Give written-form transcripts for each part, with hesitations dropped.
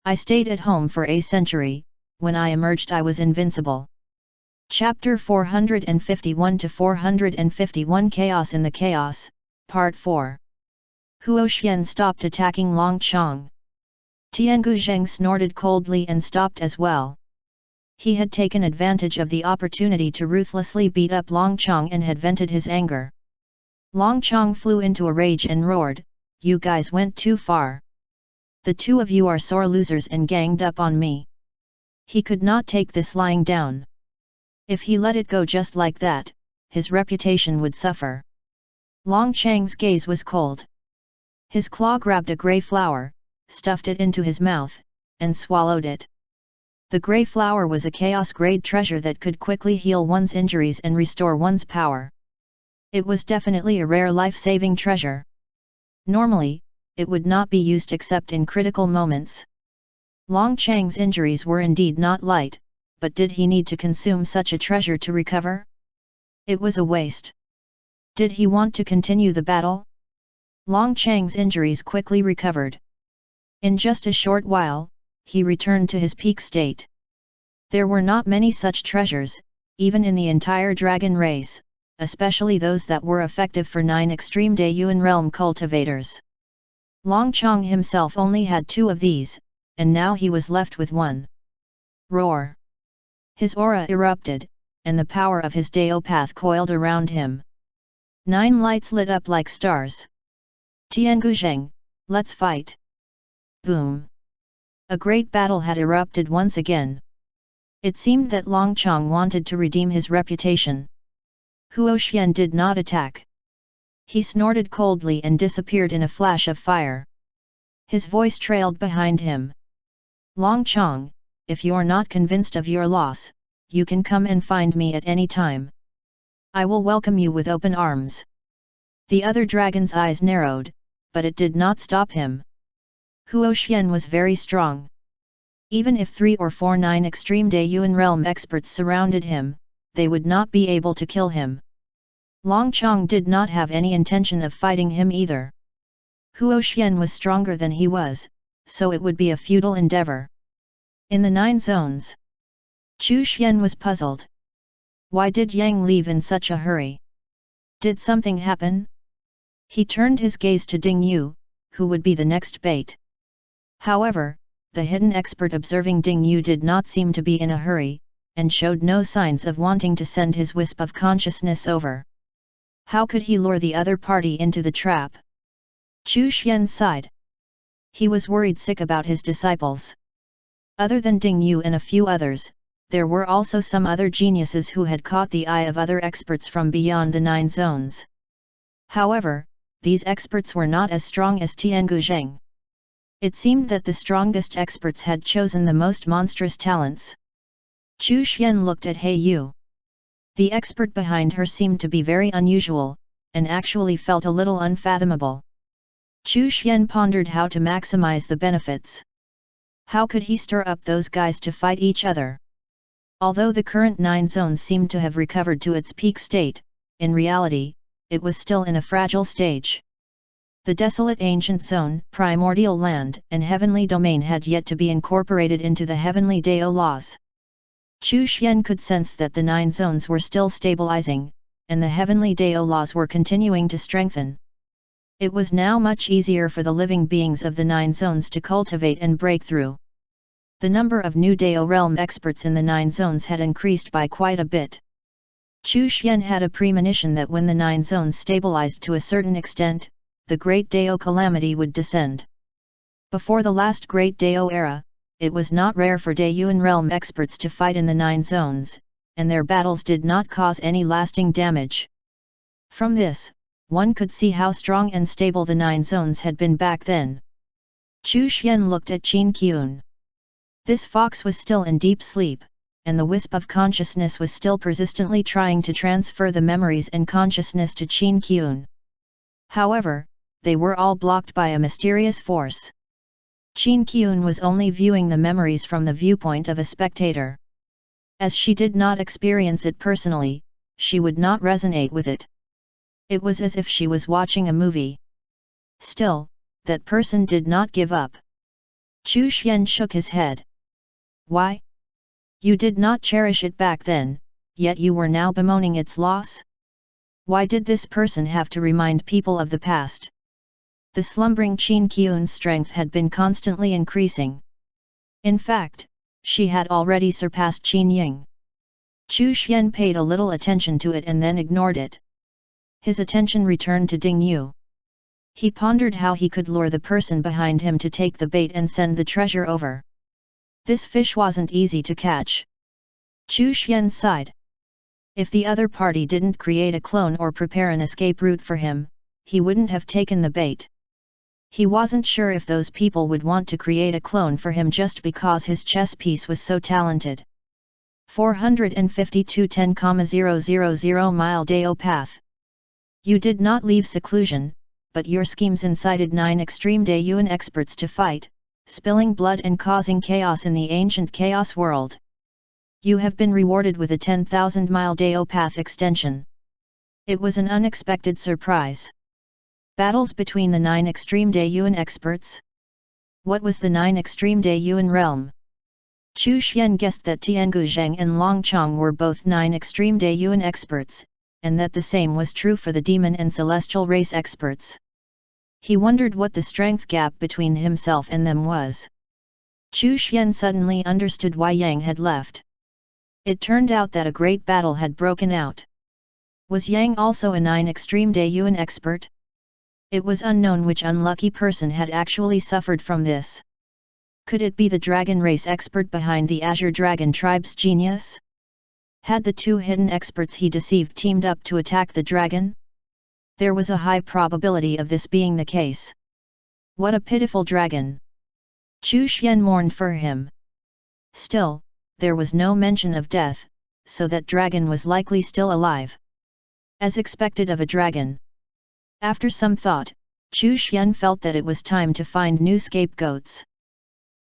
I stayed at home for a century, when I emerged I was invincible. Chapter 451 to 451 Chaos in the Chaos, Part 4. Huo Xian stopped attacking Long Chong. Tiangu Zheng snorted coldly and stopped as well. He had taken advantage of the opportunity to ruthlessly beat up Long Chong and had vented his anger. Long Chong flew into a rage and roared, "You guys went too far. The two of you are sore losers and ganged up on me." He could not take this lying down. If he let it go just like that, his reputation would suffer. Long Chang's gaze was cold. His claw grabbed a grey flower, stuffed it into his mouth, and swallowed it. The grey flower was a chaos-grade treasure that could quickly heal one's injuries and restore one's power. It was definitely a rare life-saving treasure. Normally, it would not be used except in critical moments. Long Chang's injuries were indeed not light, but did he need to consume such a treasure to recover? It was a waste. Did he want to continue the battle? Long Chang's injuries quickly recovered. In just a short while, he returned to his peak state. There were not many such treasures, even in the entire dragon race, especially those that were effective for 9 extreme Daiyuan realm cultivators. Long Chong himself only had 2 of these, and now he was left with 1. Roar! His aura erupted, and the power of his Dao path coiled around him. 9 lights lit up like stars. Tiangu Zheng, let's fight! Boom! A great battle had erupted once again. It seemed that Long Chong wanted to redeem his reputation. Huo Xian did not attack. He snorted coldly and disappeared in a flash of fire. His voice trailed behind him. Long Chong, if you're not convinced of your loss, you can come and find me at any time. I will welcome you with open arms. The other dragon's eyes narrowed, but it did not stop him. Huo Xian was very strong. Even if 3 or 4 9 extreme Daiyuan realm experts surrounded him, they would not be able to kill him. Long Chong did not have any intention of fighting him either. Huo Xian was stronger than he was, so it would be a futile endeavor. In the 9 zones, Chu Xian was puzzled. Why did Yang leave in such a hurry? Did something happen? He turned his gaze to Ding Yu, who would be the next bait. However, the hidden expert observing Ding Yu did not seem to be in a hurry, and showed no signs of wanting to send his wisp of consciousness over. How could he lure the other party into the trap? Chu Xian sighed. He was worried sick about his disciples. Other than Ding Yu and a few others, there were also some other geniuses who had caught the eye of other experts from beyond the 9 zones. However, these experts were not as strong as Tiangu Zheng. It seemed that the strongest experts had chosen the most monstrous talents. Chu Xian looked at He Yu. The expert behind her seemed to be very unusual, and actually felt a little unfathomable. Chu Xian pondered how to maximize the benefits. How could he stir up those guys to fight each other? Although the current 9 zones seemed to have recovered to its peak state, in reality, it was still in a fragile stage. The desolate ancient zone, primordial land, and heavenly domain had yet to be incorporated into the heavenly Dao laws. Chu Xian could sense that the 9 zones were still stabilizing, and the heavenly Dao laws were continuing to strengthen. It was now much easier for the living beings of the 9 zones to cultivate and break through. The number of new Dao realm experts in the 9 zones had increased by quite a bit. Chu Xian had a premonition that when the 9 zones stabilized to a certain extent, the Great Dao calamity would descend. Before the last Great Dao era, it was not rare for Daiyuan realm experts to fight in the 9 zones, and their battles did not cause any lasting damage. From this, one could see how strong and stable the 9 zones had been back then. Chu Xian looked at Qin Qiun. This fox was still in deep sleep, and the wisp of consciousness was still persistently trying to transfer the memories and consciousness to Qin Qiun. However, they were all blocked by a mysterious force. Qin Qiun was only viewing the memories from the viewpoint of a spectator. As she did not experience it personally, she would not resonate with it. It was as if she was watching a movie. Still, that person did not give up. Chu Xian shook his head. Why? You did not cherish it back then, yet you were now bemoaning its loss? Why did this person have to remind people of the past? The slumbering Qin Qian's strength had been constantly increasing. In fact, she had already surpassed Qin Ying. Chu Xian paid a little attention to it and then ignored it. His attention returned to Ding Yu. He pondered how he could lure the person behind him to take the bait and send the treasure over. This fish wasn't easy to catch. Chu Xian sighed. If the other party didn't create a clone or prepare an escape route for him, he wouldn't have taken the bait. He wasn't sure if those people would want to create a clone for him just because his chess piece was so talented. 452 10,000 Mile Dao Path. You did not leave seclusion, but your schemes incited 9 extreme Daiyuan experts to fight, spilling blood and causing chaos in the ancient chaos world. You have been rewarded with a 10,000-mile Dao Path extension. It was an unexpected surprise. Battles between the 9 extreme Daiyuan experts? What was the 9 extreme Daiyuan realm? Chu Xian guessed that Tiangu Zheng and Long Chong were both 9 extreme Daiyuan experts, and that the same was true for the demon and celestial race experts. He wondered what the strength gap between himself and them was. Chu Xian suddenly understood why Yang had left. It turned out that a great battle had broken out. Was Yang also a 9 extreme Daiyuan expert? It was unknown which unlucky person had actually suffered from this. Could it be the dragon race expert behind the Azure Dragon tribe's genius? Had the 2 hidden experts he deceived teamed up to attack the dragon? There was a high probability of this being the case. What a pitiful dragon! Chu Xian mourned for him. Still, there was no mention of death, so that dragon was likely still alive. As expected of a dragon. After some thought, Chu Xian felt that it was time to find new scapegoats.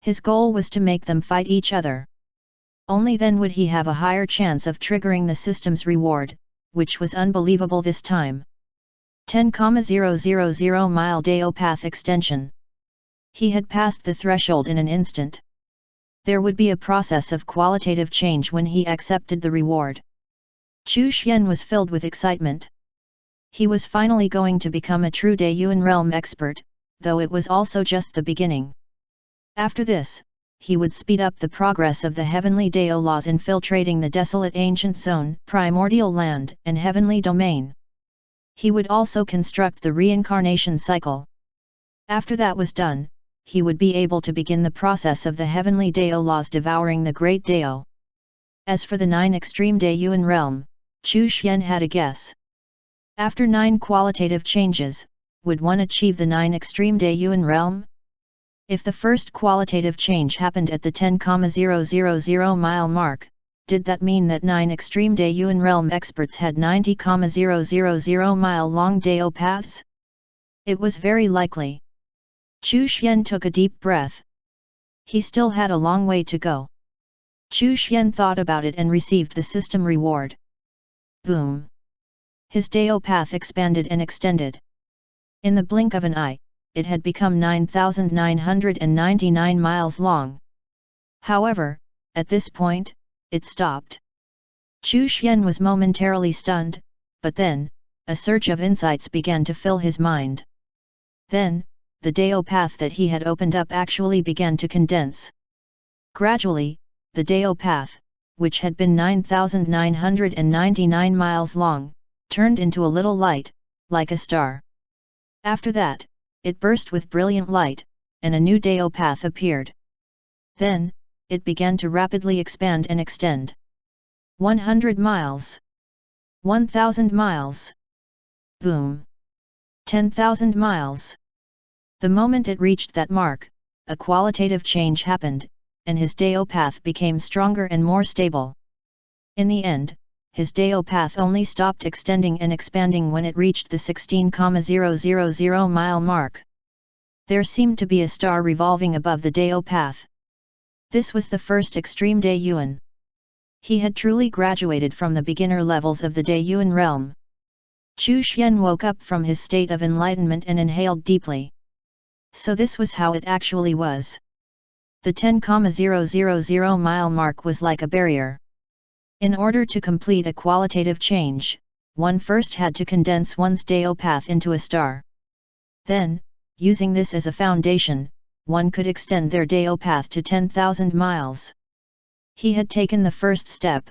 His goal was to make them fight each other. Only then would he have a higher chance of triggering the system's reward, which was unbelievable this time. 10,000 Mile Dao Path extension. He had passed the threshold in an instant. There would be a process of qualitative change when he accepted the reward. Chu Xian was filled with excitement. He was finally going to become a true Daiyuan realm expert, though it was also just the beginning. After this, he would speed up the progress of the heavenly Dao laws infiltrating the desolate ancient zone, primordial land, and heavenly domain. He would also construct the reincarnation cycle. After that was done, he would be able to begin the process of the heavenly Dao laws devouring the great Dao. As for the 9 extreme Daiyuan realm, Chu Xian had a guess. After 9 qualitative changes, would one achieve the 9 extreme Daiyuan realm? If the first qualitative change happened at the 10,000 mile mark, did that mean that 9 extreme Daiyuan realm experts had 90,000 mile long Dao paths? It was very likely. Chu Xian took a deep breath. He still had a long way to go. Chu Xian thought about it and received the system reward. Boom! His Dao path expanded and extended. In the blink of an eye, it had become 9,999 miles long. However, at this point, it stopped. Chu Xian was momentarily stunned, but then, a surge of insights began to fill his mind. Then, the Dao path that he had opened up actually began to condense. Gradually, the Dao path, which had been 9,999 miles long, turned into a little light, like a star. After that, it burst with brilliant light, and a new Dao path appeared. Then, it began to rapidly expand and extend. 100 miles. 1,000 miles. Boom. 10,000 miles. The moment it reached that mark, a qualitative change happened, and his Dao path became stronger and more stable. In the end, his Dao path only stopped extending and expanding when it reached the 16,000 mile mark. There seemed to be a star revolving above the Dao path. This was the first extreme Daiyuan. He had truly graduated from the beginner levels of the Daiyuan realm. Chu Xian woke up from his state of enlightenment and inhaled deeply. So this was how it actually was. The 10,000 mile mark was like a barrier. In order to complete a qualitative change, one first had to condense one's Dao path into a star. Then, using this as a foundation, one could extend their Dao path to 10,000 miles. He had taken the first step.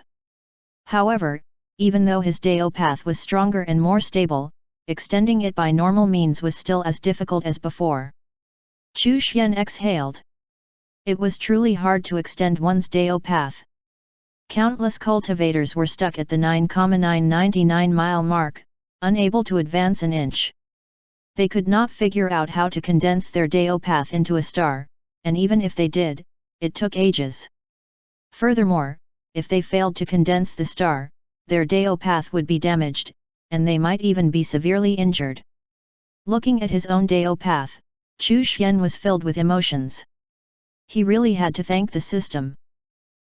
However, even though his Dao path was stronger and more stable, extending it by normal means was still as difficult as before. Chu Xian exhaled. It was truly hard to extend one's Dao path. Countless cultivators were stuck at the 9,999 mile mark, unable to advance an inch. They could not figure out how to condense their Dao path into a star, and even if they did, it took ages. Furthermore, if they failed to condense the star, their Dao path would be damaged, and they might even be severely injured. Looking at his own Dao path, Chu Xian was filled with emotions. He really had to thank the system.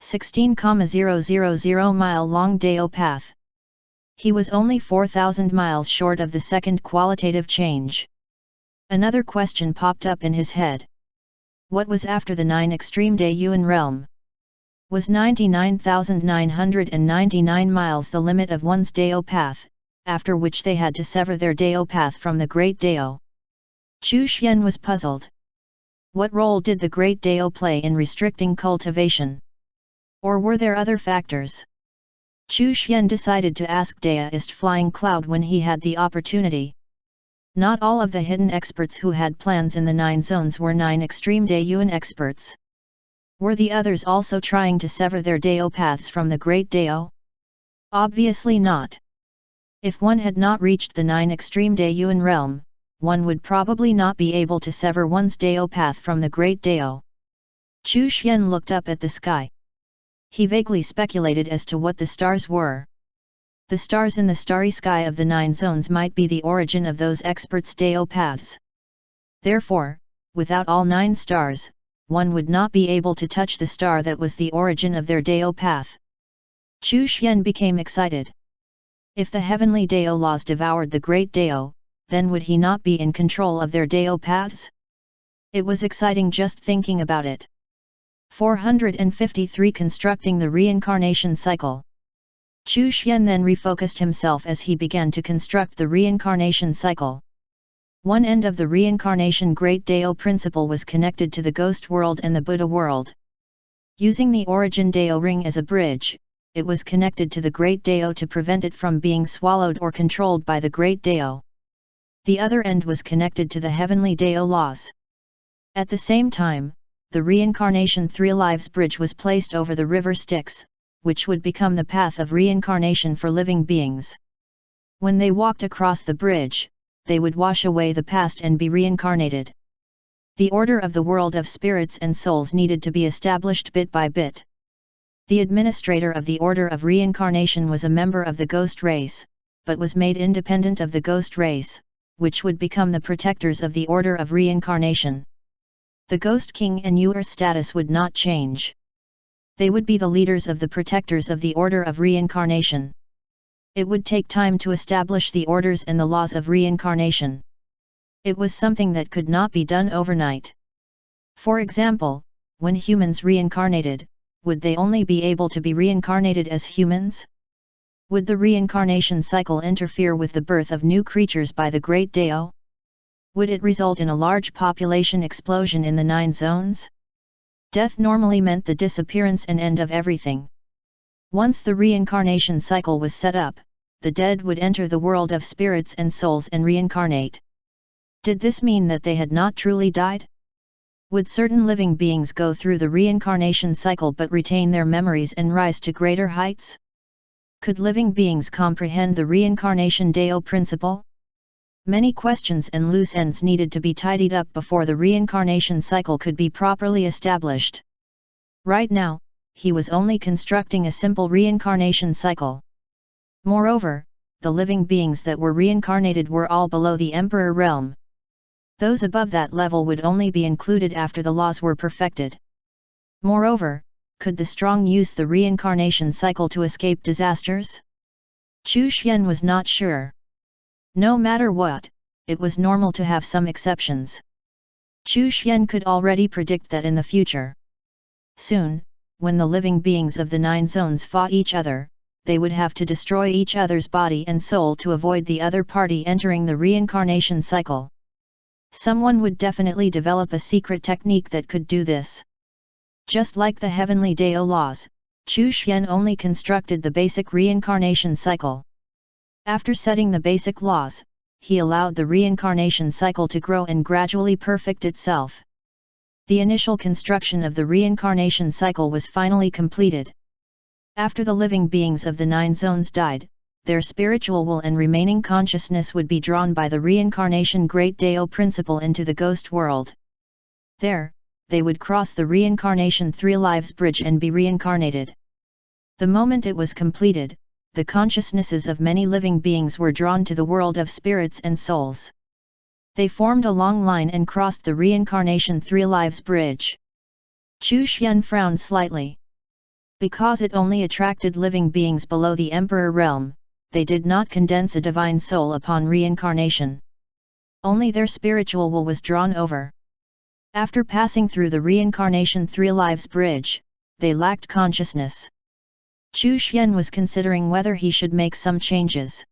16,000 mile long Dao path. He was only 4,000 miles short of the second qualitative change. Another question popped up in his head. What was after the 9 extreme Daiyuan realm? Was 99,999 miles the limit of one's Dao path, after which they had to sever their Dao path from the Great Dao? Chu Xian was puzzled. What role did the Great Dao play in restricting cultivation? Or were there other factors? Chu Xian decided to ask Daoist Flying Cloud when he had the opportunity. Not all of the hidden experts who had plans in the 9 zones were 9 extreme Daiyuan experts. Were the others also trying to sever their Dao paths from the Great Dao? Obviously not. If one had not reached the 9 extreme Daiyuan realm, one would probably not be able to sever one's Dao path from the Great Dao. Chu Xian looked up at the sky. He vaguely speculated as to what the stars were. The stars in the starry sky of the 9 zones might be the origin of those experts' Dao paths. Therefore, without all 9 stars, one would not be able to touch the star that was the origin of their Dao path. Chu Xian became excited. If the heavenly Dao laws devoured the Great Dao, then would he not be in control of their Dao paths? It was exciting just thinking about it. 453 Constructing the Reincarnation Cycle. Chu Xian then refocused himself as he began to construct the reincarnation cycle. One end of the reincarnation Great Dao principle was connected to the ghost world and the Buddha world. Using the origin Dao ring as a bridge, it was connected to the Great Dao to prevent it from being swallowed or controlled by the Great Dao. The other end was connected to the heavenly Dao laws. At the same time, the reincarnation 3 lives bridge was placed over the river Styx, which would become the path of reincarnation for living beings. When they walked across the bridge, they would wash away the past and be reincarnated. The order of the world of spirits and souls needed to be established bit by bit. The administrator of the order of reincarnation was a member of the ghost race, but was made independent of the ghost race, which would become the protectors of the order of reincarnation. The ghost king and Yuer status would not change. They would be the leaders of the protectors of the order of reincarnation. It would take time to establish the orders and the laws of reincarnation. It was something that could not be done overnight. For example, when humans reincarnated, would they only be able to be reincarnated as humans? Would the reincarnation cycle interfere with the birth of new creatures by the Great Dao? Would it result in a large population explosion in the 9 zones? Death normally meant the disappearance and end of everything. Once the reincarnation cycle was set up, the dead would enter the world of spirits and souls and reincarnate. Did this mean that they had not truly died? Would certain living beings go through the reincarnation cycle but retain their memories and rise to greater heights? Could living beings comprehend the reincarnation Dao principle? Many questions and loose ends needed to be tidied up before the reincarnation cycle could be properly established. Right now, he was only constructing a simple reincarnation cycle. Moreover, the living beings that were reincarnated were all below the Emperor realm. Those above that level would only be included after the laws were perfected. Moreover, could the strong use the reincarnation cycle to escape disasters? Chu Xian was not sure. No matter what, it was normal to have some exceptions. Chu Xian could already predict that in the future, Soon, when the living beings of the 9 zones fought each other, they would have to destroy each other's body and soul to avoid the other party entering the reincarnation cycle. Someone would definitely develop a secret technique that could do this. Just like the heavenly Dao laws, Chu Xian only constructed the basic reincarnation cycle. After setting the basic laws, he allowed the reincarnation cycle to grow and gradually perfect itself. The initial construction of the reincarnation cycle was finally completed. After the living beings of the 9 zones died, their spiritual will and remaining consciousness would be drawn by the reincarnation Great Dao principle into the ghost world. There, they would cross the reincarnation 3 lives bridge and be reincarnated. The moment it was completed, the consciousnesses of many living beings were drawn to the world of spirits and souls. They formed a long line and crossed the reincarnation 3 lives bridge. Chu Xian frowned slightly. Because it only attracted living beings below the emperor realm, they did not condense a divine soul upon reincarnation. Only their spiritual will was drawn over. After passing through the reincarnation 3 lives bridge, they lacked consciousness. Chu Xian was considering whether he should make some changes.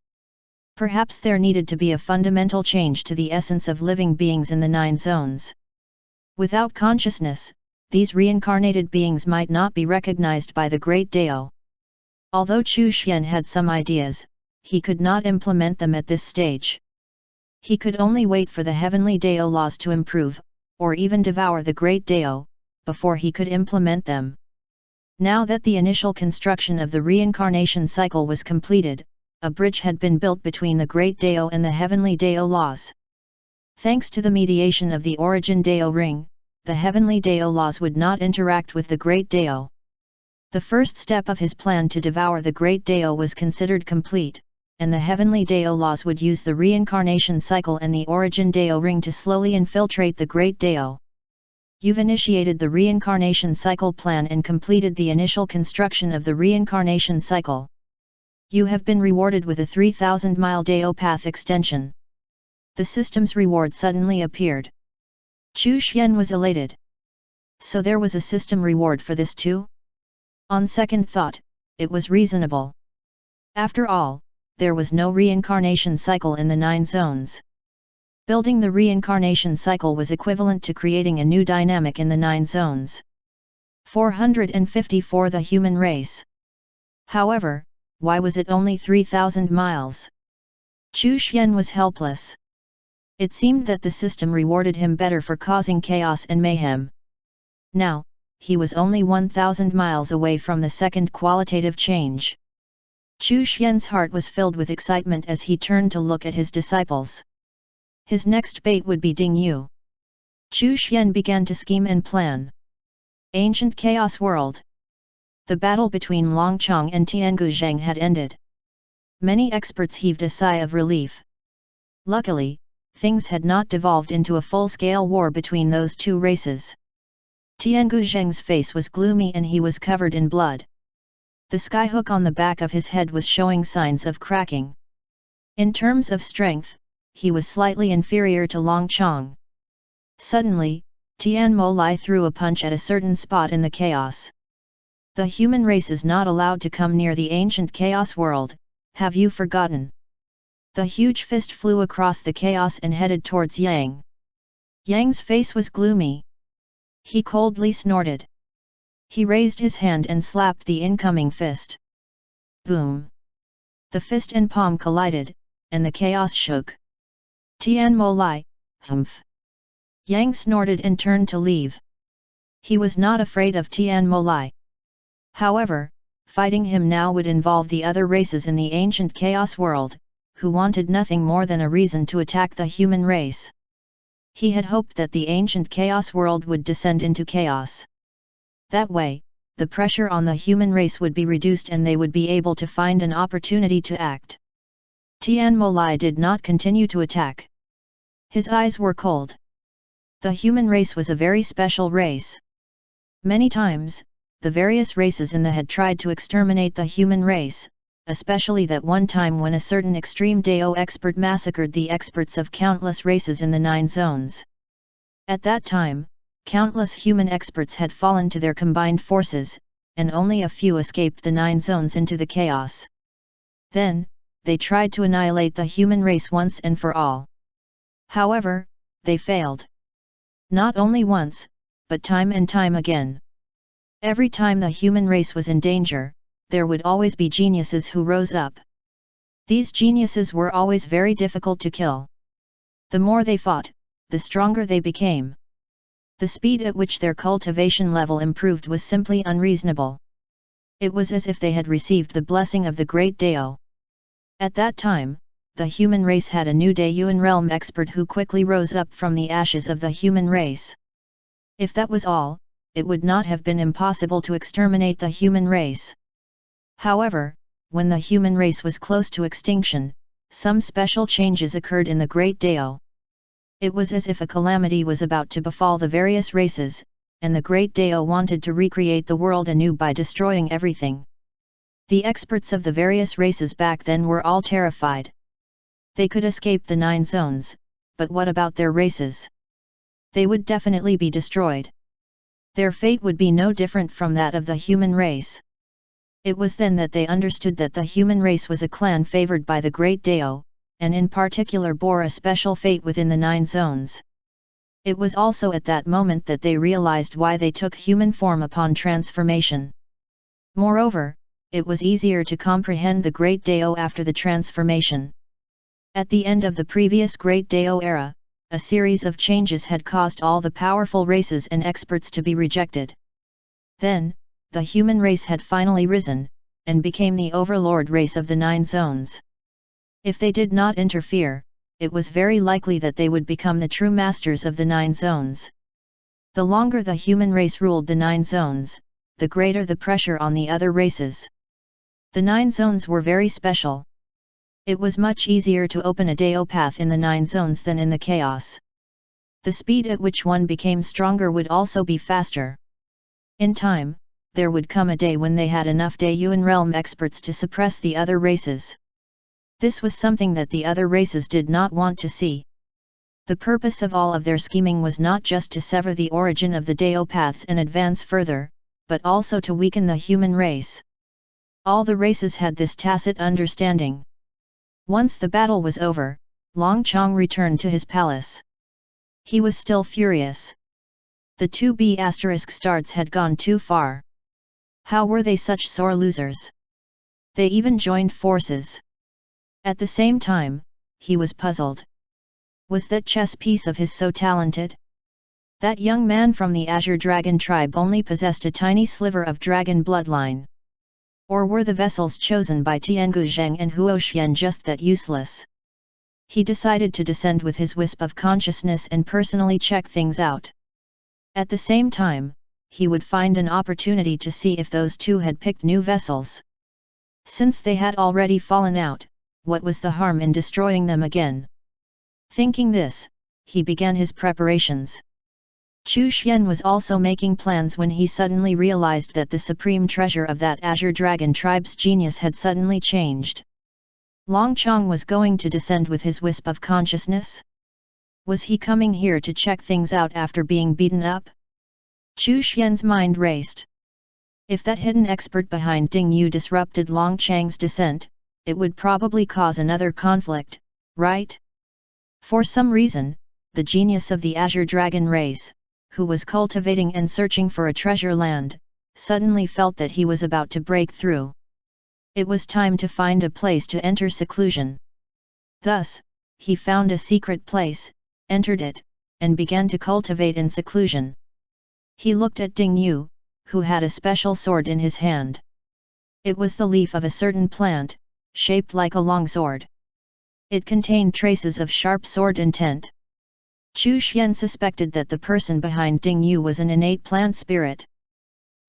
Perhaps there needed to be a fundamental change to the essence of living beings in the 9 zones. Without consciousness, these reincarnated beings might not be recognized by the Great Dao. Although Chu Xian had some ideas, he could not implement them at this stage. He could only wait for the heavenly Dao laws to improve, or even devour the Great Dao, before he could implement them. Now that the initial construction of the reincarnation cycle was completed, a bridge had been built between the Great Dao and the heavenly Dao laws. Thanks to the mediation of the origin Dao ring, the heavenly Dao laws would not interact with the Great Dao. The first step of his plan to devour the Great Dao was considered complete, and the heavenly Dao laws would use the reincarnation cycle and the origin Dao ring to slowly infiltrate the Great Dao. You've initiated the reincarnation cycle plan and completed the initial construction of the reincarnation cycle. You have been rewarded with a 3,000-mile Dao path extension. The system's reward suddenly appeared. Chu Xian was elated. So there was a system reward for this too? On second thought, it was reasonable. After all, there was no reincarnation cycle in the 9 zones. Building the reincarnation cycle was equivalent to creating a new dynamic in the 9 zones. 454 The human race. However, why was it only 3,000 miles? Chu Xian was helpless. It seemed that the system rewarded him better for causing chaos and mayhem. Now, he was only 1,000 miles away from the second qualitative change. Chu Xian's heart was filled with excitement as he turned to look at his disciples. His next bait would be Ding Yu. Chu Xian began to scheme and plan. Ancient Chaos World. The battle between Long Chong and Tiangu Zheng had ended. Many experts heaved a sigh of relief. Luckily, things had not devolved into a full-scale war between those two races. Tiangu Zheng's face was gloomy and he was covered in blood. The skyhook on the back of his head was showing signs of cracking. In terms of strength, he was slightly inferior to Long Chong. Suddenly, Tian Mo Lai threw a punch at a certain spot in the chaos. The human race is not allowed to come near the ancient chaos world, have you forgotten? The huge fist flew across the chaos and headed towards Yang. Yang's face was gloomy. He coldly snorted. He raised his hand and slapped the incoming fist. Boom! The fist and palm collided, and the chaos shook. Tian Mo Lai, humph! Yang snorted and turned to leave. He was not afraid of Tian Mo Lai. However, fighting him now would involve the other races in the ancient chaos world, who wanted nothing more than a reason to attack the human race. He had hoped that the ancient chaos world would descend into chaos. That way, the pressure on the human race would be reduced and they would be able to find an opportunity to act. Tian Mo Lai did not continue to attack. His eyes were cold. The human race was a very special race. Many times, the various races in the had tried to exterminate the human race, especially that one time when a certain extreme Dao expert massacred the experts of countless races in the 9 zones. At that time, Countless human experts had fallen to their combined forces, and only a few escaped the 9 zones into the chaos. Then, they tried to annihilate the human race once and for all. However, they failed. Not only once, but time and time again. Every time the human race was in danger, there would always be geniuses who rose up. These geniuses were always very difficult to kill. The more they fought, the stronger they became. The speed at which their cultivation level improved was simply unreasonable. It was as if they had received the blessing of the great Dao. At that time, the human race had a new Daiyuan realm expert who quickly rose up from the ashes of the human race. If that was all, it would not have been impossible to exterminate the human race. However, when the human race was close to extinction, some special changes occurred in the great Dao. It was as if a calamity was about to befall the various races, and the great Dao wanted to recreate the world anew by destroying everything. The experts of the various races back then were all terrified. They could escape the 9 zones, but what about their races? They would definitely be destroyed. Their fate would be no different from that of the human race. It was then that they understood that the human race was a clan favored by the great Dao, and in particular bore a special fate within the 9 zones. It was also at that moment that they realized why they took human form upon transformation. Moreover, it was easier to comprehend the great Dao after the transformation. At the end of the previous great Dao era, a series of changes had caused all the powerful races and experts to be rejected. Then, the human race had finally risen, and became the overlord race of the 9 zones. If they did not interfere, it was very likely that they would become the true masters of the 9 zones. The longer the human race ruled the 9 zones, the greater the pressure on the other races. The 9 zones were very special. It was much easier to open a Dao path in the 9 zones than in the chaos. The speed at which one became stronger would also be faster. In time, there would come a day when they had enough Daiyuan realm experts to suppress the other races. This was something that the other races did not want to see. The purpose of all of their scheming was not just to sever the origin of the Dao paths and advance further, but also to weaken the human race. All the races had this tacit understanding. Once the battle was over, Long Chong returned to his palace. He was still furious. The 2B* stars had gone too far. How were they such sore losers? They even joined forces. At the same time, he was puzzled. Was that chess piece of his so talented? That young man from the Azure Dragon tribe only possessed a tiny sliver of dragon bloodline. Or were the vessels chosen by Tiangu Zheng and Huo Xian just that useless? He decided to descend with his wisp of consciousness and personally check things out. At the same time, he would find an opportunity to see if those two had picked new vessels. Since they had already fallen out, what was the harm in destroying them again? Thinking this, he began his preparations. Chu Xian was also making plans when he suddenly realized that the supreme treasure of that Azure Dragon tribe's genius had suddenly changed. Long Chong was going to descend with his wisp of consciousness? Was he coming here to check things out after being beaten up? Chu Xian's mind raced. If that hidden expert behind Ding Yu disrupted Long Chang's descent, it would probably cause another conflict, right? For some reason, the genius of the Azure Dragon race, who was cultivating and searching for a treasure land, suddenly felt that he was about to break through. It was time to find a place to enter seclusion. Thus, he found a secret place, entered it, and began to cultivate in seclusion. He looked at Ding Yu, who had a special sword in his hand. It was the leaf of a certain plant, shaped like a long sword. It contained traces of sharp sword intent. Chu Xian suspected that the person behind Ding Yu was an innate plant spirit.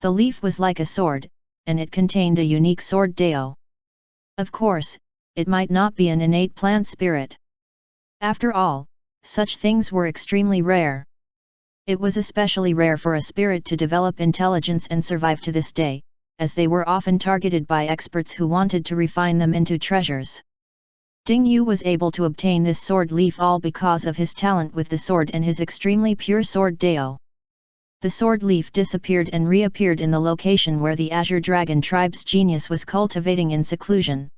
The leaf was like a sword, and it contained a unique sword Dao. Of course, it might not be an innate plant spirit. After all, such things were extremely rare. It was especially rare for a spirit to develop intelligence and survive to this day, as they were often targeted by experts who wanted to refine them into treasures. Ding Yu was able to obtain this sword leaf all because of his talent with the sword and his extremely pure sword Dao. The sword leaf disappeared and reappeared in the location where the Azure Dragon tribe's genius was cultivating in seclusion.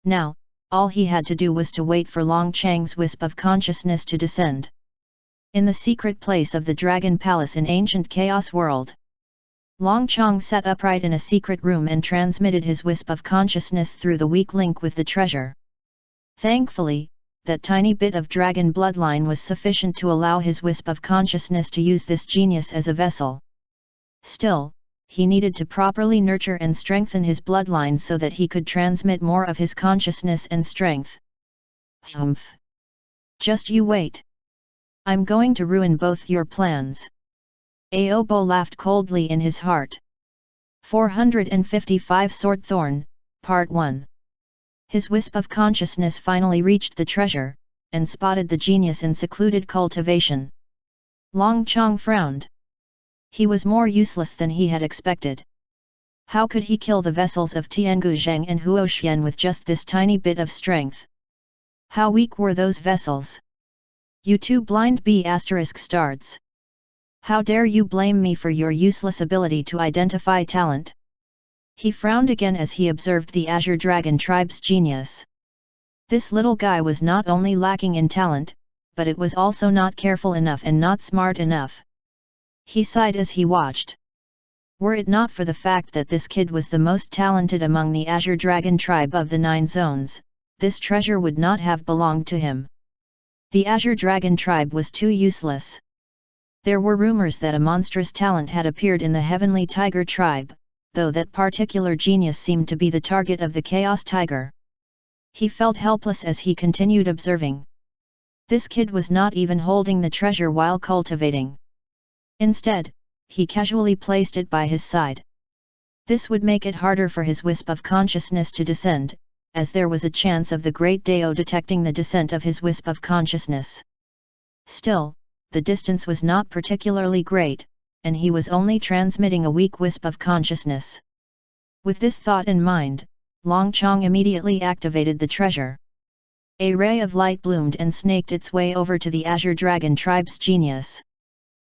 Now, all he had to do was to wait for Long Chang's wisp of consciousness to descend. In the secret place of the Dragon Palace in ancient Chaos World, Long Chang sat upright in a secret room and transmitted his wisp of consciousness through the weak link with the treasure. Thankfully, that tiny bit of dragon bloodline was sufficient to allow his wisp of consciousness to use this genius as a vessel. Still, he needed to properly nurture and strengthen his bloodline so that he could transmit more of his consciousness and strength. Humph! Just you wait. I'm going to ruin both your plans. Aobo laughed coldly in his heart. 455 Sword Thorn, Part 1. His wisp of consciousness finally reached the treasure, and spotted the genius in secluded cultivation. Long Chang frowned. He was more useless than he had expected. How could he kill the vessels of Tiangu Zhang and Huoxian with just this tiny bit of strength? How weak were those vessels? You two blind B***stards. How dare you blame me for your useless ability to identify talent? He frowned again as he observed the Azure Dragon tribe's genius. This little guy was not only lacking in talent, but it was also not careful enough and not smart enough. He sighed as he watched. Were it not for the fact that this kid was the most talented among the Azure Dragon tribe of the 9 zones, this treasure would not have belonged to him. The Azure Dragon tribe was too useless. There were rumors that a monstrous talent had appeared in the Heavenly Tiger tribe, though that particular genius seemed to be the target of the Chaos Tiger. He felt helpless as he continued observing. This kid was not even holding the treasure while cultivating. Instead, he casually placed it by his side. This would make it harder for his wisp of consciousness to descend, as there was a chance of the Great Dao detecting the descent of his wisp of consciousness. Still, the distance was not particularly great, and he was only transmitting a weak wisp of consciousness. With this thought in mind, Long Chang immediately activated the treasure. A ray of light bloomed and snaked its way over to the Azure Dragon tribe's genius.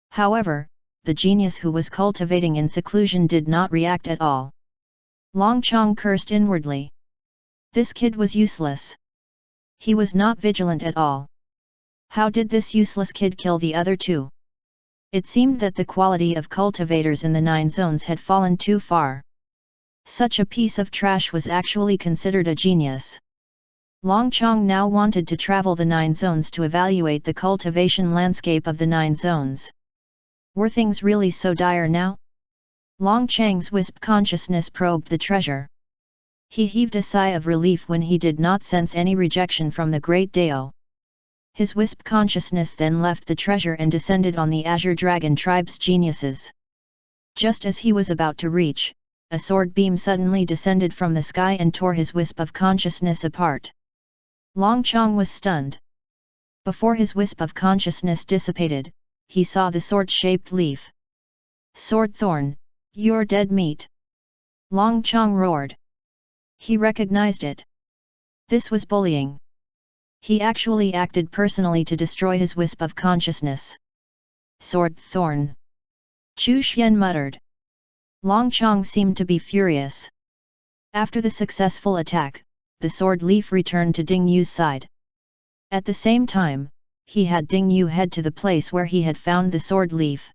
However, the genius who was cultivating in seclusion did not react at all. Long Chang cursed inwardly. This kid was useless. He was not vigilant at all. How did this useless kid kill the other two? It seemed that the quality of cultivators in the 9 zones had fallen too far. Such a piece of trash was actually considered a genius. Long Chang now wanted to travel the 9 zones to evaluate the cultivation landscape of the 9 zones. Were things really so dire now? Long Chang's wisp consciousness probed the treasure. He heaved a sigh of relief when he did not sense any rejection from the Great Dao. His wisp consciousness then left the treasure and descended on the Azure Dragon tribe's geniuses. Just as he was about to reach, a sword beam suddenly descended from the sky and tore his wisp of consciousness apart. Long Chang was stunned. Before his wisp of consciousness dissipated, he saw the sword-shaped leaf. Sword Thorn, you're dead meat! Long Chang roared. He recognized it. This was bullying. He actually acted personally to destroy his wisp of consciousness. Sword Thorn! Chu Xian muttered. Long Chang seemed to be furious. After the successful attack, the sword leaf returned to Ding Yu's side. At the same time, he had Ding Yu head to the place where he had found the sword leaf.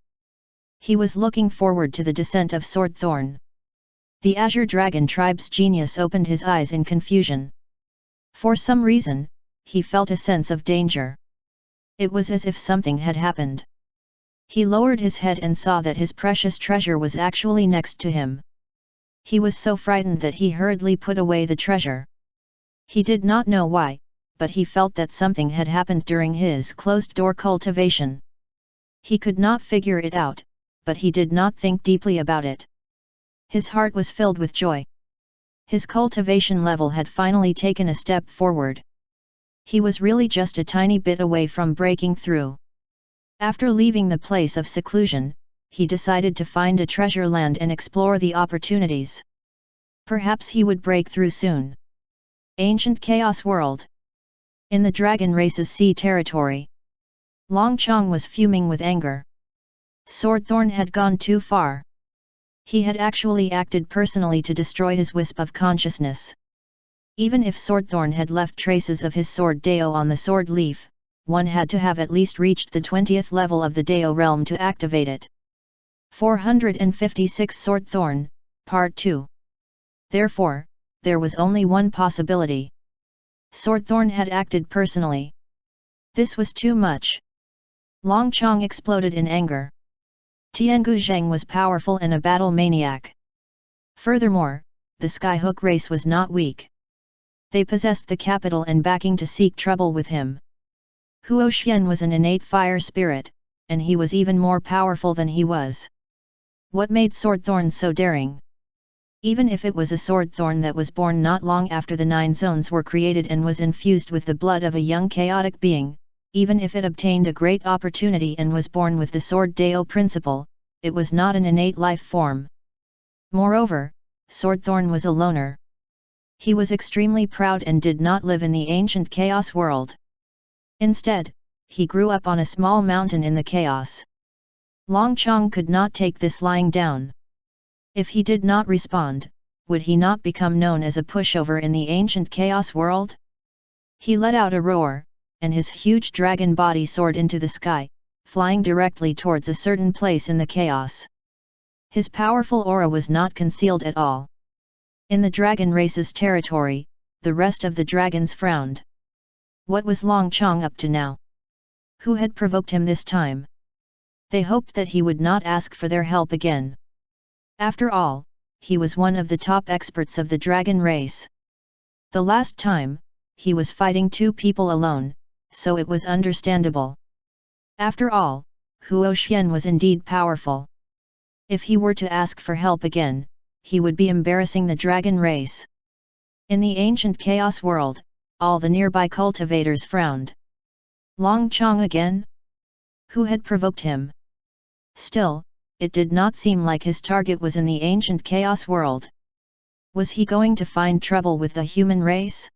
He was looking forward to the descent of Sword Thorn. The Azure Dragon tribe's genius opened his eyes in confusion. For some reason, he felt a sense of danger. It was as if something had happened. He lowered his head and saw that his precious treasure was actually next to him. He was so frightened that he hurriedly put away the treasure. He did not know why, but he felt that something had happened during his closed-door cultivation. He could not figure it out, but he did not think deeply about it. His heart was filled with joy. His cultivation level had finally taken a step forward. He was really just a tiny bit away from breaking through. After leaving the place of seclusion, he decided to find a treasure land and explore the opportunities. Perhaps he would break through soon. Ancient Chaos World. In the Dragon Race's sea territory, Long Chang was fuming with anger. Swordthorn had gone too far. He had actually acted personally to destroy his wisp of consciousness. Even if Swordthorn had left traces of his sword Dao on the sword leaf, one had to have at least reached the 20th level of the Dao realm to activate it. 456 Swordthorn, Part 2. Therefore, there was only one possibility. Swordthorn had acted personally. This was too much. Long Chong exploded in anger. Tiangu Zheng was powerful and a battle maniac. Furthermore, the Skyhook race was not weak. They possessed the capital and backing to seek trouble with him. Huo Xian was an innate fire spirit, and he was even more powerful than he was. What made Swordthorn so daring? Even if it was a Swordthorn that was born not long after the 9 zones were created and was infused with the blood of a young chaotic being, even if it obtained a great opportunity and was born with the Sword Dao principle, it was not an innate life form. Moreover, Swordthorn was a loner. He was extremely proud and did not live in the ancient chaos world. Instead, he grew up on a small mountain in the chaos. Long Chong could not take this lying down. If he did not respond, would he not become known as a pushover in the ancient chaos world? He let out a roar, and his huge dragon body soared into the sky, flying directly towards a certain place in the chaos. His powerful aura was not concealed at all. In the dragon race's territory, the rest of the dragons frowned. What was Long Chong up to now? Who had provoked him this time? They hoped that he would not ask for their help again. After all, he was one of the top experts of the dragon race. The last time, he was fighting 2 people alone, so it was understandable. After all, Huo Xian was indeed powerful. If he were to ask for help again, he would be embarrassing the dragon race. In the ancient chaos world, all the nearby cultivators frowned. Long Chong again? Who had provoked him? Still, it did not seem like his target was in the ancient chaos world. Was he going to find trouble with the human race?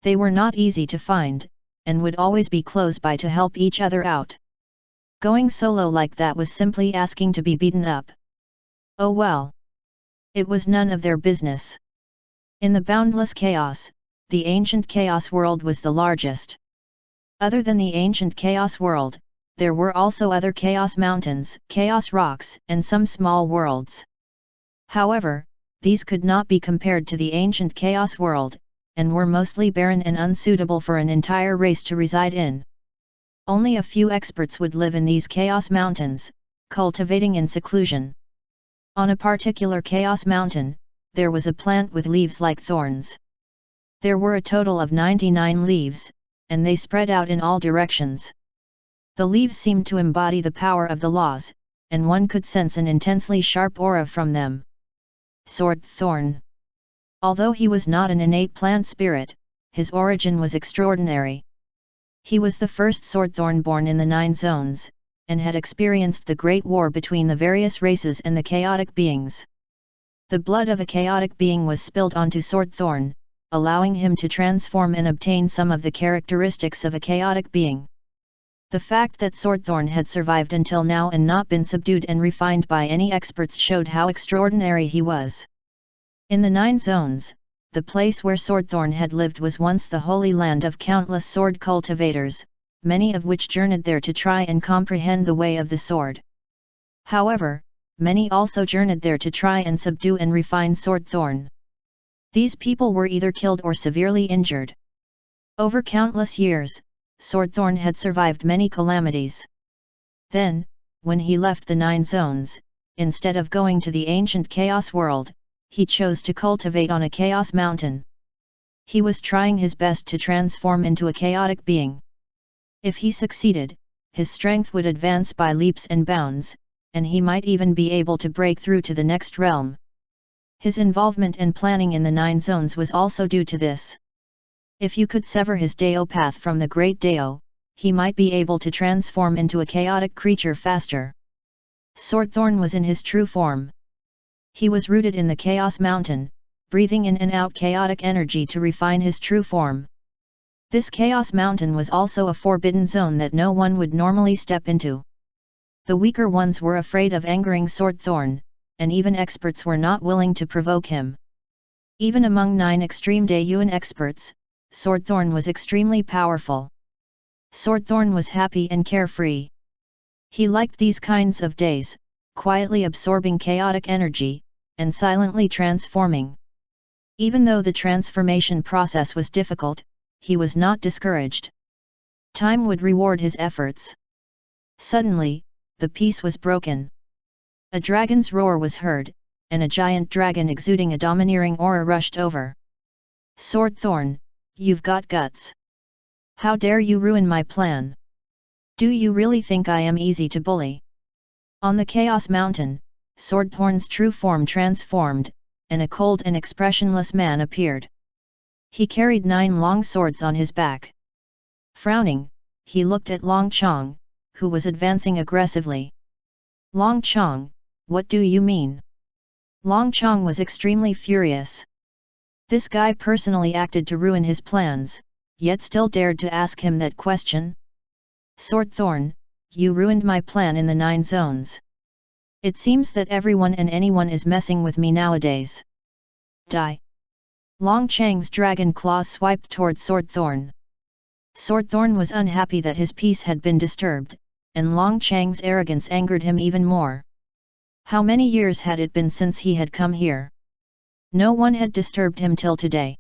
They were not easy to find, and would always be close by to help each other out. Going solo like that was simply asking to be beaten up. Oh well. It was none of their business. In the boundless chaos, the ancient chaos world was the largest. Other than the ancient chaos world, there were also other chaos mountains, chaos rocks, and some small worlds. However, these could not be compared to the ancient chaos world, and were mostly barren and unsuitable for an entire race to reside in. Only a few experts would live in these chaos mountains, cultivating in seclusion. On a particular chaos mountain, there was a plant with leaves like thorns. There were a total of 99 leaves, and they spread out in all directions. The leaves seemed to embody the power of the laws, and one could sense an intensely sharp aura from them. Swordthorn. Although he was not an innate plant spirit, his origin was extraordinary. He was the first Swordthorn born in the 9 zones, and had experienced the great war between the various races and the chaotic beings. The blood of a chaotic being was spilled onto Swordthorn, allowing him to transform and obtain some of the characteristics of a chaotic being. The fact that Swordthorn had survived until now and not been subdued and refined by any experts showed how extraordinary he was. In the 9 zones, the place where Swordthorn had lived was once the holy land of countless sword cultivators, many of which journeyed there to try and comprehend the way of the sword. However, many also journeyed there to try and subdue and refine Swordthorn. These people were either killed or severely injured. Over countless years, Swordthorn had survived many calamities. Then, when he left the 9 zones, instead of going to the ancient chaos world, he chose to cultivate on a chaos mountain. He was trying his best to transform into a chaotic being. If he succeeded, his strength would advance by leaps and bounds, and he might even be able to break through to the next realm. His involvement and planning in the 9 zones was also due to this. If you could sever his Dao path from the Great Dao, he might be able to transform into a chaotic creature faster. Swordthorn was in his true form. He was rooted in the Chaos Mountain, breathing in and out chaotic energy to refine his true form. This Chaos Mountain was also a forbidden zone that no one would normally step into. The weaker ones were afraid of angering Swordthorn, and even experts were not willing to provoke him. Even among 9 extreme Daeyuan experts, Swordthorn was extremely powerful. Swordthorn was happy and carefree. He liked these kinds of days, quietly absorbing chaotic energy, and silently transforming. Even though the transformation process was difficult, he was not discouraged. Time would reward his efforts. Suddenly, the peace was broken. A dragon's roar was heard, and a giant dragon exuding a domineering aura rushed over. Swordthorn, you've got guts. How dare you ruin my plan? Do you really think I am easy to bully? On the Chaos Mountain, Swordthorn's true form transformed, and a cold and expressionless man appeared. He carried 9 long swords on his back. Frowning, he looked at Long Chong, who was advancing aggressively. Long Chong, what do you mean? Long Chong was extremely furious. This guy personally acted to ruin his plans, yet still dared to ask him that question? Swordthorn, you ruined my plan in the 9 zones. It seems that everyone and anyone is messing with me nowadays. Die! Long Chang's dragon claws swiped towards Swordthorn. Swordthorn was unhappy that his peace had been disturbed, and Long Chang's arrogance angered him even more. How many years had it been since he had come here? No one had disturbed him till today.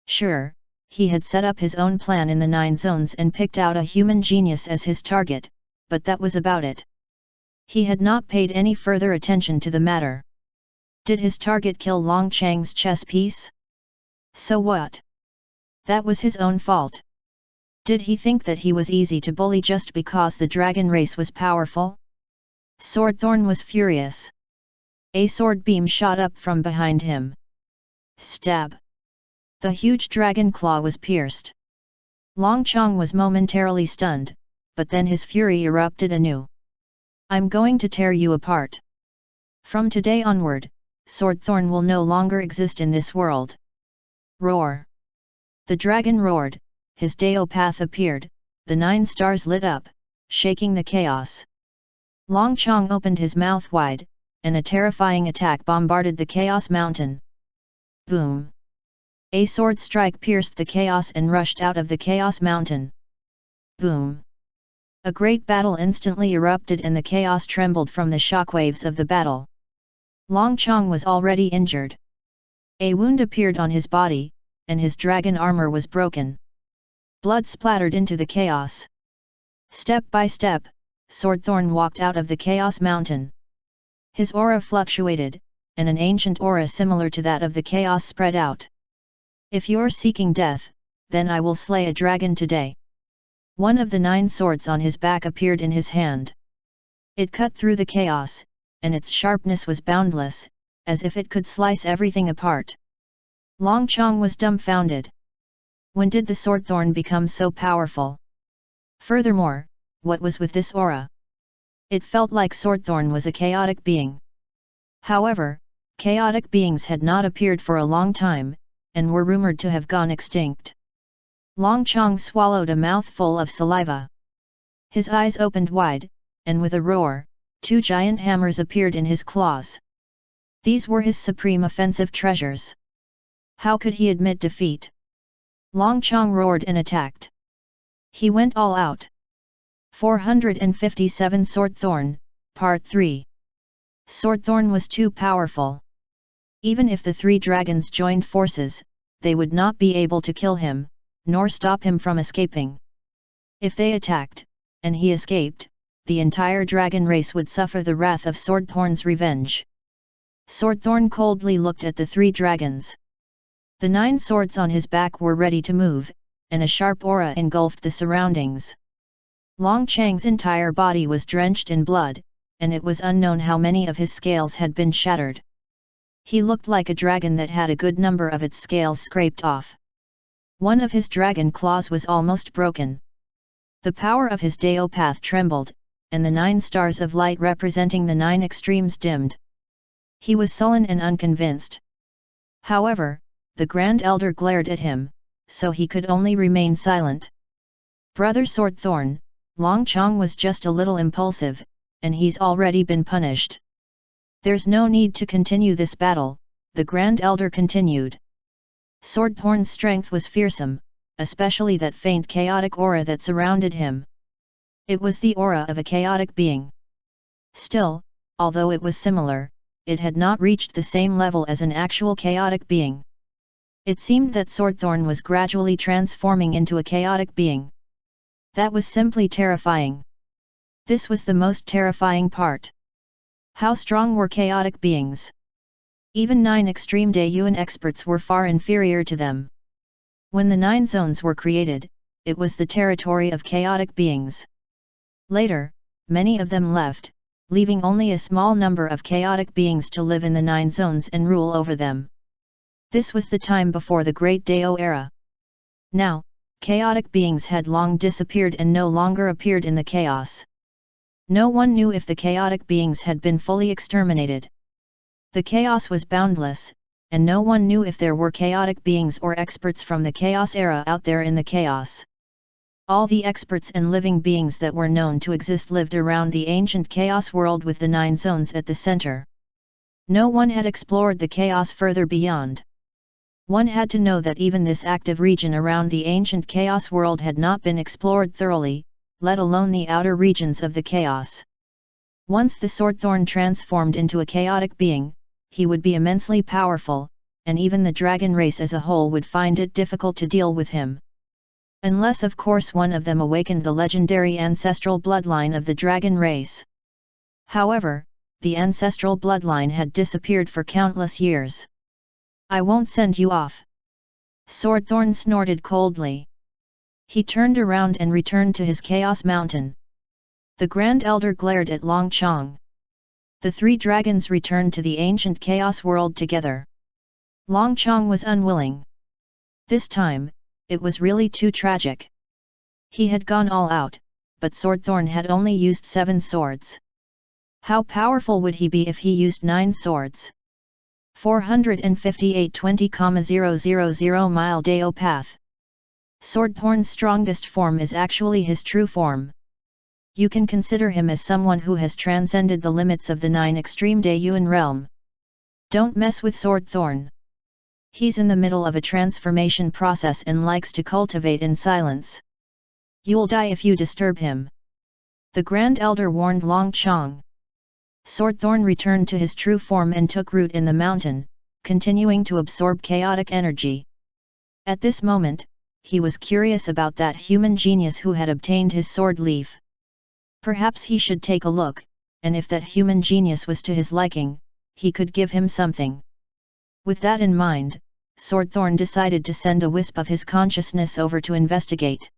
Sure, he had set up his own plan in the 9 zones and picked out a human genius as his target, but that was about it. He had not paid any further attention to the matter. Did his target kill Long Chang's chess piece? So what? That was his own fault. Did he think that he was easy to bully just because the dragon race was powerful? Swordthorn was furious. A sword beam shot up from behind him. Stab! The huge dragon claw was pierced. Long Chong was momentarily stunned, but then his fury erupted anew. I'm going to tear you apart. From today onward, Swordthorn will no longer exist in this world. Roar! The dragon roared, his Daeopath appeared, the 9 stars lit up, shaking the chaos. Long Chong opened his mouth wide, and a terrifying attack bombarded the Chaos Mountain. Boom! A sword strike pierced the chaos and rushed out of the Chaos Mountain. Boom! A great battle instantly erupted and the chaos trembled from the shockwaves of the battle. Long Chong was already injured. A wound appeared on his body, and his dragon armor was broken. Blood splattered into the chaos. Step by step, Swordthorn walked out of the Chaos Mountain. His aura fluctuated, and an ancient aura similar to that of the chaos spread out. If you're seeking death, then I will slay a dragon today. One of the 9 swords on his back appeared in his hand. It cut through the chaos, and its sharpness was boundless, as if it could slice everything apart. Long Chong was dumbfounded. When did the Swordthorn become so powerful? Furthermore, what was with this aura? It felt like Swordthorn was a chaotic being. However, chaotic beings had not appeared for a long time, and were rumored to have gone extinct. Long Chong swallowed a mouthful of saliva. His eyes opened wide, and with a roar, 2 giant hammers appeared in his claws. These were his supreme offensive treasures. How could he admit defeat? Long Chong roared and attacked. He went all out. 457 Swordthorn, Part 3. Swordthorn was too powerful. Even if the 3 dragons joined forces, they would not be able to kill him, nor stop him from escaping. If they attacked, and he escaped, the entire dragon race would suffer the wrath of Swordthorn's revenge. Swordthorn coldly looked at the 3 dragons. The 9 swords on his back were ready to move, and a sharp aura engulfed the surroundings. Long Chang's entire body was drenched in blood, and it was unknown how many of his scales had been shattered. He looked like a dragon that had a good number of its scales scraped off. One of his dragon claws was almost broken. The power of his Daeopath trembled, and the 9 stars of light representing the 9 extremes dimmed. He was sullen and unconvinced. However, the Grand Elder glared at him, so he could only remain silent. Brother Swordthorn, Long Chong was just a little impulsive, and he's already been punished. There's no need to continue this battle, the Grand Elder continued. Swordthorn's strength was fearsome, especially that faint chaotic aura that surrounded him. It was the aura of a chaotic being. Still, although it was similar, it had not reached the same level as an actual chaotic being. It seemed that Swordthorn was gradually transforming into a chaotic being. That was simply terrifying. This was the most terrifying part. How strong were chaotic beings? Even 9 extreme Daeyuan experts were far inferior to them. When the 9 zones were created, it was the territory of chaotic beings. Later, many of them left, leaving only a small number of chaotic beings to live in the 9 zones and rule over them. This was the time before the Great Daeo era. Now, chaotic beings had long disappeared and no longer appeared in the chaos. No one knew if the chaotic beings had been fully exterminated. The chaos was boundless, and no one knew if there were chaotic beings or experts from the chaos era out there in the chaos. All the experts and living beings that were known to exist lived around the ancient chaos world with the 9 zones at the center. No one had explored the chaos further beyond. One had to know that even this active region around the ancient chaos world had not been explored thoroughly, let alone the outer regions of the chaos. Once the Swordthorn transformed into a chaotic being, he would be immensely powerful, and even the dragon race as a whole would find it difficult to deal with him. Unless of course one of them awakened the legendary ancestral bloodline of the dragon race. However, the ancestral bloodline had disappeared for countless years. I won't send you off. Swordthorn snorted coldly. He turned around and returned to his Chaos Mountain. The Grand Elder glared at Long Chong. The 3 dragons returned to the ancient chaos world together. Long Chong was unwilling. This time, it was really too tragic. He had gone all out, but Swordthorn had only used 7 swords. How powerful would he be if he used 9 swords? 458 20,000 mile Daeo path. Swordthorn's strongest form is actually his true form. You can consider him as someone who has transcended the limits of the 9 extreme Daeyuan realm. Don't mess with Swordthorn. He's in the middle of a transformation process and likes to cultivate in silence. You'll die if you disturb him. The Grand Elder warned Long Chong. Swordthorn returned to his true form and took root in the mountain, continuing to absorb chaotic energy. At this moment, he was curious about that human genius who had obtained his sword leaf. Perhaps he should take a look, and if that human genius was to his liking, he could give him something. With that in mind, Swordthorn decided to send a wisp of his consciousness over to investigate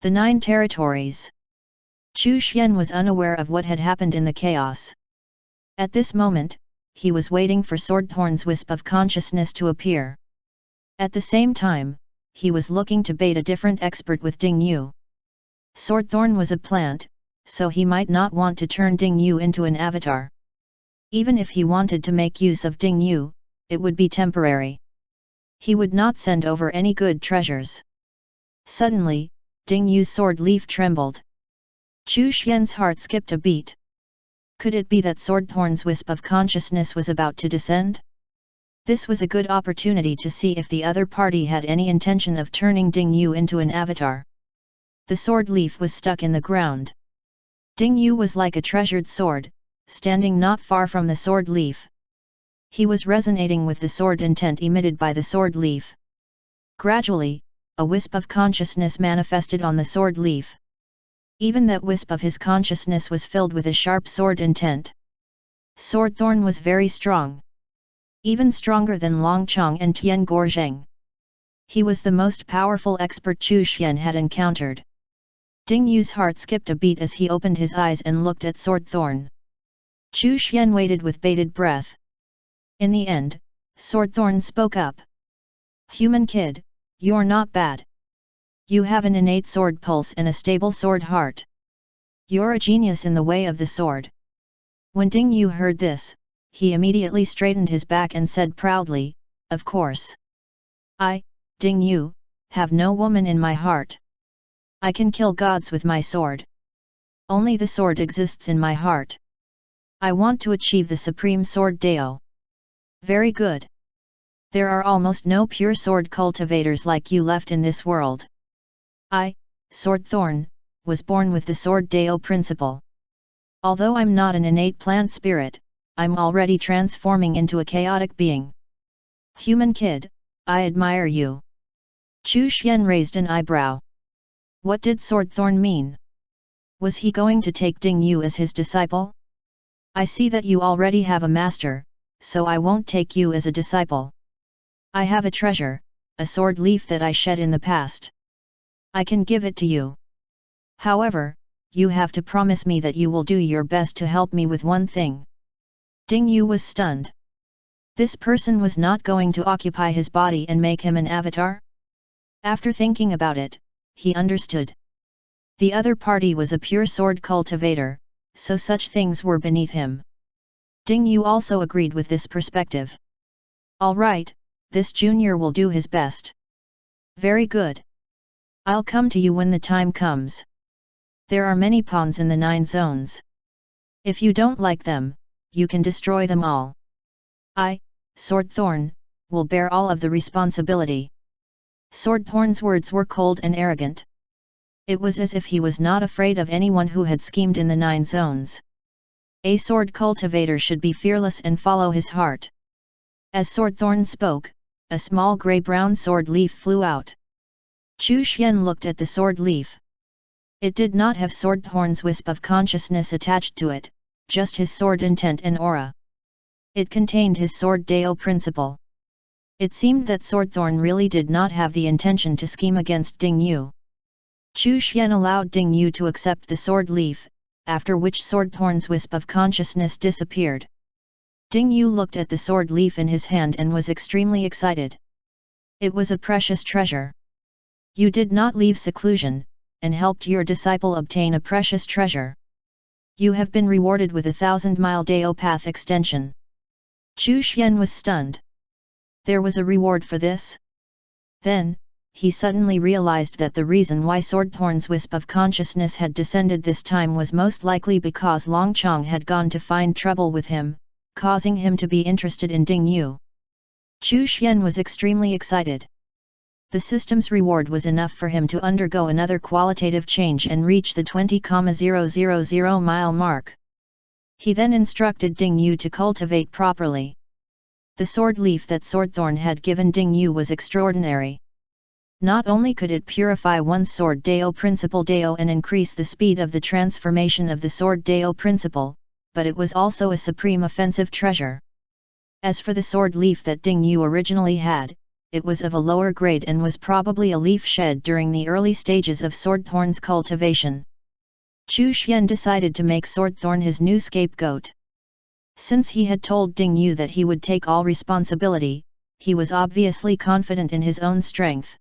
the 9 territories. Chu Xian was unaware of what had happened in the chaos. At this moment, he was waiting for Swordthorn's wisp of consciousness to appear. At the same time, he was looking to bait a different expert with Ding Yu. Swordthorn was a plant, so he might not want to turn Ding Yu into an avatar. Even if he wanted to make use of Ding Yu, it would be temporary. He would not send over any good treasures. Suddenly, Ding Yu's sword leaf trembled. Chu Xian's heart skipped a beat. Could it be that Swordthorn's wisp of consciousness was about to descend? This was a good opportunity to see if the other party had any intention of turning Ding Yu into an avatar. The sword leaf was stuck in the ground. Ding Yu was like a treasured sword, standing not far from the sword leaf. He was resonating with the sword intent emitted by the sword leaf. Gradually, a wisp of consciousness manifested on the sword leaf. Even that wisp of his consciousness was filled with a sharp sword intent. Swordthorn was very strong. Even stronger than Long Chong and Tian Gorzheng. He was the most powerful expert Chu Xian had encountered. Ding Yu's heart skipped a beat as he opened his eyes and looked at Swordthorn. Chu Xian waited with bated breath. In the end, Swordthorn spoke up. Human kid, you're not bad. You have an innate sword pulse and a stable sword heart. You're a genius in the way of the sword. When Ding Yu heard this, he immediately straightened his back and said proudly, of course. I, Ding Yu, have no woman in my heart. I can kill gods with my sword. Only the sword exists in my heart. I want to achieve the Supreme Sword Dao. Very good. There are almost no pure sword cultivators like you left in this world. I, Swordthorn, was born with the Sword Dao principle. Although I'm not an innate plant spirit, I'm already transforming into a chaotic being. Human kid, I admire you. Chu Xian raised an eyebrow. What did Swordthorn mean? Was he going to take Ding Yu as his disciple? I see that you already have a master, so I won't take you as a disciple. I have a treasure, a sword leaf that I shed in the past. I can give it to you. However, you have to promise me that you will do your best to help me with one thing. Ding Yu was stunned. This person was not going to occupy his body and make him an avatar? After thinking about it, he understood. The other party was a pure sword cultivator, so such things were beneath him. Ding Yu also agreed with this perspective. Alright, this junior will do his best. Very good. I'll come to you when the time comes. There are many pawns in the 9 zones. If you don't like them, you can destroy them all. I, Swordthorn, will bear all of the responsibility. Swordthorn's words were cold and arrogant. It was as if he was not afraid of anyone who had schemed in the 9 zones. A sword cultivator should be fearless and follow his heart. As Swordthorn spoke, a small grey-brown sword leaf flew out. Chu Xian looked at the sword leaf. It did not have Swordthorn's wisp of consciousness attached to it, just his sword intent and aura. It contained his sword Dao principle. It seemed that Swordthorn really did not have the intention to scheme against Ding Yu. Chu Xian allowed Ding Yu to accept the sword leaf, after which Swordthorn's wisp of consciousness disappeared. Ding Yu looked at the sword leaf in his hand and was extremely excited. It was a precious treasure. You did not leave seclusion, and helped your disciple obtain a precious treasure. You have been rewarded with 1,000-mile Dao path extension. Chu Xian was stunned. There was a reward for this? Then, he suddenly realized that the reason why Swordthorn's wisp of consciousness had descended this time was most likely because Long Chong had gone to find trouble with him, causing him to be interested in Ding Yu. Chu Xian was extremely excited. The system's reward was enough for him to undergo another qualitative change and reach the 20,000 mile mark. He then instructed Ding Yu to cultivate properly. The sword leaf that Swordthorn had given Ding Yu was extraordinary. Not only could it purify one's sword Dao principle Dao and increase the speed of the transformation of the sword Dao principle, but it was also a supreme offensive treasure. As for the sword leaf that Ding Yu originally had, it was of a lower grade and was probably a leaf shed during the early stages of Swordthorn's cultivation. Chu Xian decided to make Swordthorn his new scapegoat. Since he had told Ding Yu that he would take all responsibility, he was obviously confident in his own strength.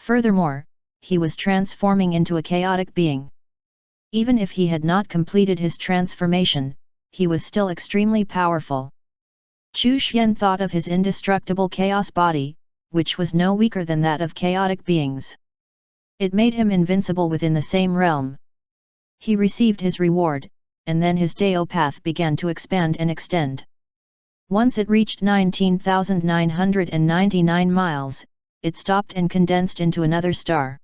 Furthermore, he was transforming into a chaotic being. Even if he had not completed his transformation, he was still extremely powerful. Chu Xian thought of his indestructible chaos body, which was no weaker than that of chaotic beings. It made him invincible within the same realm. He received his reward, and then his Dao path began to expand and extend. Once it reached 19,999 miles, it stopped and condensed into another star.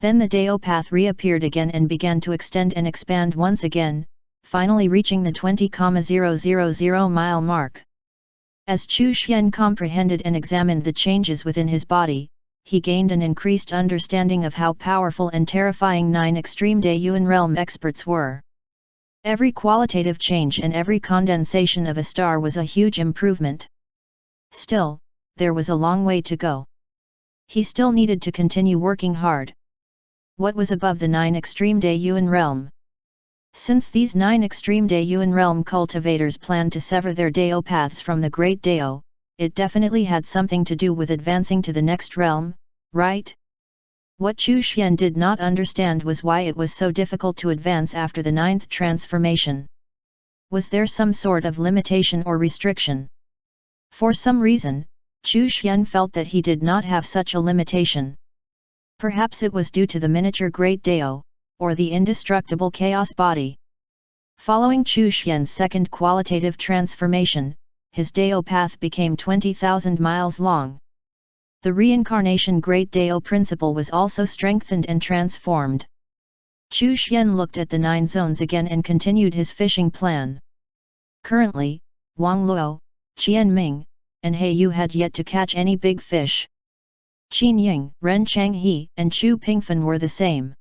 Then the Dao path reappeared again and began to extend and expand once again, finally reaching the 20,000 mile mark. As Chu Xian comprehended and examined the changes within his body, he gained an increased understanding of how powerful and terrifying 9 extreme Dayuan realm experts were. Every qualitative change and every condensation of a star was a huge improvement. Still, there was a long way to go. He still needed to continue working hard. What was above the 9 extreme Dayuan realm? Since these 9 extreme Dayuan realm cultivators planned to sever their Dao paths from the Great Dao, it definitely had something to do with advancing to the next realm, right? What Chu Xian did not understand was why it was so difficult to advance after the 9th transformation. Was there some sort of limitation or restriction? For some reason, Chu Xian felt that he did not have such a limitation. Perhaps it was due to the miniature Great Dao, or the indestructible chaos body. Following Chu Xian's second qualitative transformation, his Dao path became 20,000 miles long. The reincarnation Great Dao principle was also strengthened and transformed. Chu Xian looked at the 9 zones again and continued his fishing plan. Currently, Wang Luo, Qian Ming, and He Yu had yet to catch any big fish. Qin Ying, Ren Changhe, and Chu Pingfen were the same.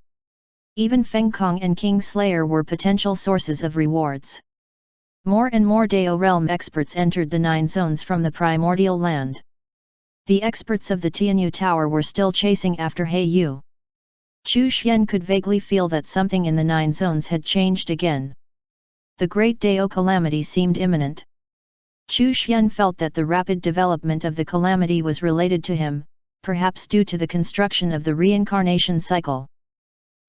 Even Feng Kong and King Slayer were potential sources of rewards. More and more Dao realm experts entered the 9 zones from the primordial land. The experts of the Tianyu Tower were still chasing after He Yu. Chu Xian could vaguely feel that something in the 9 zones had changed again. The great Dao calamity seemed imminent. Chu Xian felt that the rapid development of the calamity was related to him, perhaps due to the construction of the reincarnation cycle.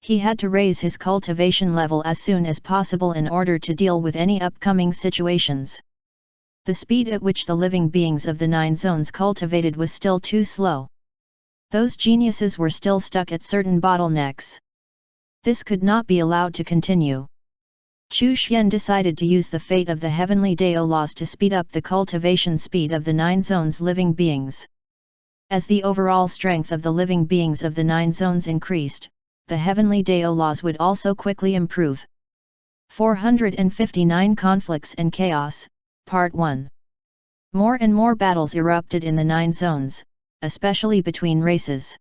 He had to raise his cultivation level as soon as possible in order to deal with any upcoming situations. The speed at which the living beings of the 9 zones cultivated was still too slow. Those geniuses were still stuck at certain bottlenecks. This could not be allowed to continue. Chu Xian decided to use the fate of the heavenly Dao laws to speed up the cultivation speed of the 9 zones living beings. As the overall strength of the living beings of the 9 zones increased, the heavenly Dao laws would also quickly improve. 459 Conflicts and Chaos, Part 1. More and more battles erupted in the 9 zones, especially between races.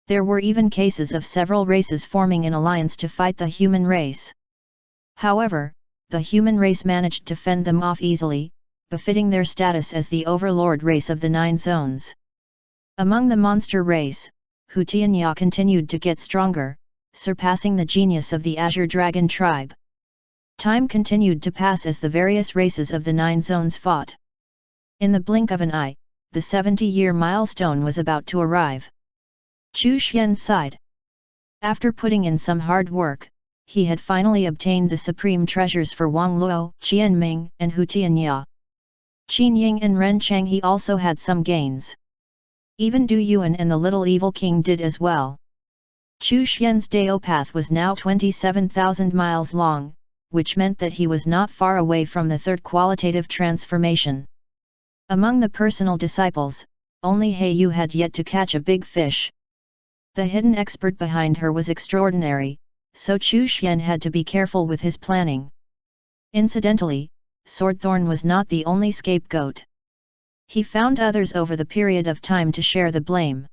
There were even cases of several races forming an alliance to fight the human race. However, the human race managed to fend them off easily, befitting their status as the overlord race of the 9 zones. Among the monster race, Hu Tianya continued to get stronger, surpassing the genius of the Azure Dragon tribe. Time continued to pass as the various races of the 9 zones fought. In the blink of an eye, the 70-year milestone was about to arrive. Chu Xian sighed. After putting in some hard work, he had finally obtained the supreme treasures for Wang Luo, Qian Ming, and Hu Tianya. Qin Ying and Ren Changhe also had some gains. Even Du Yuan and the Little Evil King did as well. Chu Xian's Dao path was now 27,000 miles long, which meant that he was not far away from the third qualitative transformation. Among the personal disciples, only He Yu had yet to catch a big fish. The hidden expert behind her was extraordinary, so Chu Xian had to be careful with his planning. Incidentally, Swordthorn was not the only scapegoat. He found others over the period of time to share the blame.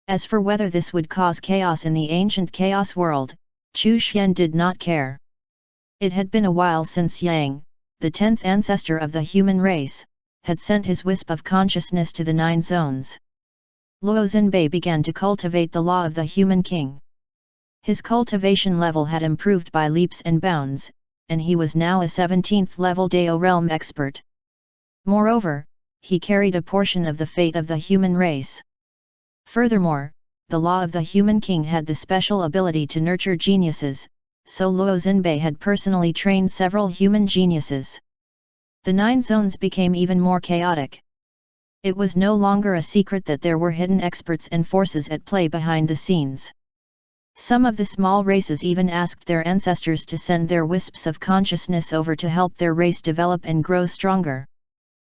As for whether this would cause chaos in the ancient chaos world, Chu Xian did not care. It had been a while since Yang, the 10th ancestor of the human race, had sent his wisp of consciousness to the 9 zones. Luo Xinbei began to cultivate the law of the human king. His cultivation level had improved by leaps and bounds, and he was now a 17th level Dao realm expert. Moreover, he carried a portion of the fate of the human race. Furthermore, the law of the human king had the special ability to nurture geniuses, so Luo Xinbei had personally trained several human geniuses. The 9 zones became even more chaotic. It was no longer a secret that there were hidden experts and forces at play behind the scenes. Some of the small races even asked their ancestors to send their wisps of consciousness over to help their race develop and grow stronger.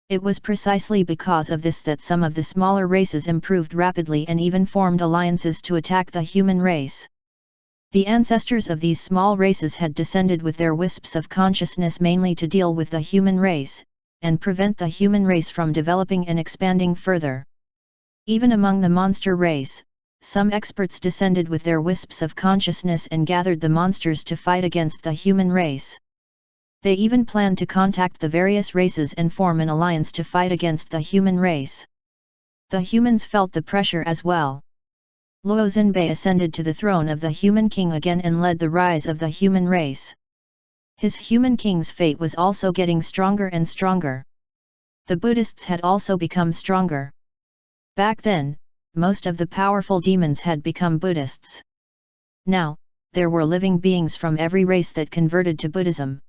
It was precisely because of this that some of the smaller races improved rapidly and even formed alliances to attack the human race. The ancestors of these small races had descended with their wisps of consciousness mainly to deal with the human race, and prevent the human race from developing and expanding further. Even among the monster race, some experts descended with their wisps of consciousness and gathered the monsters to fight against the human race. They even planned to contact the various races and form an alliance to fight against the human race. The humans felt the pressure as well. Luo Xinbei ascended to the throne of the human king again and led the rise of the human race. His human king's fate was also getting stronger and stronger. The Buddhists had also become stronger. Back then, most of the powerful demons had become Buddhists. Now, there were living beings from every race that converted to Buddhism.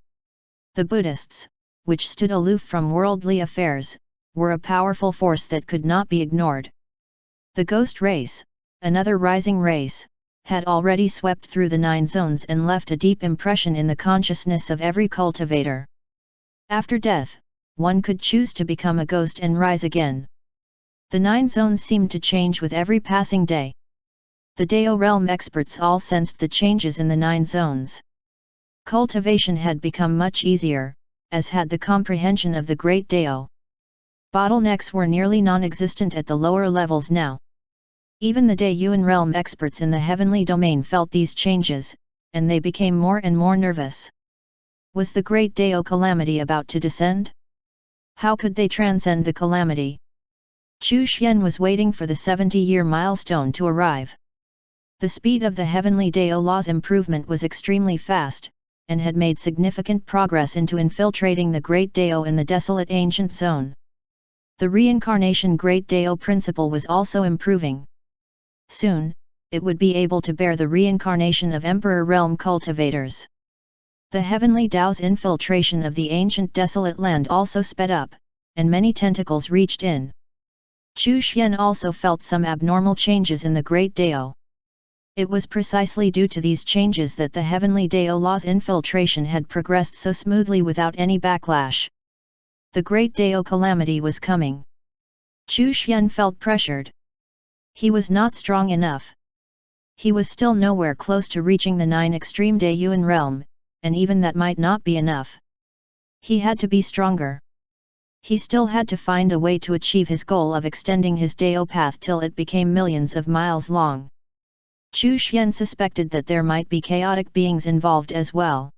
The Buddhists, which stood aloof from worldly affairs, were a powerful force that could not be ignored. The ghost race, another rising race, had already swept through the 9 zones and left a deep impression in the consciousness of every cultivator. After death, one could choose to become a ghost and rise again. The 9 zones seemed to change with every passing day. The Dao realm experts all sensed the changes in the 9 zones. Cultivation had become much easier, as had the comprehension of the Great Dao. Bottlenecks were nearly non-existent at the lower levels now. Even the Dayuan realm experts in the heavenly domain felt these changes, and they became more and more nervous. Was the Great Dao calamity about to descend? How could they transcend the calamity? Chu Xian was waiting for the 70-year milestone to arrive. The speed of the heavenly Dao law's improvement was extremely fast, and had made significant progress into infiltrating the Great Dao in the desolate ancient zone. The reincarnation Great Dao principle was also improving. Soon, it would be able to bear the reincarnation of Emperor Realm cultivators. The heavenly Dao's infiltration of the ancient desolate land also sped up, and many tentacles reached in. Chu Xian also felt some abnormal changes in the Great Dao. It was precisely due to these changes that the heavenly Dao law's infiltration had progressed so smoothly without any backlash. The Great Dao calamity was coming. Chu Xian felt pressured. He was not strong enough. He was still nowhere close to reaching the 9 extreme Dayuan realm, and even that might not be enough. He had to be stronger. He still had to find a way to achieve his goal of extending his Dao path till it became millions of miles long. Chu Xian suspected that there might be chaotic beings involved as well.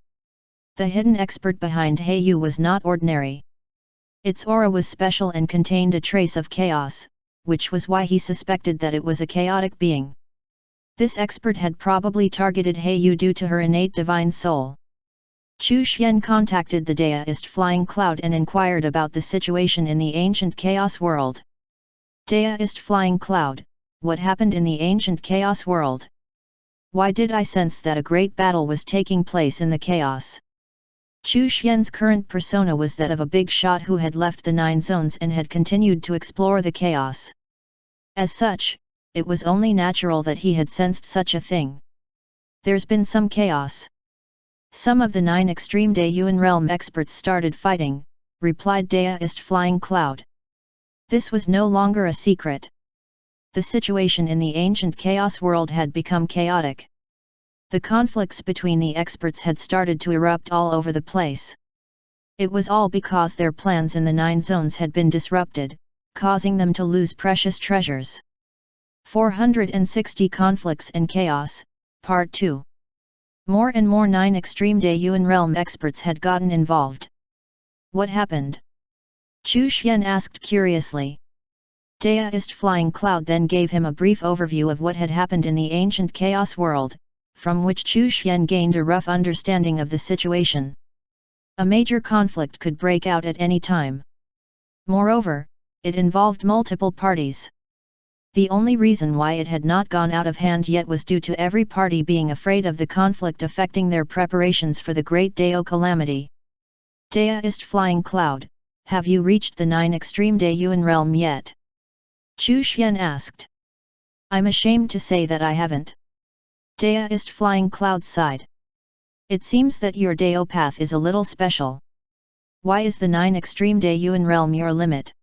The hidden expert behind Heiyu was not ordinary. Its aura was special and contained a trace of chaos, which was why he suspected that it was a chaotic being. This expert had probably targeted Heiyu due to her innate divine soul. Chu Xian contacted the Daoist Flying Cloud and inquired about the situation in the ancient chaos world. Daoist Flying Cloud, what happened in the ancient chaos world? Why did I sense that a great battle was taking place in the chaos? Chu Xian's current persona was that of a big shot who had left the 9 zones and had continued to explore the chaos. As such, it was only natural that he had sensed such a thing. There's been some chaos. Some of the 9 extreme Dayuan realm experts started fighting, replied Daoist Flying Cloud. This was no longer a secret. The situation in the ancient chaos world had become chaotic. The conflicts between the experts had started to erupt all over the place. It was all because their plans in the 9 zones had been disrupted, causing them to lose precious treasures. 460 Conflicts and Chaos, Part 2. More and more 9 extreme Dayuan realm experts had gotten involved. What happened? Chu Xian asked curiously. Daoist Flying Cloud then gave him a brief overview of what had happened in the ancient chaos world, from which Chu Xian gained a rough understanding of the situation. A major conflict could break out at any time. Moreover, it involved multiple parties. The only reason why it had not gone out of hand yet was due to every party being afraid of the conflict affecting their preparations for the Great Dao calamity. Daoist Flying Cloud, have you reached the 9 extreme Dayuan realm yet? Chu Xian asked. I'm ashamed to say that I haven't. Daoist Flying Cloud sighed. It seems that your Dao path is a little special. Why is the 9 extreme Dayuan realm your limit?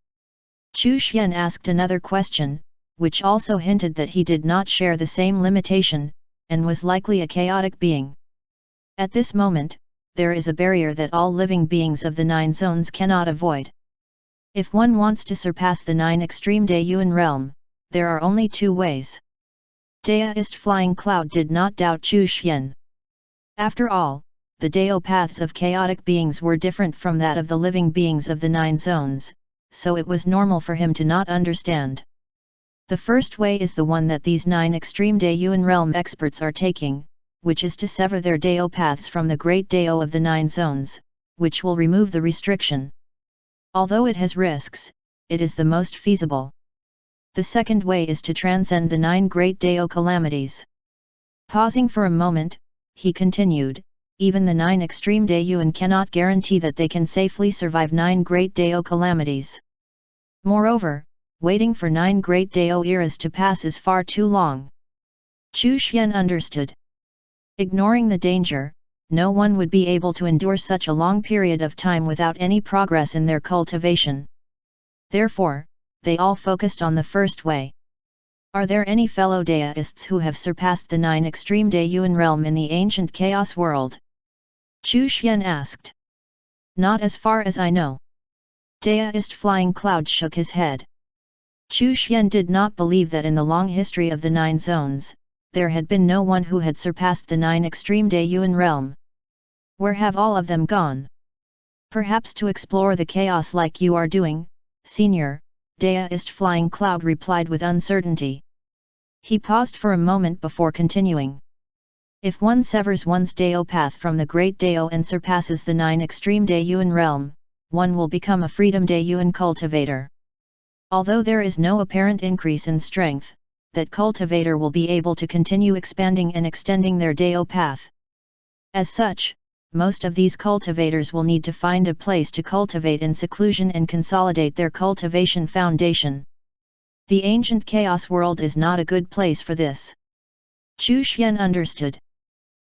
Chu Xian asked another question, which also hinted that he did not share the same limitation, and was likely a chaotic being. At this moment, there is a barrier that all living beings of the 9 zones cannot avoid. If one wants to surpass the 9 extreme Dayuan realm, there are only 2 ways. Daoist Flying Cloud did not doubt Chu Xian. After all, the Dao paths of chaotic beings were different from that of the living beings of the 9 zones, so it was normal for him to not understand. The first way is the one that these 9 extreme Dayuan realm experts are taking, which is to sever their Dao paths from the Great Dao of the 9 zones, which will remove the restriction. Although it has risks, it is the most feasible. The second way is to transcend the 9 Great Dao calamities. Pausing for a moment, he continued, even the 9 extreme Dayuan cannot guarantee that they can safely survive 9 Great Dao calamities. Moreover, waiting for 9 Great Dao eras to pass is far too long. Chu Xian understood. Ignoring the danger, no one would be able to endure such a long period of time without any progress in their cultivation. Therefore, they all focused on the first way. Are there any fellow Daists who have surpassed the 9 extreme Daiyuan realm in the ancient chaos world? Chu Xian asked. Not as far as I know. Daist Flying Cloud shook his head. Chu Xian did not believe that in the long history of the 9 zones, there had been no one who had surpassed the 9 extreme Daiyuan realm. Where have all of them gone? Perhaps to explore the chaos like you are doing, Senior, Daist Flying Cloud replied with uncertainty. He paused for a moment before continuing. If one severs one's Dao path from the Great Dao and surpasses the 9 extreme Daiyuan realm, one will become a Freedom Daiyuan cultivator. Although there is no apparent increase in strength, that cultivator will be able to continue expanding and extending their Dao path. As such, most of these cultivators will need to find a place to cultivate in seclusion and consolidate their cultivation foundation. The ancient chaos world is not a good place for this. Chu Xian understood.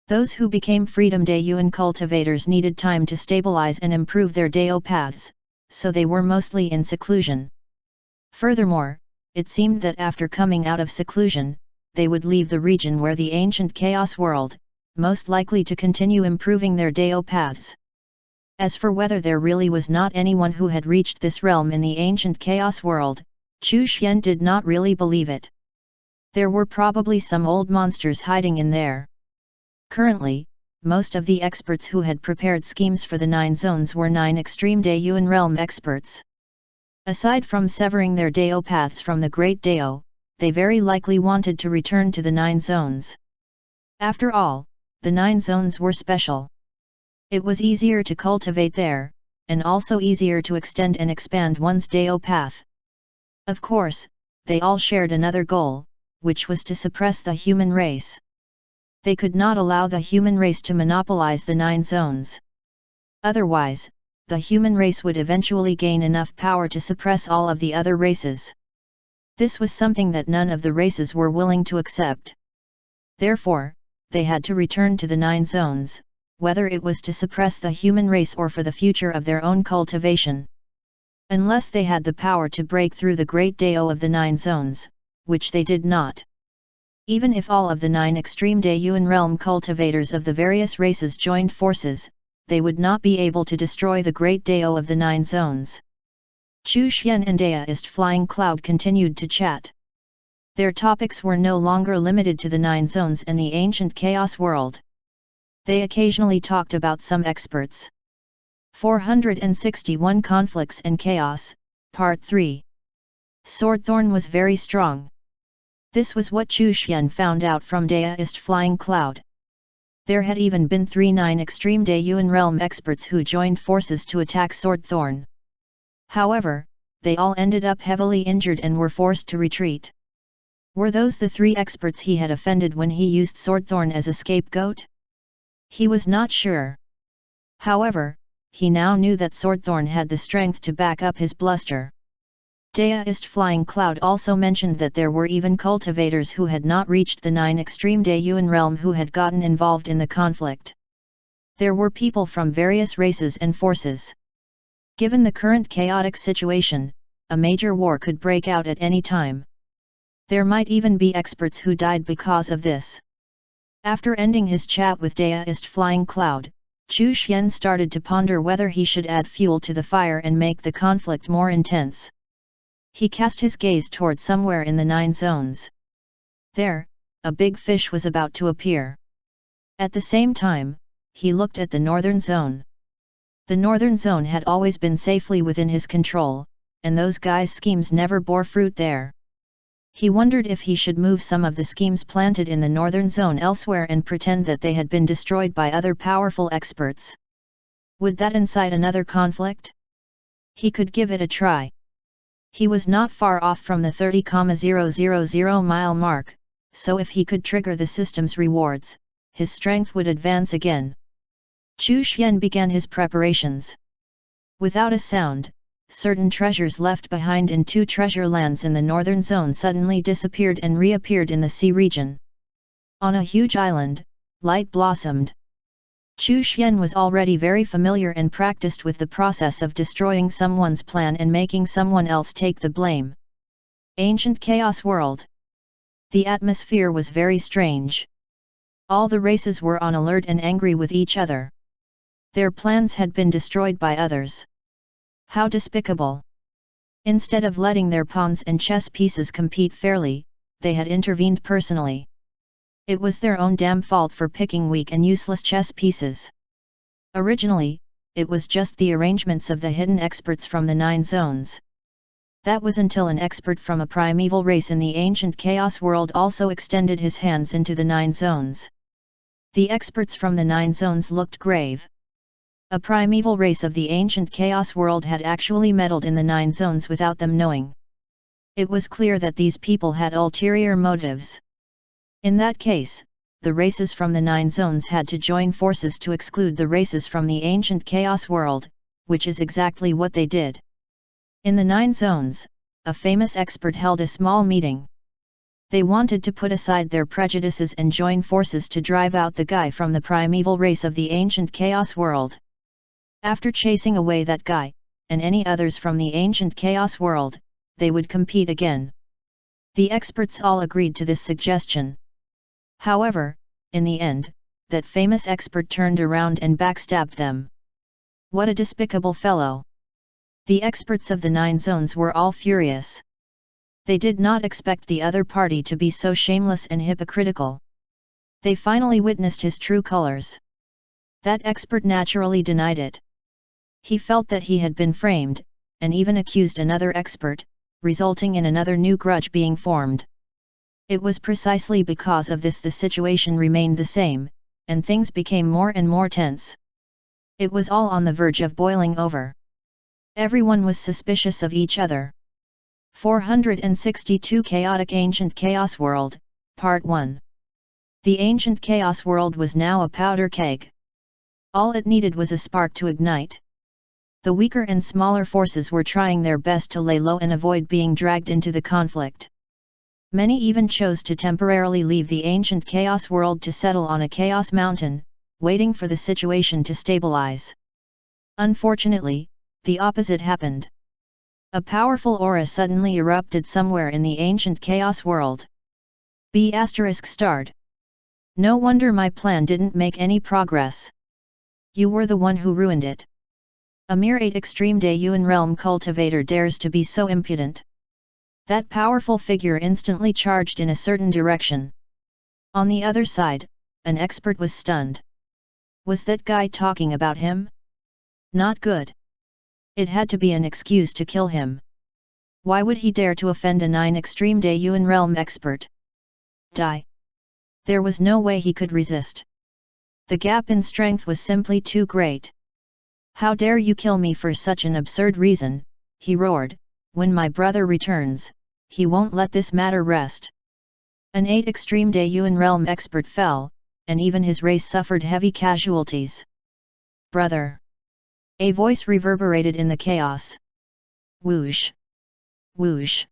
Those who became Freedom Daiyuan cultivators needed time to stabilize and improve their Dao paths, so they were mostly in seclusion. Furthermore, it seemed that after coming out of seclusion, they would leave the region where the ancient chaos world, most likely to continue improving their Dao paths. As for whether there really was not anyone who had reached this realm in the ancient chaos world, Chu Xian did not really believe it. There were probably some old monsters hiding in there. Currently, most of the experts who had prepared schemes for the 9 zones were 9 extreme Daiyuan realm experts. Aside from severing their Dao paths from the Great Dao, they very likely wanted to return to the 9 zones. After all, the 9 zones were special. It was easier to cultivate there, and also easier to extend and expand one's Dao path. Of course, they all shared another goal, which was to suppress the human race. They could not allow the human race to monopolize the 9 zones. Otherwise, the human race would eventually gain enough power to suppress all of the other races. This was something that none of the races were willing to accept. Therefore, they had to return to the 9 zones, whether it was to suppress the human race or for the future of their own cultivation. Unless they had the power to break through the Great Dao of the 9 zones, which they did not. Even if all of the 9 extreme Daiyuan realm cultivators of the various races joined forces, they would not be able to destroy the Great Dao of the 9 zones. Chu Xian and Daist Flying Cloud continued to chat. Their topics were no longer limited to the 9 zones and the ancient chaos world. They occasionally talked about some experts. 461 Conflicts and Chaos, Part 3. Swordthorn was very strong. This was what Chu Xian found out from Daist Flying Cloud. There had even been 3 9 extreme Daiyuan realm experts who joined forces to attack Swordthorn. However, they all ended up heavily injured and were forced to retreat. Were those the 3 experts he had offended when he used Swordthorn as a scapegoat? He was not sure. However, he now knew that Swordthorn had the strength to back up his bluster. Daist Flying Cloud also mentioned that there were even cultivators who had not reached the 9 extreme Daiyuan realm who had gotten involved in the conflict. There were people from various races and forces. Given the current chaotic situation, a major war could break out at any time. There might even be experts who died because of this. After ending his chat with Daist Flying Cloud, Chu Xian started to ponder whether he should add fuel to the fire and make the conflict more intense. He cast his gaze toward somewhere in the 9 zones. There, a big fish was about to appear. At the same time, he looked at the northern zone. The northern zone had always been safely within his control, and those guys' schemes never bore fruit there. He wondered if he should move some of the schemes planted in the northern zone elsewhere and pretend that they had been destroyed by other powerful experts. Would that incite another conflict? He could give it a try. He was not far off from the 30,000 mile mark, so if he could trigger the system's rewards, his strength would advance again. Chu Xian began his preparations. Without a sound, certain treasures left behind in 2 treasure lands in the northern zone suddenly disappeared and reappeared in the sea region. On a huge island, light blossomed. Chu Xian was already very familiar and practiced with the process of destroying someone's plan and making someone else take the blame. Ancient Chaos World. The atmosphere was very strange. All the races were on alert and angry with each other. Their plans had been destroyed by others. How despicable! Instead of letting their pawns and chess pieces compete fairly, they had intervened personally. It was their own damn fault for picking weak and useless chess pieces. Originally, it was just the arrangements of the hidden experts from the 9 zones. That was until an expert from a primeval race in the ancient chaos world also extended his hands into the 9 zones. The experts from the 9 zones looked grave. A primeval race of the ancient chaos world had actually meddled in the 9 zones without them knowing. It was clear that these people had ulterior motives. In that case, the races from the 9 zones had to join forces to exclude the races from the ancient chaos world, which is exactly what they did. In the 9 zones, a famous expert held a small meeting. They wanted to put aside their prejudices and join forces to drive out the guy from the primeval race of the ancient chaos world. After chasing away that guy, and any others from the ancient chaos world, they would compete again. The experts all agreed to this suggestion. However, in the end, that famous expert turned around and backstabbed them. What a despicable fellow! The experts of the 9 zones were all furious. They did not expect the other party to be so shameless and hypocritical. They finally witnessed his true colors. That expert naturally denied it. He felt that he had been framed, and even accused another expert, resulting in another new grudge being formed. It was precisely because of this the situation remained the same, and things became more and more tense. It was all on the verge of boiling over. Everyone was suspicious of each other. 462 Chaotic Ancient Chaos World, Part 1. The ancient chaos world was now a powder keg. All it needed was a spark to ignite. The weaker and smaller forces were trying their best to lay low and avoid being dragged into the conflict. Many even chose to temporarily leave the ancient chaos world to settle on a chaos mountain, waiting for the situation to stabilize. Unfortunately, the opposite happened. A powerful aura suddenly erupted somewhere in the ancient chaos world. B****. No wonder my plan didn't make any progress. You were the one who ruined it. A mere 8 extreme Dayuan realm cultivator dares to be so impudent. That powerful figure instantly charged in a certain direction. On the other side, an expert was stunned. Was that guy talking about him? Not good. It had to be an excuse to kill him. Why would he dare to offend a 9 extreme Dayuan realm expert? Die. There was no way he could resist. The gap in strength was simply too great. How dare you kill me for such an absurd reason, he roared. When my brother returns, he won't let this matter rest. An 8 extreme Dayuan realm expert fell, and even his race suffered heavy casualties. Brother! A voice reverberated in the chaos. Whoosh! Whoosh!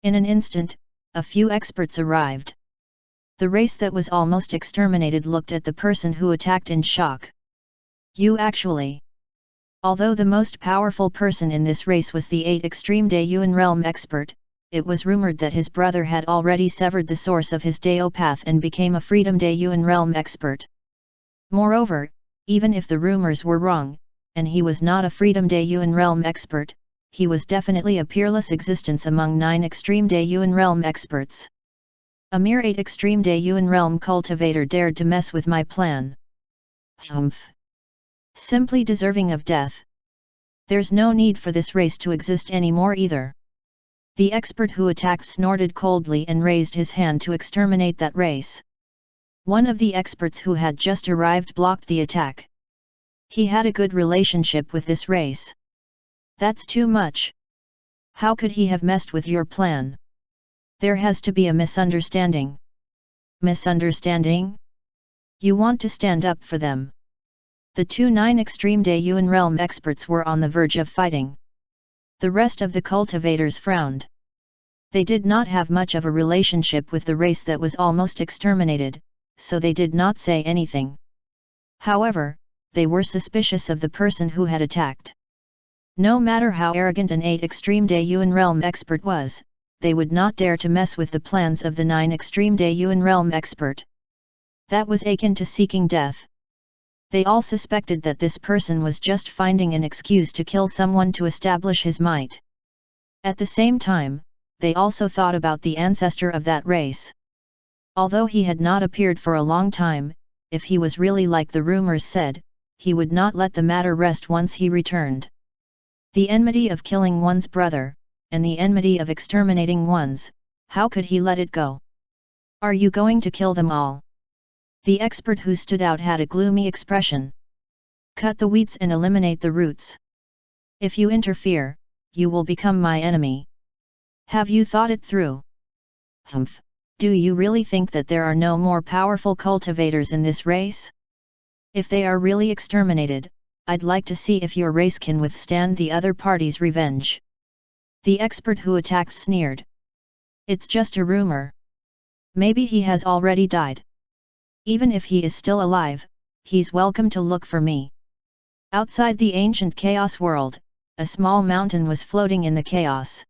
In an instant, a few experts arrived. The race that was almost exterminated looked at the person who attacked in shock. You actually! Although the most powerful person in this race was the 8 extreme Dayuan realm expert, it was rumored that his brother had already severed the source of his Dayo path and became a Freedom Dayuan realm expert. Moreover, even if the rumors were wrong, and he was not a Freedom Dayuan realm expert, he was definitely a peerless existence among 9 extreme Dayuan realm experts. A mere 8 extreme Dayuan realm cultivator dared to mess with my plan. Humph! Simply deserving of death. There's no need for this race to exist anymore either. The expert who attacked snorted coldly and raised his hand to exterminate that race. One of the experts who had just arrived blocked the attack. He had a good relationship with this race. That's too much. How could he have messed with your plan? There has to be a misunderstanding. Misunderstanding? You want to stand up for them. The 2 9 extreme Dayuan realm experts were on the verge of fighting. The rest of the cultivators frowned. They did not have much of a relationship with the race that was almost exterminated, so they did not say anything. However, they were suspicious of the person who had attacked. No matter how arrogant an 8 Extreme Daeyuan Realm expert was, they would not dare to mess with the plans of the 9 Extreme Daeyuan Realm expert. That was akin to seeking death. They all suspected that this person was just finding an excuse to kill someone to establish his might. At the same time, they also thought about the ancestor of that race. Although he had not appeared for a long time, if he was really like the rumors said, he would not let the matter rest once he returned. The enmity of killing one's brother, and the enmity of exterminating one's, how could he let it go? Are you going to kill them all? The expert who stood out had a gloomy expression. Cut the weeds and eliminate the roots. If you interfere, you will become my enemy. Have you thought it through? Humph, do you really think that there are no more powerful cultivators in this race? If they are really exterminated, I'd like to see if your race can withstand the other party's revenge. The expert who attacked sneered. It's just a rumor. Maybe he has already died. Even if he is still alive, he's welcome to look for me. Outside the ancient chaos world, a small mountain was floating in the chaos.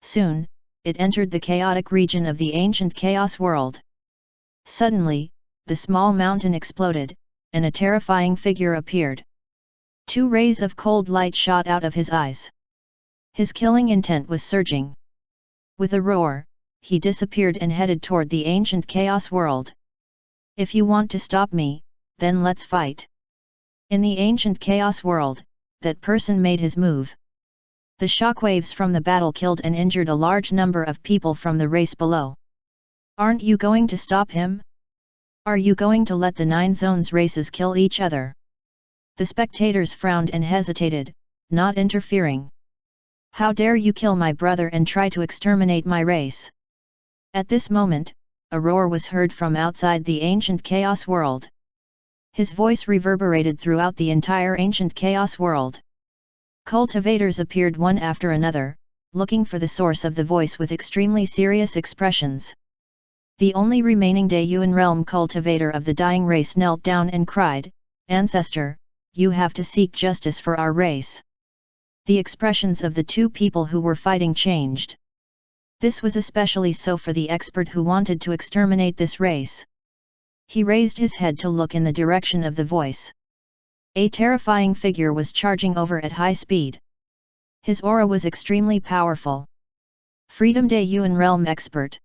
Soon, it entered the chaotic region of the ancient chaos world. Suddenly, the small mountain exploded, and a terrifying figure appeared. 2 rays of cold light shot out of his eyes. His killing intent was surging. With a roar, he disappeared and headed toward the ancient chaos world. If you want to stop me, then let's fight. In the ancient chaos world, that person made his move. The shockwaves from the battle killed and injured a large number of people from the race below. Aren't you going to stop him? Are you going to let the 9 zones races kill each other? The spectators frowned and hesitated, not interfering. How dare you kill my brother and try to exterminate my race? At this moment, a roar was heard from outside the ancient chaos world. His voice reverberated throughout the entire ancient chaos world. Cultivators appeared one after another, looking for the source of the voice with extremely serious expressions. The only remaining Daeyuan realm cultivator of the dying race knelt down and cried, "Ancestor, you have to seek justice for our race." The expressions of the 2 people who were fighting changed. This was especially so for the expert who wanted to exterminate this race. He raised his head to look in the direction of the voice. A terrifying figure was charging over at high speed. His aura was extremely powerful. Freedom Daeyuan Realm Expert.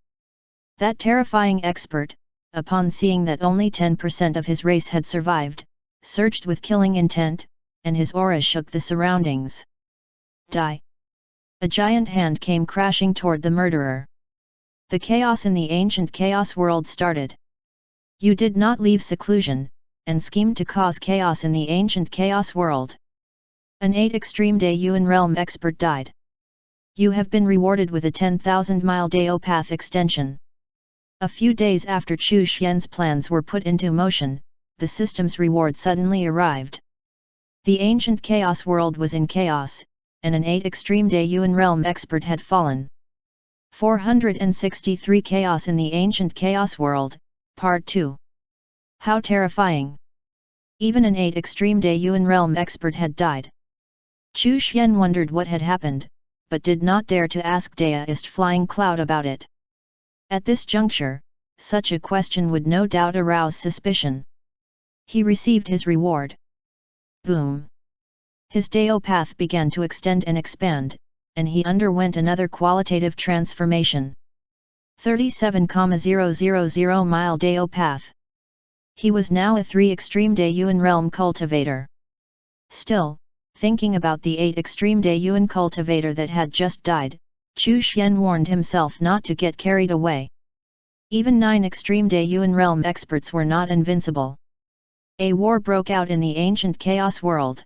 That terrifying expert, upon seeing that only 10% of his race had survived, surged with killing intent, and his aura shook the surroundings. Die! A giant hand came crashing toward the murderer. The chaos in the ancient chaos world started. You did not leave seclusion, and schemed to cause chaos in the ancient chaos world. An 8 Extreme Daeyuan Realm expert died. You have been rewarded with a 10,000-mile Daeo path extension. A few days after Chu Xian's plans were put into motion, the system's reward suddenly arrived. The ancient chaos world was in chaos, and an 8 Extreme Daeyuan Realm expert had fallen. 463 Chaos in the Ancient Chaos World, Part 2. How terrifying! Even an 8 Extreme Daeyuan Realm expert had died. Chu Xian wondered what had happened, but did not dare to ask Daeist Flying Cloud about it. At this juncture, such a question would no doubt arouse suspicion. He received his reward. Boom! His Daeo path began to extend and expand, and he underwent another qualitative transformation. 37,000 mile Daeo path. He was now a 3 Extreme Daeyuan Realm cultivator. Still, thinking about the 8 Extreme Daeyuan cultivator that had just died, Chu Xian warned himself not to get carried away. Even 9 Extreme Daeyuan Realm experts were not invincible. A war broke out in the ancient chaos world.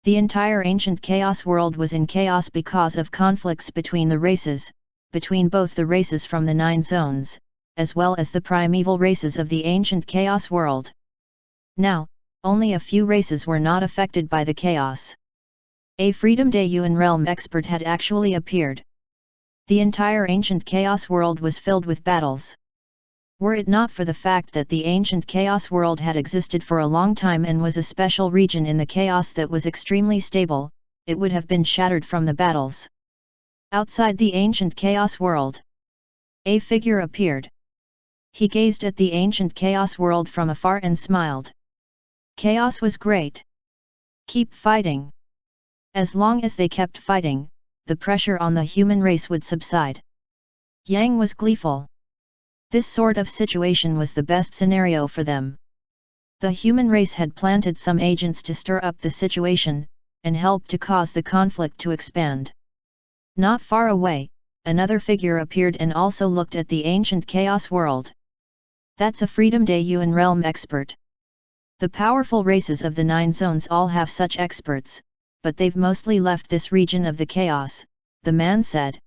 The entire ancient chaos world was in chaos because of conflicts between the races, between both the races from the 9 zones, as well as the primeval races of the ancient chaos world. Now, only a few races were not affected by the chaos. A Freedom Daeyuan Realm expert had actually appeared. The entire ancient chaos world was filled with battles. Were it not for the fact that the ancient chaos world had existed for a long time and was a special region in the chaos that was extremely stable, it would have been shattered from the battles. Outside the ancient chaos world, a figure appeared. He gazed at the ancient chaos world from afar and smiled. Chaos was great. Keep fighting. As long as they kept fighting, the pressure on the human race would subside. Yang was gleeful. This sort of situation was the best scenario for them. The human race had planted some agents to stir up the situation, and help to cause the conflict to expand. Not far away, another figure appeared and also looked at the ancient chaos world. That's a Freedom Day Yuan realm expert. The powerful races of the 9 zones all have such experts, but they've mostly left this region of the chaos, the man said.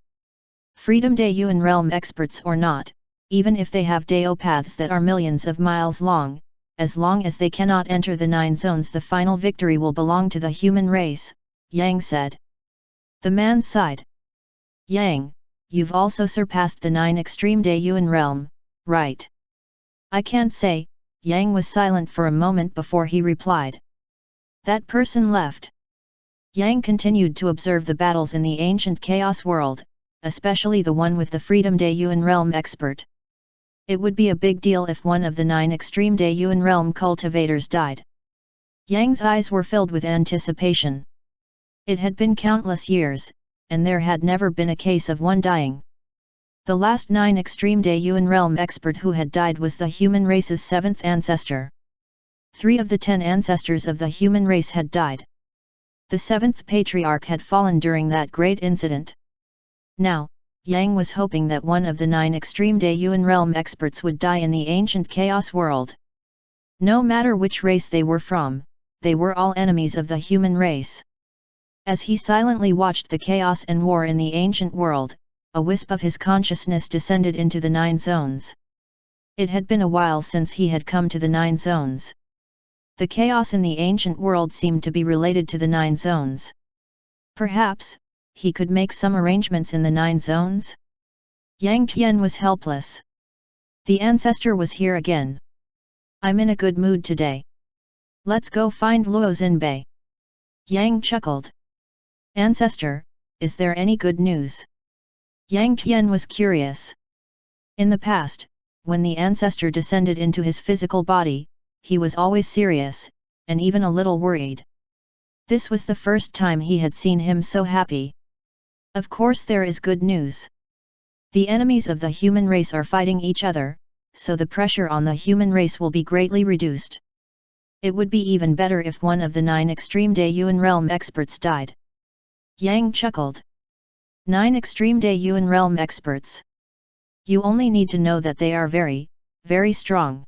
Freedom Day Yuan realm experts or not, even if they have Dao paths that are millions of miles long, as long as they cannot enter the 9 zones, the final victory will belong to the human race, Yang said. The man sighed. Yang, you've also surpassed the 9 extreme Day Yuan realm, right? I can't say. Yang was silent for a moment before he replied. That person left. Yang continued to observe the battles in the ancient chaos world, especially the one with the Freedom Day Yuan realm expert. It would be a big deal if one of the 9 extreme Day Yuan realm cultivators died. Yang's eyes were filled with anticipation. It had been countless years, and there had never been a case of one dying. The last 9 extreme Day Yuan realm expert who had died was the human race's 7th ancestor. 3 of the 10 ancestors of the human race had died. The 7th patriarch had fallen during that great incident. Now, Yang was hoping that one of the 9 extreme Day Yuan realm experts would die in the ancient chaos world. No matter which race they were from, they were all enemies of the human race. As he silently watched the chaos and war in the ancient world, a wisp of his consciousness descended into the 9 zones. It had been a while since he had come to the 9 zones. The chaos in the ancient world seemed to be related to the 9 zones. Perhaps, he could make some arrangements in the 9 zones? Yang Tian was helpless. The ancestor was here again. I'm in a good mood today. Let's go find Luo Xinbei. Yang chuckled. Ancestor, is there any good news? Yang Tian was curious. In the past, when the ancestor descended into his physical body, he was always serious, and even a little worried. This was the first time he had seen him so happy. Of course there is good news. The enemies of the human race are fighting each other, so the pressure on the human race will be greatly reduced. It would be even better if one of the 9 extreme Day Yuan realm experts died. Yang chuckled. 9 extreme Day Yuan realm experts. You only need to know that they are very, very strong.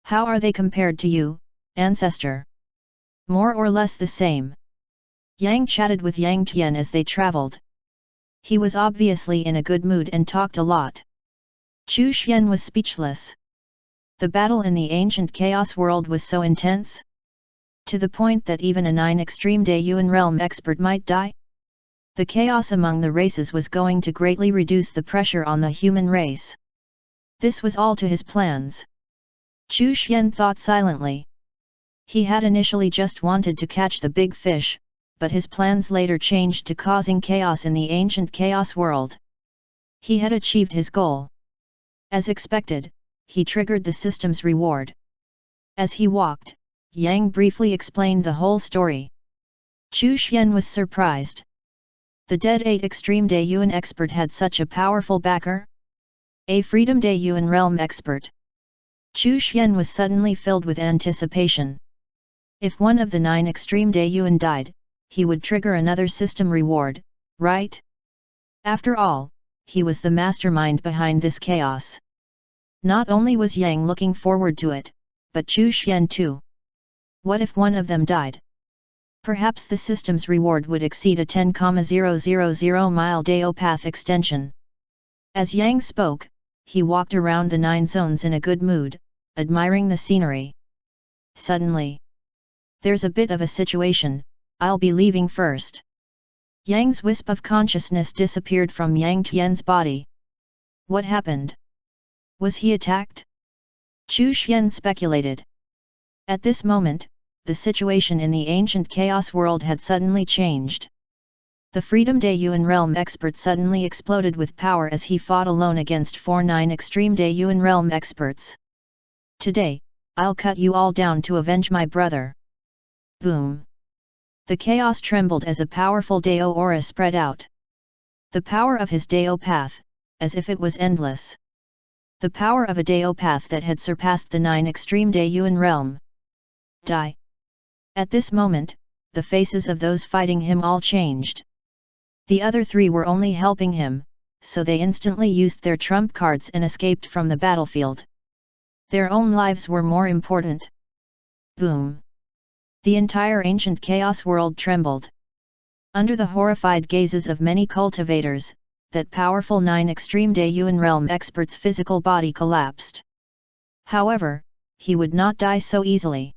How are they compared to you, ancestor? More or less the same. Yang chatted with Yang Tian as they traveled. He was obviously in a good mood and talked a lot. Chu Xian was speechless. The battle in the ancient chaos world was so intense, to the point that even a 9 extreme Day Yuan realm expert might die. The chaos among the races was going to greatly reduce the pressure on the human race. This was all to his plans. Chu Xian thought silently. He had initially just wanted to catch the big fish, but his plans later changed to causing chaos in the ancient chaos world. He had achieved his goal. As expected, he triggered the system's reward. As he walked, Yang briefly explained the whole story. Chu Xian was surprised. The dead 8 extreme Day Yuan expert had such a powerful backer? A Freedom Day Yuan realm expert. Chu Xian was suddenly filled with anticipation. If one of the 9 extreme Day Yuan died, he would trigger another system reward, right? After all, he was the mastermind behind this chaos. Not only was Yang looking forward to it, but Chu Xian too. What if one of them died? Perhaps the system's reward would exceed a 10,000 mile Dao path extension. As Yang spoke, he walked around the 9 zones in a good mood, admiring the scenery. Suddenly, there's a bit of a situation, I'll be leaving first. Yang's wisp of consciousness disappeared from Yang Tian's body. What happened? Was he attacked? Chu Xian speculated. At this moment, the situation in the ancient chaos world had suddenly changed. The Freedom Daeyuan realm expert suddenly exploded with power as he fought alone against 4-9 extreme Daeyuan realm experts. Today, I'll cut you all down to avenge my brother. Boom! The chaos trembled as a powerful Daeo aura spread out. The power of his Daeo path, as if it was endless. The power of a Daeo path that had surpassed the 9 extreme Daeyuan realm. Die! At this moment, the faces of those fighting him all changed. The other three were only helping him, so they instantly used their trump cards and escaped from the battlefield. Their own lives were more important. Boom! The entire ancient chaos world trembled. Under the horrified gazes of many cultivators, that powerful 9 extreme Daeyuan realm expert's physical body collapsed. However, he would not die so easily.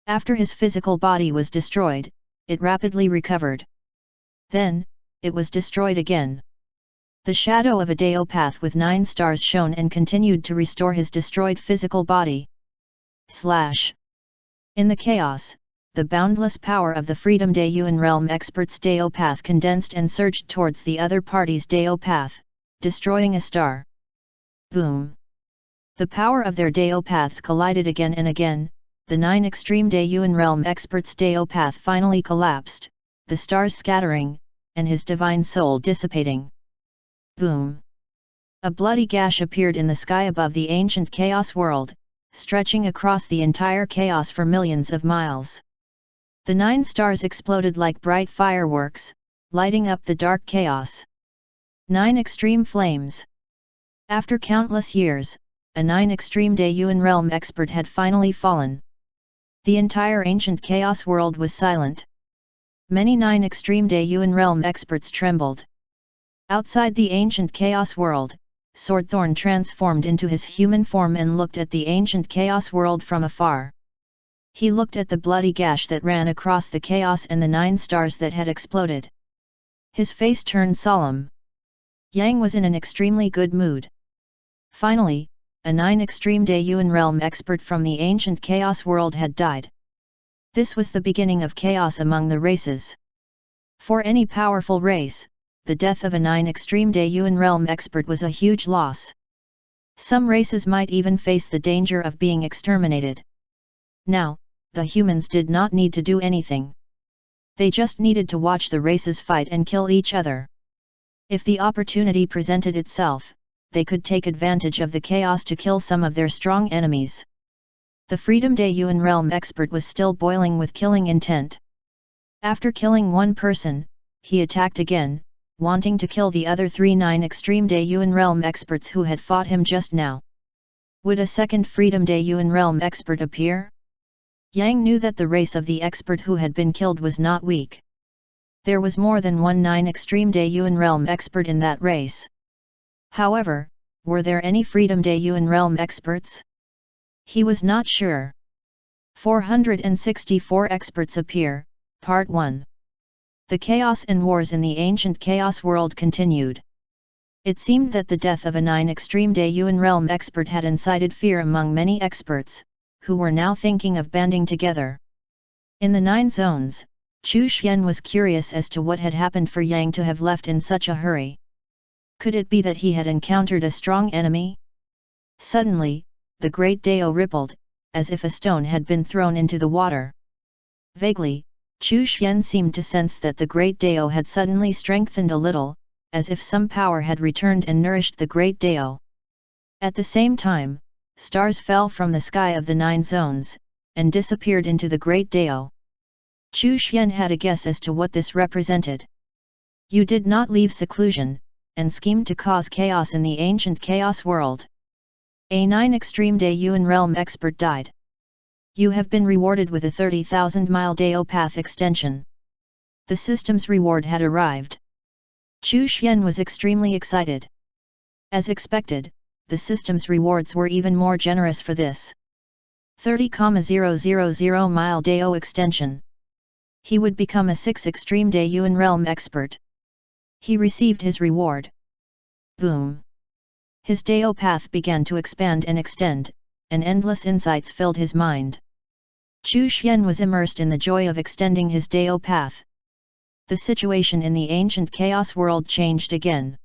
After his physical body was destroyed, it rapidly recovered. Then, it was destroyed again. The shadow of a Daeo path with 9 stars shone and continued to restore his destroyed physical body. In the chaos, the boundless power of the Freedom Daeyuan realm expert's Daeo path condensed and surged towards the other party's Daeo path, destroying a star. Boom! The power of their Daeo paths collided again and again. The 9 extreme Daeyuan realm expert's Daeo path finally collapsed, the stars scattering, and his divine soul dissipating. Boom! A bloody gash appeared in the sky above the ancient chaos world, stretching across the entire chaos for millions of miles. The 9 stars exploded like bright fireworks, lighting up the dark chaos. 9 extreme flames. After countless years, a 9 extreme Daeyuan realm expert had finally fallen. The entire ancient chaos world was silent. Many 9 extreme Daeyuan realm experts trembled. Outside the ancient chaos world, Swordthorn transformed into his human form and looked at the ancient chaos world from afar. He looked at the bloody gash that ran across the chaos and the 9 stars that had exploded. His face turned solemn. Yang was in an extremely good mood. Finally, a 9 extreme Daeyuan realm expert from the ancient chaos world had died. This was the beginning of chaos among the races. For any powerful race, the death of a 9 extreme Daeyuan realm expert was a huge loss. Some races might even face the danger of being exterminated. Now, the humans did not need to do anything. They just needed to watch the races fight and kill each other. If the opportunity presented itself, they could take advantage of the chaos to kill some of their strong enemies. The Freedom Daeyuan realm expert was still boiling with killing intent. After killing one person, he attacked again, wanting to kill the other 9 extreme Daeyuan realm experts who had fought him just now. Would a second Freedom Daeyuan realm expert appear? Yang knew that the race of the expert who had been killed was not weak. There was more than one 9 extreme Daeyuan realm expert in that race. However, were there any Freedom Daeyuan realm experts? He was not sure. 464 Experts Appear, Part 1. The chaos and wars in the ancient chaos world continued. It seemed that the death of a 9 extreme Daeyuan realm expert had incited fear among many experts, who were now thinking of banding together. In the 9 zones, Chu Xian was curious as to what had happened for Yang to have left in such a hurry. Could it be that he had encountered a strong enemy? Suddenly, the great Daeo rippled, as if a stone had been thrown into the water. Vaguely, Chu Xian seemed to sense that the great Daeo had suddenly strengthened a little, as if some power had returned and nourished the great Daeo. At the same time, stars fell from the sky of the 9 zones, and disappeared into the great Daeo. Chu Xian had a guess as to what this represented. You did not leave seclusion, and schemed to cause chaos in the ancient chaos world. A 9 extreme Daeyuan realm expert died. You have been rewarded with a 30,000-mile Daeo path extension. The system's reward had arrived. Chu Xian was extremely excited. As expected, the system's rewards were even more generous for this. 30,000-mile Daeo extension. He would become a 6 extreme Daeyuan realm expert. He received his reward. Boom! His Dao path began to expand and extend, and endless insights filled his mind. Chu Xian was immersed in the joy of extending his Dao path. The situation in the ancient chaos world changed again.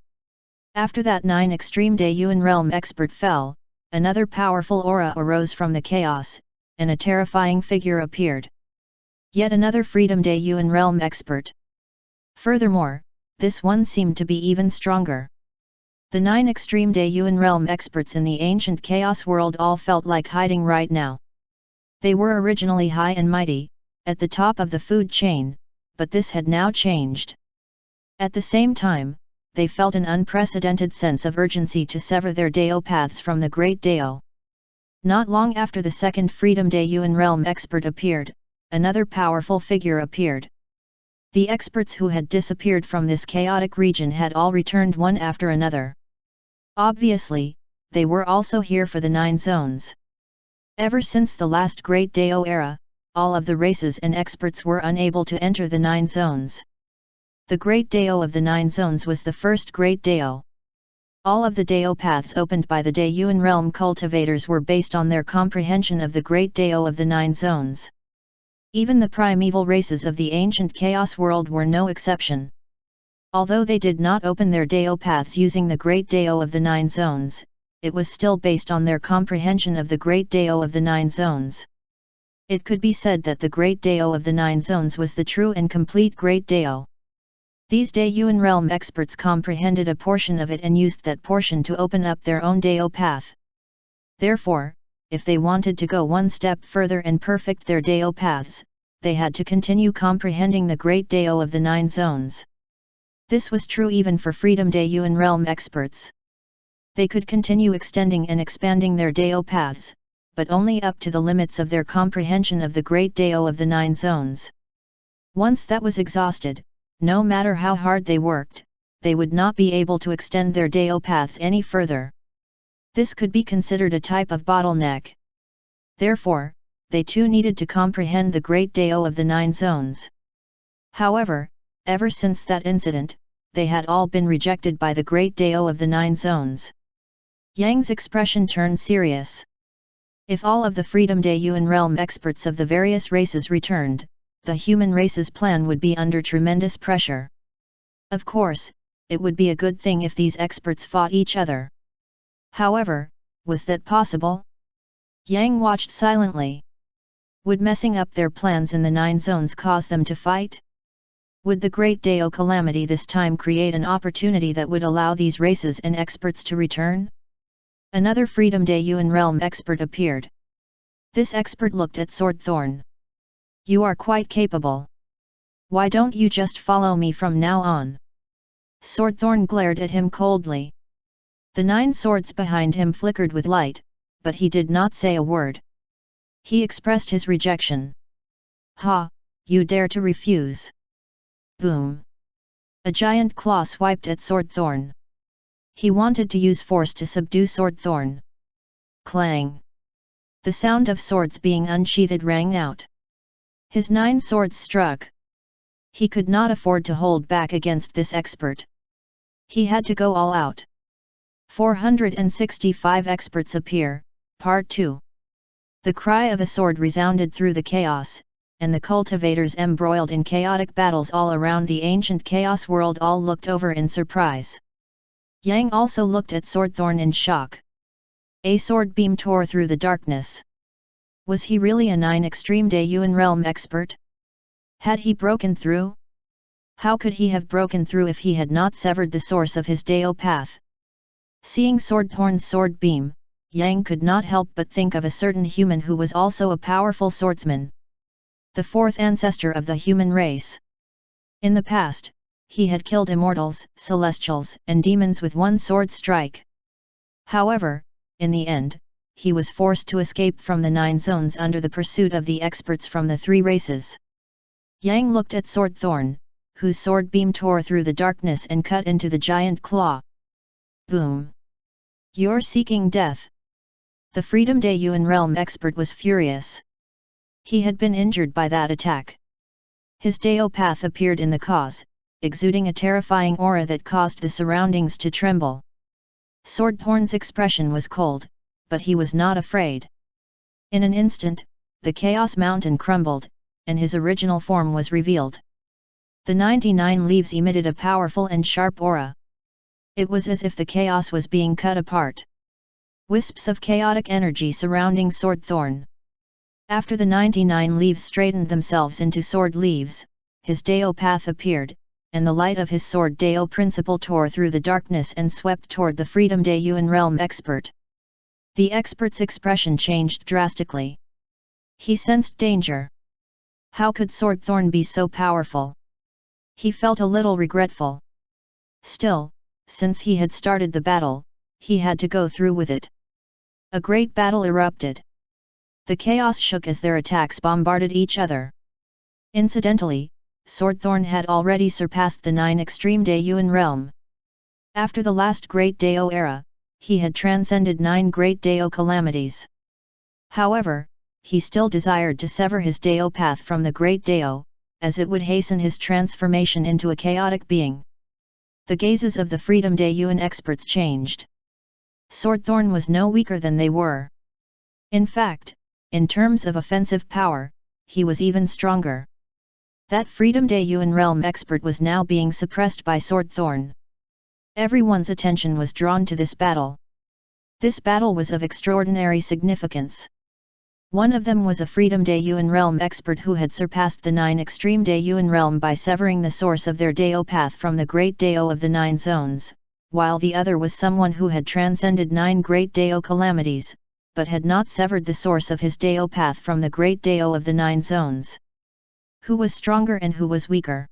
After that 9 extreme Daiyuan realm expert fell, another powerful aura arose from the chaos, and a terrifying figure appeared. Yet another freedom Daiyuan realm expert. Furthermore, this one seemed to be even stronger. The 9 extreme Daiyuan realm experts in the ancient chaos world all felt like hiding right now. They were originally high and mighty, at the top of the food chain, but this had now changed. At the same time, they felt an unprecedented sense of urgency to sever their Dao paths from the Great Dao. Not long after the second Freedom Daiyuan realm expert appeared, another powerful figure appeared. The experts who had disappeared from this chaotic region had all returned one after another. Obviously, they were also here for the 9 zones. Ever since the last Great Dao era, all of the races and experts were unable to enter the 9 zones. The Great Dao of the 9 zones was the first Great Dao. All of the Dao paths opened by the Daiyuan realm cultivators were based on their comprehension of the Great Dao of the 9 zones. Even the primeval races of the ancient chaos world were no exception. Although they did not open their Dao paths using the Great Dao of the 9 zones, it was still based on their comprehension of the Great Dao of the 9 zones. It could be said that the Great Dao of the 9 zones was the true and complete Great Dao. These Daiyuan realm experts comprehended a portion of it and used that portion to open up their own Dao path. Therefore, if they wanted to go one step further and perfect their Dao paths, they had to continue comprehending the Great Dao of the 9 zones. This was true even for Freedom Daiyuan realm experts. They could continue extending and expanding their Dao paths, but only up to the limits of their comprehension of the Great Dao of the 9 zones. Once that was exhausted, no matter how hard they worked, they would not be able to extend their Dao paths any further. This could be considered a type of bottleneck. Therefore, they too needed to comprehend the Great Dao of the 9 zones. However, ever since that incident, they had all been rejected by the Great Dao of the 9 zones. Yang's expression turned serious. If all of the Freedom Daiyuan realm experts of the various races returned, the human race's plan would be under tremendous pressure. Of course, it would be a good thing if these experts fought each other. However, was that possible? Yang watched silently. Would messing up their plans in the 9 zones cause them to fight? Would the Great Dao calamity this time create an opportunity that would allow these races and experts to return? Another Freedom Daiyuan realm expert appeared. This expert looked at Swordthorn. You are quite capable. Why don't you just follow me from now on? Swordthorn glared at him coldly. The 9 swords behind him flickered with light, but he did not say a word. He expressed his rejection. Ha, you dare to refuse? Boom! A giant claw swiped at Swordthorn. He wanted to use force to subdue Swordthorn. Clang! The sound of swords being unsheathed rang out. His 9 swords struck. He could not afford to hold back against this expert. He had to go all out. 465 experts appear, Part 2. The cry of a sword resounded through the chaos, and the cultivators embroiled in chaotic battles all around the ancient chaos world all looked over in surprise. Yang also looked at Swordthorn in shock. A sword beam tore through the darkness. Was he really a 9 extreme Daiyuan realm expert? Had he broken through? How could he have broken through if he had not severed the source of his Dao path? Seeing Swordthorn's sword beam, Yang could not help but think of a certain human who was also a powerful swordsman. The 4th ancestor of the human race. In the past, he had killed immortals, celestials, and demons with one sword strike. However, in the end, he was forced to escape from the 9 zones under the pursuit of the experts from the 3 races. Yang looked at Swordthorn, whose sword beam tore through the darkness and cut into the giant claw. Boom! You're seeking death. The Freedom Daiyuan realm expert was furious. He had been injured by that attack. His Dao path appeared in the cause, exuding a terrifying aura that caused the surroundings to tremble. Swordthorn's expression was cold, but he was not afraid. In an instant, the Chaos Mountain crumbled, and his original form was revealed. The 99 leaves emitted a powerful and sharp aura. It was as if the chaos was being cut apart. Wisps of chaotic energy surrounding Swordthorn. After the 99 leaves straightened themselves into sword leaves, his Dao path appeared, and the light of his sword Dao principle tore through the darkness and swept toward the Freedom Dayuan realm expert. The expert's expression changed drastically. He sensed danger. How could Swordthorn be so powerful? He felt a little regretful. Still, since he had started the battle, he had to go through with it. A great battle erupted. The chaos shook as their attacks bombarded each other. Incidentally, Swordthorn had already surpassed the 9 extreme Dayuan realm. After the last great Dao era, he had transcended 9 great Dao calamities. However, he still desired to sever his Dao path from the great Dao, as it would hasten his transformation into a chaotic being. The gazes of the Freedom Dayuan experts changed. Swordthorn was no weaker than they were. In fact, in terms of offensive power, he was even stronger. That Freedom Dayuan realm expert was now being suppressed by Swordthorn. Everyone's attention was drawn to this battle. This battle was of extraordinary significance. One of them was a Freedom Dayuan realm expert who had surpassed the 9 extreme Dayuan realm by severing the source of their Dao path from the great Dao of the 9 zones, while the other was someone who had transcended 9 great Dao calamities, but had not severed the source of his Dao path from the great Dao of the 9 zones. Who was stronger and who was weaker?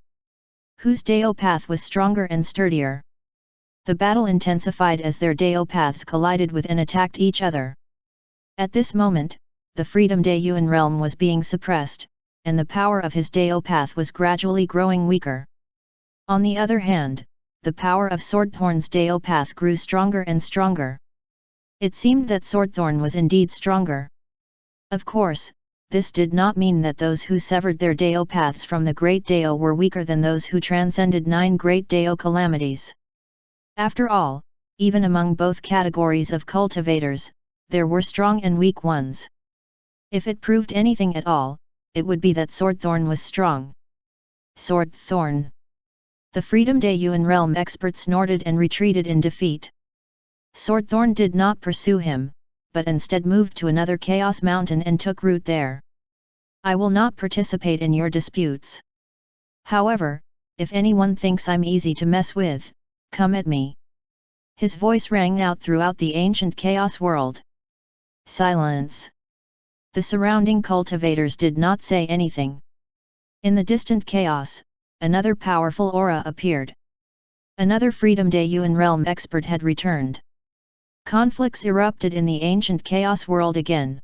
Whose Dao path was stronger and sturdier? The battle intensified as their Dao paths collided with and attacked each other. At this moment, the Freedom Dayuan realm was being suppressed, and the power of his Dao path was gradually growing weaker. On the other hand, the power of Swordthorn's Dao path grew stronger and stronger. It seemed that Swordthorn was indeed stronger. Of course, this did not mean that those who severed their Dao paths from the Great Dao were weaker than those who transcended 9 Great Dao calamities. After all, even among both categories of cultivators, there were strong and weak ones. If it proved anything at all, it would be that Swordthorn was strong. Swordthorn! The Freedom Dayuan realm expert snorted and retreated in defeat. Swordthorn did not pursue him, but instead moved to another Chaos Mountain and took root there. I will not participate in your disputes. However, if anyone thinks I'm easy to mess with, come at me. His voice rang out throughout the ancient Chaos world. Silence. The surrounding cultivators did not say anything. In the distant chaos, another powerful aura appeared. Another Freedom Dayuan realm expert had returned. Conflicts erupted in the ancient Chaos world again.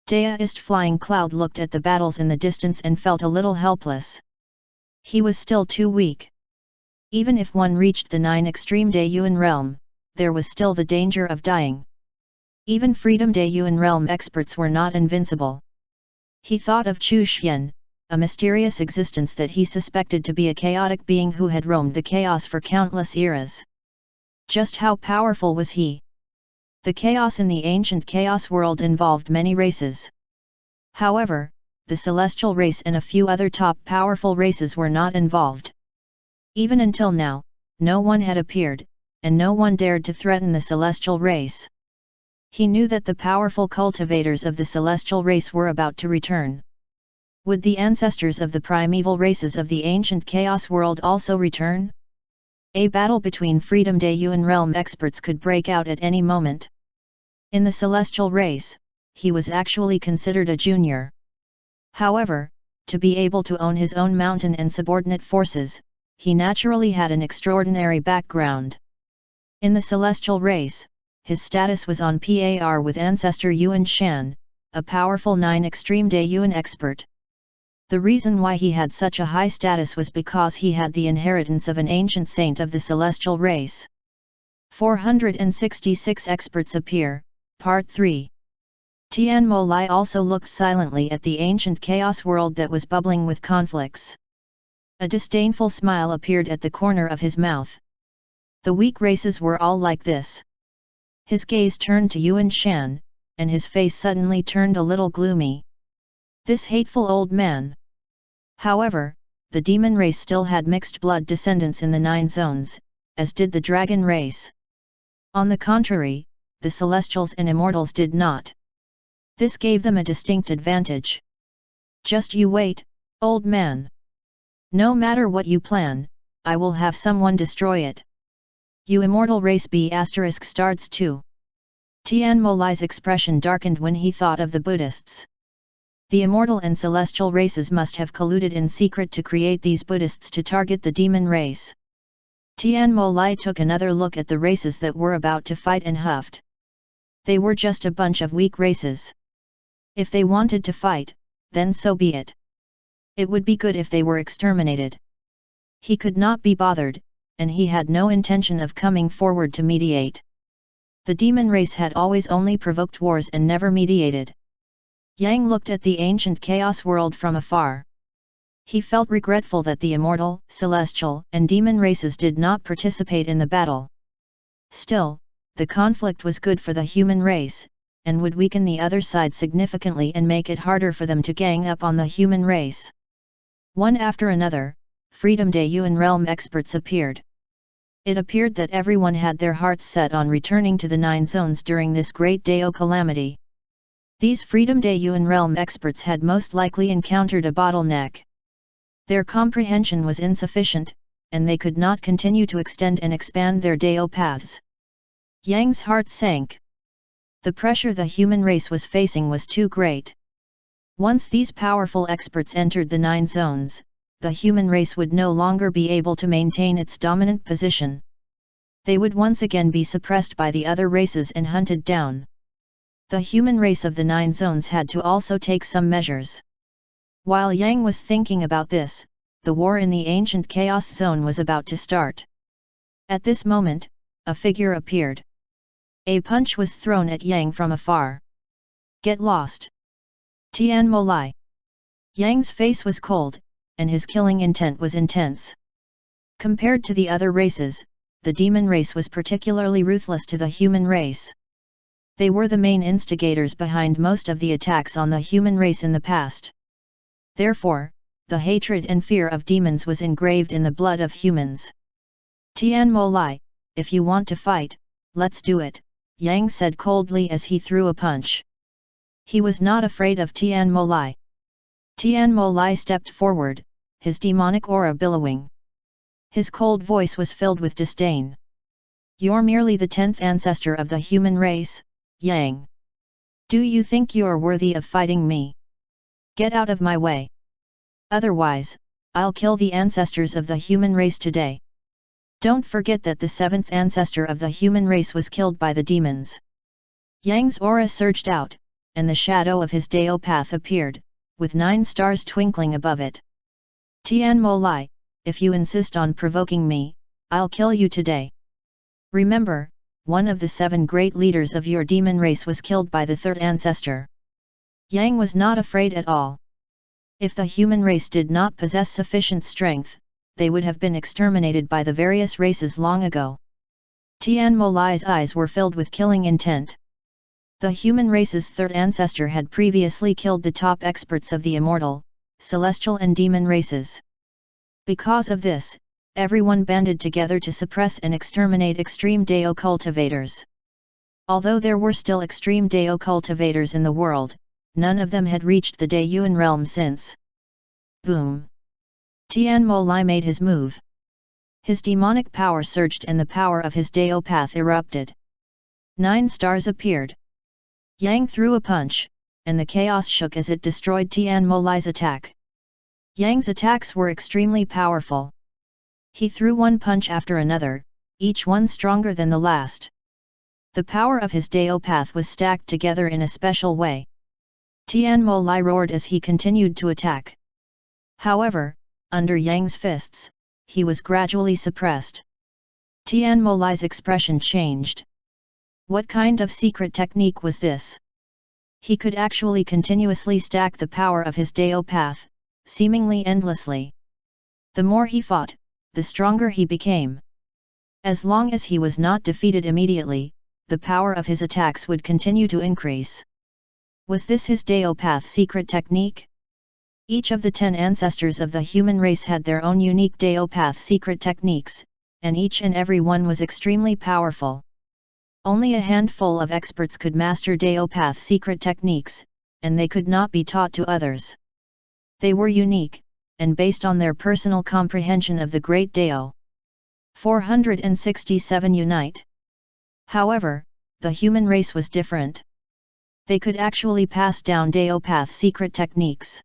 Daoist Flying Cloud looked at the battles in the distance and felt a little helpless. He was still too weak. Even if one reached the 9 extreme Dayuan realm, there was still the danger of dying. Even Freedom Dayuan realm experts were not invincible. He thought of Chu Xian, a mysterious existence that he suspected to be a chaotic being who had roamed the chaos for countless eras. Just how powerful was he? The chaos in the ancient Chaos world involved many races. However, the celestial race and a few other top powerful races were not involved. Even until now, no one had appeared, and no one dared to threaten the celestial race. He knew that the powerful cultivators of the celestial race were about to return. Would the ancestors of the primeval races of the ancient Chaos world also return? A battle between Freedom Dayuan realm experts could break out at any moment. In the celestial race, he was actually considered a junior. However, to be able to own his own mountain and subordinate forces, he naturally had an extraordinary background. In the celestial race, his status was on par with ancestor Yuan Shan, a powerful 9 extreme Dayuan expert. The reason why he had such a high status was because he had the inheritance of an ancient saint of the celestial race. 466 experts appear, Part 3. Tian Mo Lai also looked silently at the ancient Chaos world that was bubbling with conflicts. A disdainful smile appeared at the corner of his mouth. The weak races were all like this. His gaze turned to Yuan Shan, and his face suddenly turned a little gloomy. This hateful old man! However, the demon race still had mixed blood descendants in the 9 zones, as did the dragon race. On the contrary, the celestials and immortals did not. This gave them a distinct advantage. Just you wait, old man. No matter what you plan, I will have someone destroy it. You immortal race B** starts too. Tian Molai's expression darkened when he thought of the Buddhists. The immortal and celestial races must have colluded in secret to create these Buddhists to target the demon race. Tian Molai took another look at the races that were about to fight and huffed. They were just a bunch of weak races. If they wanted to fight, then so be it. It would be good if they were exterminated. He could not be bothered, and he had no intention of coming forward to mediate. The demon race had always only provoked wars and never mediated. Yang looked at the ancient chaos world from afar. He felt regretful that the immortal, celestial, and demon races did not participate in the battle. Still, the conflict was good for the human race, and would weaken the other side significantly and make it harder for them to gang up on the human race. One after another, Freedom Day Yuan realm experts appeared. It appeared that everyone had their hearts set on returning to the 9 zones during this great Dao calamity. These Freedom Day Yuan realm experts had most likely encountered a bottleneck. Their comprehension was insufficient, and they could not continue to extend and expand their Dao paths. Yang's heart sank. The pressure the human race was facing was too great. Once these powerful experts entered the 9 zones, the human race would no longer be able to maintain its dominant position. They would once again be suppressed by the other races and hunted down. The human race of the 9 zones had to also take some measures. While Yang was thinking about this, the war in the ancient chaos zone was about to start. At this moment, a figure appeared. A punch was thrown at Yang from afar. Get lost! Tian Molai! Yang's face was cold, and his killing intent was intense. Compared to the other races, the demon race was particularly ruthless to the human race. They were the main instigators behind most of the attacks on the human race in the past. Therefore, the hatred and fear of demons was engraved in the blood of humans. Tian Molai, if you want to fight, let's do it, Yang said coldly as he threw a punch. He was not afraid of Tian Molai. Tian Molai stepped forward, his demonic aura billowing. His cold voice was filled with disdain. You're merely the 10th ancestor of the human race, Yang. Do you think you're worthy of fighting me? Get out of my way. Otherwise, I'll kill the ancestors of the human race today. Don't forget that the 7th ancestor of the human race was killed by the demons. Yang's aura surged out, and the shadow of his Dao path appeared, with 9 stars twinkling above it. Tian Molai, if you insist on provoking me, I'll kill you today. Remember, one of the 7 great leaders of your demon race was killed by the 3rd ancestor. Yang was not afraid at all. If the human race did not possess sufficient strength, they would have been exterminated by the various races long ago. Tian Molai's eyes were filled with killing intent. The human race's 3rd ancestor had previously killed the top experts of the immortal, celestial and demon races. Because of this, everyone banded together to suppress and exterminate extreme Dao cultivators. Although there were still extreme Dao cultivators in the world, none of them had reached the Dao Yuan realm since. Boom! Tian Molai made his move. His demonic power surged and the power of his Dao path erupted. 9 stars appeared. Yang threw a punch, and the chaos shook as it destroyed Tian Molai's attack. Yang's attacks were extremely powerful. He threw one punch after another, each one stronger than the last. The power of his Dao path was stacked together in a special way. Tian Molai roared as he continued to attack. However, under Yang's fists, he was gradually suppressed. Tian Molai's expression changed. What kind of secret technique was this? He could actually continuously stack the power of his Dao path, seemingly endlessly. The more he fought, the stronger he became. As long as he was not defeated immediately, the power of his attacks would continue to increase. Was this his Daopath secret technique? Each of the 10 ancestors of the human race had their own unique Daopath secret techniques, and each and every one was extremely powerful. Only a handful of experts could master Daopath secret techniques, and they could not be taught to others. They were unique, and based on their personal comprehension of the Great Dao. 467 Unite. However, the human race was different. They could actually pass down Daopath secret techniques.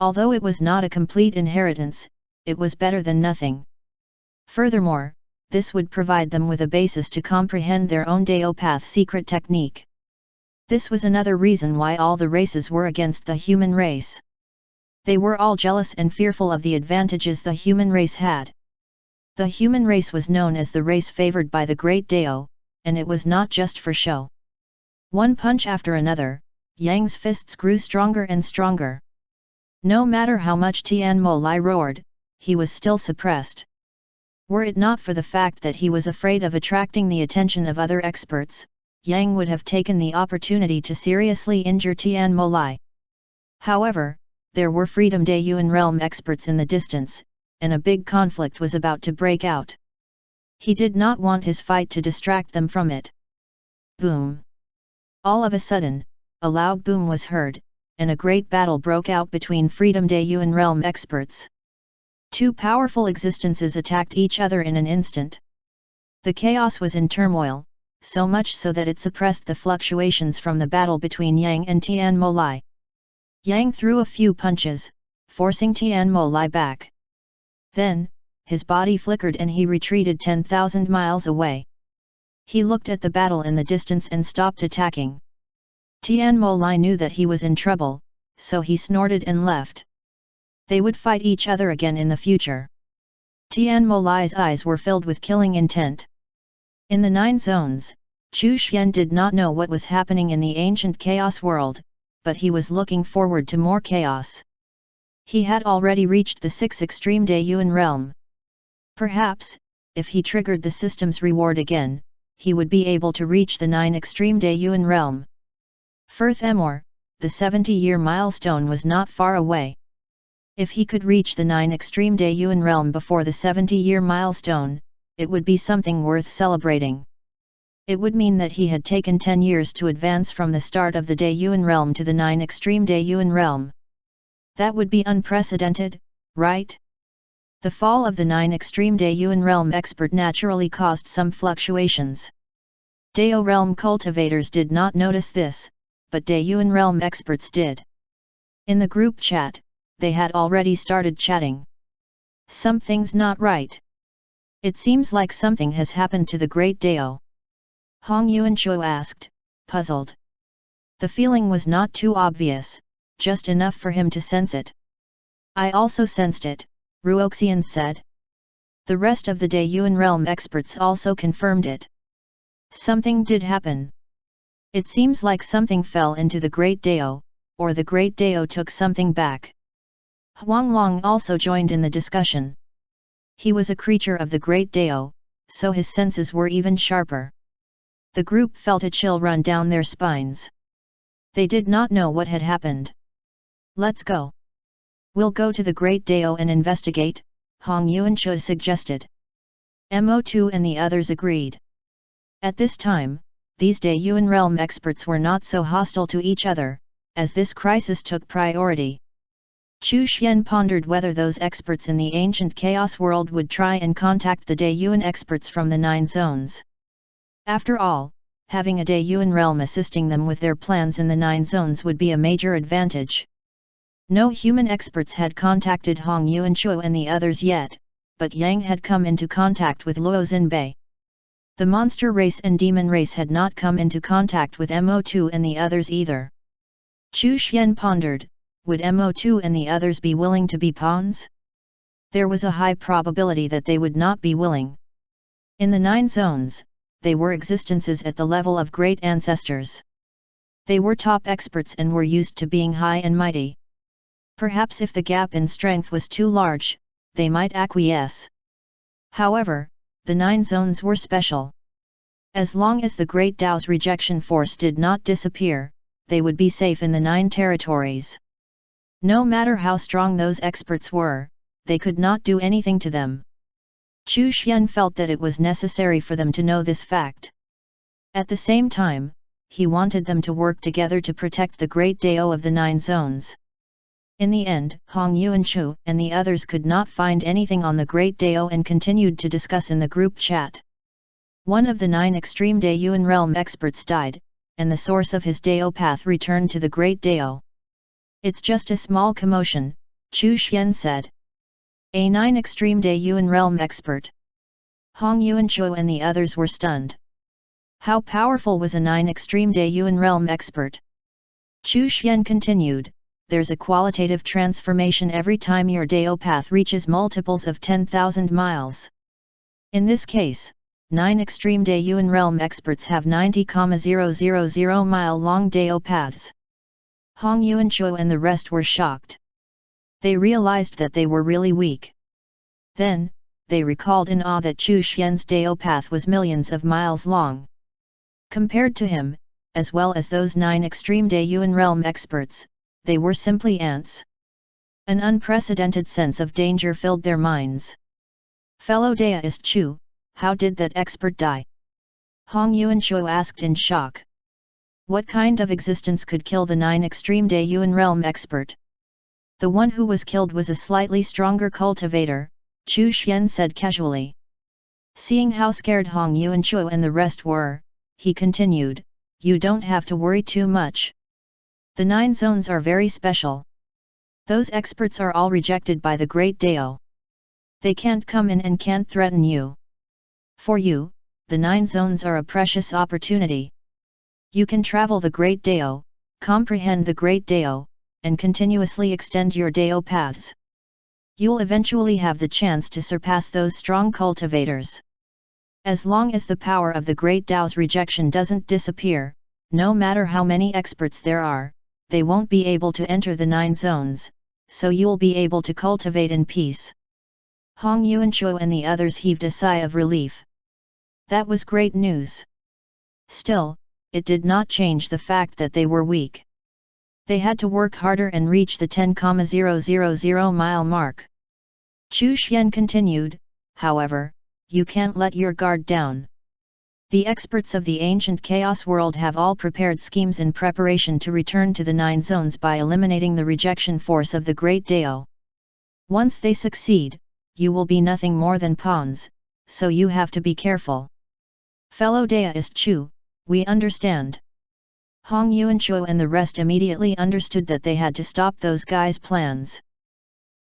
Although it was not a complete inheritance, it was better than nothing. Furthermore, this would provide them with a basis to comprehend their own Daopath secret technique. This was another reason why all the races were against the human race. They were all jealous and fearful of the advantages the human race had. The human race was known as the race favored by the Great Dao, and it was not just for show. One punch after another, Yang's fists grew stronger and stronger. No matter how much Tian Mo Lai roared, he was still suppressed. Were it not for the fact that he was afraid of attracting the attention of other experts, Yang would have taken the opportunity to seriously injure Tian Mo Lai. However, there were Freedom Dayuan realm experts in the distance, and a big conflict was about to break out. He did not want his fight to distract them from it. Boom! All of a sudden, a loud boom was heard, and a great battle broke out between Freedom Dayuan realm experts. Two powerful existences attacked each other in an instant. The chaos was in turmoil, so much so that it suppressed the fluctuations from the battle between Yang and Tian Mo Lai. Yang threw a few punches, forcing Tian Mo Lai back. Then, his body flickered and he retreated 10,000 miles away. He looked at the battle in the distance and stopped attacking. Tian Mo Lai knew that he was in trouble, so he snorted and left. They would fight each other again in the future. Tian Mo Lai's eyes were filled with killing intent. In the 9 zones, Chu Xian did not know what was happening in the ancient chaos world, but he was looking forward to more chaos. He had already reached the 6 extreme Dayuan realm. Perhaps, if he triggered the system's reward again, he would be able to reach the 9 extreme Dayuan realm. Furthermore, the 70-year milestone was not far away. If he could reach the 9 extreme Dayuan realm before the 70-year milestone, it would be something worth celebrating. It would mean that he had taken 10 years to advance from the start of the Dayuan realm to the 9 extreme Dayuan realm. That would be unprecedented, right? The fall of the 9 extreme Dayuan realm expert naturally caused some fluctuations. Dao realm cultivators did not notice this, but Dayuan realm experts did. In the group chat, they had already started chatting. Something's not right. It seems like something has happened to the Great Dao. Hong Yuanchuo asked, puzzled. The feeling was not too obvious, just enough for him to sense it. I also sensed it, Ruoxian said. The rest of the Dayuan realm experts also confirmed it. Something did happen. It seems like something fell into the Great Dao, or the Great Dao took something back. Huang Long also joined in the discussion. He was a creature of the Great Dao, so his senses were even sharper. The group felt a chill run down their spines. They did not know what had happened. Let's go. We'll go to the Great Dao and investigate, Hong Yuanchuo suggested. Mo2 and the others agreed. At this time, these Dayuan realm experts were not so hostile to each other, as this crisis took priority. Chu Xian pondered whether those experts in the ancient chaos world would try and contact the Dayuan experts from the 9 zones. After all, having a Dayuan realm assisting them with their plans in the 9 zones would be a major advantage. No human experts had contacted Hong Yuanchuo and the others yet, but Yang had come into contact with Luo Xinbei. The monster race and demon race had not come into contact with Mo2 and the others either. Chu Xian pondered, would Mo2 and the others be willing to be pawns? There was a high probability that they would not be willing. In the 9 zones, they were existences at the level of great ancestors. They were top experts and were used to being high and mighty. Perhaps if the gap in strength was too large, they might acquiesce. However, the 9 zones were special. As long as the Great Tao's rejection force did not disappear, they would be safe in the 9 territories. No matter how strong those experts were, they could not do anything to them. Chu Xian felt that it was necessary for them to know this fact. At the same time, he wanted them to work together to protect the Great Tao of the 9 zones. In the end, Hong Yuanchu and the others could not find anything on the Great Tao and continued to discuss in the group chat. One of the 9 extreme Daoyuan realm experts died, and the source of his Tao path returned to the Great Tao. It's just a small commotion, Chu Xian said. A 9 extreme Daoyuan realm expert. Hong Yuanchu and the others were stunned. How powerful was a 9 extreme Daoyuan realm expert? Chu Xian continued, there's a qualitative transformation every time your Dao path reaches multiples of 10,000 miles. In this case, 9 extreme Daoyuan realm experts have 90,000 mile long Dao paths. Hong Yuanchu and the rest were shocked. They realized that they were really weak. Then, they recalled in awe that Chu Xian's Dao path was millions of miles long. Compared to him, as well as those 9 extreme Daoyuan realm experts, they were simply ants. An unprecedented sense of danger filled their minds. Fellow Daoist Chu, how did that expert die? Hong Yuanchu asked in shock. What kind of existence could kill the 9 extreme Daoyuan realm expert? The one who was killed was a slightly stronger cultivator, Chu Xian said casually. Seeing how scared Hong Yuanchu and the rest were, he continued, you don't have to worry too much. The 9 zones are very special. Those experts are all rejected by the Great Tao. They can't come in and can't threaten you. For you, the 9 zones are a precious opportunity. You can travel the Great Tao, comprehend the Great Tao, and continuously extend your Dao paths. You'll eventually have the chance to surpass those strong cultivators. As long as the power of the Great Tao's rejection doesn't disappear, no matter how many experts there are, they won't be able to enter the 9 zones, so you'll be able to cultivate in peace. Hong Yuanchu and the others heaved a sigh of relief. That was great news. Still, it did not change the fact that they were weak. They had to work harder and reach the 10,000 mile mark. Chu Xian continued, however, you can't let your guard down. The experts of the ancient chaos world have all prepared schemes in preparation to return to the 9 zones by eliminating the rejection force of the Great Tao. Once they succeed, you will be nothing more than pawns, so you have to be careful. Fellow Daoist Chu, we understand. Hong Yuanchu and the rest immediately understood that they had to stop those guys' plans.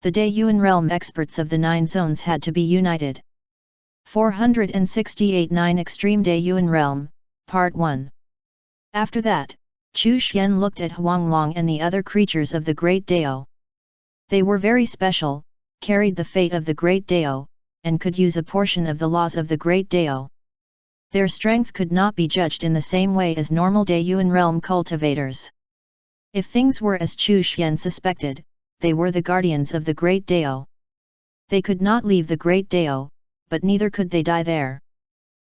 The Daoyuan realm experts of the 9 zones had to be united. 468 9 Extreme Daoyuan Realm, Part 1. After that, Chu Xian looked at Huanglong and the other creatures of the Great Tao. They were very special, carried the fate of the Great Tao, and could use a portion of the laws of the Great Tao. Their strength could not be judged in the same way as normal Daoyuan realm cultivators. If things were as Chu Xian suspected, they were the guardians of the Great Tao. They could not leave the Great Tao, but neither could they die there.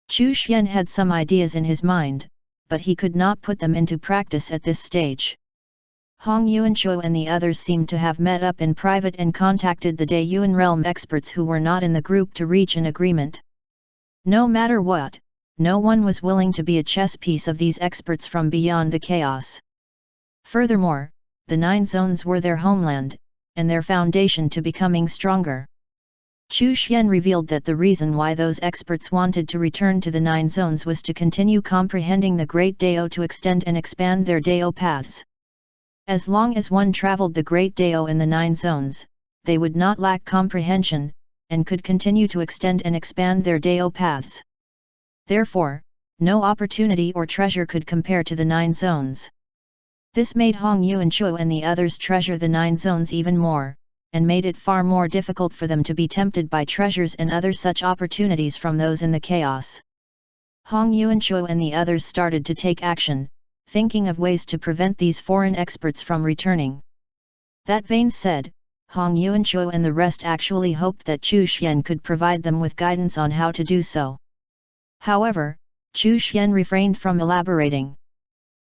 Chu Xian had some ideas in his mind, but he could not put them into practice at this stage. Hong Yuanchu and the others seemed to have met up in private and contacted the Daoyuan realm experts who were not in the group to reach an agreement. No matter what, no one was willing to be a chess piece of these experts from beyond the chaos. Furthermore, the 9 zones were their homeland, and their foundation to becoming stronger. Chu Xian revealed that the reason why those experts wanted to return to the 9 zones was to continue comprehending the Great Tao to extend and expand their Dao paths. As long as one traveled the Great Tao in the 9 zones, they would not lack comprehension, and could continue to extend and expand their Dao paths. Therefore, no opportunity or treasure could compare to the 9 zones. This made Hong Yuanchu and the others treasure the 9 zones even more, and made it far more difficult for them to be tempted by treasures and other such opportunities from those in the chaos. Hong Yuanchu and the others started to take action, thinking of ways to prevent these foreign experts from returning. That being said, Hong Yuanchu and the rest actually hoped that Chu Xian could provide them with guidance on how to do so. However, Chu Xian refrained from elaborating.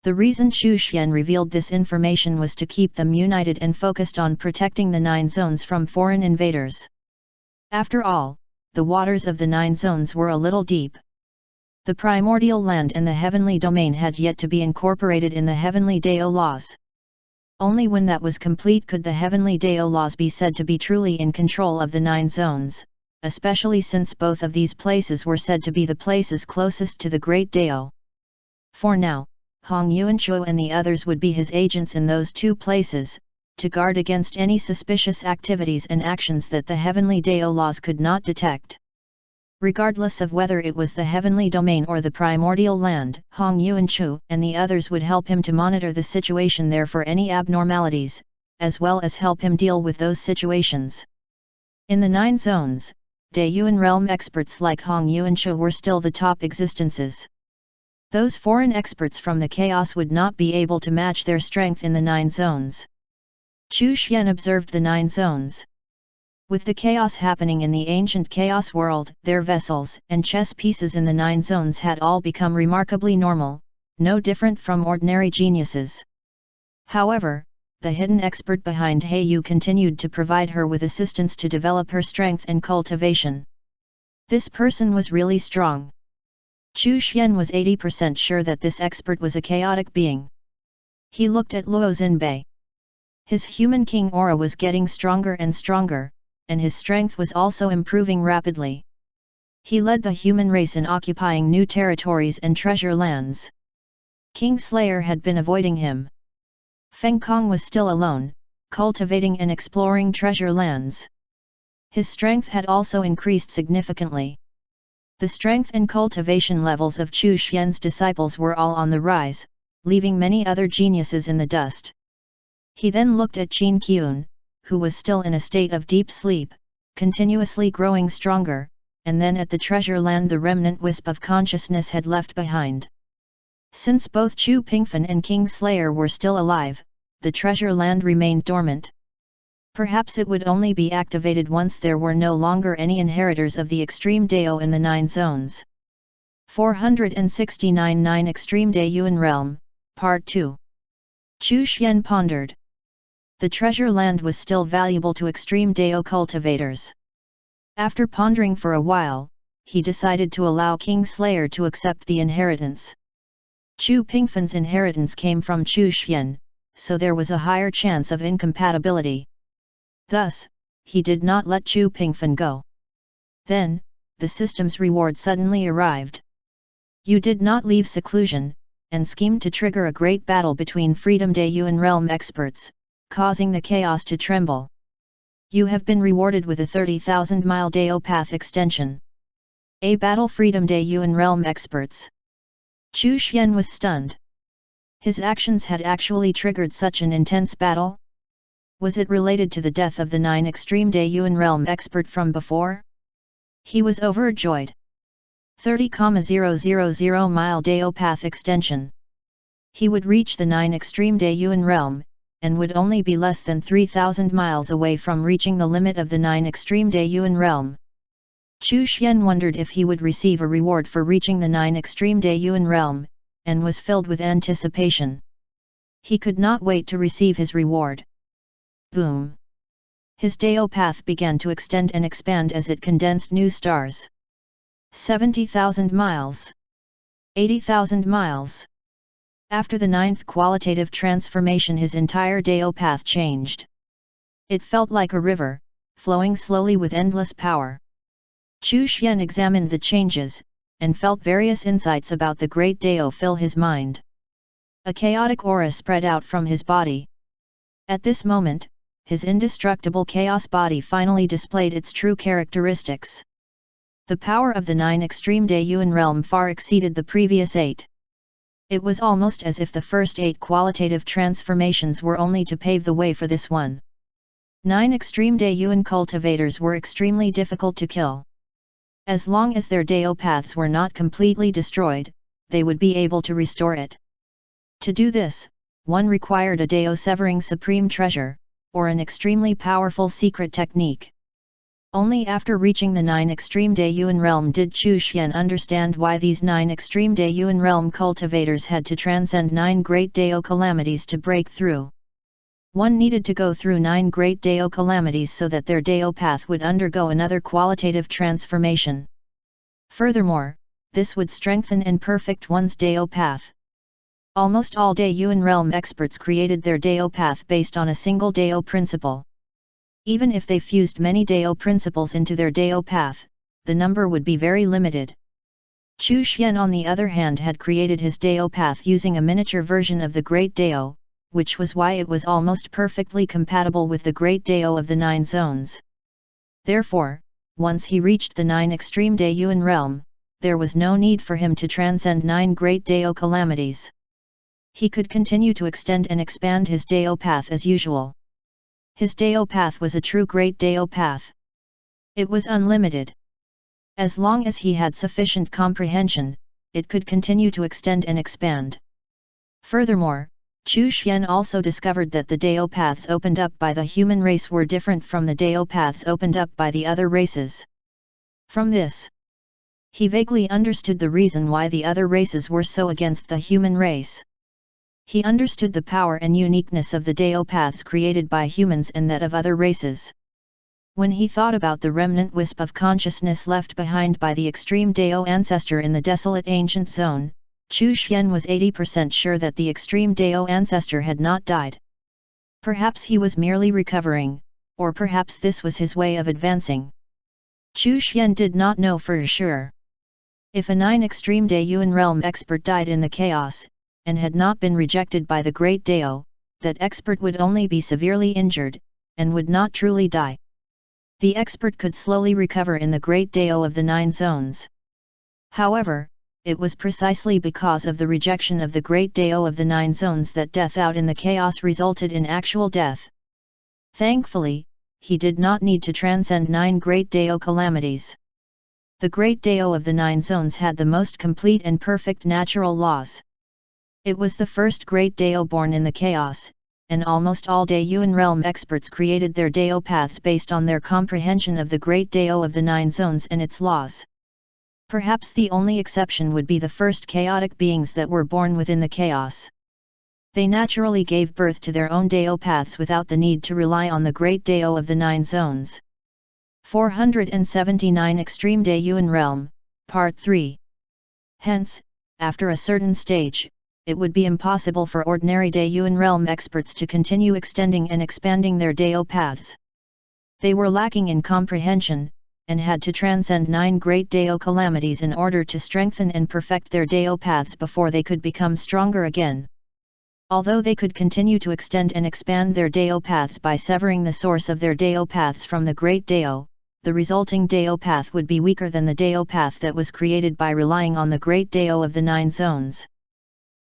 The reason Chu Xian revealed this information was to keep them united and focused on protecting the 9 zones from foreign invaders. After all, the waters of the 9 zones were a little deep. The primordial land and the heavenly domain had yet to be incorporated in the heavenly Dao laws. Only when that was complete could the heavenly Dao laws be said to be truly in control of the 9 zones, especially since both of these places were said to be the places closest to the great Dao. For now, Hong Yuanchuo and the others would be his agents in those 2 places, to guard against any suspicious activities and actions that the heavenly Dao laws could not detect. Regardless of whether it was the heavenly domain or the primordial land, Hong Yuanchuo and the others would help him to monitor the situation there for any abnormalities, as well as help him deal with those situations. In the 9 zones, Dayuan realm experts like Hong Yuanchuo were still the top existences. Those foreign experts from the chaos would not be able to match their strength in the 9 zones. Chu Xian observed the 9 zones. With the chaos happening in the ancient chaos world, their vessels and chess pieces in the 9 zones had all become remarkably normal, no different from ordinary geniuses. However, the hidden expert behind Heiyu continued to provide her with assistance to develop her strength and cultivation. This person was really strong. Chu Xian was 80% sure that this expert was a chaotic being. He looked at Luo Xinbei. His human king aura was getting stronger and stronger, and his strength was also improving rapidly. He led the human race in occupying new territories and treasure lands. King Slayer had been avoiding him. Feng Kong was still alone, cultivating and exploring treasure lands. His strength had also increased significantly. The strength and cultivation levels of Chu Xian's disciples were all on the rise, leaving many other geniuses in the dust. He then looked at Qin Qiun, who was still in a state of deep sleep, continuously growing stronger, and then at the treasure land the remnant wisp of consciousness had left behind. Since both Chu Pingfen and King Slayer were still alive, the treasure land remained dormant. Perhaps it would only be activated once there were no longer any inheritors of the extreme Dao in the 9 zones. 469 9 Extreme Dayuan Realm, Part 2. Chu Xian pondered. The treasure land was still valuable to extreme Dao cultivators. After pondering for a while, he decided to allow King Slayer to accept the inheritance. Chu Pingfen's inheritance came from Chu Xian, so there was a higher chance of incompatibility. Thus, he did not let Chu Pingfen go. Then, the system's reward suddenly arrived. You did not leave seclusion, and schemed to trigger a great battle between Freedom Dayuan realm experts, causing the chaos to tremble. You have been rewarded with a 30,000-mile Dao path extension. A battle Freedom Dayuan realm experts. Chu Xian was stunned. His actions had actually triggered such an intense battle? Was it related to the death of the 9 extreme Dayuan realm expert from before? He was overjoyed. 30,000-mile Dao path extension. He would reach the 9 extreme Dayuan realm, and would only be less than 3,000 miles away from reaching the limit of the 9 extreme Dayuan realm. Chu Xian wondered if he would receive a reward for reaching the 9 extreme Dayuan realm, and was filled with anticipation. He could not wait to receive his reward. Boom! His Dao path began to extend and expand as it condensed new stars. 70,000 miles. 80,000 miles. After the 9th qualitative transformation, his entire Dao path changed. It felt like a river, flowing slowly with endless power. Chu Xian examined the changes, and felt various insights about the great Dao fill his mind. A chaotic aura spread out from his body. At this moment, his indestructible chaos body finally displayed its true characteristics. The power of the 9 extreme Dayuan realm far exceeded the previous 8. It was almost as if the first 8 qualitative transformations were only to pave the way for this one. 9 extreme Dayuan cultivators were extremely difficult to kill. As long as their Dao paths were not completely destroyed, they would be able to restore it. To do this, one required a Dao severing supreme treasure, or an extremely powerful secret technique. Only after reaching the 9 extreme Daiyuan realm did Chu Xian understand why these 9 extreme Daiyuan realm cultivators had to transcend 9 great Dao calamities to break through. One needed to go through 9 great Dao calamities so that their Dao path would undergo another qualitative transformation. Furthermore, this would strengthen and perfect one's Dao path. Almost all Daiyuan realm experts created their Dao path based on a single Dao principle. Even if they fused many Dao principles into their Dao path, the number would be very limited. Chu Xian on the other hand had created his Dao path using a miniature version of the Great Dao, which was why it was almost perfectly compatible with the Great Dao of the 9 zones. Therefore, once he reached the 9 extreme Daiyuan realm, there was no need for him to transcend 9 great Dao calamities. He could continue to extend and expand his Dao path as usual. His Dao path was a true Great Dao path. It was unlimited. As long as he had sufficient comprehension, it could continue to extend and expand. Furthermore, Chu Xian also discovered that the Dao paths opened up by the human race were different from the Dao paths opened up by the other races. From this, he vaguely understood the reason why the other races were so against the human race. He understood the power and uniqueness of the Dao paths created by humans and that of other races. When he thought about the remnant wisp of consciousness left behind by the extreme Dao ancestor in the desolate ancient zone, Chu Xian was 80% sure that the extreme Dao ancestor had not died. Perhaps he was merely recovering, or perhaps this was his way of advancing. Chu Xian did not know for sure. If a 9 extreme Daiyuan realm expert died in the chaos, and had not been rejected by the Great Dao, that expert would only be severely injured, and would not truly die. The expert could slowly recover in the Great Dao of the 9 zones. However, it was precisely because of the rejection of the Great Dao of the 9 zones that death out in the chaos resulted in actual death. Thankfully, he did not need to transcend 9 Great Dao calamities. The Great Dao of the 9 zones had the most complete and perfect natural laws. It was the first Great Dao born in the chaos, and almost all Daiyuan realm experts created their Dao paths based on their comprehension of the Great Dao of the 9 zones and its laws. Perhaps the only exception would be the first chaotic beings that were born within the chaos. They naturally gave birth to their own Dao paths without the need to rely on the Great Dao of the 9 zones. 479 Extreme Daiyuan Realm, Part 3. Hence, after a certain stage, it would be impossible for ordinary Daiyuan realm experts to continue extending and expanding their Dao paths. They were lacking in comprehension, and had to transcend 9 great Dao calamities in order to strengthen and perfect their Dao paths before they could become stronger again. Although they could continue to extend and expand their Dao paths by severing the source of their Dao paths from the Great Dao, the resulting Dao path would be weaker than the Dao path that was created by relying on the Great Dao of the 9 zones.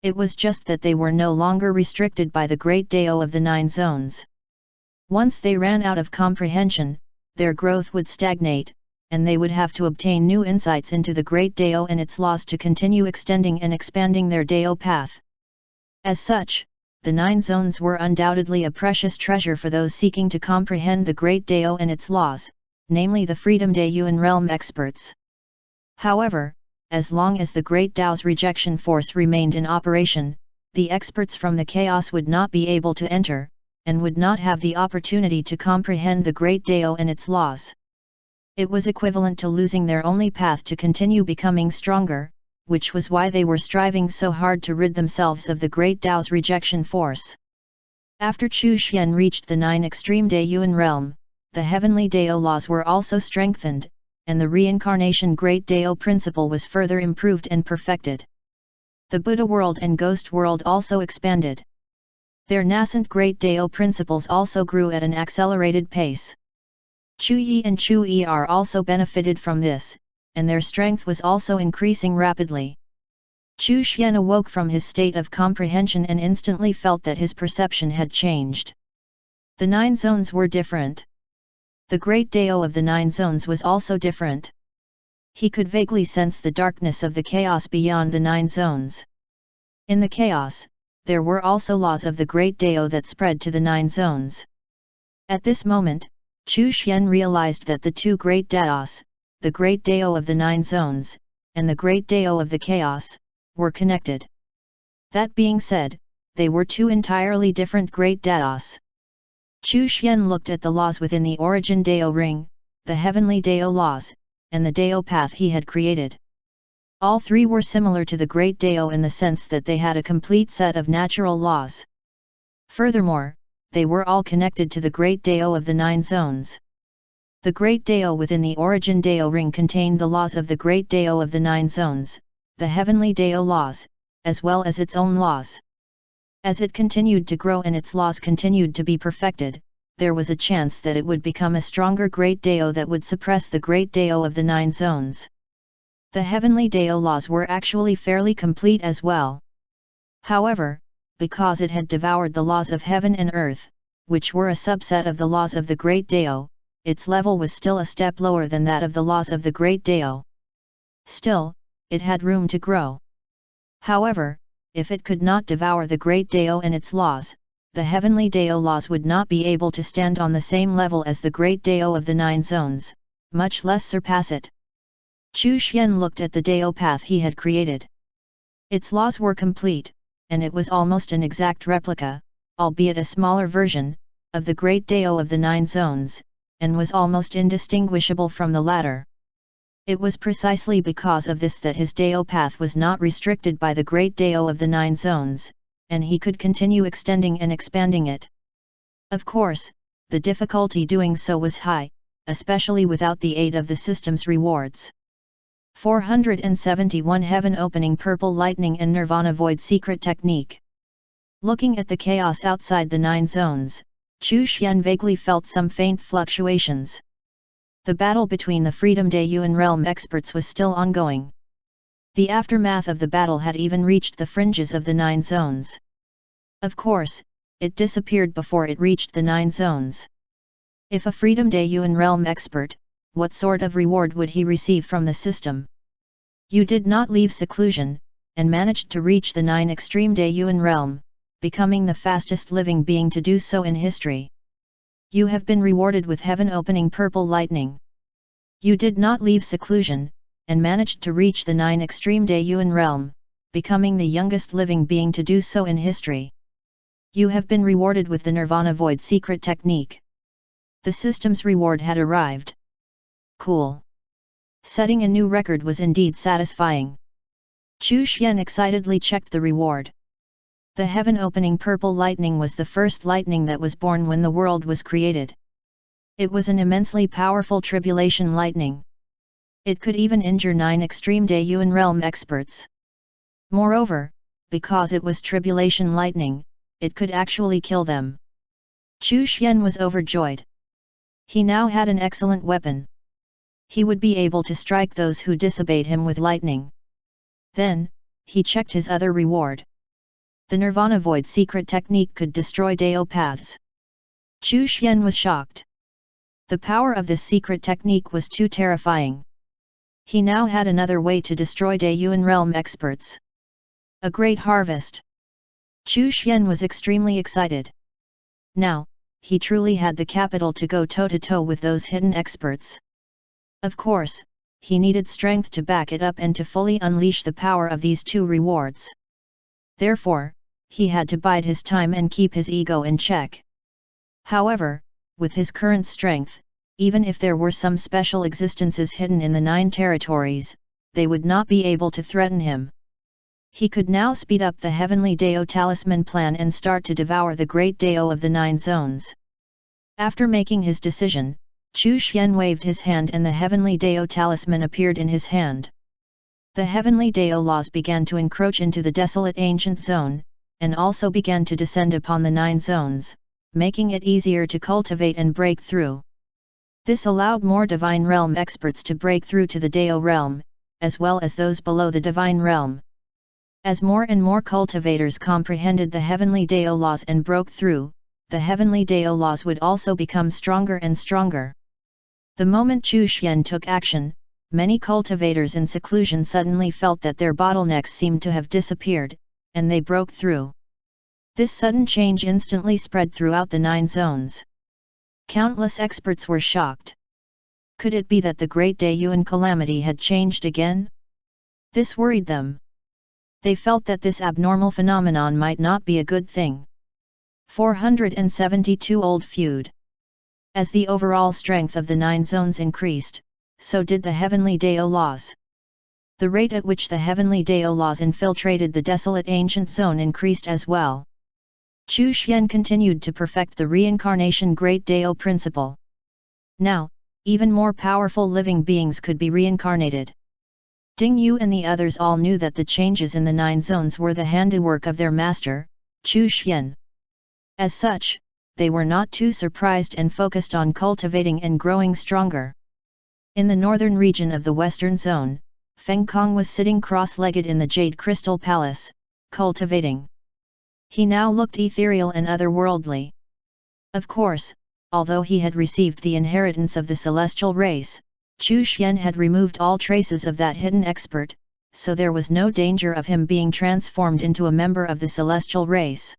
It was just that they were no longer restricted by the Great Dao of the 9 zones. Once they ran out of comprehension, their growth would stagnate, and they would have to obtain new insights into the Great Dao and its laws to continue extending and expanding their Dao path. As such, the 9 zones were undoubtedly a precious treasure for those seeking to comprehend the Great Dao and its laws, namely the Freedom Daiyuan realm experts. However, as long as the Great Dao's rejection force remained in operation, the experts from the chaos would not be able to enter, and would not have the opportunity to comprehend the Great Dao and its laws. It was equivalent to losing their only path to continue becoming stronger, which was why they were striving so hard to rid themselves of the Great Dao's rejection force. After Chu Xian reached the 9 extreme Daiyuan realm, the heavenly Dao laws were also strengthened, and the reincarnation Great Dao principle was further improved and perfected. The Buddha world and Ghost world also expanded. Their nascent Great Dao principles also grew at an accelerated pace. Chu Yi and Chu Er also benefited from this, and their strength was also increasing rapidly. Chu Xian awoke from his state of comprehension and instantly felt that his perception had changed. The 9 zones were different. The Great Dao of the 9 zones was also different. He could vaguely sense the darkness of the chaos beyond the 9 zones. In the chaos, there were also laws of the Great Dao that spread to the 9 zones. At this moment, Chu Xian realized that the two great Daos, the great Dao of the 9 zones, and the great Dao of the chaos, were connected. That being said, they were two entirely different great Daos. Chu Xian looked at the laws within the origin Dao ring, the heavenly Dao laws, and the Dao path he had created. All three were similar to the great Dao in the sense that they had a complete set of natural laws. Furthermore, they were all connected to the great Dao of the 9 zones. The great Dao within the origin Dao ring contained the laws of the great Dao of the 9 zones, the heavenly Dao laws, as well as its own laws. As it continued to grow and its laws continued to be perfected, there was a chance that it would become a stronger great Dao that would suppress the great Dao of the 9 zones. The heavenly Dao laws were actually fairly complete as well. However, because it had devoured the laws of heaven and earth, which were a subset of the laws of the great Dao, its level was still a step lower than that of the laws of the great Dao. Still, it had room to grow. However, if it could not devour the great Dao and its laws, the heavenly Dao laws would not be able to stand on the same level as the great Dao of the 9 zones, much less surpass it. Chu Xian looked at the Dao path he had created. Its laws were complete, and it was almost an exact replica, albeit a smaller version, of the great Dao of the 9 zones, and was almost indistinguishable from the latter. It was precisely because of this that his Dao path was not restricted by the great Dao of the 9 zones, and he could continue extending and expanding it. Of course, the difficulty doing so was high, especially without the aid of the system's rewards. 471 Heaven Opening Purple Lightning and Nirvana Void Secret Technique. Looking at the chaos outside the 9 zones, Chu Xian vaguely felt some faint fluctuations. The battle between the Freedom Dayu and Realm experts was still ongoing. The aftermath of the battle had even reached the fringes of the 9 zones. Of course, it disappeared before it reached the 9 zones. If a Freedom Dayu and Realm expert, what sort of reward would he receive from the system? You did not leave seclusion, and managed to reach the 9 extreme Dayu realm, becoming the fastest living being to do so in history. You have been rewarded with heaven-opening purple lightning. You did not leave seclusion, and managed to reach the 9 extreme Dayu realm, becoming the youngest living being to do so in history. You have been rewarded with the Nirvana Void Secret Technique. The system's reward had arrived. Cool. Setting a new record was indeed satisfying. Chu Xian excitedly checked the reward. The heaven-opening purple lightning was the first lightning that was born when the world was created. It was an immensely powerful tribulation lightning. It could even injure 9 extreme Dayu realm experts. Moreover, because it was tribulation lightning, it could actually kill them. Chu Xian was overjoyed. He now had an excellent weapon. He would be able to strike those who disobeyed him with lightning. Then, he checked his other reward. The Nirvana Void Secret Technique could destroy Dao paths. Chu Xian was shocked. The power of this secret technique was too terrifying. He now had another way to destroy Dayu realm experts. A great harvest. Chu Xian was extremely excited. Now, he truly had the capital to go toe-to-toe with those hidden experts. Of course, he needed strength to back it up and to fully unleash the power of these two rewards. Therefore, he had to bide his time and keep his ego in check. However, with his current strength, even if there were some special existences hidden in the 9 territories, they would not be able to threaten him. He could now speed up the Heavenly Dao Talisman plan and start to devour the Great Dao of the 9 zones. After making his decision, Chu Xian waved his hand and the Heavenly Dao Talisman appeared in his hand. The Heavenly Dao laws began to encroach into the desolate ancient zone, and also began to descend upon the 9 zones, making it easier to cultivate and break through. This allowed more Divine Realm experts to break through to the Dao realm, as well as those below the Divine Realm. As more and more cultivators comprehended the Heavenly Dao laws and broke through, the Heavenly Dao laws would also become stronger and stronger. The moment Chu Xian took action, many cultivators in seclusion suddenly felt that their bottlenecks seemed to have disappeared, and they broke through. This sudden change instantly spread throughout the 9 zones. Countless experts were shocked. Could it be that the Great Dayuan calamity had changed again? This worried them. They felt that this abnormal phenomenon might not be a good thing. 472 Old Feud. As the overall strength of the 9 zones increased, so did the heavenly Dao laws. The rate at which the heavenly Dao laws infiltrated the desolate ancient zone increased as well. Chu Xian continued to perfect the reincarnation Great Dao principle. Now, even more powerful living beings could be reincarnated. Ding Yu and the others all knew that the changes in the 9 zones were the handiwork of their master, Chu Xian. As such, they were not too surprised and focused on cultivating and growing stronger. In the northern region of the western zone, Feng Kong was sitting cross-legged in the Jade Crystal Palace, cultivating. He now looked ethereal and otherworldly. Of course, although he had received the inheritance of the celestial race, Chu Xian had removed all traces of that hidden expert, so there was no danger of him being transformed into a member of the celestial race.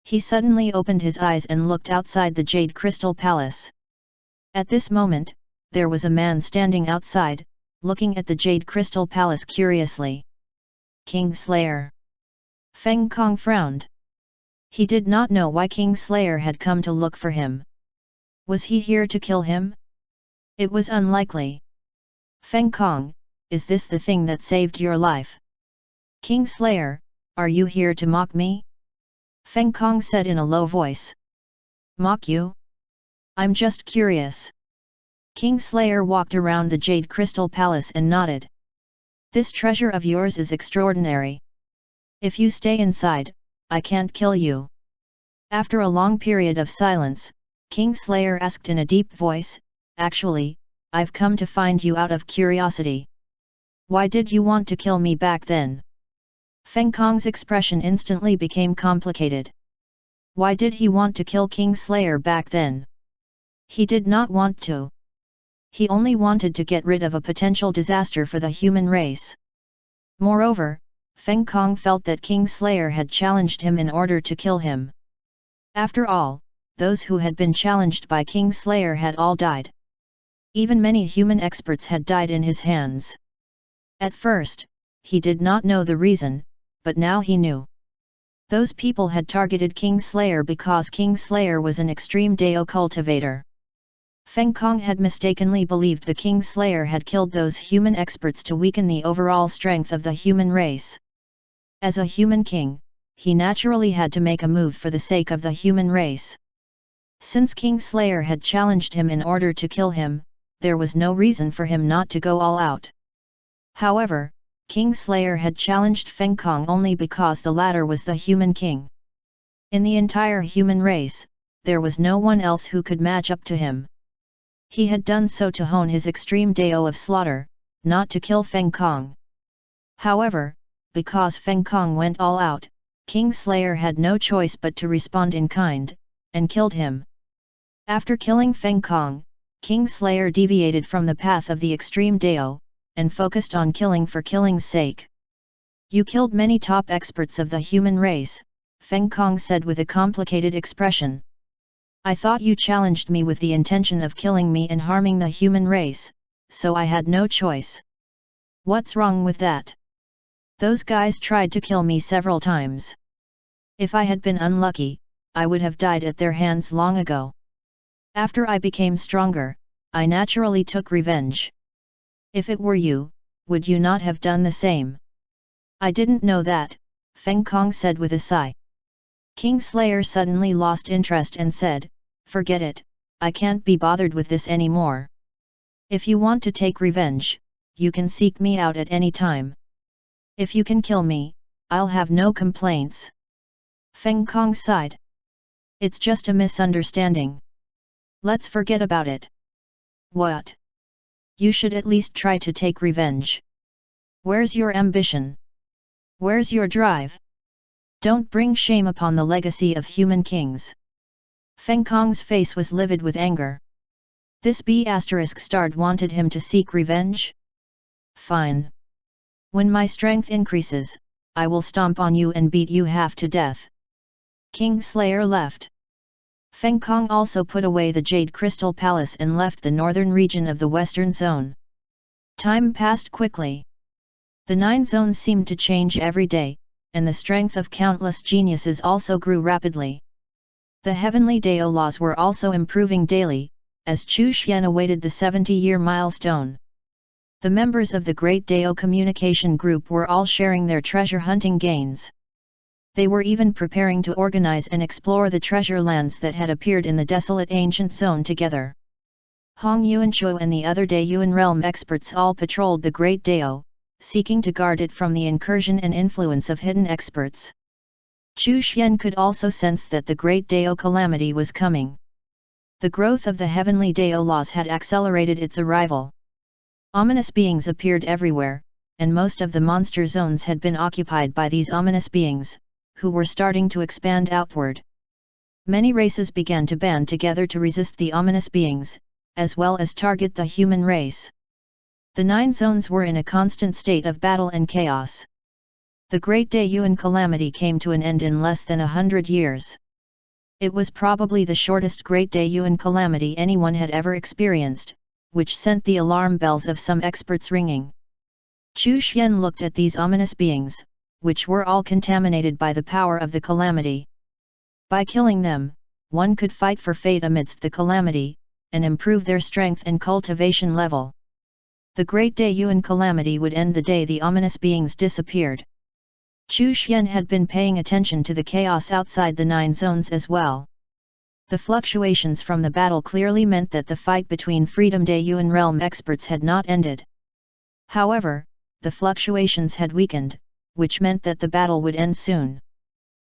He suddenly opened his eyes and looked outside the Jade Crystal Palace. At this moment, there was a man standing outside, looking at the Jade Crystal Palace curiously. King Slayer. Feng Kong frowned. He did not know why King Slayer had come to look for him. Was he here to kill him? It was unlikely. Feng Kong, is this the thing that saved your life? King Slayer, are you here to mock me? Feng Kong said in a low voice. Mock you? I'm just curious. King Slayer walked around the Jade Crystal Palace and nodded. This treasure of yours is extraordinary. If you stay inside, I can't kill you. After a long period of silence, King Slayer asked in a deep voice, actually, I've come to find you out of curiosity. Why did you want to kill me back then? Feng Kong's expression instantly became complicated. Why did he want to kill King Slayer back then? He did not want to. He only wanted to get rid of a potential disaster for the human race. Moreover, Feng Kong felt that King Slayer had challenged him in order to kill him. After all, those who had been challenged by King Slayer had all died. Even many human experts had died in his hands. At first, he did not know the reason, but now he knew. Those people had targeted King Slayer because King Slayer was an extreme Dao cultivator. Feng Kong had mistakenly believed the King Slayer had killed those human experts to weaken the overall strength of the human race. As a human king, he naturally had to make a move for the sake of the human race. Since King Slayer had challenged him in order to kill him, there was no reason for him not to go all out. However, King Slayer had challenged Feng Kong only because the latter was the human king. In the entire human race, there was no one else who could match up to him. He had done so to hone his extreme Dao of slaughter, not to kill Feng Kong. However, because Feng Kong went all out, King Slayer had no choice but to respond in kind, and killed him. After killing Feng Kong, King Slayer deviated from the path of the extreme Dao, and focused on killing for killing's sake. You killed many top experts of the human race, Feng Kong said with a complicated expression. I thought you challenged me with the intention of killing me and harming the human race, so I had no choice. What's wrong with that? Those guys tried to kill me several times. If I had been unlucky, I would have died at their hands long ago. After I became stronger, I naturally took revenge. If it were you, would you not have done the same? I didn't know that, Feng Kong said with a sigh. King Slayer suddenly lost interest and said, forget it, I can't be bothered with this anymore. If you want to take revenge, you can seek me out at any time. If you can kill me, I'll have no complaints. Feng Kong sighed. It's just a misunderstanding. Let's forget about it. What? You should at least try to take revenge. Where's your ambition? Where's your drive? Don't bring shame upon the legacy of human kings. Feng Kong's face was livid with anger. This B***** wanted him to seek revenge? Fine. When my strength increases, I will stomp on you and beat you half to death. King Slayer left. Feng Kong also put away the Jade Crystal Palace and left the northern region of the Western Zone. Time passed quickly. The 9 zones seemed to change every day, and the strength of countless geniuses also grew rapidly. The heavenly Dao laws were also improving daily, as Chu Xian awaited the 70-year milestone. The members of the Great Dao Communication Group were all sharing their treasure hunting gains. They were even preparing to organize and explore the treasure lands that had appeared in the desolate ancient zone together. Hong Yuanchuo and the other Dayuan realm experts all patrolled the Great Dao, seeking to guard it from the incursion and influence of hidden experts. Chu Xian could also sense that the Great Dao calamity was coming. The growth of the heavenly Dao laws had accelerated its arrival. Ominous beings appeared everywhere, and most of the monster zones had been occupied by these ominous beings, who were starting to expand outward. Many races began to band together to resist the ominous beings, as well as target the human race. The 9 zones were in a constant state of battle and chaos. The Great Dayuan calamity came to an end in less than 100 years. It was probably the shortest Great Dayuan calamity anyone had ever experienced, which sent the alarm bells of some experts ringing. Chu Xian looked at these ominous beings, which were all contaminated by the power of the calamity. By killing them, one could fight for fate amidst the calamity, and improve their strength and cultivation level. The Great Dayuan calamity would end the day the ominous beings disappeared. Chu Xian had been paying attention to the chaos outside the 9 zones as well. The fluctuations from the battle clearly meant that the fight between Freedom Dayuan realm experts had not ended. However, the fluctuations had weakened, which meant that the battle would end soon.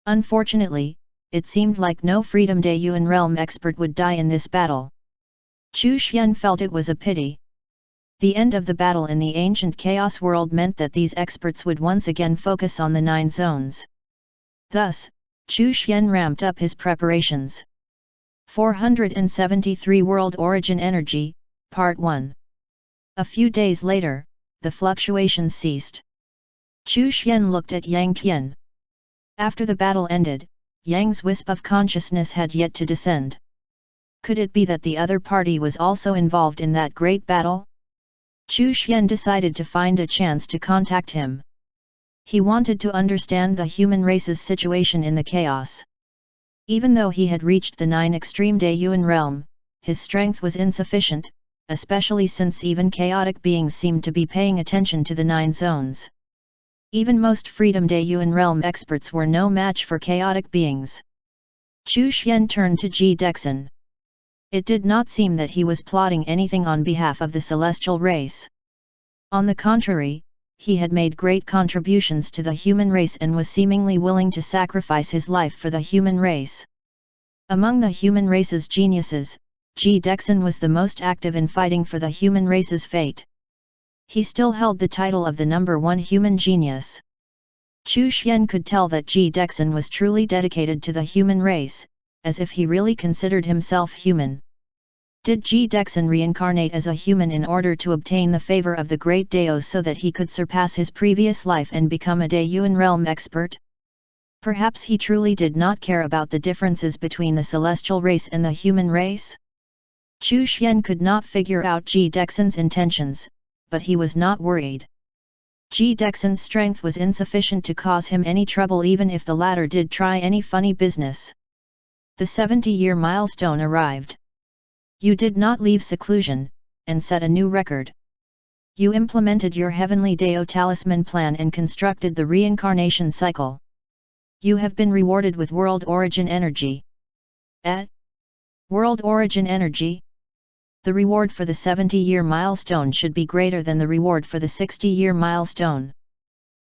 Unfortunately, it seemed like no Freedom Dayuan realm expert would die in this battle. Chu Xian felt it was a pity. The end of the battle in the ancient chaos world meant that these experts would once again focus on the 9 zones. Thus, Chu Xian ramped up his preparations. 473 World Origin Energy, Part 1. A few days later, the fluctuations ceased. Chu Xian looked at Yang Tian. After the battle ended, Yang's wisp of consciousness had yet to descend. Could it be that the other party was also involved in that great battle? Chu Xian decided to find a chance to contact him. He wanted to understand the human race's situation in the chaos. Even though he had reached the 9 extreme Dayuan realm, his strength was insufficient, especially since even chaotic beings seemed to be paying attention to the 9 zones. Even most Freedom Dayuan realm experts were no match for chaotic beings. Chu Xian turned to Ji Dexin. It did not seem that he was plotting anything on behalf of the celestial race. On the contrary, he had made great contributions to the human race and was seemingly willing to sacrifice his life for the human race. Among the human race's geniuses, Ji Dexin was the most active in fighting for the human race's fate. He still held the title of the #1 human genius. Chu Xian could tell that Ji Dexin was truly dedicated to the human race, as if he really considered himself human. Did Ji Dexin reincarnate as a human in order to obtain the favor of the Great Dao so that he could surpass his previous life and become a Dayuan realm expert? Perhaps he truly did not care about the differences between the celestial race and the human race? Chu Xian could not figure out Ji Dexin's intentions, but he was not worried. Ji Dexin's strength was insufficient to cause him any trouble even if the latter did try any funny business. The 70-year milestone arrived. You did not leave seclusion, and set a new record. You implemented your heavenly Dao talisman plan and constructed the reincarnation cycle. You have been rewarded with World Origin Energy. World Origin Energy? The reward for the 70-year milestone should be greater than the reward for the 60-year milestone.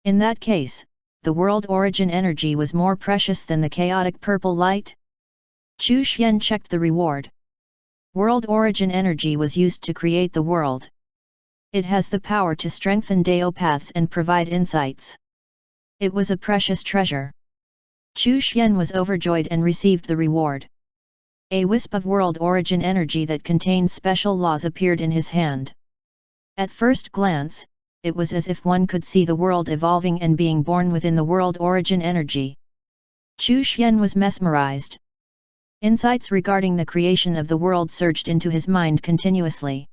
In that case, the World Origin Energy was more precious than the chaotic purple light? Chu Xian checked the reward. World Origin Energy was used to create the world. It has the power to strengthen Dao paths and provide insights. It was a precious treasure. Chu Xian was overjoyed and received the reward. A wisp of World Origin Energy that contained special laws appeared in his hand. At first glance, it was as if one could see the world evolving and being born within the World Origin Energy. Chu Xian was mesmerized. Insights regarding the creation of the world surged into his mind continuously.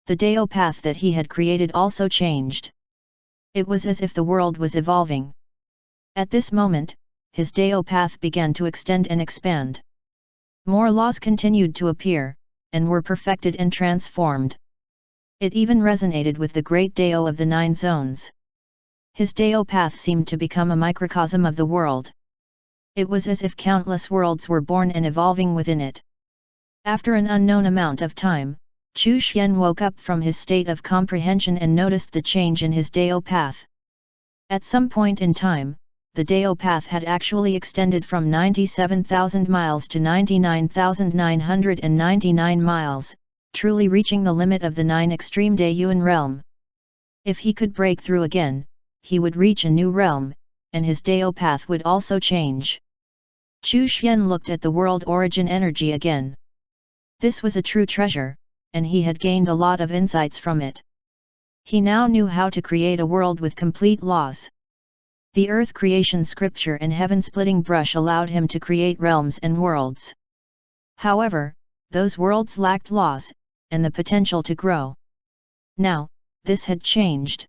The Dao path that he had created also changed. It was as if the world was evolving. At this moment, his Dao path began to extend and expand. More laws continued to appear, and were perfected and transformed. It even resonated with the great Dao of the 9 zones. His Dao path seemed to become a microcosm of the world. It was as if countless worlds were born and evolving within it. After an unknown amount of time, Chu Xian woke up from his state of comprehension and noticed the change in his Dao path. At some point in time, the Dao path had actually extended from 97,000 miles to 99,999 miles, truly reaching the limit of the 9 extreme Daiyuan realm. If he could break through again, he would reach a new realm, and his Dao path would also change. Chu Xian looked at the world origin energy again. This was a true treasure, and he had gained a lot of insights from it. He now knew how to create a world with complete laws. The earth creation scripture and heaven-splitting brush allowed him to create realms and worlds. However, those worlds lacked laws, and the potential to grow. Now, this had changed.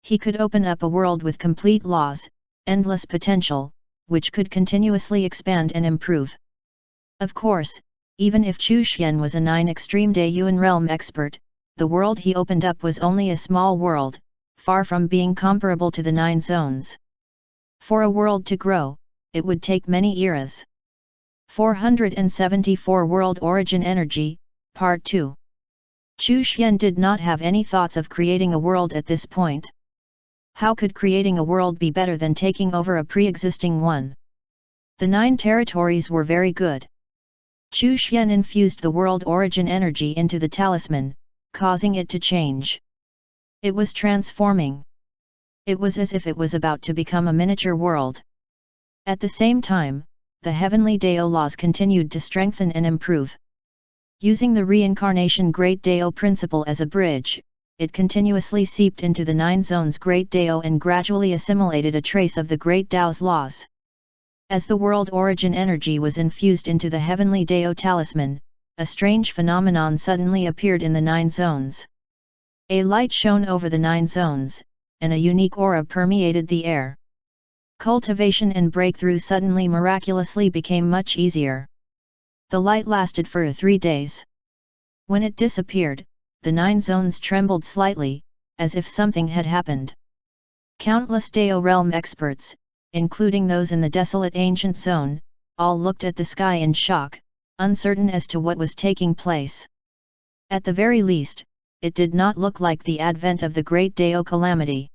He could open up a world with complete laws, endless potential, which could continuously expand and improve. Of course, even if Chu Xian was a 9 extreme Daiyuan realm expert, the world he opened up was only a small world, far from being comparable to the 9 zones. For a world to grow, it would take many eras. 474 World Origin Energy, Part 2. Chu Xian did not have any thoughts of creating a world at this point. How could creating a world be better than taking over a pre-existing one? The 9 territories were very good. Chu Xian infused the world origin energy into the talisman, causing it to change. It was transforming. It was as if it was about to become a miniature world. At the same time, the heavenly Dao laws continued to strengthen and improve. Using the reincarnation Great Dao principle as a bridge, it continuously seeped into the 9 zones Great Dao and gradually assimilated a trace of the Great Dao's laws. As the world origin energy was infused into the heavenly Dao talisman, a strange phenomenon suddenly appeared in the 9 zones. A light shone over the 9 zones, and a unique aura permeated the air. Cultivation and breakthrough suddenly miraculously became much easier. The light lasted for 3 days. When it disappeared, the 9 zones trembled slightly, as if something had happened. Countless Dao realm experts, including those in the desolate ancient zone, all looked at the sky in shock, uncertain as to what was taking place. At the very least, it did not look like the advent of the Great Dao calamity.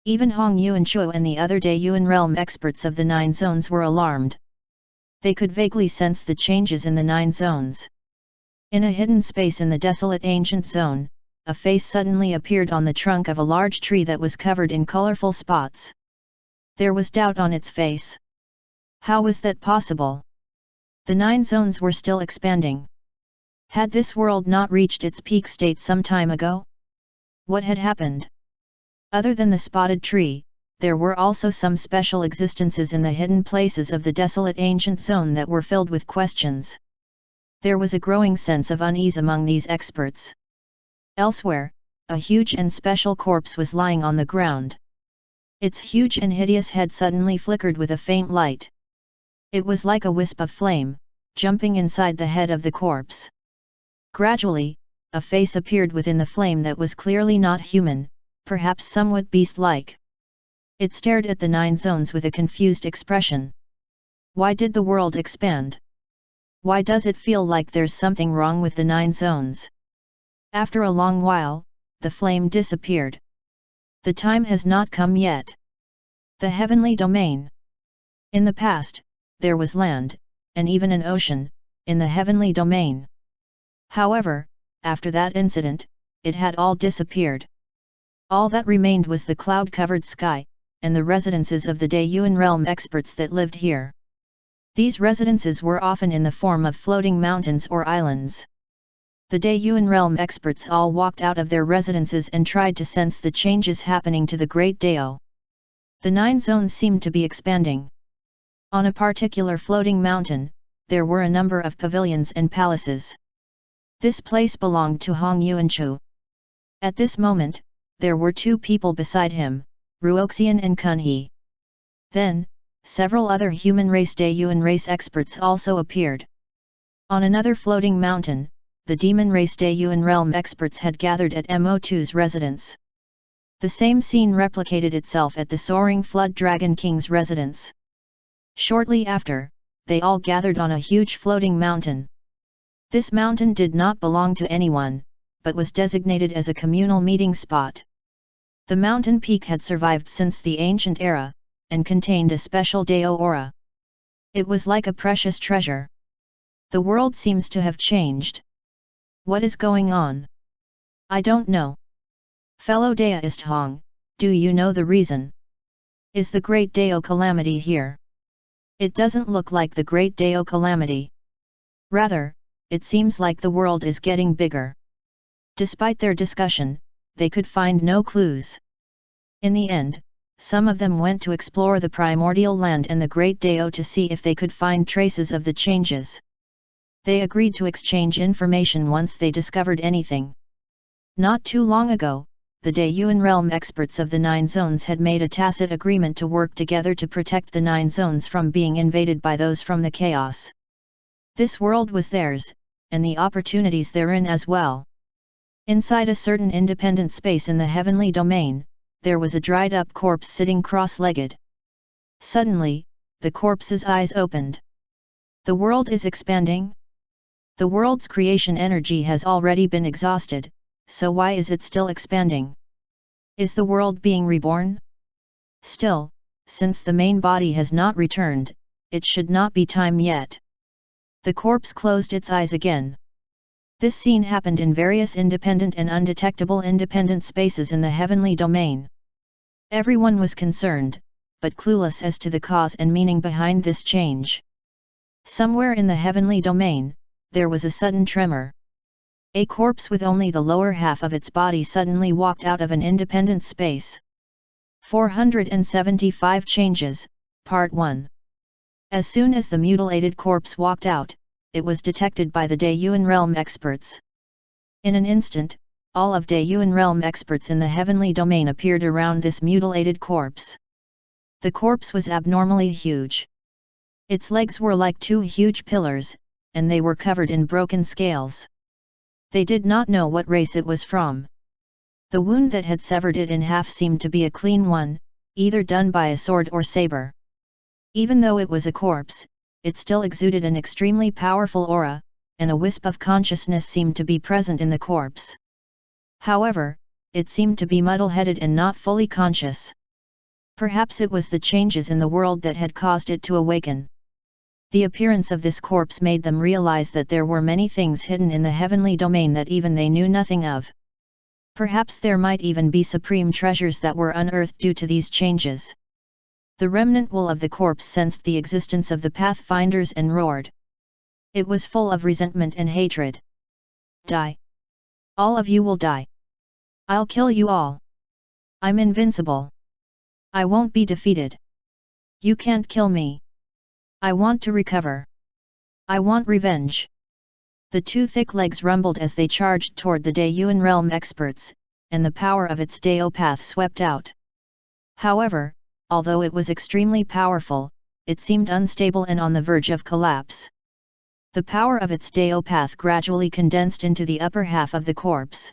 Even Hong Yuan Chuo and the other Daiyuan realm experts of the 9 zones were alarmed. They could vaguely sense the changes in the 9 zones. In a hidden space in the desolate ancient zone, a face suddenly appeared on the trunk of a large tree that was covered in colorful spots. There was doubt on its face. How was that possible? The 9 zones were still expanding. Had this world not reached its peak state some time ago? What had happened? Other than the spotted tree, there were also some special existences in the hidden places of the desolate ancient zone that were filled with questions. There was a growing sense of unease among these experts. Elsewhere, a huge and special corpse was lying on the ground. Its huge and hideous head suddenly flickered with a faint light. It was like a wisp of flame, jumping inside the head of the corpse. Gradually, a face appeared within the flame that was clearly not human, perhaps somewhat beast-like. It stared at the 9 zones with a confused expression. Why did the world expand? Why does it feel like there's something wrong with the 9 zones? After a long while, the flame disappeared. The time has not come yet. The heavenly domain. In the past, there was land, and even an ocean, in the heavenly domain. However, after that incident, it had all disappeared. All that remained was the cloud-covered sky, and the residences of the Daiyuan realm experts that lived here. These residences were often in the form of floating mountains or islands. The Daiyuan realm experts all walked out of their residences and tried to sense the changes happening to the Great Dao. The 9 zones seemed to be expanding. On a particular floating mountain, there were a number of pavilions and palaces. This place belonged to Hong Yuanchu. At this moment, there were two people beside him, Ruoxian and Kunhe. Then, several other human race Daeyuan race experts also appeared. On another floating mountain, the demon race Daeyuan realm experts had gathered at Mo2's residence. The same scene replicated itself at the soaring Flood Dragon King's residence. Shortly after, they all gathered on a huge floating mountain. This mountain did not belong to anyone, but was designated as a communal meeting spot. The mountain peak had survived since the ancient era, and contained a special Dao aura. It was like a precious treasure. The world seems to have changed. What is going on? I don't know. Fellow Daoist Hong, do you know the reason? Is the Great Dao Calamity here? It doesn't look like the Great Dao Calamity. Rather, it seems like the world is getting bigger. Despite their discussion, they could find no clues. In the end, some of them went to explore the primordial land and the Great Dao to see if they could find traces of the changes. They agreed to exchange information once they discovered anything. Not too long ago, the Daeyuan realm experts of the Nine Zones had made a tacit agreement to work together to protect the Nine Zones from being invaded by those from the chaos. This world was theirs, and the opportunities therein as well. Inside a certain independent space in the heavenly domain, there was a dried-up corpse sitting cross-legged. Suddenly, the corpse's eyes opened. The world is expanding? The world's creation energy has already been exhausted, so why is it still expanding? Is the world being reborn? Still, since the main body has not returned, it should not be time yet. The corpse closed its eyes again. This scene happened in various independent and undetectable independent spaces in the heavenly domain. Everyone was concerned, but clueless as to the cause and meaning behind this change. Somewhere in the heavenly domain, there was a sudden tremor. A corpse with only the lower half of its body suddenly walked out of an independent space. 475 Changes, Part 1. As soon as the mutilated corpse walked out, it was detected by the Daeyuan realm experts. In an instant, all of Daeyuan realm experts in the heavenly domain appeared around this mutilated corpse. The corpse was abnormally huge. Its legs were like two huge pillars, and they were covered in broken scales. They did not know what race it was from. The wound that had severed it in half seemed to be a clean one, either done by a sword or saber. Even though it was a corpse, it still exuded an extremely powerful aura, and a wisp of consciousness seemed to be present in the corpse. However, it seemed to be muddle-headed and not fully conscious. Perhaps it was the changes in the world that had caused it to awaken. The appearance of this corpse made them realize that there were many things hidden in the heavenly domain that even they knew nothing of. Perhaps there might even be supreme treasures that were unearthed due to these changes. The remnant will of the corpse sensed the existence of the pathfinders and roared. It was full of resentment and hatred. Die! All of you will die! I'll kill you all! I'm invincible! I won't be defeated! You can't kill me! I want to recover! I want revenge! The two thick legs rumbled as they charged toward the Daeyuan realm experts, and the power of its Dao path swept out. However, although it was extremely powerful, it seemed unstable and on the verge of collapse. The power of its Dao path gradually condensed into the upper half of the corpse.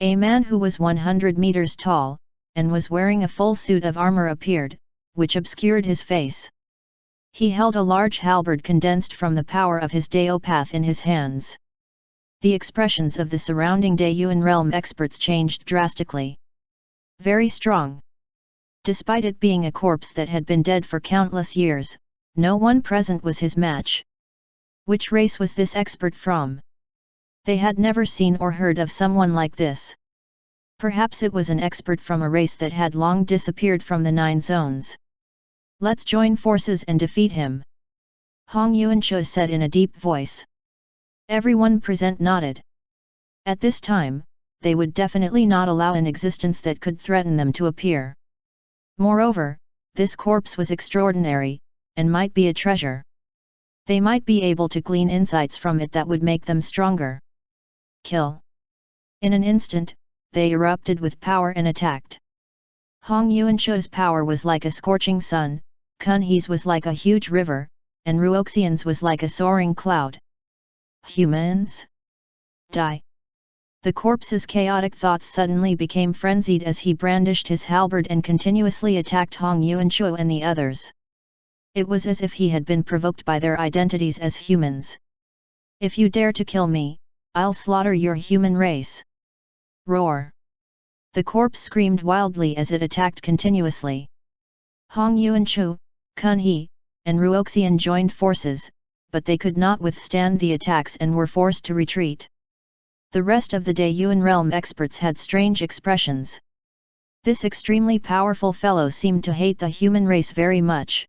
A man who was 100 meters tall, and was wearing a full suit of armor appeared, which obscured his face. He held a large halberd condensed from the power of his Dao path in his hands. The expressions of the surrounding Daeyuan realm experts changed drastically. Very strong. Despite it being a corpse that had been dead for countless years, no one present was his match. Which race was this expert from? They had never seen or heard of someone like this. Perhaps it was an expert from a race that had long disappeared from the Nine Zones. Let's join forces and defeat him, Hong Yuanchu said in a deep voice. Everyone present nodded. At this time, they would definitely not allow an existence that could threaten them to appear. Moreover, this corpse was extraordinary, and might be a treasure. They might be able to glean insights from it that would make them stronger. Kill. In an instant, they erupted with power and attacked. Hong Yuanchu's power was like a scorching sun, Kun He's was like a huge river, and Ruoxian's was like a soaring cloud. Humans? Die! The corpse's chaotic thoughts suddenly became frenzied as he brandished his halberd and continuously attacked Hong Yuanchu and the others. It was as if he had been provoked by their identities as humans. If you dare to kill me, I'll slaughter your human race! Roar! The corpse screamed wildly as it attacked continuously. Hong Yuanchu, Kun He, and Ruoxian joined forces, but they could not withstand the attacks and were forced to retreat. The rest of the day Yuan realm experts had strange expressions. This extremely powerful fellow seemed to hate the human race very much.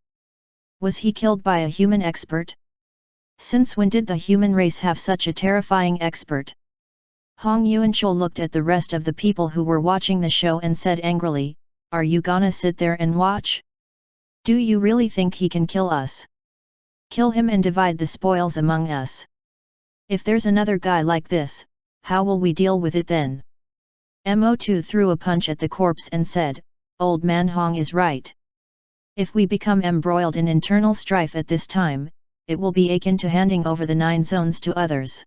Was he killed by a human expert? Since when did the human race have such a terrifying expert? Hong Yuanchu looked at the rest of the people who were watching the show and said angrily, "Are you gonna sit there and watch? Do you really think he can kill us? Kill him and divide the spoils among us. If there's another guy like this, how will we deal with it then?" Mo2 threw a punch at the corpse and said, "Old man Hong is right. If we become embroiled in internal strife at this time, it will be akin to handing over the 9 zones to others.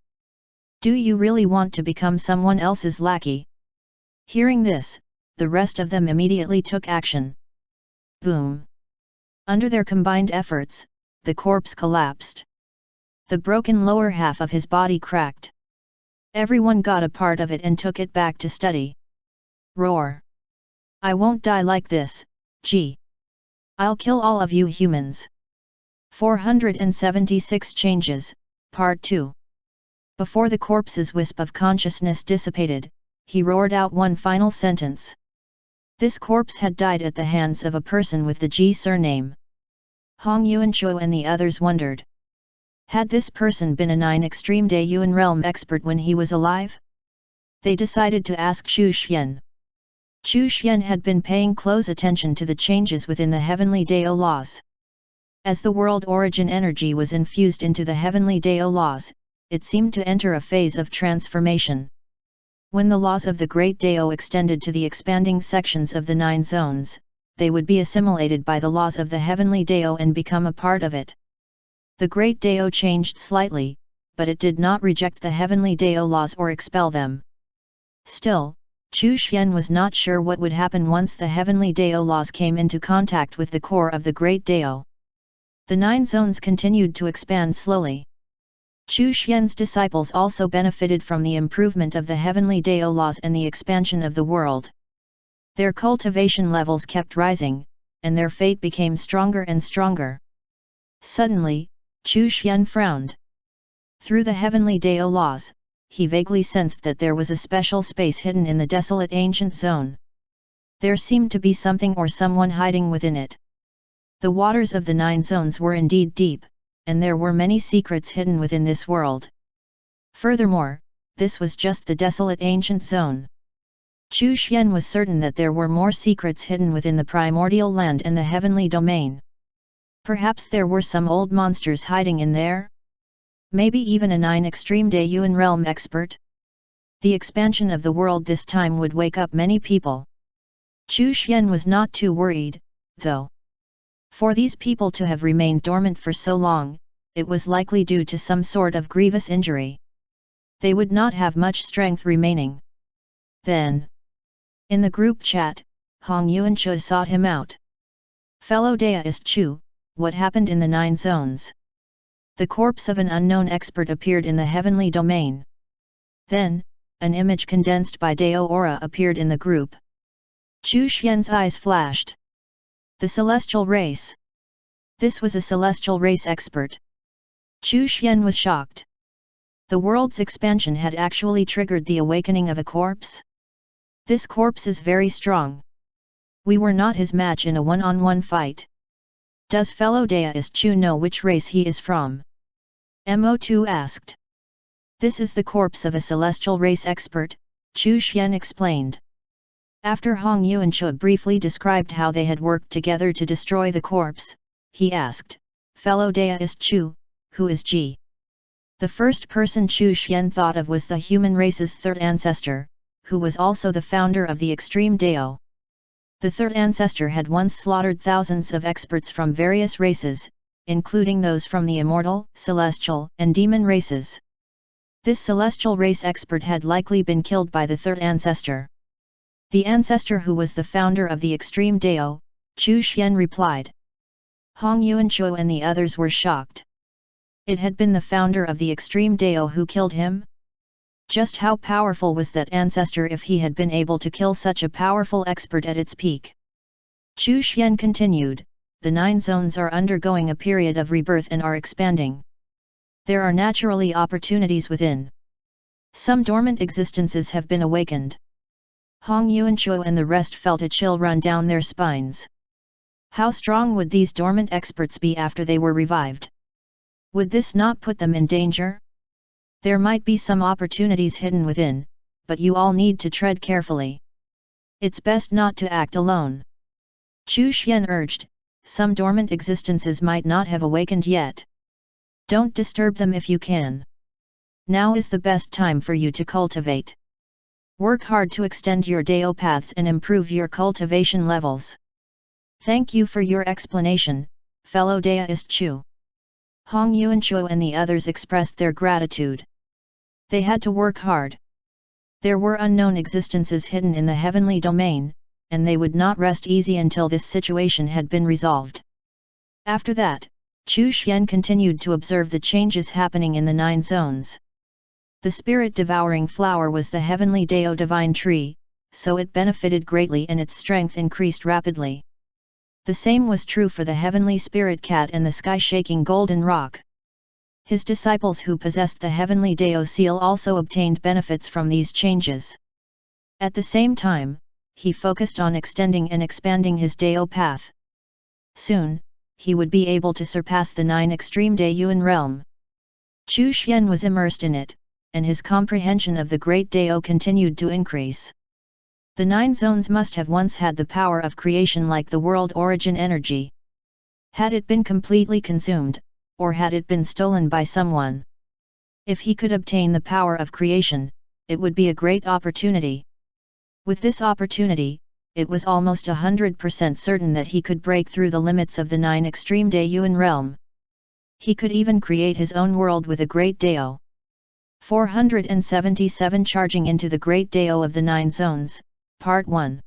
Do you really want to become someone else's lackey?" Hearing this, the rest of them immediately took action. Boom! Under their combined efforts, the corpse collapsed. The broken lower half of his body cracked. Everyone got a part of it and took it back to study. Roar! I won't die like this, gee! I'll kill all of you humans! 476 Changes, Part 2. Before the corpse's wisp of consciousness dissipated, he roared out one final sentence. This corpse had died at the hands of a person with the Ji surname. Hong Yuanchu and the others wondered. Had this person been a 9 Extreme Day Yuan Realm expert when he was alive? They decided to ask Chu Xian. Chu Xian had been paying close attention to the changes within the Heavenly Dao laws. As the world origin energy was infused into the Heavenly Dao laws, it seemed to enter a phase of transformation. When the laws of the Great Dao extended to the expanding sections of the 9 zones, they would be assimilated by the laws of the Heavenly Dao and become a part of it. The Great Dao changed slightly, but it did not reject the Heavenly Dao laws or expel them. Still, Chu Xian was not sure what would happen once the Heavenly Dao laws came into contact with the core of the Great Dao. The 9 zones continued to expand slowly. Chu Xian's disciples also benefited from the improvement of the Heavenly Dao laws and the expansion of the world. Their cultivation levels kept rising, and their fate became stronger and stronger. Suddenly, Chu Xian frowned. Through the Heavenly Dao laws, he vaguely sensed that there was a special space hidden in the desolate ancient zone. There seemed to be something or someone hiding within it. The waters of the 9 zones were indeed deep, and there were many secrets hidden within this world. Furthermore, this was just the desolate ancient zone. Chu Xian was certain that there were more secrets hidden within the primordial land and the heavenly domain. Perhaps there were some old monsters hiding in there? Maybe even a 9 Extreme Day Yuan Realm expert? The expansion of the world this time would wake up many people. Chu Xian was not too worried, though. For these people to have remained dormant for so long, it was likely due to some sort of grievous injury. They would not have much strength remaining. Then, in the group chat, Hong Yuanchu sought him out. "Fellow Daoist Chu, what happened in the 9 zones?" The corpse of an unknown expert appeared in the heavenly domain. Then, an image condensed by Dao aura appeared in the group. Chu Xian's eyes flashed. The celestial race. This was a celestial race expert. Chu Xian was shocked. The world's expansion had actually triggered the awakening of a corpse? This corpse is very strong. We were not his match in a one-on-one fight. Does fellow Daoist Chu know which race he is from? Mo2 asked. This is the corpse of a celestial race expert, Chu Xian explained. After Hong Yuanchu briefly described how they had worked together to destroy the corpse, he asked, "Fellow Daoist Chu, who is Ji? The first person Chu Xian thought of was the human race's third ancestor, who was also the founder of the extreme Dao. The third ancestor had once slaughtered thousands of experts from various races, including those from the immortal, celestial, and demon races. This celestial race expert had likely been killed by the third ancestor. The ancestor who was the founder of the extreme Dao, Chu Xian replied. Hong Yuanchuo and the others were shocked. It had been the founder of the extreme Dao who killed him? Just how powerful was that ancestor if he had been able to kill such a powerful expert at its peak? Chu Xian continued, the 9 zones are undergoing a period of rebirth and are expanding. There are naturally opportunities within. Some dormant existences have been awakened. Hong Yuanchuo and the rest felt a chill run down their spines. How strong would these dormant experts be after they were revived? Would this not put them in danger? There might be some opportunities hidden within, but you all need to tread carefully. It's best not to act alone. Chu Xian urged, some dormant existences might not have awakened yet. Don't disturb them if you can. Now is the best time for you to cultivate. Work hard to extend your Dao paths and improve your cultivation levels. Thank you for your explanation, fellow Daoist Chu. Hong Yuanchuo and the others expressed their gratitude. They had to work hard. There were unknown existences hidden in the heavenly domain, and they would not rest easy until this situation had been resolved. After that, Chu Xian continued to observe the changes happening in the 9 zones. The spirit-devouring flower was the heavenly Dao divine tree, so it benefited greatly and its strength increased rapidly. The same was true for the heavenly spirit cat and the sky-shaking golden rock. His disciples who possessed the heavenly Dao seal also obtained benefits from these changes. At the same time, he focused on extending and expanding his Dao path. Soon, he would be able to surpass the 9 extreme Daoyuan realm. Chu Xian was immersed in it, and his comprehension of the great Dao continued to increase. The 9 zones must have once had the power of creation like the world origin energy. Had it been completely consumed, or had it been stolen by someone? If he could obtain the power of creation, it would be a great opportunity. With this opportunity, it was almost 100% certain that he could break through the limits of the 9 extreme Daoyuan realm. He could even create his own world with a great Dao. 477 Charging into the Great Dao of the 9 Zones, Part 1.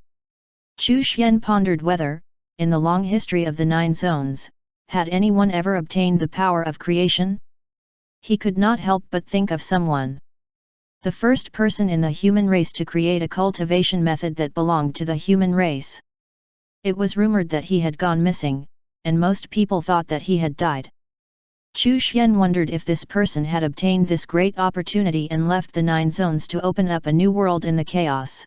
Chu Xian pondered whether, in the long history of the 9 zones, had anyone ever obtained the power of creation? He could not help but think of someone. The first person in the human race to create a cultivation method that belonged to the human race. It was rumored that he had gone missing, and most people thought that he had died. Chu Xian wondered if this person had obtained this great opportunity and left the 9 zones to open up a new world in the chaos.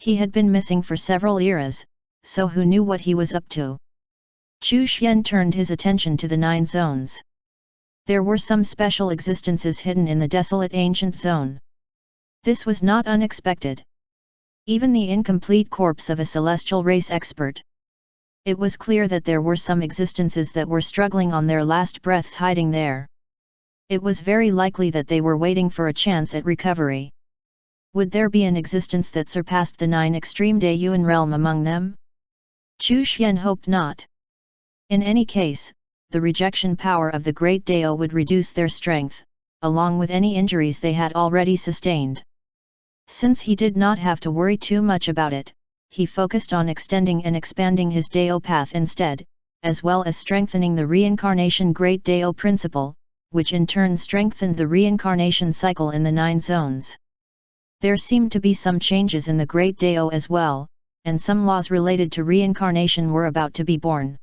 He had been missing for several eras, so who knew what he was up to? Chu Xian turned his attention to the 9 zones. There were some special existences hidden in the desolate ancient zone. This was not unexpected. Even the incomplete corpse of a celestial race expert. It was clear that there were some existences that were struggling on their last breaths hiding there. It was very likely that they were waiting for a chance at recovery. Would there be an existence that surpassed the 9 extreme Daoyuan realm among them? Chu Xian hoped not. In any case, the rejection power of the great Dao would reduce their strength, along with any injuries they had already sustained. Since he did not have to worry too much about it, he focused on extending and expanding his Dao path instead, as well as strengthening the reincarnation Great Dao principle, which in turn strengthened the reincarnation cycle in the 9 zones. There seemed to be some changes in the Great Dao as well, and some laws related to reincarnation were about to be born.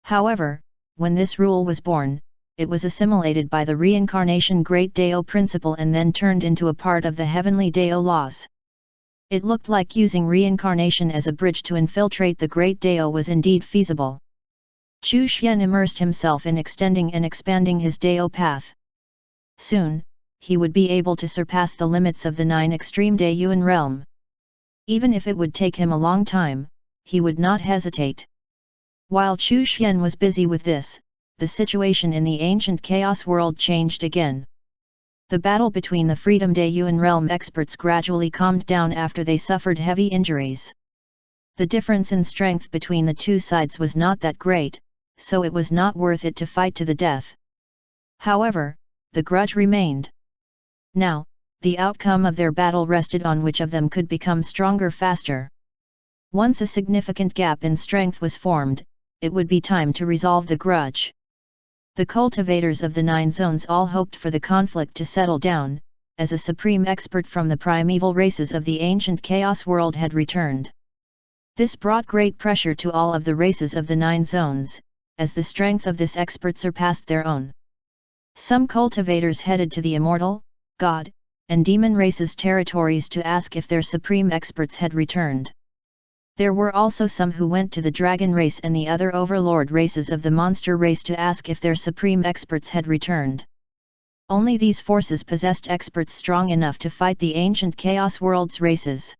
However, when this rule was born, it was assimilated by the reincarnation Great Dao principle and then turned into a part of the heavenly Dao laws. It looked like using reincarnation as a bridge to infiltrate the Great Dao was indeed feasible. Chu Xian immersed himself in extending and expanding his Dao path. Soon, he would be able to surpass the limits of the 9 extreme Daoyuan realm. Even if it would take him a long time, he would not hesitate. While Chu Xian was busy with this, the situation in the ancient Chaos world changed again. The battle between the Freedom Dayu and Realm experts gradually calmed down after they suffered heavy injuries. The difference in strength between the two sides was not that great, so it was not worth it to fight to the death. However, the grudge remained. Now, the outcome of their battle rested on which of them could become stronger faster. Once a significant gap in strength was formed, it would be time to resolve the grudge. The cultivators of the 9 zones all hoped for the conflict to settle down, as a supreme expert from the primeval races of the ancient Chaos world had returned. This brought great pressure to all of the races of the 9 zones, as the strength of this expert surpassed their own. Some cultivators headed to the immortal, god, and demon races' territories to ask if their supreme experts had returned. There were also some who went to the dragon race and the other overlord races of the monster race to ask if their supreme experts had returned. Only these forces possessed experts strong enough to fight the ancient Chaos world's races.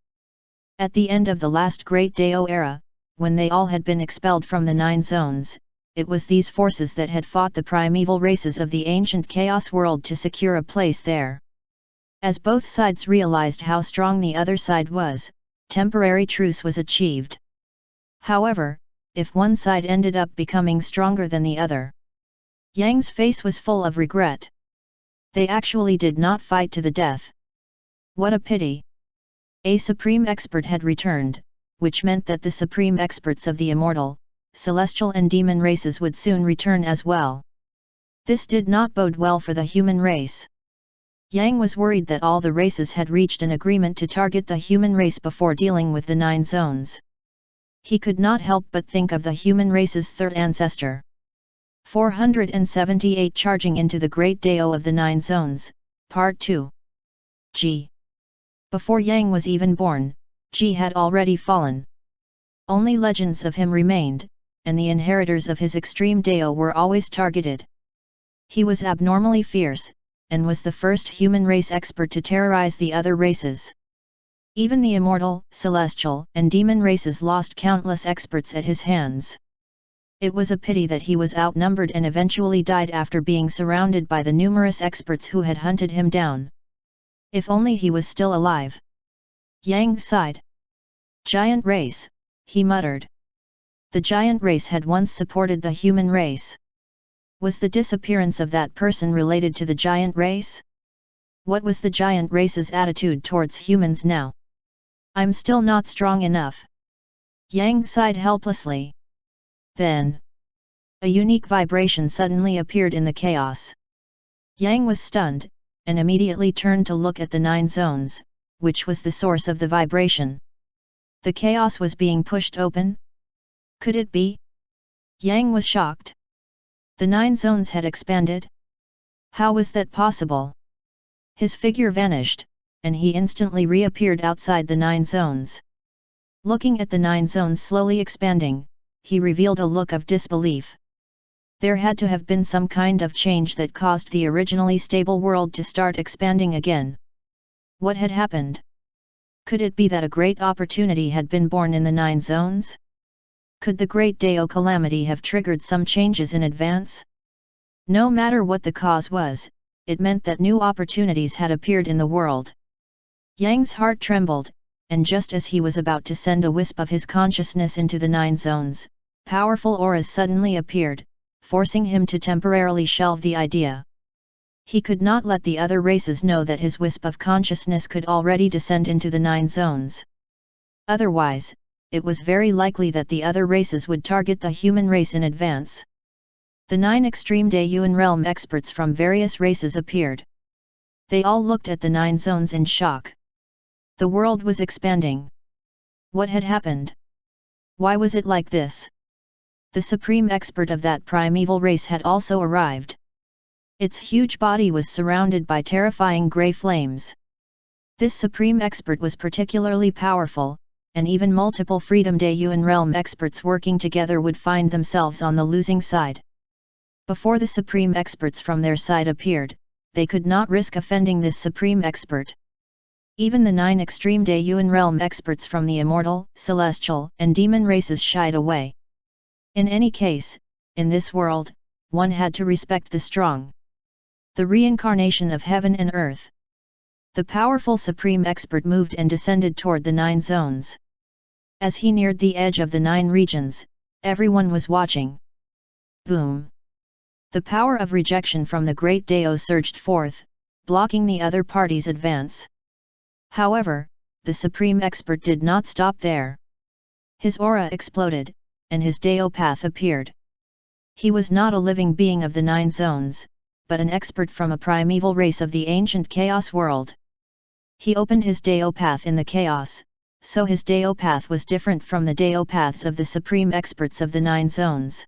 At the end of the last Great Dao era, when they all had been expelled from the 9 zones, it was these forces that had fought the primeval races of the ancient Chaos world to secure a place there. As both sides realized how strong the other side was, temporary truce was achieved. However, if one side ended up becoming stronger than the other, Yang's face was full of regret. They actually did not fight to the death. What a pity! A supreme expert had returned, which meant that the supreme experts of the immortal, celestial and demon races would soon return as well. This did not bode well for the human race. Yang was worried that all the races had reached an agreement to target the human race before dealing with the 9 zones. He could not help but think of the human race's third ancestor. 478 Charging into the Great Dao of the 9 Zones, Part 2. Ji. Before Yang was even born, Ji had already fallen. Only legends of him remained, and the inheritors of his extreme Dao were always targeted. He was abnormally fierce, and was the first human race expert to terrorize the other races. Even the immortal, celestial, and demon races lost countless experts at his hands. It was a pity that he was outnumbered and eventually died after being surrounded by the numerous experts who had hunted him down. If only he was still alive. Yang sighed. Giant race, he muttered. The giant race had once supported the human race. Was the disappearance of that person related to the giant race? What was the giant race's attitude towards humans now? I'm still not strong enough. Yang sighed helplessly. Then, a unique vibration suddenly appeared in the chaos. Yang was stunned, and immediately turned to look at the 9 zones, which was the source of the vibration. The chaos was being pushed open? Could it be? Yang was shocked. The 9 zones had expanded? How was that possible? His figure vanished, and he instantly reappeared outside the 9 zones. Looking at the 9 zones slowly expanding, he revealed a look of disbelief. There had to have been some kind of change that caused the originally stable world to start expanding again. What had happened? Could it be that a great opportunity had been born in the 9 zones? Could the Great Dao calamity have triggered some changes in advance? No matter what the cause was, it meant that new opportunities had appeared in the world. Yang's heart trembled, and just as he was about to send a wisp of his consciousness into the 9 zones, powerful auras suddenly appeared, forcing him to temporarily shelve the idea. He could not let the other races know that his wisp of consciousness could already descend into the 9 zones. Otherwise, it was very likely that the other races would target the human race in advance. The 9 extreme Daiyuan realm experts from various races appeared. They all looked at the 9 zones in shock. The world was expanding. What had happened? Why was it like this? The supreme expert of that primeval race had also arrived. Its huge body was surrounded by terrifying grey flames. This supreme expert was particularly powerful, and even multiple Freedom Daiyuan realm experts working together would find themselves on the losing side. Before the supreme experts from their side appeared, they could not risk offending this supreme expert. Even the 9 extreme Daiyuan realm experts from the immortal, celestial, and demon races shied away. In any case, in this world, one had to respect the strong. The reincarnation of heaven and earth. The powerful supreme expert moved and descended toward the 9 zones. As he neared the edge of the 9 regions, everyone was watching. Boom! The power of rejection from the great Dao surged forth, blocking the other party's advance. However, the supreme expert did not stop there. His aura exploded, and his Dao path appeared. He was not a living being of the 9 zones, but an expert from a primeval race of the ancient chaos world. He opened his Dao path in the chaos, so his Dao path was different from the Dao paths of the supreme experts of the 9 zones.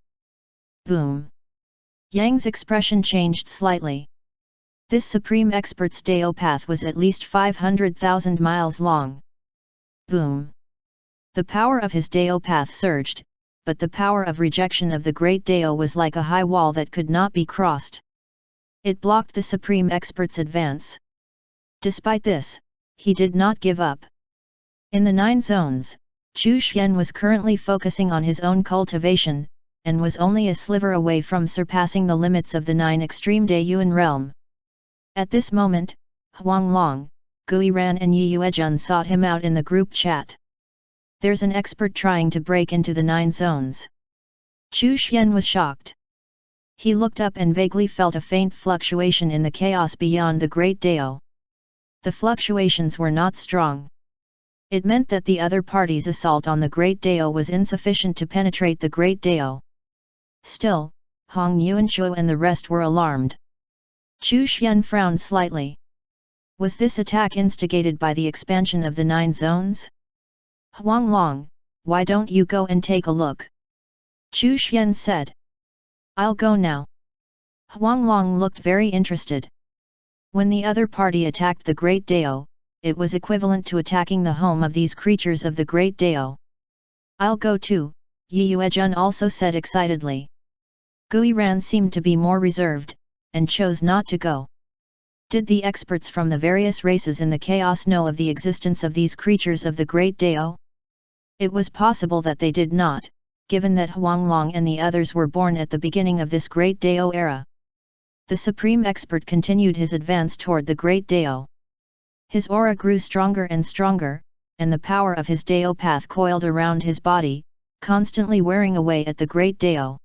Boom! Yang's expression changed slightly. This supreme expert's Dao path was at least 500,000 miles long. Boom! The power of his Dao path surged, but the power of rejection of the great Dao was like a high wall that could not be crossed. It blocked the supreme expert's advance. Despite this, he did not give up. In the 9 zones, Chu Xian was currently focusing on his own cultivation, and was only a sliver away from surpassing the limits of the 9 extreme Daiyuan realm. At this moment, Huang Long, Gui Ran and Yi Yuejun sought him out in the group chat. There's an expert trying to break into the 9 zones. Chu Xian was shocked. He looked up and vaguely felt a faint fluctuation in the chaos beyond the great Dao. The fluctuations were not strong. It meant that the other party's assault on the great Dao was insufficient to penetrate the great Dao. Still, Hong Yuanchuo and the rest were alarmed. Chu Xian frowned slightly. Was this attack instigated by the expansion of the 9 zones? Huang Long, why don't you go and take a look? Chu Xian said. I'll go now. Huang Long looked very interested. When the other party attacked the Great Dao, it was equivalent to attacking the home of these creatures of the Great Dao. I'll go too, Yi Yuejun also said excitedly. Gui Ran seemed to be more reserved, and chose not to go. Did the experts from the various races in the chaos know of the existence of these creatures of the Great Dao? It was possible that they did not, given that Huang Long and the others were born at the beginning of this Great Dao era. The supreme expert continued his advance toward the Great Dao. His aura grew stronger and stronger, and the power of his Dao path coiled around his body, constantly wearing away at the Great Dao.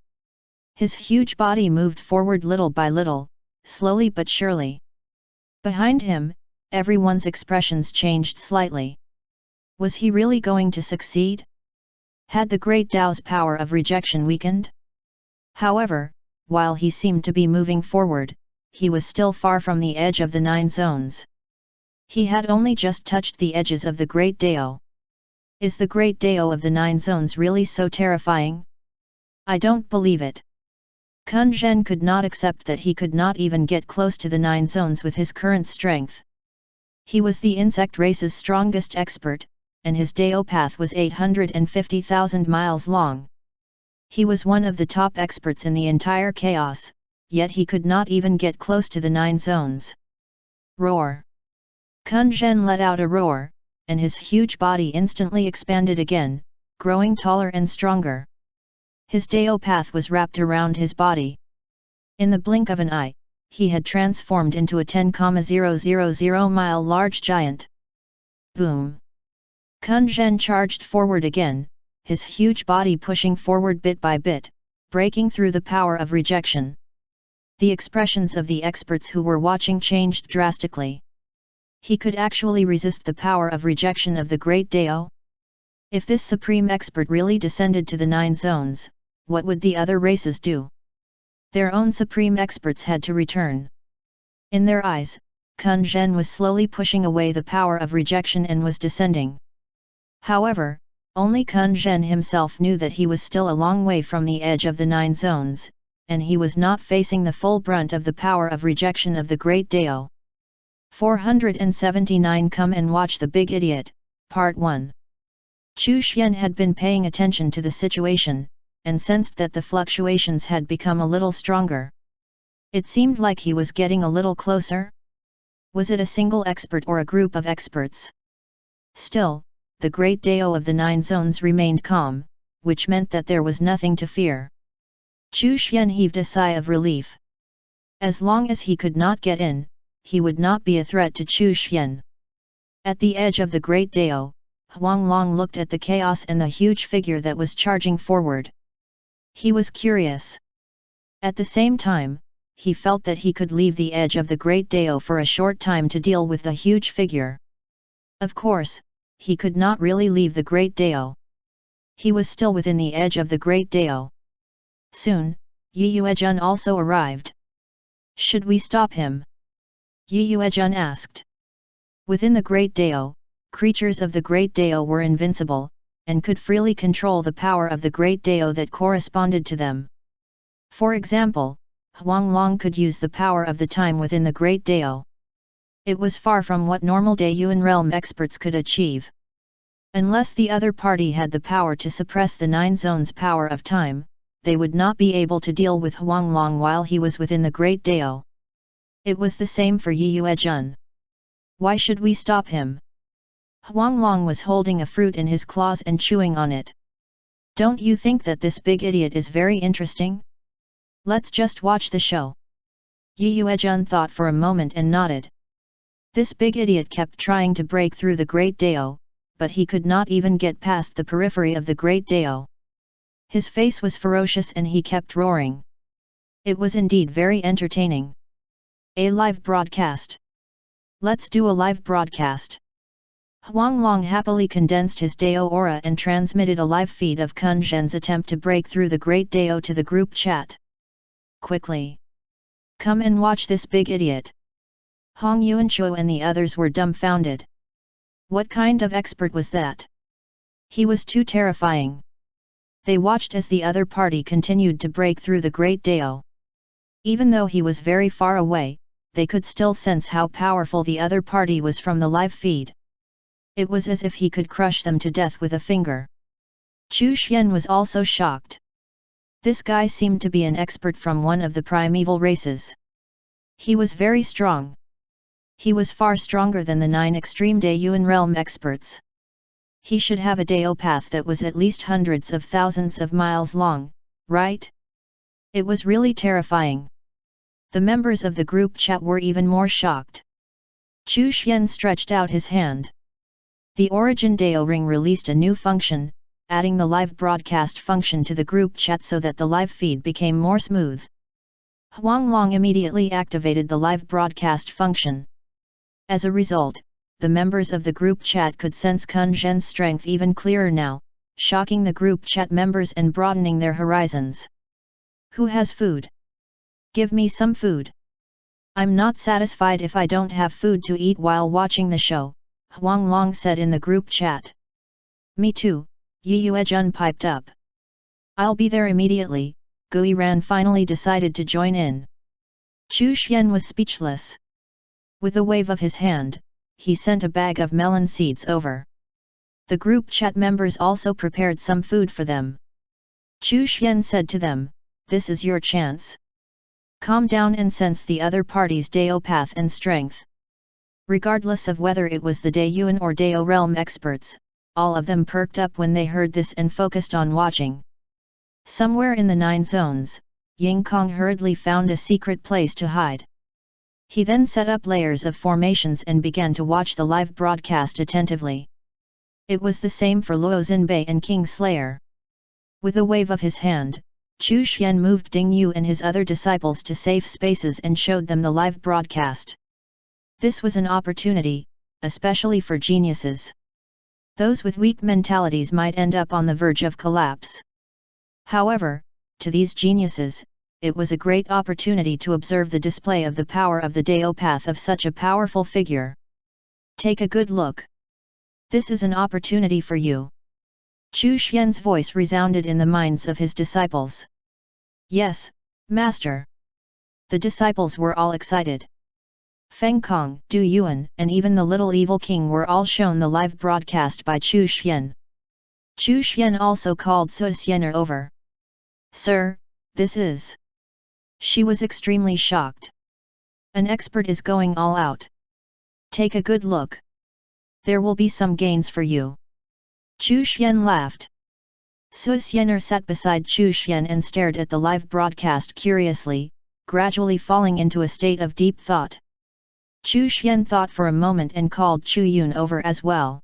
His huge body moved forward little by little, slowly but surely. Behind him, everyone's expressions changed slightly. Was he really going to succeed? Had the Great Dao's power of rejection weakened? However, while he seemed to be moving forward, he was still far from the edge of the 9 zones. He had only just touched the edges of the Great Dao. Is the Great Dao of the 9 zones really so terrifying? I don't believe it. Kun Zhen could not accept that he could not even get close to the 9 zones with his current strength. He was the insect race's strongest expert, and his Dao path was 850,000 miles long. He was one of the top experts in the entire chaos, yet he could not even get close to the 9 zones. Roar! Kun Zhen let out a roar, and his huge body instantly expanded again, growing taller and stronger. His Dao path was wrapped around his body. In the blink of an eye, he had transformed into a 10,000 mile large giant. Boom! Kun Zhen charged forward again, his huge body pushing forward bit by bit, breaking through the power of rejection. The expressions of the experts who were watching changed drastically. He could actually resist the power of rejection of the Great Dao? If this supreme expert really descended to the 9 zones, what would the other races do? Their own supreme experts had to return. In their eyes, Kun Zhen was slowly pushing away the power of rejection and was descending. However, only Kun Zhen himself knew that he was still a long way from the edge of the 9 zones, and he was not facing the full brunt of the power of rejection of the Great Dao. 479 Come and Watch the Big Idiot, Part 1. Chu Xian had been paying attention to the situation, and sensed that the fluctuations had become a little stronger. It seemed like he was getting a little closer. Was it a single expert or a group of experts? Still, the Great Dao of the 9 zones remained calm, which meant that there was nothing to fear. Chu Xian heaved a sigh of relief. As long as he could not get in, he would not be a threat to Chu Xian. At the edge of the Great Dao, Huang Long looked at the chaos and the huge figure that was charging forward. He was curious. At the same time, he felt that he could leave the edge of the Great Dao for a short time to deal with the huge figure. Of course, he could not really leave the Great Dao. He was still within the edge of the Great Dao. Soon, Yi Yuejun also arrived. Should we stop him? Yi Yuejun asked. Within the Great Dao, creatures of the Great Dao were invincible, and could freely control the power of the Great Dao that corresponded to them. For example, Huang Long could use the power of the time within the Great Dao. It was far from what normal Daiyuan realm experts could achieve. Unless the other party had the power to suppress the 9 zones power of time, they would not be able to deal with Huang Long while he was within the Great Dao. It was the same for Yi Yuejun. Why should we stop him? Huang Long was holding a fruit in his claws and chewing on it. Don't you think that this big idiot is very interesting? Let's just watch the show. Yi Yuejun thought for a moment and nodded. This big idiot kept trying to break through the Great Dao, but he could not even get past the periphery of the Great Dao. His face was ferocious and he kept roaring. It was indeed very entertaining. A live broadcast. Let's do a live broadcast. Huang Long happily condensed his Dao aura and transmitted a live feed of Kun Zhen's attempt to break through the Great Dao to the group chat. Quickly! Come and watch this big idiot. Hong Yuanchuo and the others were dumbfounded. What kind of expert was that? He was too terrifying. They watched as the other party continued to break through the Great Dao. Even though he was very far away, they could still sense how powerful the other party was from the live feed. It was as if he could crush them to death with a finger. Chu Xian was also shocked. This guy seemed to be an expert from one of the primeval races. He was very strong. He was far stronger than the 9 extreme Daiyuan realm experts. He should have a Dao path that was at least hundreds of thousands of miles long, right? It was really terrifying. The members of the group chat were even more shocked. Chu Xian stretched out his hand. The Origin Dao ring released a new function, adding the live broadcast function to the group chat so that the live feed became more smooth. Huang Long immediately activated the live broadcast function. As a result, the members of the group chat could sense Kun Zhen's strength even clearer now, shocking the group chat members and broadening their horizons. Who has food? Give me some food. I'm not satisfied if I don't have food to eat while watching the show, Huang Long said in the group chat. Me too, Yi Yuejun piped up. I'll be there immediately, Gui Ran finally decided to join in. Chu Xian was speechless. With a wave of his hand, he sent a bag of melon seeds over. The group chat members also prepared some food for them. Chu Xian said to them, "This is your chance. Calm down and sense the other party's Dao path and strength." Regardless of whether it was the Daiyuan or Dao realm experts, all of them perked up when they heard this and focused on watching. Somewhere in the 9 zones, Ying Kong hurriedly found a secret place to hide. He then set up layers of formations and began to watch the live broadcast attentively. It was the same for Luo Xinbei and King Slayer. With a wave of his hand, Chu Xian moved Ding Yu and his other disciples to safe spaces and showed them the live broadcast. This was an opportunity, especially for geniuses. Those with weak mentalities might end up on the verge of collapse. However, to these geniuses, it was a great opportunity to observe the display of the power of the Dao path of such a powerful figure. Take a good look. This is an opportunity for you. Chu Xian's voice resounded in the minds of his disciples. Yes, Master. The disciples were all excited. Feng Kong, Du Yuan, and even the little evil king were all shown the live broadcast by Chu Xian. Chu Xian also called Su Xianer over. Sir, this is... She was extremely shocked. An expert is going all out. Take a good look. There will be some gains for you. Chu Xian laughed. Su Xian'er sat beside Chu Xian and stared at the live broadcast curiously, gradually falling into a state of deep thought. Chu Xian thought for a moment and called Chu Yun over as well.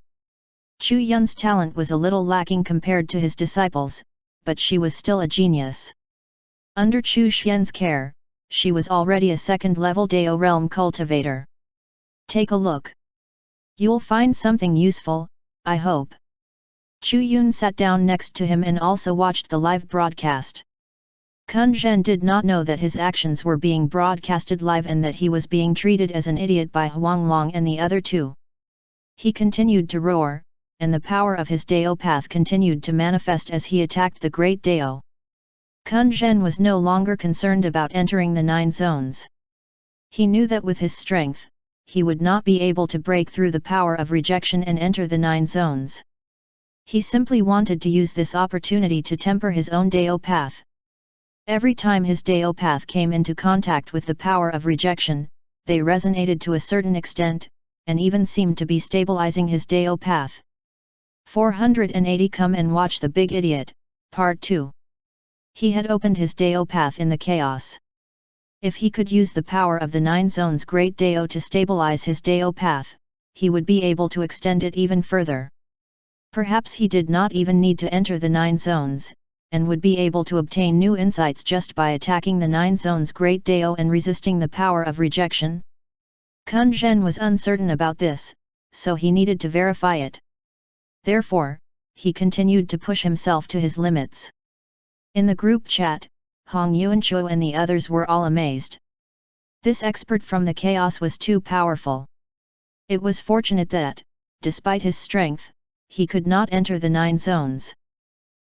Chu Yun's talent was a little lacking compared to his disciples, but she was still a genius. Under Chu Xian's care, she was already a second-level Dao realm cultivator. Take a look. You'll find something useful, I hope. Chu Yun sat down next to him and also watched the live broadcast. Kun Zhen did not know that his actions were being broadcasted live and that he was being treated as an idiot by Huang Long and the other two. He continued to roar, and the power of his Dao path continued to manifest as he attacked the great Dao. Kun Zhen was no longer concerned about entering the 9 zones. He knew that with his strength, he would not be able to break through the power of rejection and enter the 9 zones. He simply wanted to use this opportunity to temper his own Dao path. Every time his Dao path came into contact with the power of rejection, they resonated to a certain extent, and even seemed to be stabilizing his Dao path. 480 Come and watch the Big Idiot, Part 2. He had opened his Dao path in the chaos. If he could use the power of the 9 zones Great Dao to stabilize his Dao path, he would be able to extend it even further. Perhaps he did not even need to enter the 9 zones, and would be able to obtain new insights just by attacking the 9 zones Great Dao and resisting the power of rejection. Kun Zhen was uncertain about this, so he needed to verify it. Therefore, he continued to push himself to his limits. In the group chat, Hong Yuanchuo and the others were all amazed. This expert from the chaos was too powerful. It was fortunate that, despite his strength, he could not enter the 9 zones.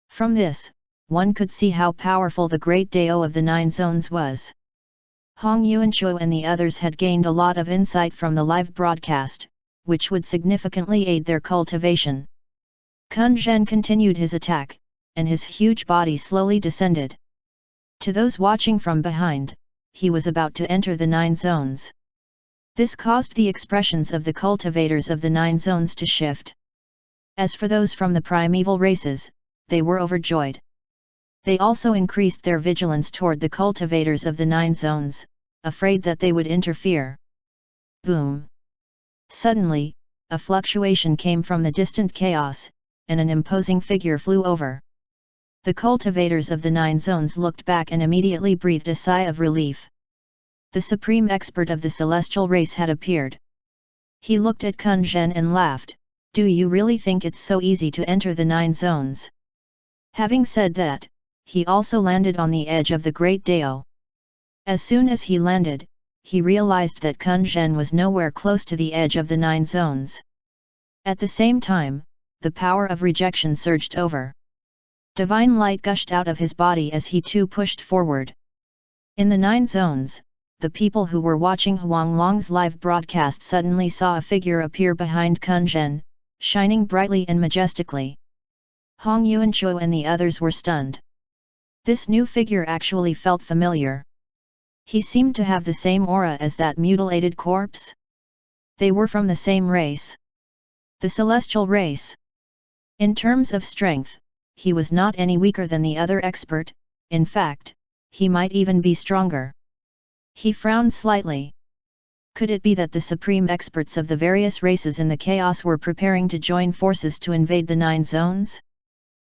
From this, one could see how powerful the great Dao of the 9 zones was. Hong Yuanchuo and the others had gained a lot of insight from the live broadcast, which would significantly aid their cultivation. Kun Zhen continued his attack, and his huge body slowly descended. To those watching from behind, he was about to enter the 9 zones. This caused the expressions of the cultivators of the 9 zones to shift. As for those from the primeval races, they were overjoyed. They also increased their vigilance toward the cultivators of the 9 zones, afraid that they would interfere. Boom! Suddenly, a fluctuation came from the distant chaos, and an imposing figure flew over. The cultivators of the 9 zones looked back and immediately breathed a sigh of relief. The supreme expert of the celestial race had appeared. He looked at Kun Zhen and laughed. Do you really think it's so easy to enter the 9 zones? Having said that, he also landed on the edge of the Great Dao. As soon as he landed, he realized that Kun Zhen was nowhere close to the edge of the 9 zones. At the same time, the power of rejection surged over. Divine light gushed out of his body as he too pushed forward. In the 9 zones, the people who were watching Huang Long's live broadcast suddenly saw a figure appear behind Kun Zhen, shining brightly and majestically. Hong Yuanchuo and the others were stunned. This new figure actually felt familiar. He seemed to have the same aura as that mutilated corpse. They were from the same race. The celestial race. In terms of strength, he was not any weaker than the other expert, in fact, he might even be stronger. He frowned slightly. Could it be that the supreme experts of the various races in the chaos were preparing to join forces to invade the 9 zones?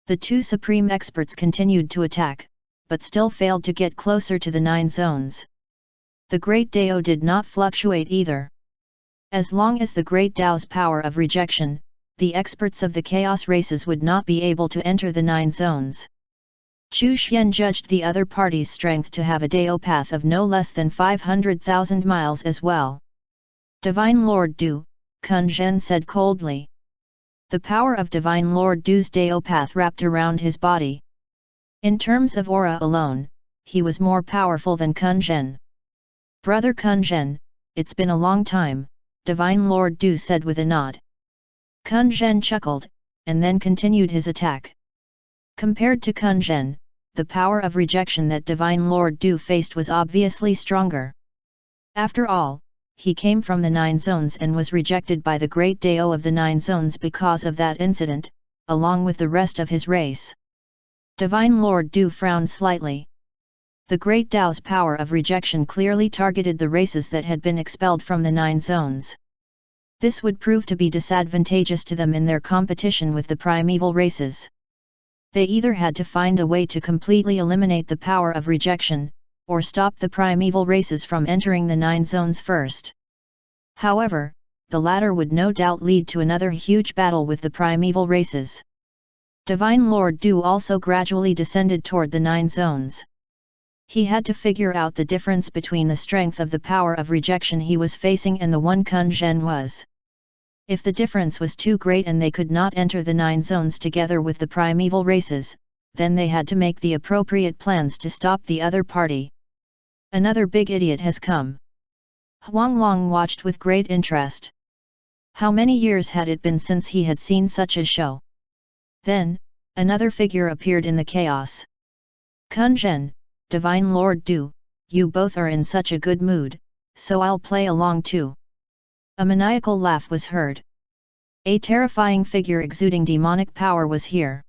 The two supreme experts continued to attack, but still failed to get closer to the 9 zones. The Great Dao did not fluctuate either. As long as the Great Dao's power of rejection, the experts of the chaos races would not be able to enter the 9 zones. Chu Xian judged the other party's strength to have a Dao path of no less than 500,000 miles as well. Divine Lord Du, Kun Zhen said coldly. The power of Divine Lord Du's Dao path wrapped around his body. In terms of aura alone, he was more powerful than Kun Zhen. Brother Kun Zhen, it's been a long time, Divine Lord Du said with a nod. Kun Zhen chuckled, and then continued his attack. Compared to Kun Zhen, the power of rejection that Divine Lord Du faced was obviously stronger. After all, he came from the 9 zones and was rejected by the Great Dao of the 9 zones because of that incident, along with the rest of his race. Divine Lord Du frowned slightly. The Great Tao's power of rejection clearly targeted the races that had been expelled from the 9 zones. This would prove to be disadvantageous to them in their competition with the primeval races. They either had to find a way to completely eliminate the power of rejection, or stop the primeval races from entering the 9 zones first. However, the latter would no doubt lead to another huge battle with the primeval races. Divine Lord Du also gradually descended toward the 9 zones. He had to figure out the difference between the strength of the power of rejection he was facing and the one Kun Zhen was. If the difference was too great and they could not enter the 9 zones together with the primeval races, then they had to make the appropriate plans to stop the other party. Another big idiot has come. Huang Long watched with great interest. How many years had it been since he had seen such a show? Then, another figure appeared in the chaos. Kun Zhen, Divine Lord Du, you both are in such a good mood, so I'll play along too. A maniacal laugh was heard. A terrifying figure exuding demonic power was here.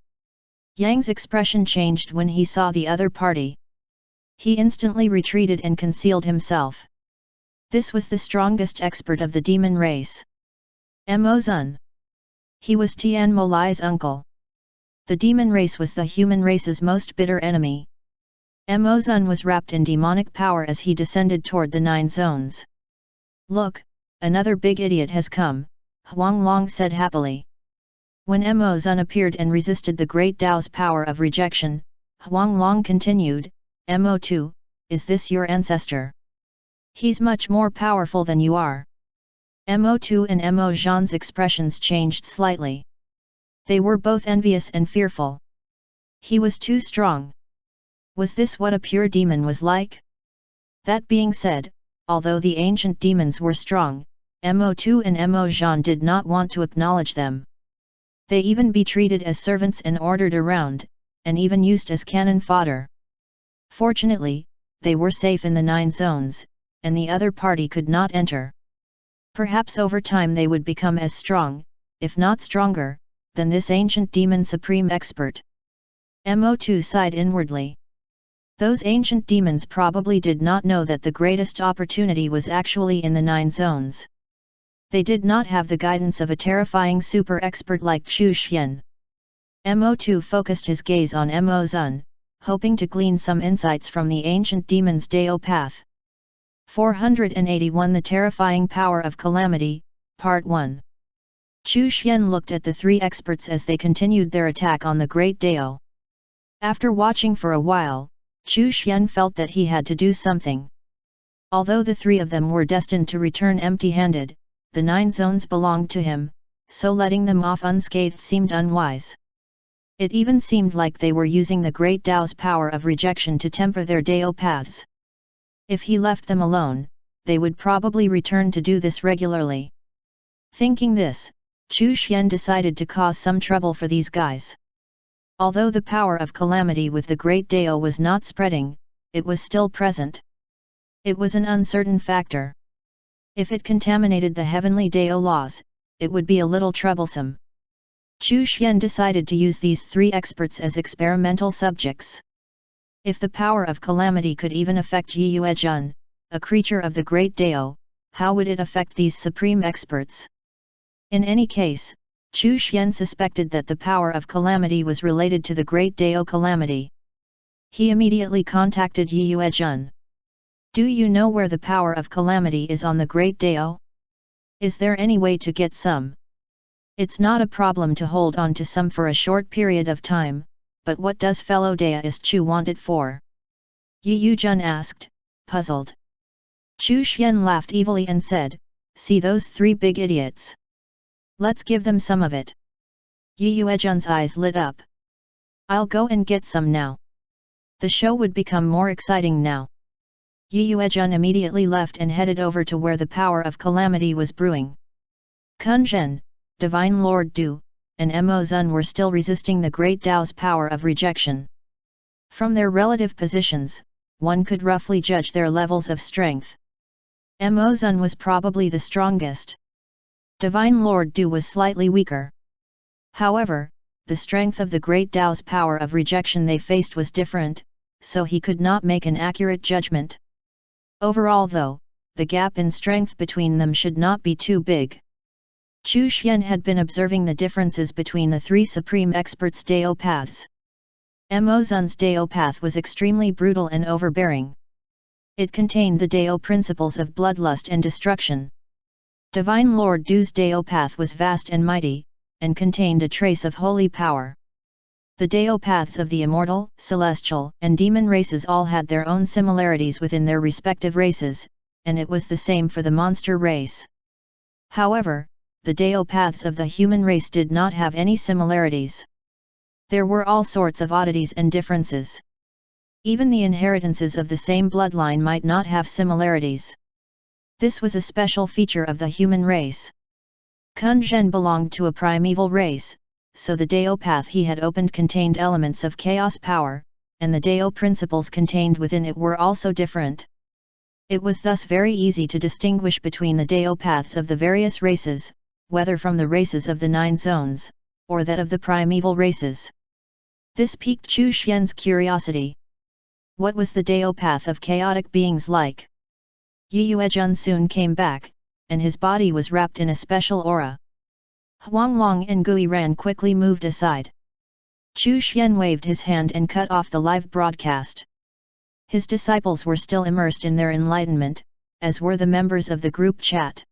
Yang's expression changed when he saw the other party. He instantly retreated and concealed himself. This was the strongest expert of the demon race. Mo Zun. He was Tian Mo Lai's uncle. The demon race was the human race's most bitter enemy. Mo Zun was wrapped in demonic power as he descended toward the 9 zones. Look, another big idiot has come, Huang Long said happily. When Mo Zun appeared and resisted the Great Tao's power of rejection, Huang Long continued, Mo2, is this your ancestor? He's much more powerful than you are. Mo2 and Mo Zhan's expressions changed slightly. They were both envious and fearful. He was too strong. Was this what a pure demon was like? That being said, although the ancient demons were strong, Mo2 and Mo Zhan did not want to acknowledge them. They even be treated as servants and ordered around, and even used as cannon fodder. Fortunately, they were safe in the 9 zones, and the other party could not enter. Perhaps over time they would become as strong, if not stronger, than this ancient demon supreme expert. Mo2 sighed inwardly. Those ancient demons probably did not know that the greatest opportunity was actually in the 9 zones. They did not have the guidance of a terrifying super expert like Xu Xian. Mo2 focused his gaze on Mo Zun, hoping to glean some insights from the ancient demon's Dao path. 481 The Terrifying Power of Calamity, Part 1. Xu Xian looked at the 3 experts as they continued their attack on the Great Dao. After watching for a while, Xu Xian felt that he had to do something. Although the 3 of them were destined to return empty-handed, the 9 zones belonged to him, so letting them off unscathed seemed unwise. It even seemed like they were using the Great Tao's power of rejection to temper their Dao paths. If he left them alone, they would probably return to do this regularly. Thinking this, Xu Xian decided to cause some trouble for these guys. Although the power of calamity with the Great Dao was not spreading, it was still present. It was an uncertain factor. If it contaminated the heavenly Dao laws, it would be a little troublesome. Xu Xian decided to use these 3 experts as experimental subjects. If the power of calamity could even affect Yi Yuejun, a creature of the Great Dao, how would it affect these supreme experts? In any case, Xu Xian suspected that the power of calamity was related to the Great Dao calamity. He immediately contacted Yi Yuejun. Do you know where the power of calamity is on the Great Dao? Is there any way to get some? It's not a problem to hold on to some for a short period of time, but what does fellow Daoist Chu want it for? Yi Yuejun asked, puzzled. Xu Xian laughed evilly and said, see those 3 big idiots. Let's give them some of it. Yi Yuejun's eyes lit up. I'll go and get some now. The show would become more exciting now. Yi Yuejun immediately left and headed over to where the power of calamity was brewing. Kun Zhen, Divine Lord Du, and Mo Zun were still resisting the Great Tao's power of rejection. From their relative positions, one could roughly judge their levels of strength. Mo Zun was probably the strongest. Divine Lord Du was slightly weaker. However, the strength of the great Tao's power of rejection they faced was different, so he could not make an accurate judgment. Overall though, the gap in strength between them should not be too big. Chu Xian had been observing the differences between the three supreme experts' Dao paths. Mo Zun's Dao path was extremely brutal and overbearing. It contained the Dao principles of bloodlust and destruction. Divine Lord Du's Dao path was vast and mighty, and contained a trace of holy power. The Dao paths of the immortal, celestial, and demon races all had their own similarities within their respective races, and it was the same for the monster race. However, the Dao paths of the human race did not have any similarities. There were all sorts of oddities and differences. Even the inheritances of the same bloodline might not have similarities. This was a special feature of the human race. Kun Zhen belonged to a primeval race, so the Dao path he had opened contained elements of chaos power, and the Dao principles contained within it were also different. It was thus very easy to distinguish between the Dao paths of the various races, whether from the races of the 9 zones, or that of the primeval races. This piqued Chu Xian's curiosity. What was the Dao path of chaotic beings like? Yuejun soon came back, and his body was wrapped in a special aura. Huanglong and Gui Ran quickly moved aside. Chu Xian waved his hand and cut off the live broadcast. His disciples were still immersed in their enlightenment, as were the members of the group chat.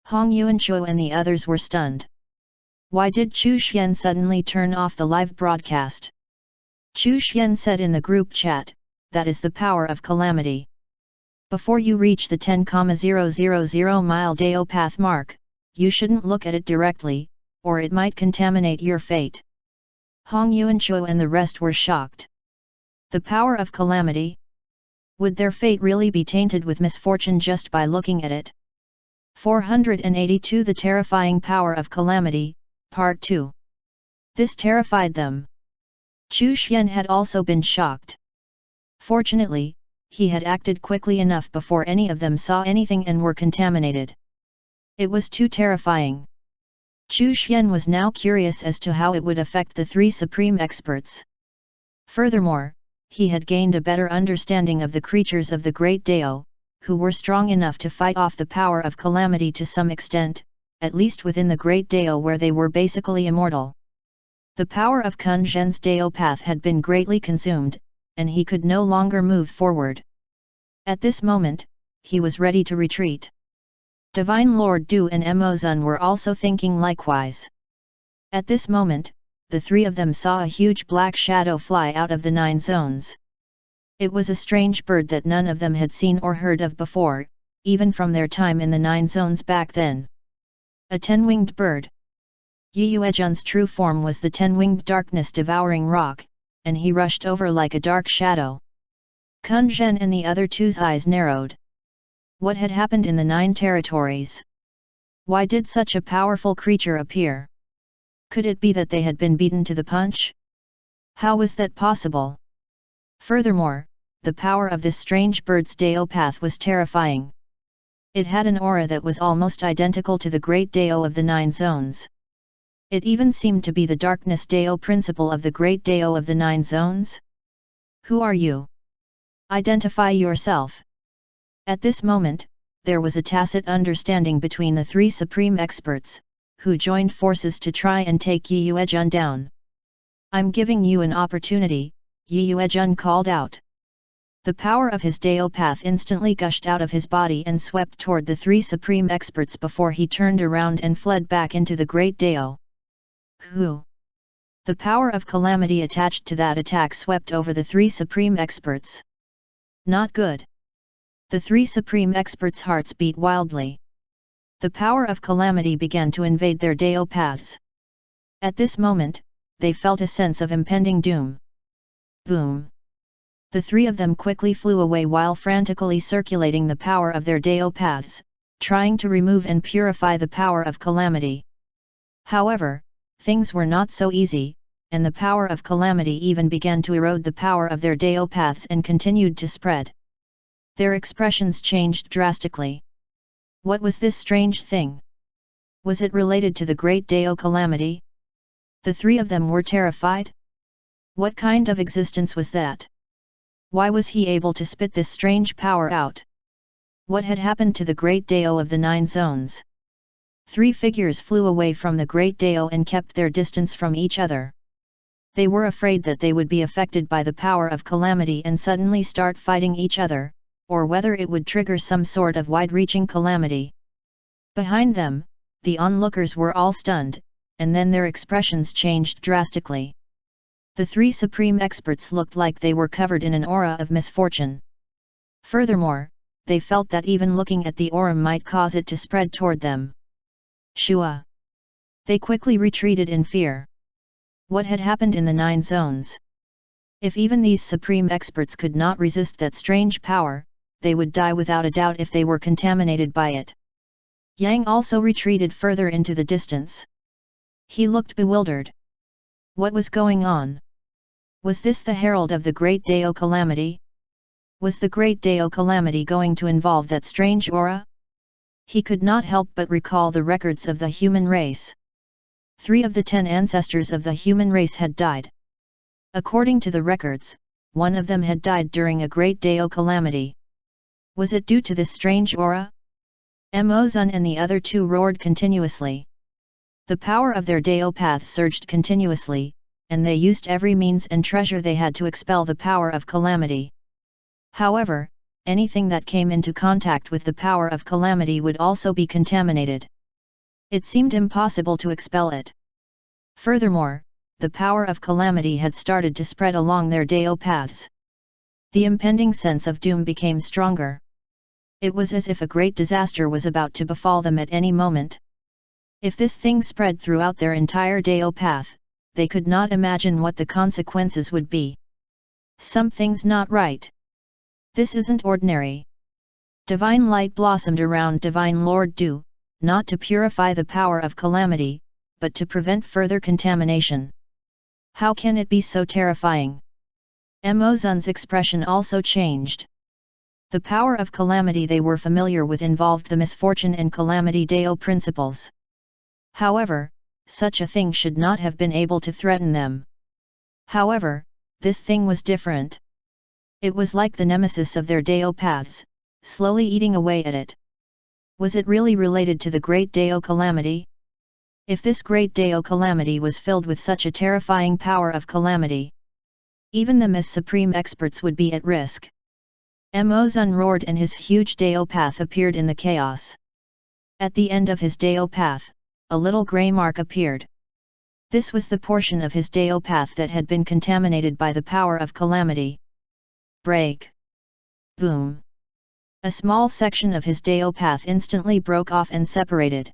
Hong Yuanchuo and the others were stunned. Why did Chu Xian suddenly turn off the live broadcast? Chu Xian said in the group chat, "That is the power of calamity. Before you reach the 10,000 mile Dao path mark, you shouldn't look at it directly, or it might contaminate your fate." Hong Yuanchuo and the rest were shocked. The power of calamity? Would their fate really be tainted with misfortune just by looking at it? 482 The Terrifying Power of Calamity, Part 2. This terrified them. Chu Xian had also been shocked. Fortunately, he had acted quickly enough before any of them saw anything and were contaminated. It was too terrifying. Chu Xian was now curious as to how it would affect the three supreme experts. Furthermore, he had gained a better understanding of the creatures of the Great Dao, who were strong enough to fight off the power of calamity to some extent, at least within the Great Dao where they were basically immortal. The power of Kun Zhen's Dao path had been greatly consumed, and he could no longer move forward. At this moment, he was ready to retreat. Divine Lord Du and Mo Zun were also thinking likewise. At this moment, the three of them saw a huge black shadow fly out of the 9 zones. It was a strange bird that none of them had seen or heard of before, even from their time in the 9 zones back then. A 10-winged bird. Yuejun's true form was the 10-winged darkness-devouring roc, and he rushed over like a dark shadow. Kun Zhen and the other two's eyes narrowed. What had happened in the 9 territories? Why did such a powerful creature appear? Could it be that they had been beaten to the punch? How was that possible? Furthermore, the power of this strange bird's Dao path was terrifying. It had an aura that was almost identical to the Great Dao of the 9 zones. It even seemed to be the darkness Dao principle of the Great Dao of the 9 zones. Who are you? Identify yourself. At this moment, there was a tacit understanding between the three supreme experts, who joined forces to try and take Yuejun down. "I'm giving you an opportunity," Yuejun called out. The power of his Dao path instantly gushed out of his body and swept toward the three supreme experts before he turned around and fled back into the Great Dao. Who? The power of calamity attached to that attack swept over the three supreme experts. Not good. The three supreme experts' hearts beat wildly. The power of calamity began to invade their Dao paths. At this moment, they felt a sense of impending doom. Boom! The three of them quickly flew away while frantically circulating the power of their Dao paths, trying to remove and purify the power of calamity. However, things were not so easy, and the power of calamity even began to erode the power of their Dao paths and continued to spread. Their expressions changed drastically. What was this strange thing? Was it related to the Great Dao calamity? The three of them were terrified. What kind of existence was that? Why was he able to spit this strange power out? What had happened to the great Dao of the 9 zones? Three figures flew away from the great Dao and kept their distance from each other. They were afraid that they would be affected by the power of calamity and suddenly start fighting each other, or whether it would trigger some sort of wide-reaching calamity. Behind them, the onlookers were all stunned, and then their expressions changed drastically. The three supreme experts looked like they were covered in an aura of misfortune. Furthermore, they felt that even looking at the aura might cause it to spread toward them. Shua! They quickly retreated in fear. What had happened in the 9 zones? If even these supreme experts could not resist that strange power, they would die without a doubt if they were contaminated by it. Yang also retreated further into the distance. He looked bewildered. What was going on? Was this the herald of the Great Dao Calamity? Was the Great Dao Calamity going to involve that strange aura? He could not help but recall the records of the human race. 3 of the 10 ancestors of the human race had died. According to the records, 1 of them had died during a Great Dao Calamity. Was it due to this strange aura? Mo-zun and the other 2 roared continuously. The power of their Dao paths surged continuously, and they used every means and treasure they had to expel the power of calamity. However, anything that came into contact with the power of calamity would also be contaminated. It seemed impossible to expel it. Furthermore, the power of calamity had started to spread along their Dao paths. The impending sense of doom became stronger. It was as if a great disaster was about to befall them at any moment. If this thing spread throughout their entire Dao path, they could not imagine what the consequences would be. Something's not right. This isn't ordinary. Divine light blossomed around Divine Lord Du, not to purify the power of calamity, but to prevent further contamination. How can it be so terrifying? Mo-zun's expression also changed. The power of calamity they were familiar with involved the misfortune and calamity Dao principles. However, such a thing should not have been able to threaten them. However, this thing was different. It was like the nemesis of their Dao paths, slowly eating away at it. Was it really related to the Great Dao Calamity? If this Great Dao Calamity was filled with such a terrifying power of calamity, even the Miss Supreme experts would be at risk. Mo-zun roared and his huge Dao path appeared in the chaos. At the end of his Dao path, a little grey mark appeared. This was the portion of his Dao path that had been contaminated by the power of calamity. Break! Boom! A small section of his Dao path instantly broke off and separated.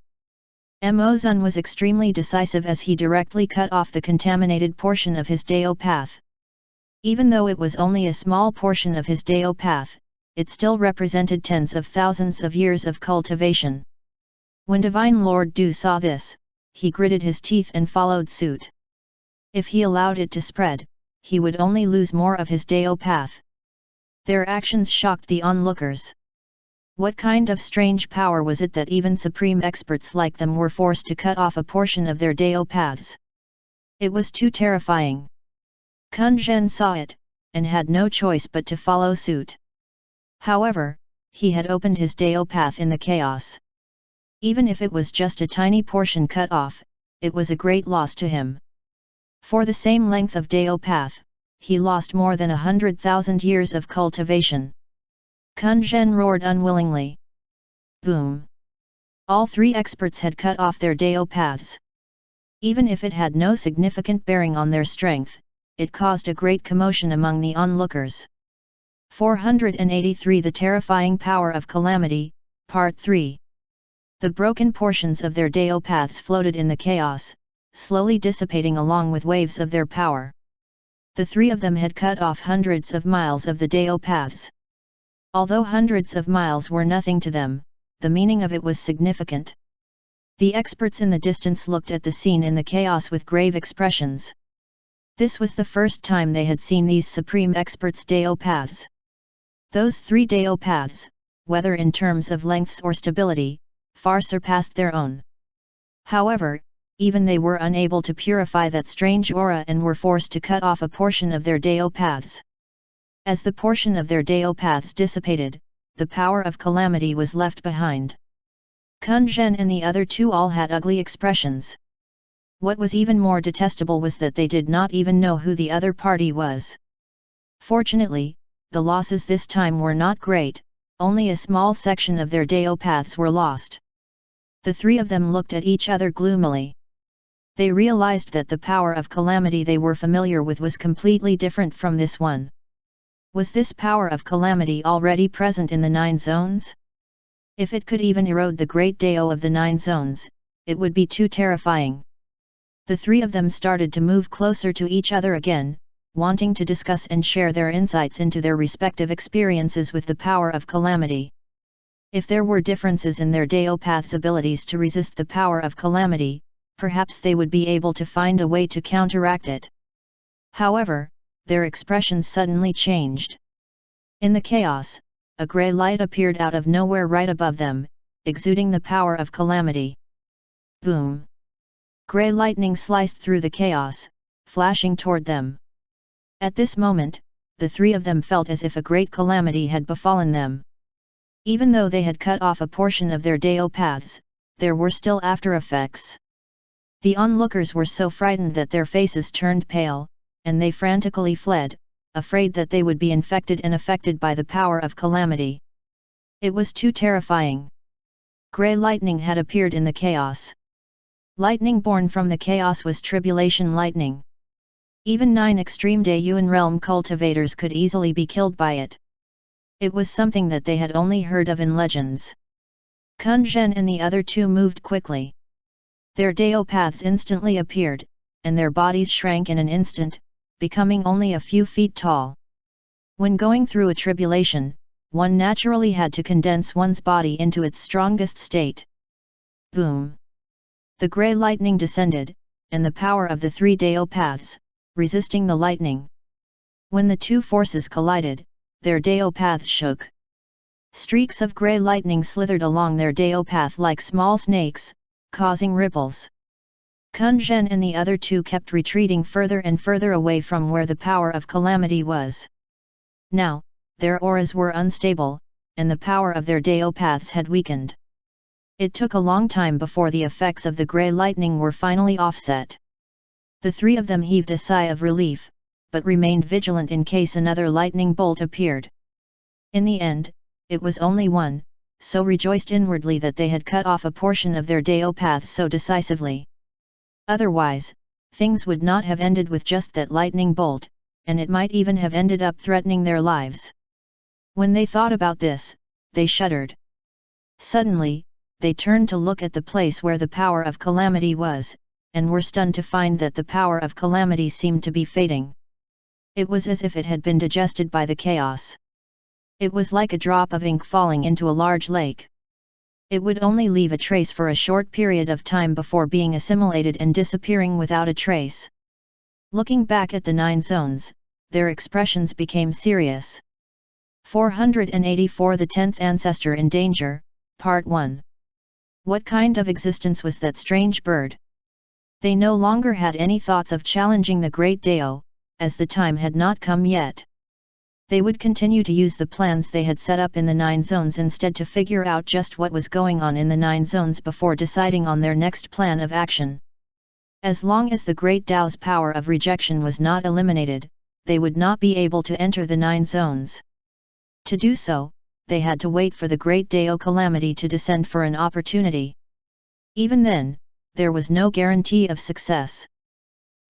Mo-zun was extremely decisive as he directly cut off the contaminated portion of his Dao path. Even though it was only a small portion of his Dao path, it still represented tens of thousands of years of cultivation. When Divine Lord Du saw this, he gritted his teeth and followed suit. If he allowed it to spread, he would only lose more of his Dao path. Their actions shocked the onlookers. What kind of strange power was it that even supreme experts like them were forced to cut off a portion of their Dao paths? It was too terrifying. Kun Zhen saw it, and had no choice but to follow suit. However, he had opened his Dao path in the chaos. Even if it was just a tiny portion cut off, it was a great loss to him. For the same length of Dao path, he lost more than 100,000 years of cultivation. Kun Zhen roared unwillingly. Boom! All 3 experts had cut off their Dao paths. Even if it had no significant bearing on their strength, it caused a great commotion among the onlookers. 483 The Terrifying Power of Calamity, Part 3. The broken portions of their Dao paths floated in the chaos, slowly dissipating along with waves of their power. The 3 of them had cut off hundreds of miles of the Dao paths. Although hundreds of miles were nothing to them, the meaning of it was significant. The experts in the distance looked at the scene in the chaos with grave expressions. This was the first time they had seen these supreme experts' Dao paths. Those 3 Dao paths, whether in terms of lengths or stability, far surpassed their own. However, even they were unable to purify that strange aura and were forced to cut off a portion of their Dao paths. As the portion of their Dao paths dissipated, the power of calamity was left behind. Kun Zhen and the other two all had ugly expressions. What was even more detestable was that they did not even know who the other party was. Fortunately, the losses this time were not great, only a small section of their Dao paths were lost. The three of them looked at each other gloomily. They realized that the power of calamity they were familiar with was completely different from this one. Was this power of calamity already present in the 9 zones? If it could even erode the great Dao of the 9 zones, it would be too terrifying. The three of them started to move closer to each other again, wanting to discuss and share their insights into their respective experiences with the power of calamity. If there were differences in their Dao path's abilities to resist the power of calamity, perhaps they would be able to find a way to counteract it. However, their expressions suddenly changed. In the chaos, a grey light appeared out of nowhere right above them, exuding the power of calamity. Boom! Grey lightning sliced through the chaos, flashing toward them. At this moment, the three of them felt as if a great calamity had befallen them. Even though they had cut off a portion of their Dao paths, there were still after effects. The onlookers were so frightened that their faces turned pale, and they frantically fled, afraid that they would be infected and affected by the power of calamity. It was too terrifying. Grey lightning had appeared in the chaos. Lightning born from the chaos was tribulation lightning. Even 9 extreme Dayuan realm cultivators could easily be killed by it. It was something that they had only heard of in legends. Kun Zhen and the other two moved quickly. Their Dao paths instantly appeared, and their bodies shrank in an instant, becoming only a few feet tall. When going through a tribulation, one naturally had to condense one's body into its strongest state. Boom! The grey lightning descended, and the power of the 3 Dao paths, resisting the lightning. When the two forces collided, their Dao paths shook. Streaks of grey lightning slithered along their Dao path like small snakes, causing ripples. Kun Zhen and the other two kept retreating further and further away from where the power of calamity was. Now, their auras were unstable, and the power of their Dao paths had weakened. It took a long time before the effects of the grey lightning were finally offset. The three of them heaved a sigh of relief, but remained vigilant in case another lightning bolt appeared. In the end, it was only one, so rejoiced inwardly that they had cut off a portion of their Dao paths so decisively. Otherwise, things would not have ended with just that lightning bolt, and it might even have ended up threatening their lives. When they thought about this, they shuddered. Suddenly, they turned to look at the place where the power of calamity was, and were stunned to find that the power of calamity seemed to be fading. It was as if it had been digested by the chaos. It was like a drop of ink falling into a large lake. It would only leave a trace for a short period of time before being assimilated and disappearing without a trace. Looking back at the 9 zones, their expressions became serious. 484 The 10th Ancestor in Danger, Part 1. What kind of existence was that strange bird? They no longer had any thoughts of challenging the Great Dao, as the time had not come yet. They would continue to use the plans they had set up in the 9 zones instead to figure out just what was going on in the 9 zones before deciding on their next plan of action. As long as the Great Dao's power of rejection was not eliminated, they would not be able to enter the 9 zones. To do so, they had to wait for the Great Dao calamity to descend for an opportunity. Even then, there was no guarantee of success.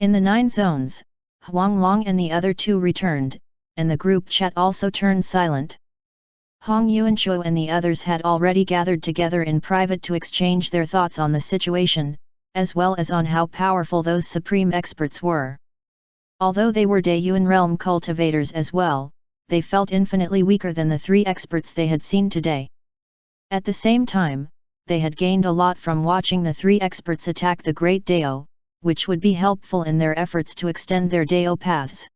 In the 9 zones, Huang Long and the other two returned, and the group chat also turned silent. Hong Yuanchuo and the others had already gathered together in private to exchange their thoughts on the situation, as well as on how powerful those supreme experts were. Although they were Dayuan realm cultivators as well, they felt infinitely weaker than the 3 experts they had seen today. At the same time, they had gained a lot from watching the 3 experts attack the Great Dao, which would be helpful in their efforts to extend their Dao paths.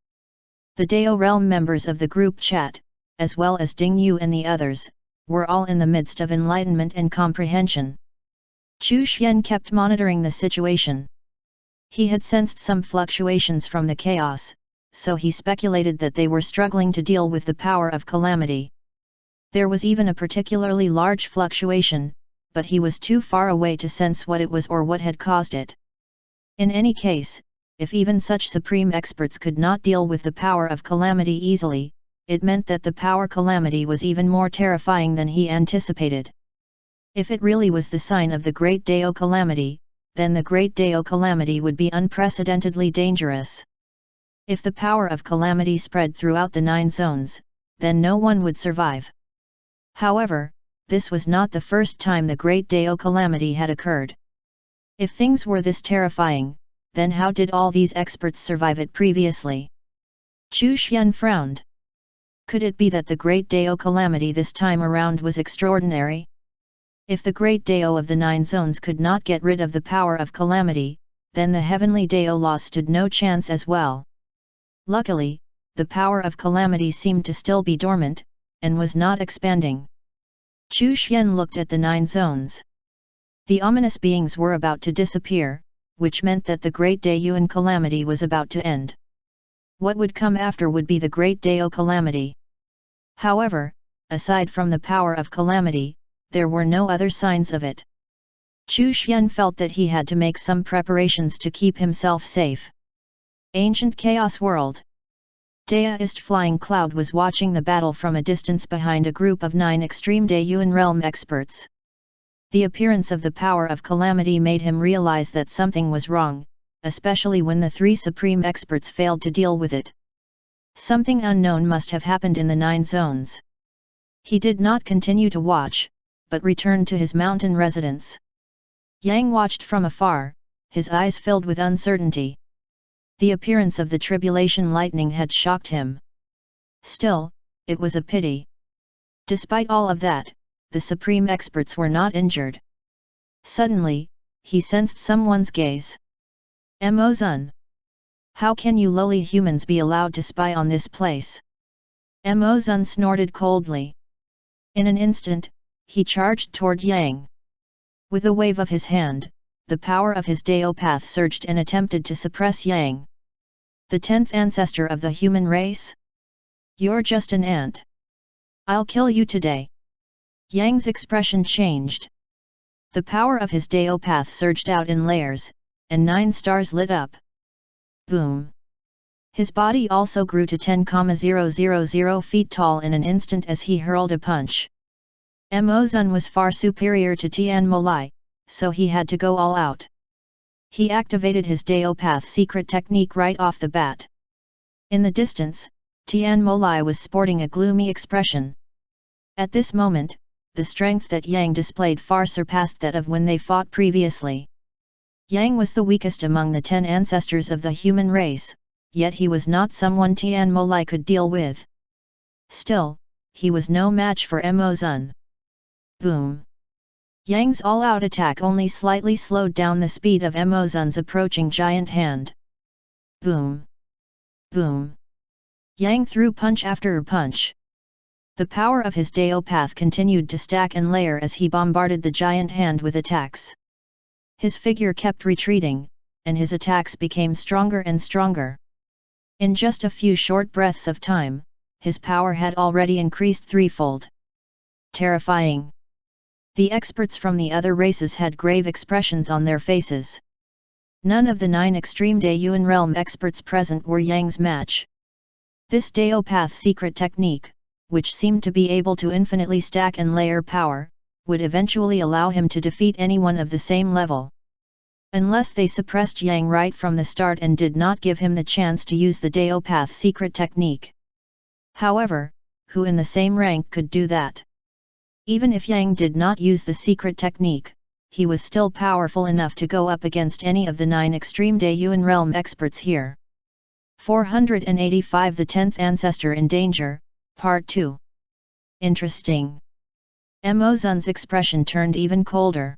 The Dao realm members of the group chat, as well as Ding Yu and the others, were all in the midst of enlightenment and comprehension. Chu Xian kept monitoring the situation. He had sensed some fluctuations from the chaos, so he speculated that they were struggling to deal with the power of calamity. There was even a particularly large fluctuation, but he was too far away to sense what it was or what had caused it. In any case, if even such supreme experts could not deal with the power of calamity easily, it meant that the power calamity was even more terrifying than he anticipated. If it really was the sign of the Great Dao Calamity, then the Great Dao Calamity would be unprecedentedly dangerous. If the power of calamity spread throughout the 9 zones, then no one would survive. However, this was not the first time the Great Dao Calamity had occurred. If things were this terrifying, then how did all these experts survive it previously? Chu Xian frowned. Could it be that the Great Dao Calamity this time around was extraordinary? If the Great Dao of the 9 zones could not get rid of the power of calamity, then the Heavenly Dao Law stood no chance as well. Luckily, the power of calamity seemed to still be dormant, and was not expanding. Chu Xian looked at the 9 zones. The ominous beings were about to disappear, which meant that the Great Dao Calamity was about to end. What would come after would be the Great Dao Calamity. However, aside from the power of calamity, there were no other signs of it. Chu Xian felt that he had to make some preparations to keep himself safe. Ancient Chaos World. Daoist Flying Cloud was watching the battle from a distance behind a group of 9 extreme Daoyuan realm experts. The appearance of the power of calamity made him realize that something was wrong, especially when the 3 supreme experts failed to deal with it. Something unknown must have happened in the 9 zones. He did not continue to watch, but returned to his mountain residence. Yang watched from afar, his eyes filled with uncertainty. The appearance of the tribulation lightning had shocked him. Still, it was a pity. Despite all of that, the supreme experts were not injured. Suddenly, he sensed someone's gaze. Mo Zun. How can you lowly humans be allowed to spy on this place? Mo Zun snorted coldly. In an instant, he charged toward Yang. With a wave of his hand, the power of his Dao path surged and attempted to suppress Yang. The 10th ancestor of the human race? You're just an ant. I'll kill you today. Yang's expression changed. The power of his Dao path surged out in layers, and 9 stars lit up. Boom! His body also grew to 10,000 feet tall in an instant as he hurled a punch. Mo Zun was far superior to Tian Molai, so he had to go all out. He activated his Dao Path secret technique right off the bat. In the distance, Tian Molai was sporting a gloomy expression. At this moment, the strength that Yang displayed far surpassed that of when they fought previously. Yang was the weakest among the 10 ancestors of the human race, yet he was not someone Tian Molai could deal with. Still, he was no match for Mo Zun. Boom! Yang's all-out attack only slightly slowed down the speed of Mo Zun's approaching giant hand. Boom! Boom! Yang threw punch after punch. The power of his Dao path continued to stack and layer as he bombarded the giant hand with attacks. His figure kept retreating, and his attacks became stronger and stronger. In just a few short breaths of time, his power had already increased threefold. Terrifying! The experts from the other races had grave expressions on their faces. None of the 9 extreme Daoyuan realm experts present were Yang's match. This Dao Path secret technique, which seemed to be able to infinitely stack and layer power, would eventually allow him to defeat anyone of the same level. Unless they suppressed Yang right from the start and did not give him the chance to use the Dao Path secret technique. However, who in the same rank could do that? Even if Yang did not use the secret technique, he was still powerful enough to go up against any of the 9 extreme Daoyuan realm experts here. 485 The 10th Ancestor in Danger, Part 2. Interesting. Mo Zun's expression turned even colder.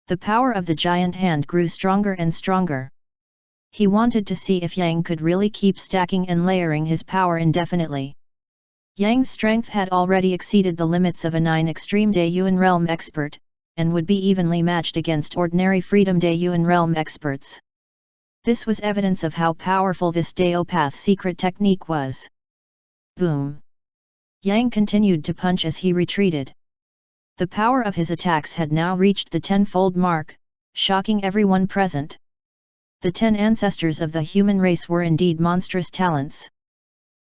The power of the giant hand grew stronger and stronger. He wanted to see if Yang could really keep stacking and layering his power indefinitely. Yang's strength had already exceeded the limits of a 9 extreme Daoyuan realm expert, and would be evenly matched against ordinary Freedom Yuan realm experts. This was evidence of how powerful this Daopath secret technique was. Boom! Yang continued to punch as he retreated. The power of his attacks had now reached the 10-fold mark, shocking everyone present. The 10 ancestors of the human race were indeed monstrous talents.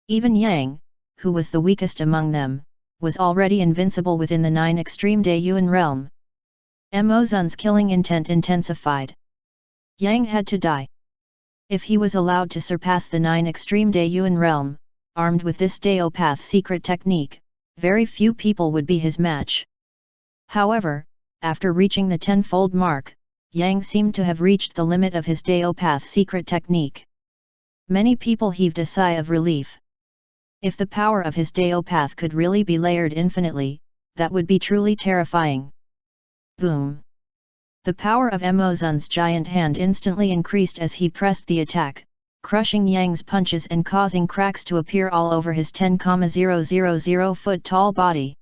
Even Yang, who was the weakest among them, was already invincible within the 9 extreme Yuan realm. Mo Zun's killing intent intensified. Yang had to die. If he was allowed to surpass the 9 extreme Yuan realm, armed with this Daopath secret technique, very few people would be his match. However, after reaching the 10-fold mark, Yang seemed to have reached the limit of his Daopath secret technique. Many people heaved a sigh of relief. If the power of his Daopath could really be layered infinitely, that would be truly terrifying. Boom! The power of Mo Zun's giant hand instantly increased as he pressed the attack, crushing Yang's punches and causing cracks to appear all over his 10,000-foot tall body.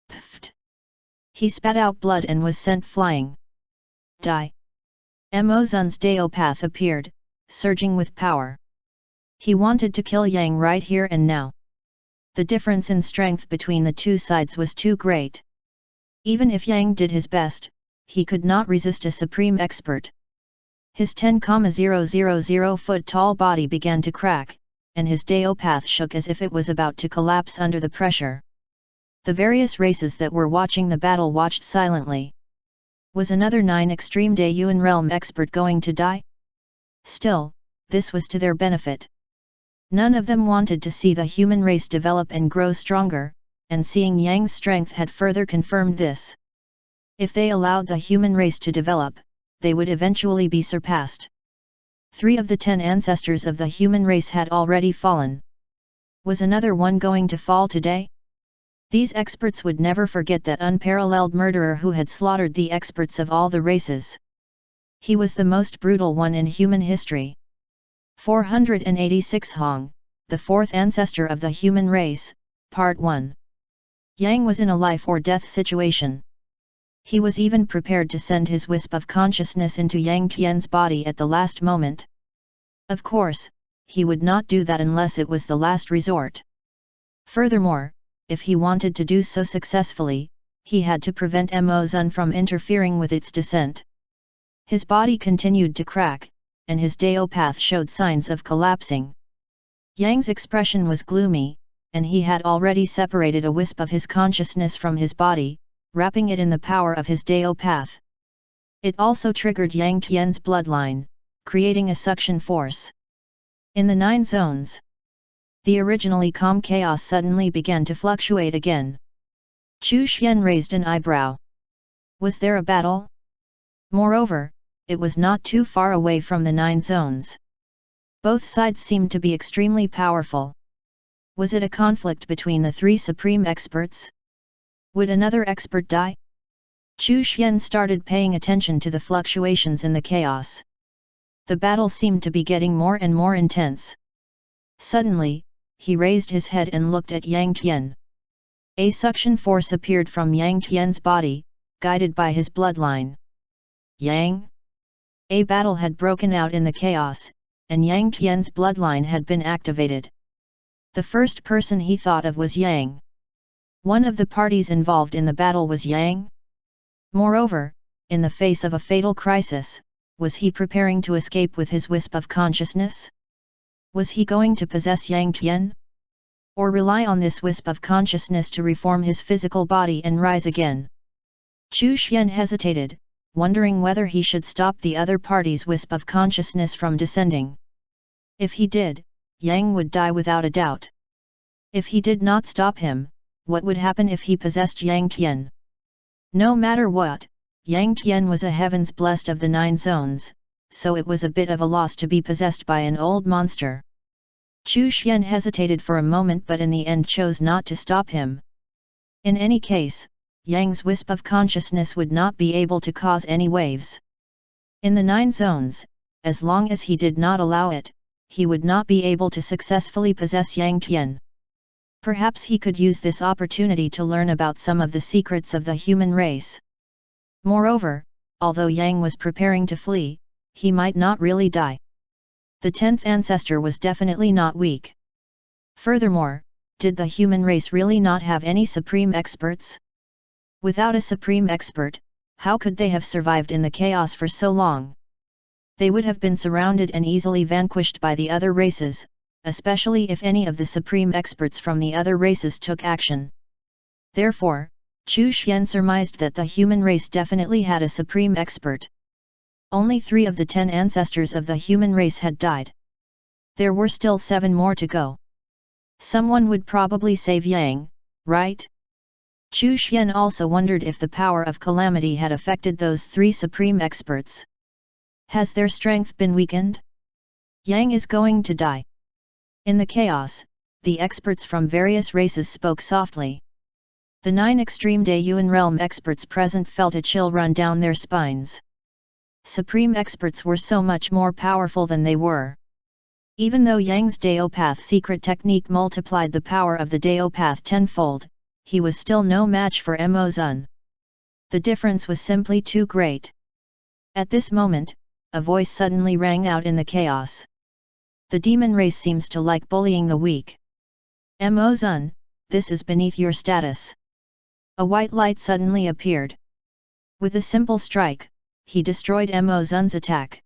Pfft! He spat out blood and was sent flying. Die! Mo Zun's Daopath appeared, surging with power. He wanted to kill Yang right here and now. The difference in strength between the two sides was too great. Even if Yang did his best, he could not resist a supreme expert. His 10,000-foot tall body began to crack, and his Daopath shook as if it was about to collapse under the pressure. The various races that were watching the battle watched silently. Was another 9 extreme Yuan realm expert going to die? Still, this was to their benefit. None of them wanted to see the human race develop and grow stronger, and seeing Yang's strength had further confirmed this. If they allowed the human race to develop, they would eventually be surpassed. 3 of the 10 ancestors of the human race had already fallen. Was another one going to fall today? These experts would never forget that unparalleled murderer who had slaughtered the experts of all the races. He was the most brutal one in human history. 486 Hong, the 4th ancestor of the human race, Part 1. Yang was in a life or death situation. He was even prepared to send his wisp of consciousness into Yang Tian's body at the last moment. Of course, he would not do that unless it was the last resort. Furthermore, if he wanted to do so successfully, he had to prevent Mo Zun from interfering with its descent. His body continued to crack, and his Daopath showed signs of collapsing. Yang's expression was gloomy, and he had already separated a wisp of his consciousness from his body, wrapping it in the power of his Daopath. It also triggered Yang Tian's bloodline, creating a suction force. In the 9 zones, the originally calm chaos suddenly began to fluctuate again. Chu Xian raised an eyebrow. Was there a battle? Moreover, it was not too far away from the 9 zones. Both sides seemed to be extremely powerful. Was it a conflict between the 3 supreme experts? Would another expert die? Chu Xian started paying attention to the fluctuations in the chaos. The battle seemed to be getting more and more intense. Suddenly, he raised his head and looked at Yang Tian. A suction force appeared from Yang Tian's body, guided by his bloodline. Yang? A battle had broken out in the chaos, and Yang Tian's bloodline had been activated. The first person he thought of was Yang. One of the parties involved in the battle was Yang. Moreover, in the face of a fatal crisis, was he preparing to escape with his wisp of consciousness? Was he going to possess Yang Tian? Or rely on this wisp of consciousness to reform his physical body and rise again? Chu Xian hesitated, wondering whether he should stop the other party's wisp of consciousness from descending. If he did, Yang would die without a doubt. If he did not stop him, what would happen if he possessed Yang Tian? No matter what, Yang Tian was a heavens blessed of the 9 zones, so it was a bit of a loss to be possessed by an old monster. Chu Xian hesitated for a moment but in the end chose not to stop him. In any case, Yang's wisp of consciousness would not be able to cause any waves. In the 9 zones, as long as he did not allow it, he would not be able to successfully possess Yang Tian. Perhaps he could use this opportunity to learn about some of the secrets of the human race. Moreover, although Yang was preparing to flee, he might not really die. The 10th ancestor was definitely not weak. Furthermore, did the human race really not have any supreme experts? Without a supreme expert, how could they have survived in the chaos for so long? They would have been surrounded and easily vanquished by the other races, especially if any of the supreme experts from the other races took action. Therefore, Chu Xian surmised that the human race definitely had a supreme expert. Only 3 of the 10 ancestors of the human race had died. There were still 7 more to go. Someone would probably save Yang, right? Chu Xian also wondered if the power of calamity had affected those 3 supreme experts. Has their strength been weakened? Yang is going to die. In the chaos, the experts from various races spoke softly. The 9 extreme Daeyuan realm experts present felt a chill run down their spines. Supreme experts were so much more powerful than they were. Even though Yang's Daeopath secret technique multiplied the power of the Daeopath tenfold, he was still no match for Mo Zun. The difference was simply too great. At this moment, a voice suddenly rang out in the chaos. The demon race seems to like bullying the weak. Mo Zun, this is beneath your status. A white light suddenly appeared. With a simple strike, he destroyed Mo Zun's attack.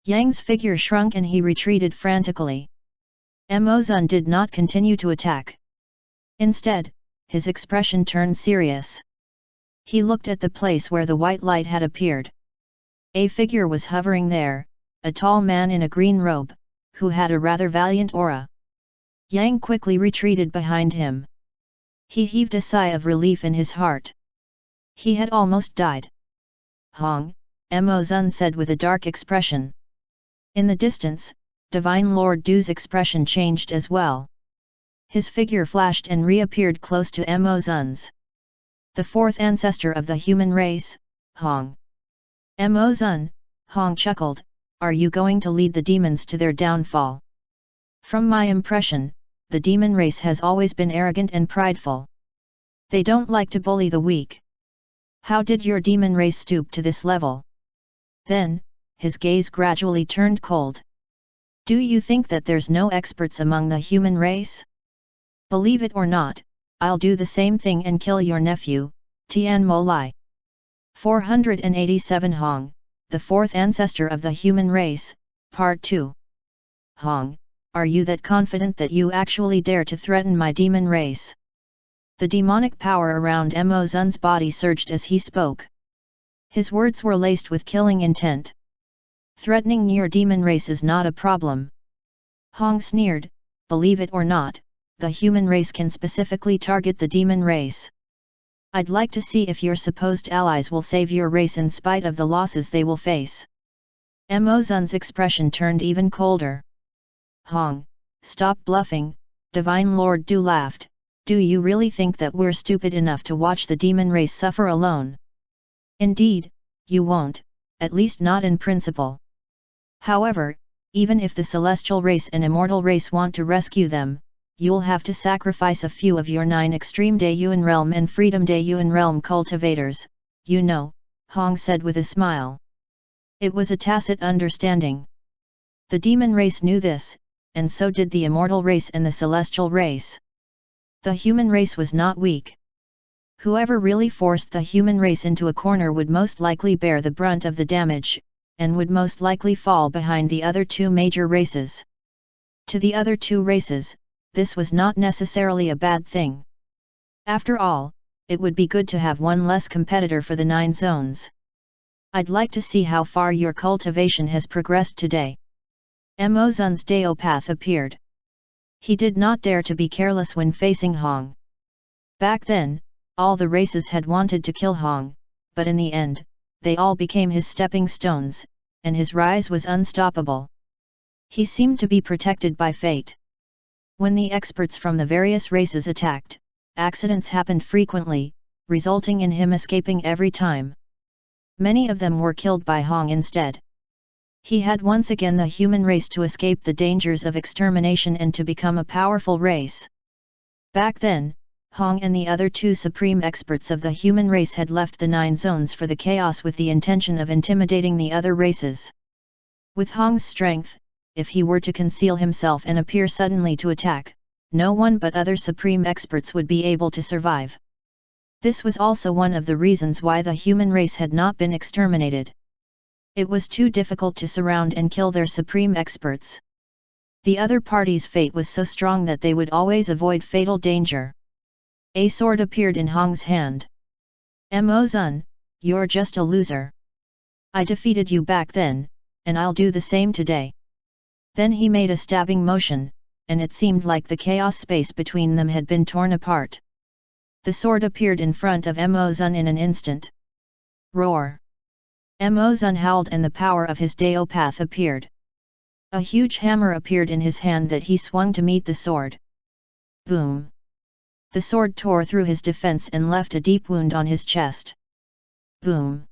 Yang's figure shrunk and he retreated frantically. Mo Zun did not continue to attack. Instead, his expression turned serious. He looked at the place where the white light had appeared. A figure was hovering there, a tall man in a green robe, who had a rather valiant aura. Yang quickly retreated behind him. He heaved a sigh of relief in his heart. He had almost died. Hong, Mo Zun said with a dark expression. In the distance, Divine Lord Du's expression changed as well. His figure flashed and reappeared close to Mo Zun's. The 4th ancestor of the human race, Hong. Mo Zun, Hong chuckled, are you going to lead the demons to their downfall? From my impression, the demon race has always been arrogant and prideful. They don't like to bully the weak. How did your demon race stoop to this level? Then, his gaze gradually turned cold. Do you think that there's no experts among the human race? Believe it or not, I'll do the same thing and kill your nephew, Tian Mo Lai. 487 Hong, the 4th ancestor of the human race, Part 2. Hong, are you that confident that you actually dare to threaten my demon race? The demonic power around Mo Zun's body surged as he spoke. His words were laced with killing intent. Threatening your demon race is not a problem. Hong sneered, believe it or not, the human race can specifically target the demon race. I'd like to see if your supposed allies will save your race in spite of the losses they will face. Mo Zun's expression turned even colder. Hong, stop bluffing, Divine Lord Du laughed, do you really think that we're stupid enough to watch the demon race suffer alone? Indeed, you won't, at least not in principle. However, even if the celestial race and immortal race want to rescue them, you'll have to sacrifice a few of your 9 extreme Daeyuan realm and freedom Daeyuan realm cultivators, you know, Hong said with a smile. It was a tacit understanding. The demon race knew this, and so did the immortal race and the celestial race. The human race was not weak. Whoever really forced the human race into a corner would most likely bear the brunt of the damage, and would most likely fall behind the other 2 major races. To the other 2 races, this was not necessarily a bad thing. After all, it would be good to have one less competitor for the 9 zones. I'd like to see how far your cultivation has progressed today. Mo Zun's Daeopath appeared. He did not dare to be careless when facing Hong. Back then, all the races had wanted to kill Hong, but in the end, they all became his stepping stones, and his rise was unstoppable. He seemed to be protected by fate. When the experts from the various races attacked, accidents happened frequently, resulting in him escaping every time. Many of them were killed by Hong instead. He had once again the human race to escape the dangers of extermination and to become a powerful race. Back then, Hong and the other two supreme experts of the human race had left the 9 zones for the chaos with the intention of intimidating the other races. With Hong's strength, if he were to conceal himself and appear suddenly to attack, no one but other supreme experts would be able to survive. This was also one of the reasons why the human race had not been exterminated. It was too difficult to surround and kill their supreme experts. The other party's fate was so strong that they would always avoid fatal danger. A sword appeared in Hong's hand. "Mo Zun, you're just a loser. I defeated you back then, and I'll do the same today." Then he made a stabbing motion, and it seemed like the chaos space between them had been torn apart. The sword appeared in front of Mo Zun in an instant. Roar! Mo Zun howled and the power of his Dao path appeared. A huge hammer appeared in his hand that he swung to meet the sword. Boom! The sword tore through his defense and left a deep wound on his chest. Boom!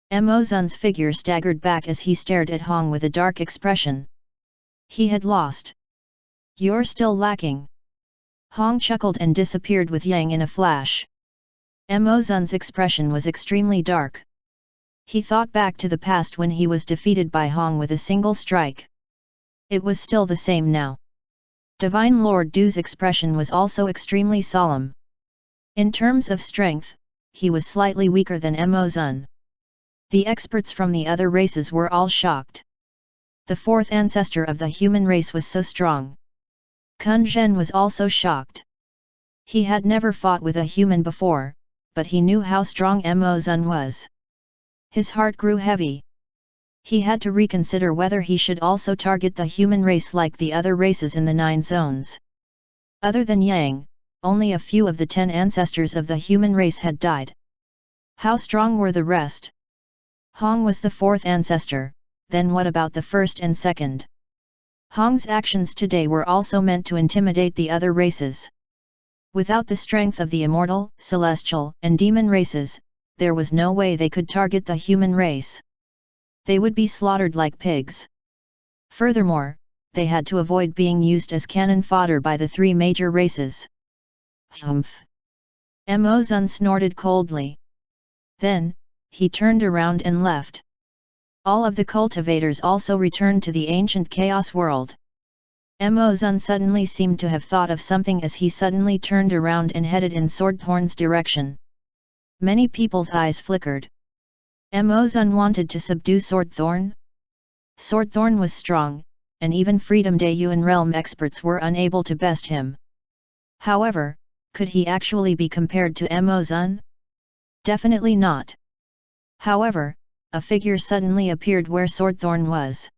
Mo Zun's figure staggered back as he stared at Hong with a dark expression. He had lost. "You're still lacking." Hong chuckled and disappeared with Yang in a flash. Mo Zun's expression was extremely dark. He thought back to the past when he was defeated by Hong with a single strike. It was still the same now. Divine Lord Du's expression was also extremely solemn. In terms of strength, he was slightly weaker than Mo Zun. The experts from the other races were all shocked. The fourth ancestor of the human race was so strong. Kun Zhen was also shocked. He had never fought with a human before, but he knew how strong Mo Zun was. His heart grew heavy. He had to reconsider whether he should also target the human race like the other races in the 9 zones. Other than Yang, only a few of the 10 ancestors of the human race had died. How strong were the rest? Hong was the 4th ancestor, then what about the 1st and 2nd? Hong's actions today were also meant to intimidate the other races. Without the strength of the immortal, celestial, and demon races, there was no way they could target the human race. They would be slaughtered like pigs. Furthermore, they had to avoid being used as cannon fodder by the 3 major races. Humph! Mo Zun snorted coldly. Then, he turned around and left. All of the cultivators also returned to the ancient chaos world. Mo Zun suddenly seemed to have thought of something as he suddenly turned around and headed in Swordthorn's direction. Many people's eyes flickered. Mo Zun wanted to subdue Swordthorn? Swordthorn was strong, and even Freedom Day Yuan realm experts were unable to best him. However, could he actually be compared to Mo Zun? Definitely not. However, a figure suddenly appeared where Swordthorn was.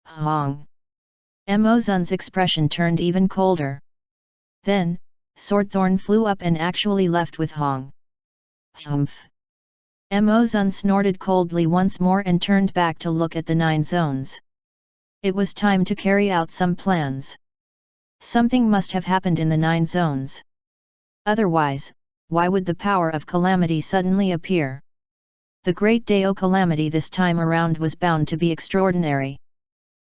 Hong! Mo Zun's expression turned even colder. Then, Swordthorn flew up and actually left with Hong. Humph! Mo Zun snorted coldly once more and turned back to look at the 9 zones. It was time to carry out some plans. Something must have happened in the 9 zones. Otherwise, why would the power of calamity suddenly appear? The Great Dao calamity this time around was bound to be extraordinary.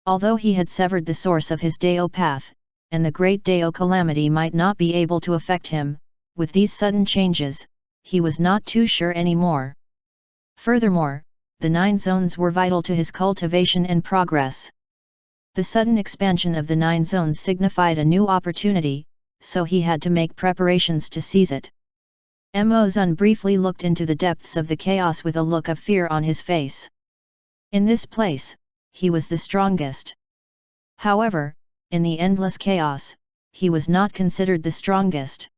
Although he had severed the source of his Dao path, and the Great Dao calamity might not be able to affect him, with these sudden changes, he was not too sure anymore. Furthermore, the 9 zones were vital to his cultivation and progress. The sudden expansion of the 9 zones signified a new opportunity, so he had to make preparations to seize it. Mo Zun briefly looked into the depths of the chaos with a look of fear on his face. In this place, he was the strongest. However, in the endless chaos, he was not considered the strongest.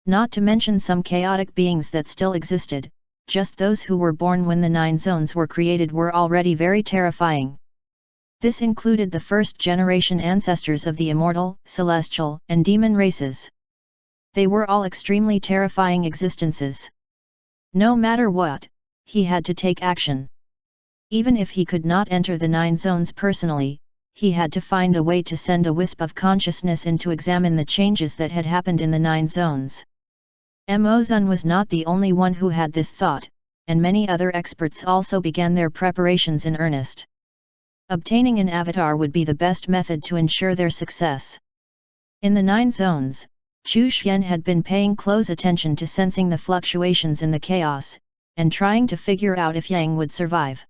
Not to mention some chaotic beings that still existed, just those who were born when the 9 zones were created were already very terrifying. This included the first-generation ancestors of the immortal, celestial, and demon races. They were all extremely terrifying existences. No matter what, he had to take action. Even if he could not enter the 9 zones personally, he had to find a way to send a wisp of consciousness in to examine the changes that had happened in the 9 zones. Mo Zun was not the only one who had this thought, and many other experts also began their preparations in earnest. Obtaining an avatar would be the best method to ensure their success. In the 9 zones, Chu Xian had been paying close attention to sensing the fluctuations in the chaos, and trying to figure out if Yang would survive.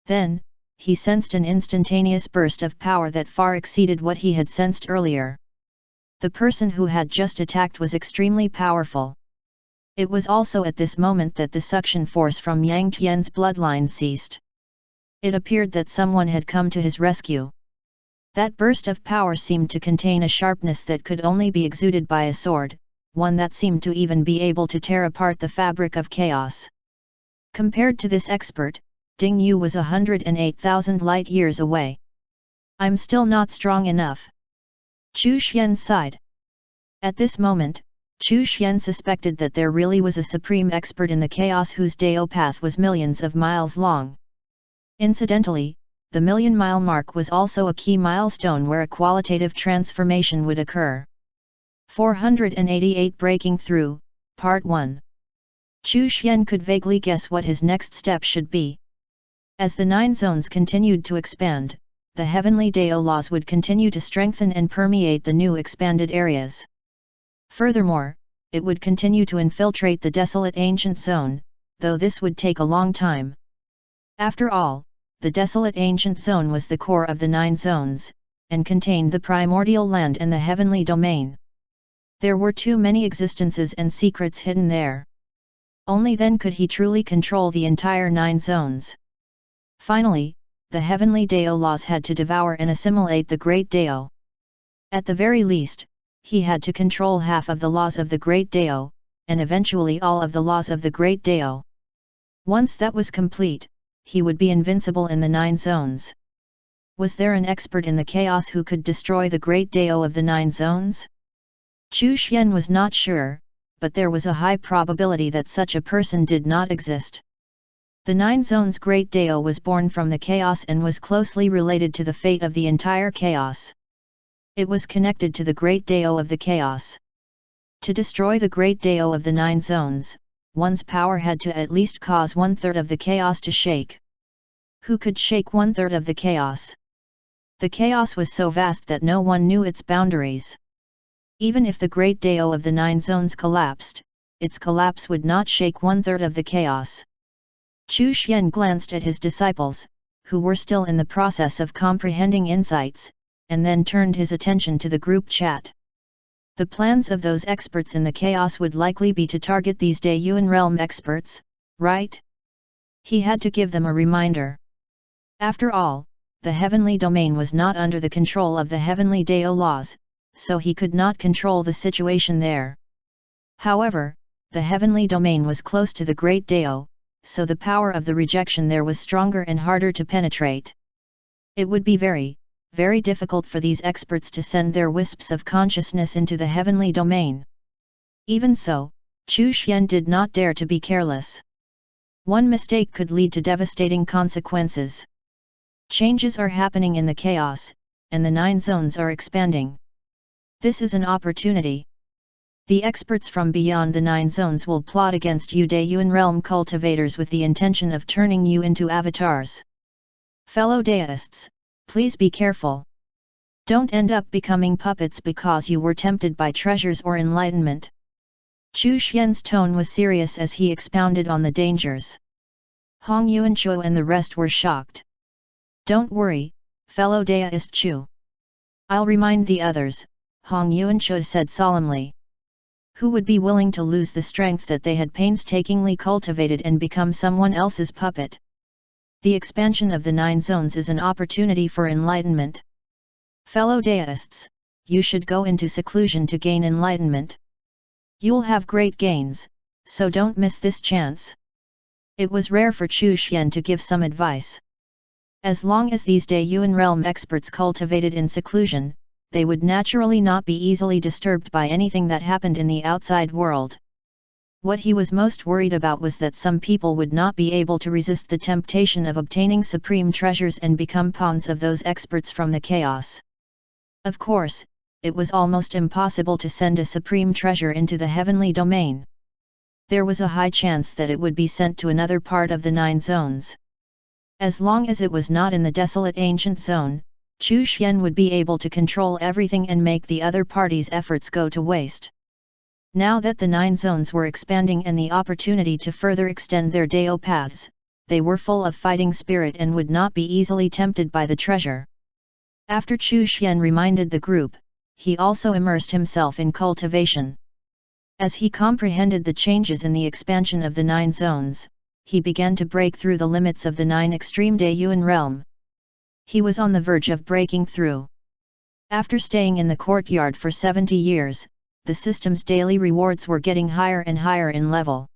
Then, he sensed an instantaneous burst of power that far exceeded what he had sensed earlier. The person who had just attacked was extremely powerful. It was also at this moment that the suction force from Yang Tian's bloodline ceased. It appeared that someone had come to his rescue. That burst of power seemed to contain a sharpness that could only be exuded by a sword, one that seemed to even be able to tear apart the fabric of chaos. Compared to this expert, Ding Yu was 108,000 light-years away. I'm still not strong enough. Chu Xian sighed. At this moment, Chu Xian suspected that there really was a supreme expert in the chaos whose Dao path was millions of miles long. Incidentally, the million-mile mark was also a key milestone where a qualitative transformation would occur. 488 Breaking Through, Part 1. Chu Xian could vaguely guess what his next step should be. As the 9 zones continued to expand, the heavenly Dao laws would continue to strengthen and permeate the new expanded areas. Furthermore, it would continue to infiltrate the desolate ancient zone, though this would take a long time. After all, the desolate ancient zone was the core of the 9 zones, and contained the primordial land and the heavenly domain. There were too many existences and secrets hidden there. Only then could he truly control the entire 9 zones. Finally, the heavenly Dao laws had to devour and assimilate the great Dao. At the very least, he had to control half of the laws of the great Dao, and eventually all of the laws of the great Dao. Once that was complete, he would be invincible in the 9 zones. Was there an expert in the chaos who could destroy the great Dao of the 9 zones? Chu Xian was not sure, but there was a high probability that such a person did not exist. The 9 zones great Dao was born from the chaos and was closely related to the fate of the entire chaos. It was connected to the great Dao of the chaos. To destroy the great Dao of the 9 zones, one's power had to at least cause 1/3 of the chaos to shake. Who could shake 1/3 of the chaos? The chaos was so vast that no one knew its boundaries. Even if the great Dao of the 9 zones collapsed, its collapse would not shake 1/3 of the chaos. Chu Xian glanced at his disciples, who were still in the process of comprehending insights, and then turned his attention to the group chat. The plans of those experts in the chaos would likely be to target these Dayuan realm experts, right? He had to give them a reminder. After all, the heavenly domain was not under the control of the heavenly Dao laws, so he could not control the situation there. However, the heavenly domain was close to the great Dao, so the power of the rejection there was stronger and harder to penetrate. It would be very, very difficult for these experts to send their wisps of consciousness into the heavenly domain. Even so, Chu Xian did not dare to be careless. One mistake could lead to devastating consequences. Changes are happening in the chaos, and the 9 zones are expanding. This is an opportunity. The experts from beyond the 9 zones will plot against you Dayuan realm cultivators with the intention of turning you into avatars. Fellow Daists, please be careful. Don't end up becoming puppets because you were tempted by treasures or enlightenment. Chu Xian's tone was serious as he expounded on the dangers. Hong Yuanchuo and the rest were shocked. Don't worry, fellow Daist Chu. I'll remind the others, Hong Yuanchuo said solemnly. Who would be willing to lose the strength that they had painstakingly cultivated and become someone else's puppet? The expansion of the 9 zones is an opportunity for enlightenment. Fellow Daists, you should go into seclusion to gain enlightenment. You'll have great gains, so don't miss this chance. It was rare for Chu Xian to give some advice. As long as these Dayuan realm experts cultivated in seclusion, they would naturally not be easily disturbed by anything that happened in the outside world. What he was most worried about was that some people would not be able to resist the temptation of obtaining supreme treasures and become pawns of those experts from the chaos. Of course, it was almost impossible to send a supreme treasure into the heavenly domain. There was a high chance that it would be sent to another part of the 9 zones. As long as it was not in the desolate ancient zone, Chu Xian would be able to control everything and make the other party's efforts go to waste. Now that the 9 zones were expanding and the opportunity to further extend their Dao paths, they were full of fighting spirit and would not be easily tempted by the treasure. After Chu Xian reminded the group, he also immersed himself in cultivation. As he comprehended the changes in the expansion of the 9 zones, he began to break through the limits of the 9 extreme Daiyuan realm. He was on the verge of breaking through. After staying in the courtyard for 70 years, the system's daily rewards were getting higher and higher in level.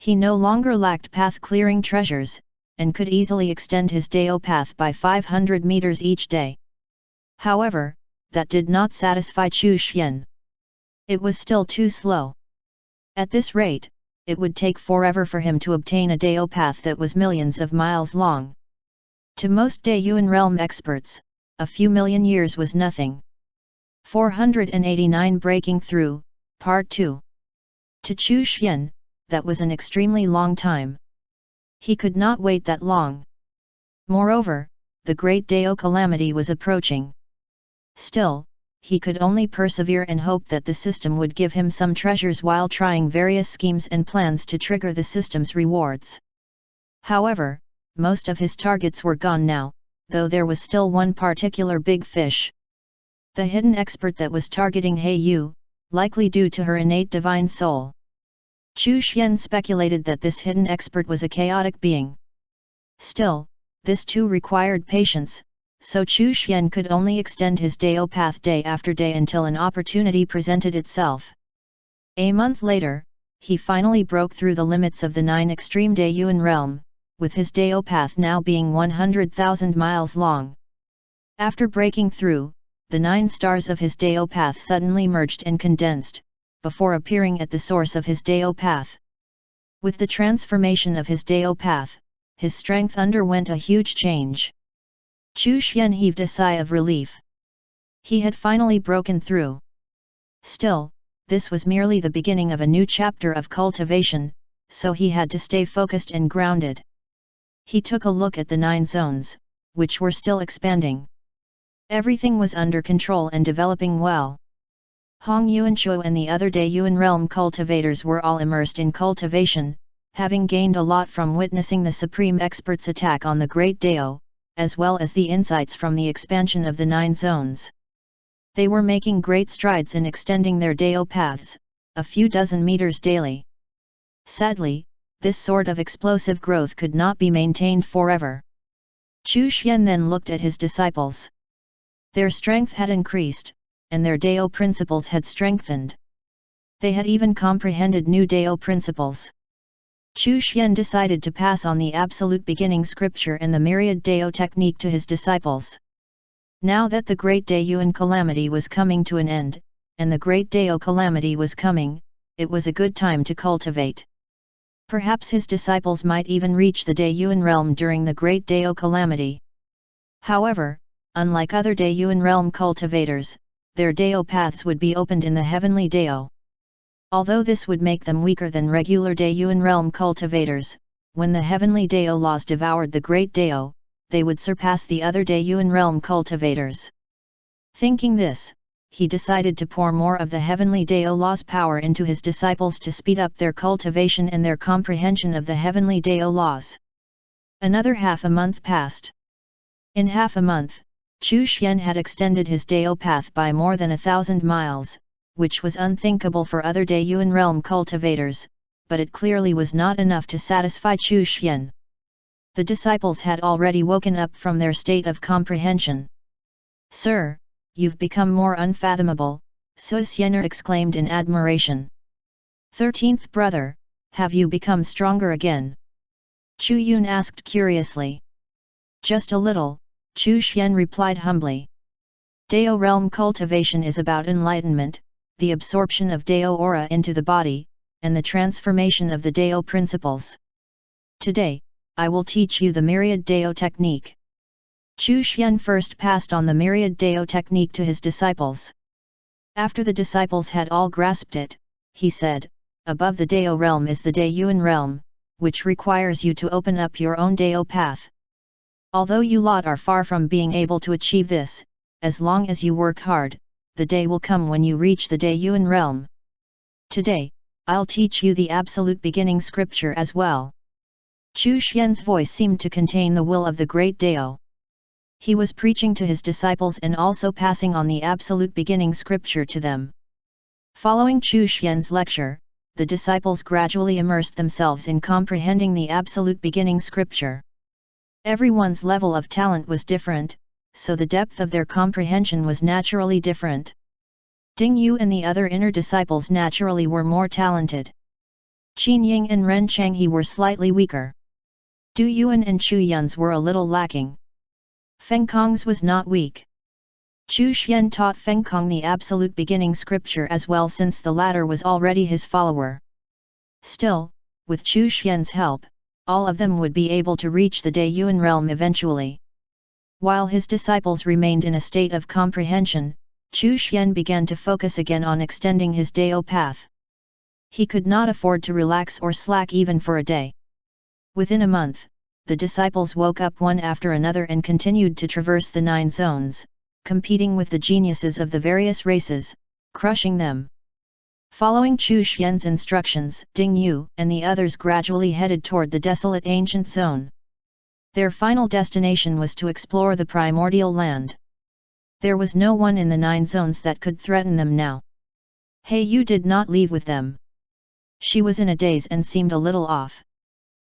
He no longer lacked path-clearing treasures, and could easily extend his Dao path by 500 meters each day. However, that did not satisfy Chu Xian. It was still too slow. At this rate, it would take forever for him to obtain a Dao path that was millions of miles long. To most Daiyuan realm experts, a few million years was nothing. 489 Breaking Through, Part 2. To Chu Xian, that was an extremely long time. He could not wait that long. Moreover, the great Dao calamity was approaching. Still, he could only persevere and hope that the system would give him some treasures while trying various schemes and plans to trigger the system's rewards. However, most of his targets were gone now, though there was still one particular big fish. The hidden expert that was targeting He Yu, likely due to her innate divine soul. Chu Xian speculated that this hidden expert was a chaotic being. Still, this too required patience, so Chu Xian could only extend his Dao path day after day until an opportunity presented itself. A month later, he finally broke through the limits of the 9 extreme Daiyuan realm, with his Dao path now being 100,000 miles long. After breaking through, the 9 stars of his Dao path suddenly merged and condensed, before appearing at the source of his Dao path. With the transformation of his Dao path, his strength underwent a huge change. Chu Xian heaved a sigh of relief. He had finally broken through. Still, this was merely the beginning of a new chapter of cultivation, so he had to stay focused and grounded. He took a look at the 9 zones, which were still expanding. Everything was under control and developing well. Hong Yuanchuo and the other Daiyuan realm cultivators were all immersed in cultivation, having gained a lot from witnessing the Supreme Expert's attack on the Great Dao, as well as the insights from the expansion of the 9 zones. They were making great strides in extending their Dao paths, a few dozen meters daily. Sadly, this sort of explosive growth could not be maintained forever. Chu Xian then looked at his disciples. Their strength had increased, and their Dao principles had strengthened. They had even comprehended new Dao principles. Chu Xian decided to pass on the absolute beginning scripture and the myriad Dao technique to his disciples. Now that the great Daiyuan calamity was coming to an end, and the great Dao calamity was coming, it was a good time to cultivate. Perhaps his disciples might even reach the Daiyuan realm during the great Dao calamity. However, unlike other Daiyuan realm cultivators, their Dao paths would be opened in the heavenly Dao. Although this would make them weaker than regular Daiyuan realm cultivators, when the heavenly Dao laws devoured the great Dao, they would surpass the other Daiyuan realm cultivators. Thinking this, he decided to pour more of the heavenly Dao law's power into his disciples to speed up their cultivation and their comprehension of the heavenly Dao laws. Another half a month passed. In half a month, Chu Xian had extended his Dao path by more than 1,000 miles, which was unthinkable for other Daiyuan realm cultivators, but it clearly was not enough to satisfy Chu Xian. The disciples had already woken up from their state of comprehension. "Sir, you've become more unfathomable," Su Xianer exclaimed in admiration. "13th brother, have you become stronger again?" Chu Yun asked curiously. "Just a little," Chu Xian replied humbly. Dao realm cultivation is about enlightenment, the absorption of Dao aura into the body, and the transformation of the Dao principles. Today, I will teach you the myriad Dao technique. Chu Xian first passed on the myriad Dao technique to his disciples. After the disciples had all grasped it, he said, "Above the Dao realm is the Daiyuan realm, which requires you to open up your own Dao path. Although you lot are far from being able to achieve this, as long as you work hard, the day will come when you reach the Daiyuan realm. Today, I'll teach you the absolute beginning scripture as well. Chu Xian's voice seemed to contain the will of the great Dao. He was preaching to his disciples and also passing on the absolute beginning scripture to them. Following Chu Xian's lecture, the disciples gradually immersed themselves in comprehending the absolute beginning scripture. Everyone's level of talent was different, so the depth of their comprehension was naturally different. Ding Yu and the other inner disciples naturally were more talented. Qin Ying and Ren Changhe were slightly weaker. Du Yuan and Chu Yun's were a little lacking. Feng Kong's was not weak. Chu Xian taught Feng Kong the absolute beginning scripture as well since the latter was already his follower. Still, with Chu Xian's help, all of them would be able to reach the Daiyuan realm eventually. While his disciples remained in a state of comprehension, Chu Xian began to focus again on extending his Dao path. He could not afford to relax or slack even for a day. Within a month, the disciples woke up one after another and continued to traverse the 9 zones, competing with the geniuses of the various races, crushing them. Following Chu Xian's instructions, Ding Yu and the others gradually headed toward the desolate ancient zone. Their final destination was to explore the primordial land. There was no one in the 9 zones that could threaten them now. He Yu did not leave with them. She was in a daze and seemed a little off.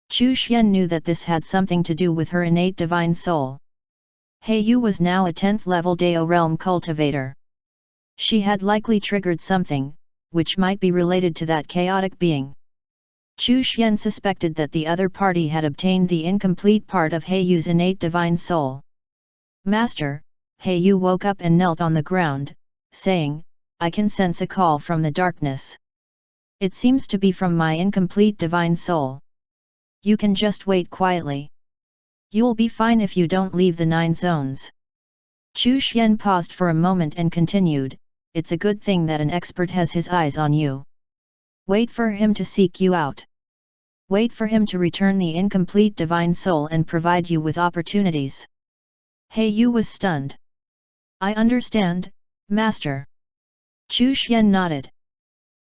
Chu Xian knew that this had something to do with her innate divine soul. He Yu was now a 10th level Dao realm cultivator. She had likely triggered something, which might be related to that chaotic being. Chu Xian suspected that the other party had obtained the incomplete part of He Yu's innate divine soul. Master, He Yu woke up and knelt on the ground, saying, I can sense a call from the darkness. It seems to be from my incomplete divine soul. You can just wait quietly. You'll be fine if you don't leave the 9 zones. Chu Xian paused for a moment and continued, it's a good thing that an expert has his eyes on you. Wait for him to seek you out. Wait for him to return the incomplete divine soul and provide you with opportunities. He Yu was stunned. I understand, Master. Chu Xian nodded.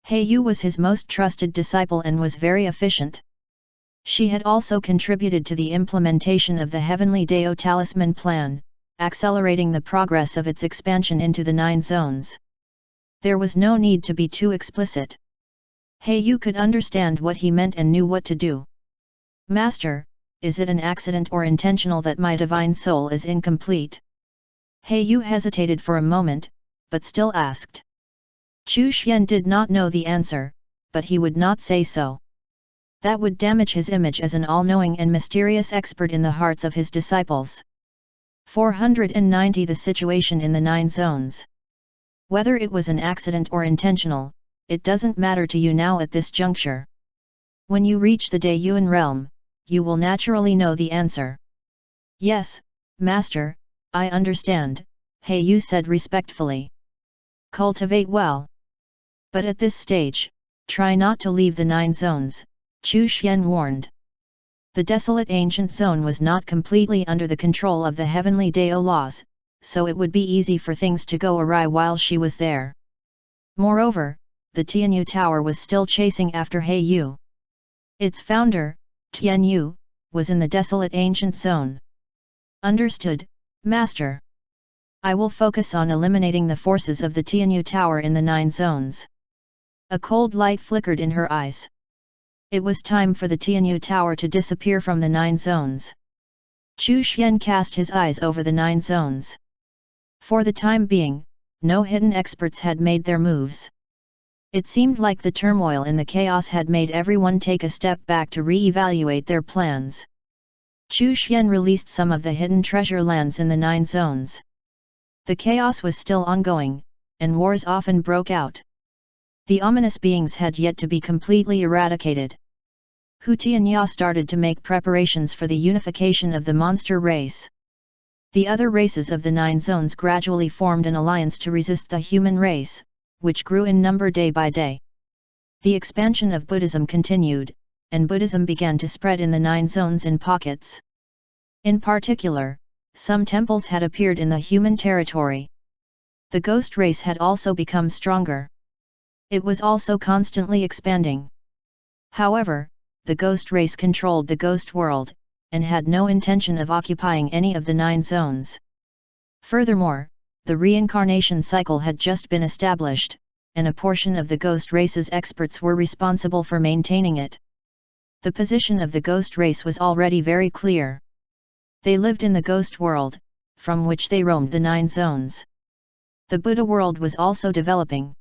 He Yu was his most trusted disciple and was very efficient. She had also contributed to the implementation of the Heavenly Dao Talisman plan, accelerating the progress of its expansion into the 9 zones. There was no need to be too explicit. He Yu could understand what he meant and knew what to do. Master, is it an accident or intentional that my divine soul is incomplete? He Yu hesitated for a moment, but still asked. Chu Xian did not know the answer, but he would not say so. That would damage his image as an all-knowing and mysterious expert in the hearts of his disciples. 490 The situation in the 9 zones. Whether it was an accident or intentional, it doesn't matter to you now at this juncture. When you reach the Daiyuan realm, you will naturally know the answer. Yes, Master, I understand, He Yu said respectfully. Cultivate well. But at this stage, try not to leave the 9 zones, Chu Xian warned. The desolate ancient zone was not completely under the control of the heavenly Dao laws, so it would be easy for things to go awry while she was there. Moreover, the Tianyu Tower was still chasing after He Yu. Its founder, Tianyu, was in the desolate ancient zone. Understood, Master. I will focus on eliminating the forces of the Tianyu Tower in the 9 zones. A cold light flickered in her eyes. It was time for the Tianyu Tower to disappear from the 9 zones. Chu Xian cast his eyes over the 9 zones. For the time being, no hidden experts had made their moves. It seemed like the turmoil in the chaos had made everyone take a step back to re-evaluate their plans. Chu Xian released some of the hidden treasure lands in the 9 zones. The chaos was still ongoing, and wars often broke out. The ominous beings had yet to be completely eradicated. Hu Tianya started to make preparations for the unification of the monster race. The other races of the 9 zones gradually formed an alliance to resist the human race, which grew in number day by day. The expansion of Buddhism continued, and Buddhism began to spread in the 9 zones in pockets. In particular, some temples had appeared in the human territory. The ghost race had also become stronger. It was also constantly expanding. However, the ghost race controlled the ghost world, and had no intention of occupying any of the 9 zones. Furthermore, the reincarnation cycle had just been established, and a portion of the ghost race's experts were responsible for maintaining it. The position of the ghost race was already very clear. They lived in the ghost world, from which they roamed the 9 zones. The Buddha world was also developing.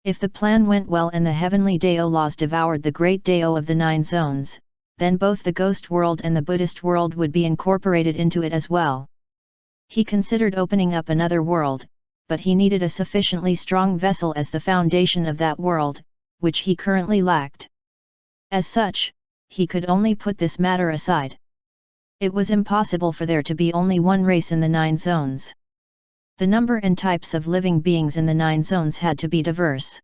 If the plan went well and the heavenly Dao laws devoured the great Dao of the 9 zones, then both the ghost world and the Buddhist world would be incorporated into it as well. He considered opening up another world, but he needed a sufficiently strong vessel as the foundation of that world, which he currently lacked. As such, he could only put this matter aside. It was impossible for there to be only one race in the 9 zones. The number and types of living beings in the 9 zones had to be diverse.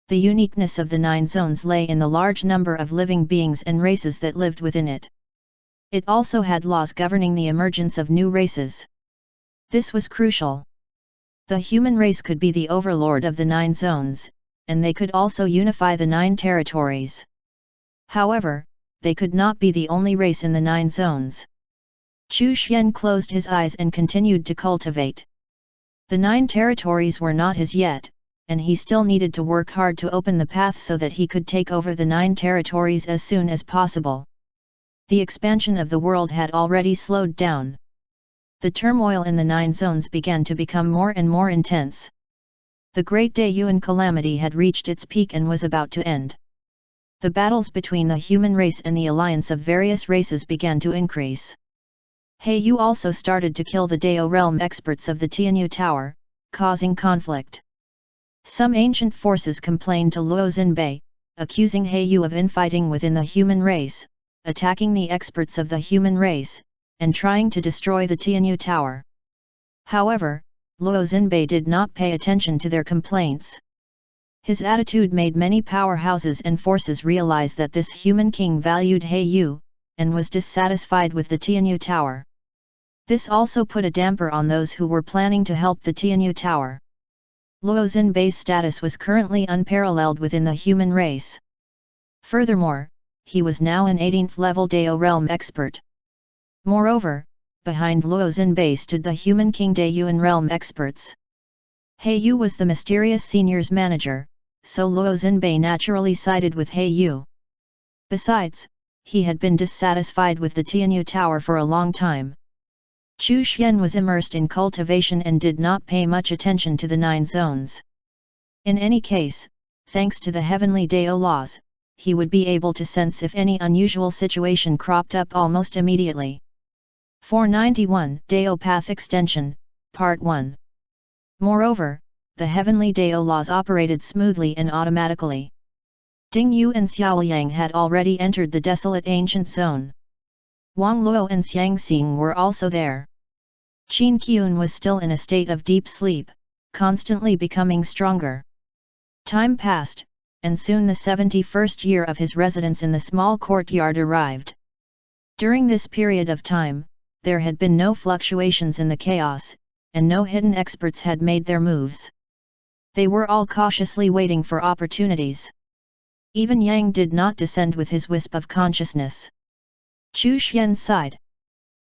The uniqueness of the 9 zones lay in the large number of living beings and races that lived within it. It also had laws governing the emergence of new races. This was crucial. The human race could be the overlord of the 9 zones, and they could also unify the 9 territories. However, they could not be the only race in the 9 zones. Chu Xian closed his eyes and continued to cultivate. The 9 territories were not his yet, and he still needed to work hard to open the path so that he could take over the 9 territories as soon as possible. The expansion of the world had already slowed down. The turmoil in the 9 zones began to become more and more intense. The Great Daiyuan calamity had reached its peak and was about to end. The battles between the human race and the alliance of various races began to increase. Heiyu also started to kill the Dao realm experts of the Tianyu Tower, causing conflict. Some ancient forces complained to Luo Xinbei, accusing Heiyu of infighting within the human race, attacking the experts of the human race, and trying to destroy the Tianyu Tower. However, Luo Xinbei did not pay attention to their complaints. His attitude made many powerhouses and forces realize that this human king valued Heiyu, and was dissatisfied with the Tianyu Tower. This also put a damper on those who were planning to help the Tianyu Tower. Luo Xinbei's status was currently unparalleled within the human race. Furthermore, he was now an 18th level Dao realm expert. Moreover, behind Luo Xinbei stood the human king Daiyuan realm experts. Heiyu was the mysterious senior's manager, so Luo Xinbei naturally sided with Heiyu. Besides, he had been dissatisfied with the Tianyu Tower for a long time. Chu Xian was immersed in cultivation and did not pay much attention to the 9 zones. In any case, thanks to the heavenly Dao laws, he would be able to sense if any unusual situation cropped up almost immediately. 491 Dao Path Extension, Part 1. Moreover, the heavenly Dao laws operated smoothly and automatically. Ding Yu and Xiao Yang had already entered the desolate ancient zone. Wang Luo and Xiang Xing were also there. Qin Qian was still in a state of deep sleep, constantly becoming stronger. Time passed, and soon the 71st year of his residence in the small courtyard arrived. During this period of time, there had been no fluctuations in the chaos, and no hidden experts had made their moves. They were all cautiously waiting for opportunities. Even Yang did not descend with his wisp of consciousness. Chu Xian sighed.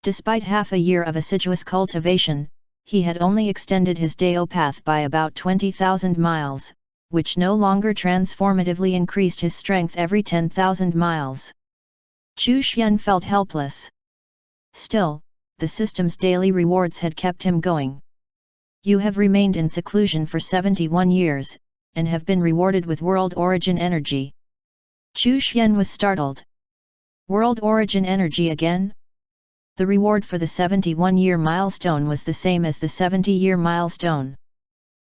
Despite half a year of assiduous cultivation, he had only extended his Dao path by about 20,000 miles, which no longer transformatively increased his strength every 10,000 miles. Chu Xian felt helpless. Still, the system's daily rewards had kept him going. You have remained in seclusion for 71 years, and have been rewarded with world origin energy. Chu Xian was startled. World origin energy again? The reward for the 71-year milestone was the same as the 70-year milestone.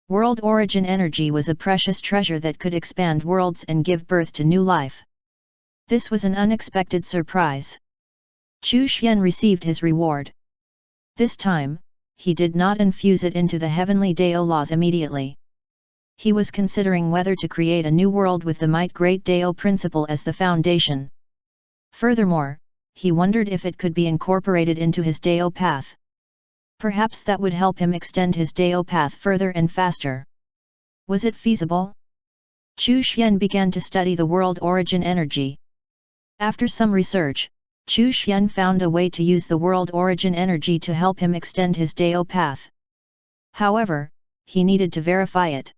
World origin energy was a precious treasure that could expand worlds and give birth to new life. This was an unexpected surprise. Chu Xian received his reward. This time, he did not infuse it into the heavenly Dao laws immediately. He was considering whether to create a new world with the Might Great Dao principle as the foundation. Furthermore, he wondered if it could be incorporated into his Dao path. Perhaps that would help him extend his Dao path further and faster. Was it feasible? Chu Xian began to study the world origin energy. After some research, Chu Xian found a way to use the world origin energy to help him extend his Dao path. However, he needed to verify it.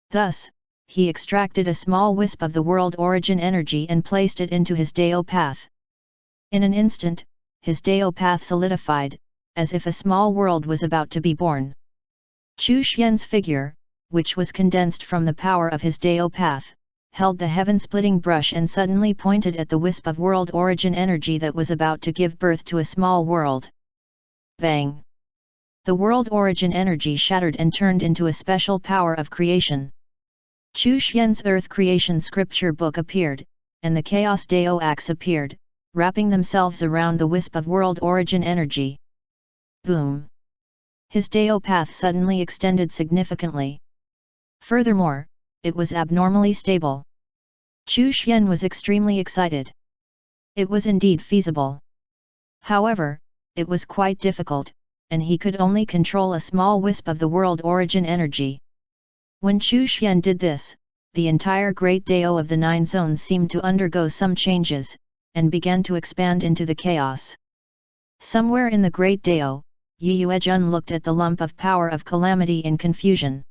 Thus, he extracted a small wisp of the world origin energy and placed it into his Dao path. In an instant, his Dao path solidified, as if a small world was about to be born. Chu Xian's figure, which was condensed from the power of his Dao path, held the heaven-splitting brush and suddenly pointed at the wisp of world origin energy that was about to give birth to a small world. Bang! The world origin energy shattered and turned into a special power of creation. Chu Xian's Earth Creation Scripture book appeared, and the Chaos Dao axe appeared, wrapping themselves around the wisp of world origin energy. Boom! His Dao path suddenly extended significantly. Furthermore, it was abnormally stable. Chu Xian was extremely excited. It was indeed feasible. However, it was quite difficult, and he could only control a small wisp of the world origin energy. When Chu Xian did this, the entire Great Dao of the Nine Zones seemed to undergo some changes, and began to expand into the chaos. Somewhere in the Great Dao, Yi Yuejun looked at the lump of power of calamity in confusion.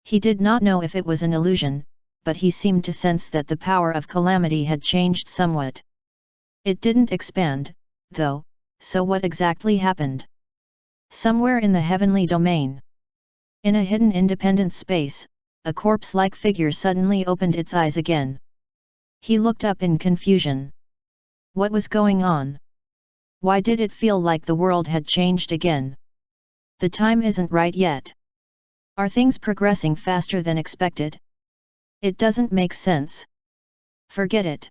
He did not know if it was an illusion, but he seemed to sense that the power of calamity had changed somewhat. It didn't expand, though, so what exactly happened? Somewhere in the heavenly domain, in a hidden independent space, a corpse-like figure suddenly opened its eyes again. He looked up in confusion. What was going on? Why did it feel like the world had changed again? The time isn't right yet. Are things progressing faster than expected? It doesn't make sense. Forget it.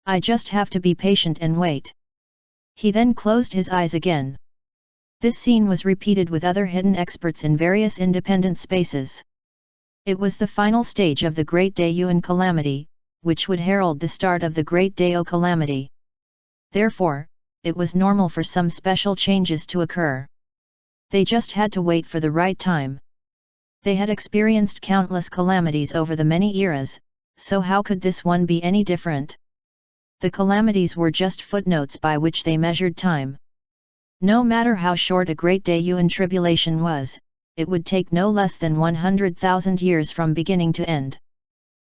I just have to be patient and wait. He then closed his eyes again. This scene was repeated with other hidden experts in various independent spaces. It was the final stage of the Great Dayuan Calamity, which would herald the start of the Great Dao Calamity. Therefore, it was normal for some special changes to occur. They just had to wait for the right time. They had experienced countless calamities over the many eras, so how could this one be any different? The calamities were just footnotes by which they measured time. No matter how short a Great Dayuan tribulation was, it would take no less than 100,000 years from beginning to end.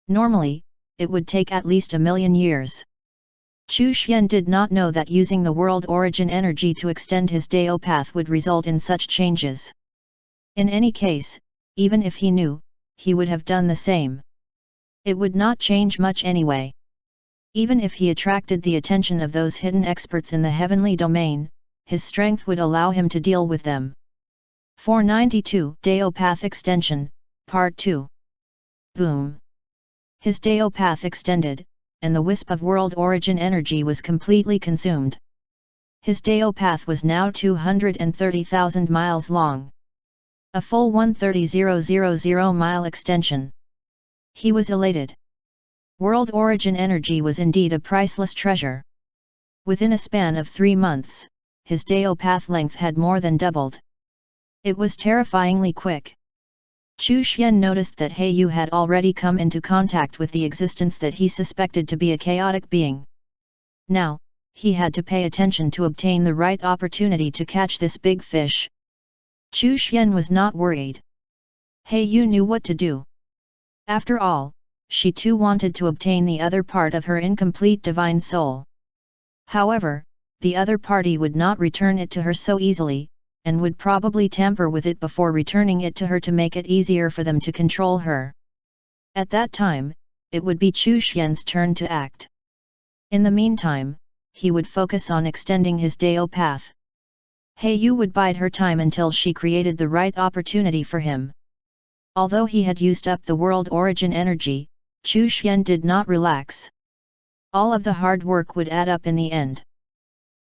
Normally, it would take at least 1,000,000 years. Chu Xian did not know that using the world origin energy to extend his Dao path would result in such changes. In any case, even if he knew, he would have done the same. It would not change much anyway. Even if he attracted the attention of those hidden experts in the heavenly domain, his strength would allow him to deal with them. 492 Dao Path Extension, Part 2. Boom! His Dao path extended, and the wisp of world origin energy was completely consumed. His Dao path was now 230,000 miles long. A full 130,000 mile extension. He was elated. World origin energy was indeed a priceless treasure. Within a span of 3 months, his Dao path length had more than doubled. It was terrifyingly quick. Chu Xian noticed that He Yu had already come into contact with the existence that he suspected to be a chaotic being. Now, he had to pay attention to obtain the right opportunity to catch this big fish. Chu Xian was not worried. He Yu knew what to do. After all, she too wanted to obtain the other part of her incomplete divine soul. However, the other party would not return it to her so easily, and would probably tamper with it before returning it to her to make it easier for them to control her. At that time, it would be Chu Xian's turn to act. In the meantime, he would focus on extending his Dao path. He Yu would bide her time until she created the right opportunity for him. Although he had used up the world origin energy, Chu Xian did not relax. All of the hard work would add up in the end.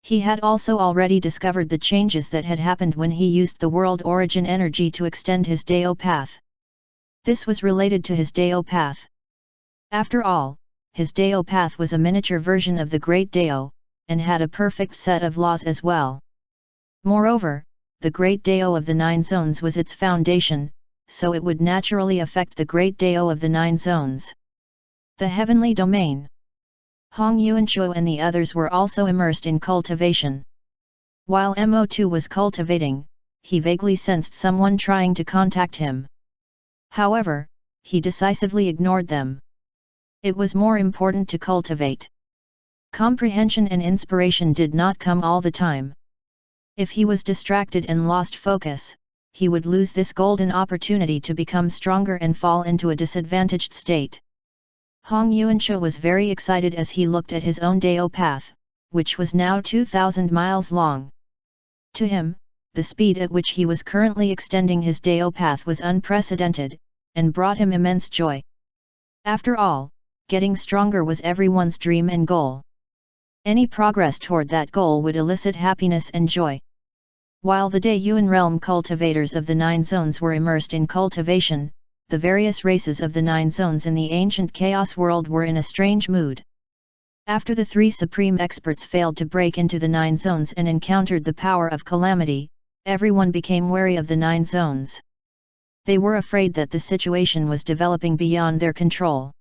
He had also already discovered the changes that had happened when he used the world origin energy to extend his Dao path. This was related to his Dao path. After all, his Dao path was a miniature version of the Great Dao, and had a perfect set of laws as well. Moreover, the Great Dao of the Nine Zones was its foundation, so it would naturally affect the great Dao of the 9 zones. The heavenly domain. Hong Yuanchuo and the others were also immersed in cultivation. While Mo2 was cultivating, he vaguely sensed someone trying to contact him. However, he decisively ignored them. It was more important to cultivate. Comprehension and inspiration did not come all the time. If he was distracted and lost focus, he would lose this golden opportunity to become stronger and fall into a disadvantaged state. Hong Yuanchuo was very excited as he looked at his own Dao path, which was now 2,000 miles long. To him, the speed at which he was currently extending his Dao path was unprecedented, and brought him immense joy. After all, getting stronger was everyone's dream and goal. Any progress toward that goal would elicit happiness and joy. While the Daiyuan realm cultivators of the 9 zones were immersed in cultivation, the various races of the 9 zones in the ancient chaos world were in a strange mood. After the 3 supreme experts failed to break into the 9 zones and encountered the power of calamity, everyone became wary of the 9 zones. They were afraid that the situation was developing beyond their control.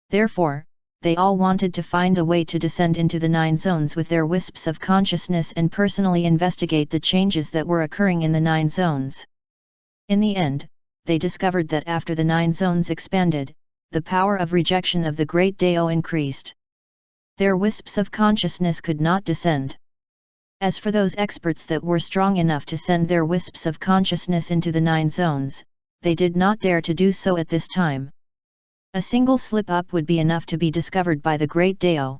Therefore, they all wanted to find a way to descend into the 9 zones with their wisps of consciousness and personally investigate the changes that were occurring in the 9 zones. In the end, they discovered that after the 9 zones expanded, the power of rejection of the great Dao increased. Their wisps of consciousness could not descend. As for those experts that were strong enough to send their wisps of consciousness into the 9 zones, they did not dare to do so at this time. A single slip-up would be enough to be discovered by the great Dao.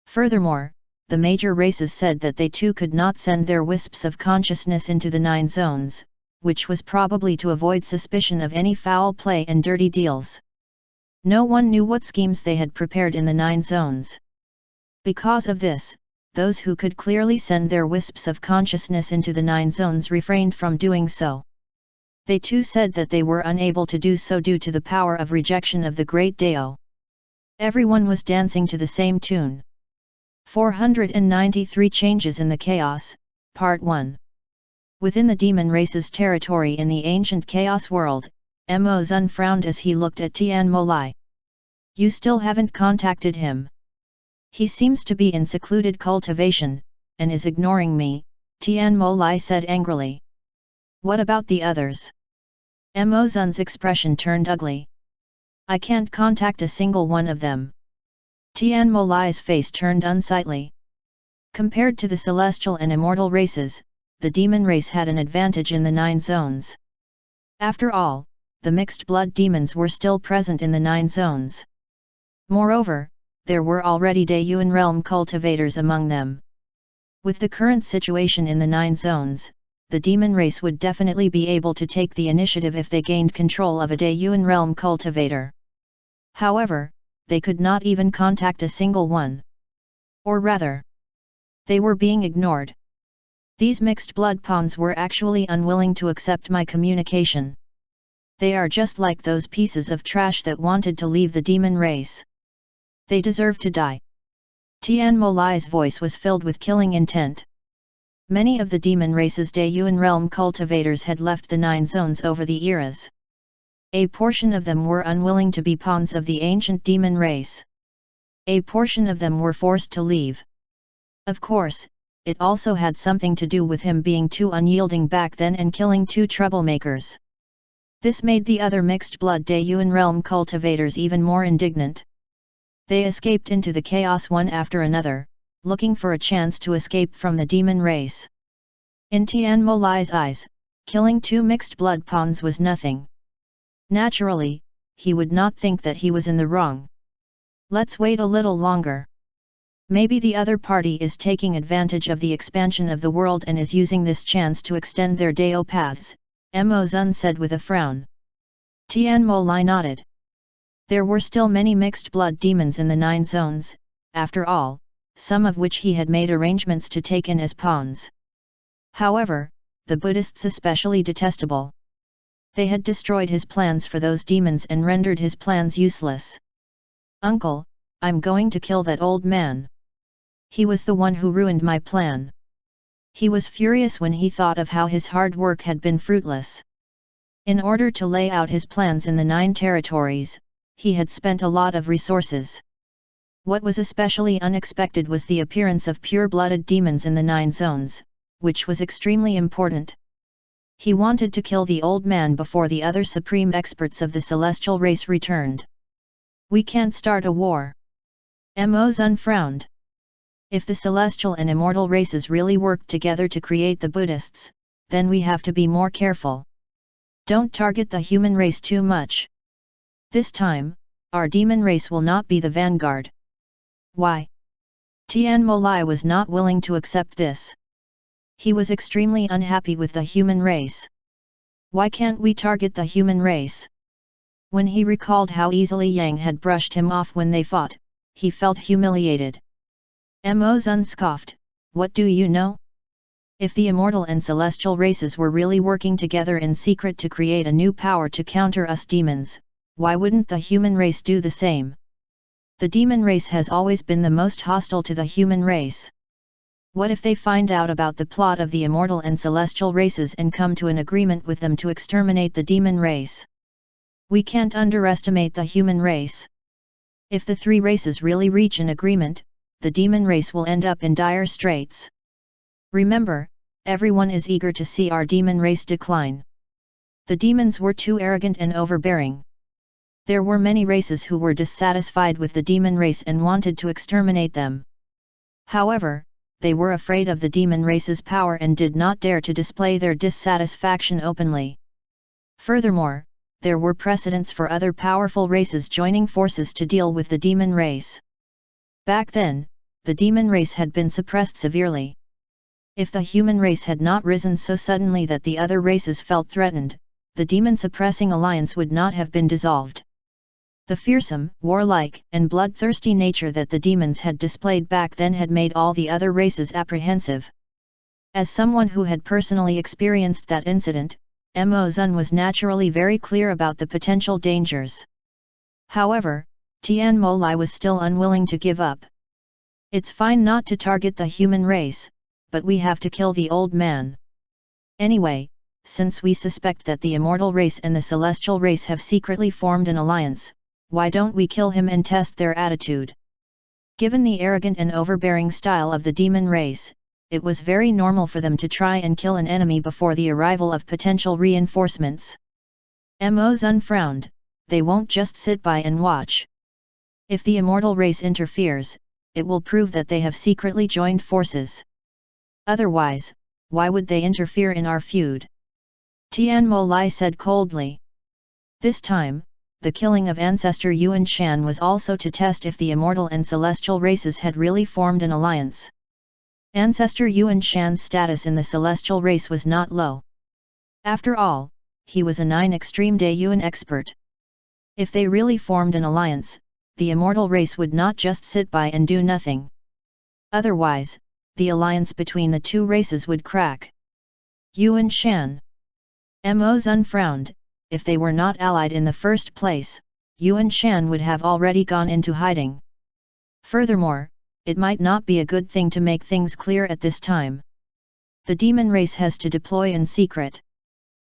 Furthermore, the major races said that they too could not send their wisps of consciousness into the 9 zones, which was probably to avoid suspicion of any foul play and dirty deals. No one knew what schemes they had prepared in the 9 zones. Because of this, those who could clearly send their wisps of consciousness into the 9 zones refrained from doing so. They too said that they were unable to do so due to the power of rejection of the great Dao. Everyone was dancing to the same tune. 493 Changes in the Chaos, Part 1. Within the demon race's territory in the ancient chaos world, Mo Zun frowned as he looked at Tian Mo Lai. You still haven't contacted him. He seems to be in secluded cultivation, and is ignoring me, Tian Mo Lai said angrily. What about the others? Mo Zun's expression turned ugly. I can't contact a single one of them. Tian Mo Lai's face turned unsightly. Compared to the celestial and immortal races, the demon race had an advantage in the 9 zones. After all, the mixed blood demons were still present in the 9 zones. Moreover, there were already Daiyuan realm cultivators among them. With the current situation in the 9 zones, the demon race would definitely be able to take the initiative if they gained control of a Daiyuan realm cultivator. However, they could not even contact a single one. Or rather, they were being ignored. These mixed blood pawns were actually unwilling to accept my communication. They are just like those pieces of trash that wanted to leave the demon race. They deserve to die. Tian Mo Lai's voice was filled with killing intent. Many of the demon race's Daiyuan realm cultivators had left the 9 zones over the eras. A portion of them were unwilling to be pawns of the ancient demon race. A portion of them were forced to leave. Of course, it also had something to do with him being too unyielding back then and killing 2 troublemakers. This made the other mixed blood Daiyuan realm cultivators even more indignant. They escaped into the chaos one after another, looking for a chance to escape from the demon race. In Tian Mo Lai's eyes, killing 2 mixed blood pawns was nothing. Naturally, he would not think that he was in the wrong. Let's wait a little longer. Maybe the other party is taking advantage of the expansion of the world and is using this chance to extend their Dao paths, Mo Zun said with a frown. Tian Mo Lai nodded. There were still many mixed blood demons in the 9 zones, after all, some of which he had made arrangements to take in as pawns. However, the Buddhists especially detestable. They had destroyed his plans for those demons and rendered his plans useless. Uncle, I'm going to kill that old man. He was the one who ruined my plan. He was furious when he thought of how his hard work had been fruitless. In order to lay out his plans in the 9 territories, he had spent a lot of resources. What was especially unexpected was the appearance of pure-blooded demons in the 9 zones, which was extremely important. He wanted to kill the old man before the other supreme experts of the celestial race returned. We can't start a war. Mo Zun frowned. If the celestial and immortal races really worked together to create the Buddhists, then we have to be more careful. Don't target the human race too much. This time, our demon race will not be the vanguard. Why? Tian Molai was not willing to accept this. He was extremely unhappy with the human race. Why can't we target the human race? When he recalled how easily Yang had brushed him off when they fought, he felt humiliated. Mo Zun scoffed, "What do you know? If the immortal and celestial races were really working together in secret to create a new power to counter us demons, why wouldn't the human race do the same? The demon race has always been the most hostile to the human race. What if they find out about the plot of the immortal and celestial races and come to an agreement with them to exterminate the demon race? We can't underestimate the human race. If the 3 races really reach an agreement, the demon race will end up in dire straits. Remember, everyone is eager to see our demon race decline. The demons were too arrogant and overbearing. There were many races who were dissatisfied with the demon race and wanted to exterminate them. However, they were afraid of the demon race's power and did not dare to display their dissatisfaction openly. Furthermore, there were precedents for other powerful races joining forces to deal with the demon race. Back then, the demon race had been suppressed severely. If the human race had not risen so suddenly that the other races felt threatened, the demon-suppressing alliance would not have been dissolved. The fearsome, warlike, and bloodthirsty nature that the demons had displayed back then had made all the other races apprehensive. As someone who had personally experienced that incident, Mo Zun was naturally very clear about the potential dangers. However, Tian Molai was still unwilling to give up. It's fine not to target the human race, but we have to kill the old man. Anyway, since we suspect that the immortal race and the celestial race have secretly formed an alliance, why don't we kill him and test their attitude? Given the arrogant and overbearing style of the demon race, it was very normal for them to try and kill an enemy before the arrival of potential reinforcements. Mo Zun frowned, they won't just sit by and watch. If the immortal race interferes, it will prove that they have secretly joined forces. Otherwise, why would they interfere in our feud? Tian Molai said coldly. This time, the killing of ancestor Yuan Shan was also to test if the immortal and celestial races had really formed an alliance. Ancestor Yuan Shan's status in the celestial race was not low. After all, he was a 9 extreme day Yuan expert. If they really formed an alliance, the immortal race would not just sit by and do nothing. Otherwise, the alliance between the 2 races would crack. Yuan Shan. Mo Zun frowned. If they were not allied in the first place, Yuan Shan would have already gone into hiding. Furthermore, it might not be a good thing to make things clear at this time. The demon race has to deploy in secret.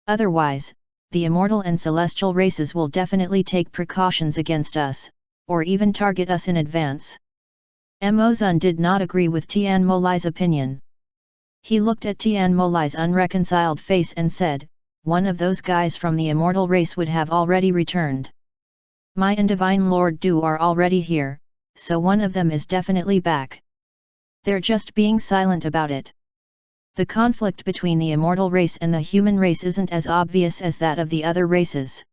Otherwise, the immortal and celestial races will definitely take precautions against us, or even target us in advance. Mo Zun did not agree with Tian Molai's opinion. He looked at Tian Molai's unreconciled face and said, one of those guys from the immortal race would have already returned. My and Divine Lord Du are already here, so one of them is definitely back. They're just being silent about it. The conflict between the immortal race and the human race isn't as obvious as that of the other races.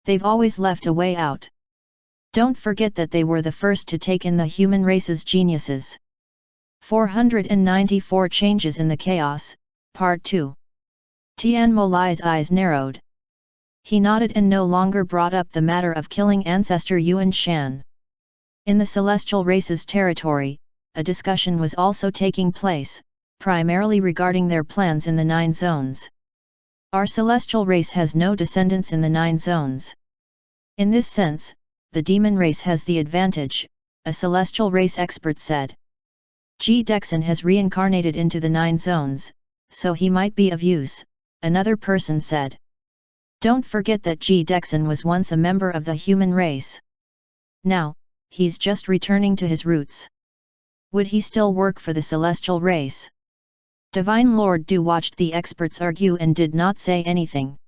They've always left a way out. Don't forget that they were the first to take in the human race's geniuses. 494 Changes in the Chaos, Part 2. Tian Molai's eyes narrowed. He nodded and no longer brought up the matter of killing ancestor Yuan Shan. In the celestial race's territory, a discussion was also taking place, primarily regarding their plans in the 9 zones. Our celestial race has no descendants in the 9 zones. In this sense, the demon race has the advantage, a celestial race expert said. G. Dexon has reincarnated into the 9 zones, so he might be of use, another person said. Don't forget that G. Dexon was once a member of the human race. Now, he's just returning to his roots. Would he still work for the celestial race? Divine Lord Du watched the experts argue and did not say anything.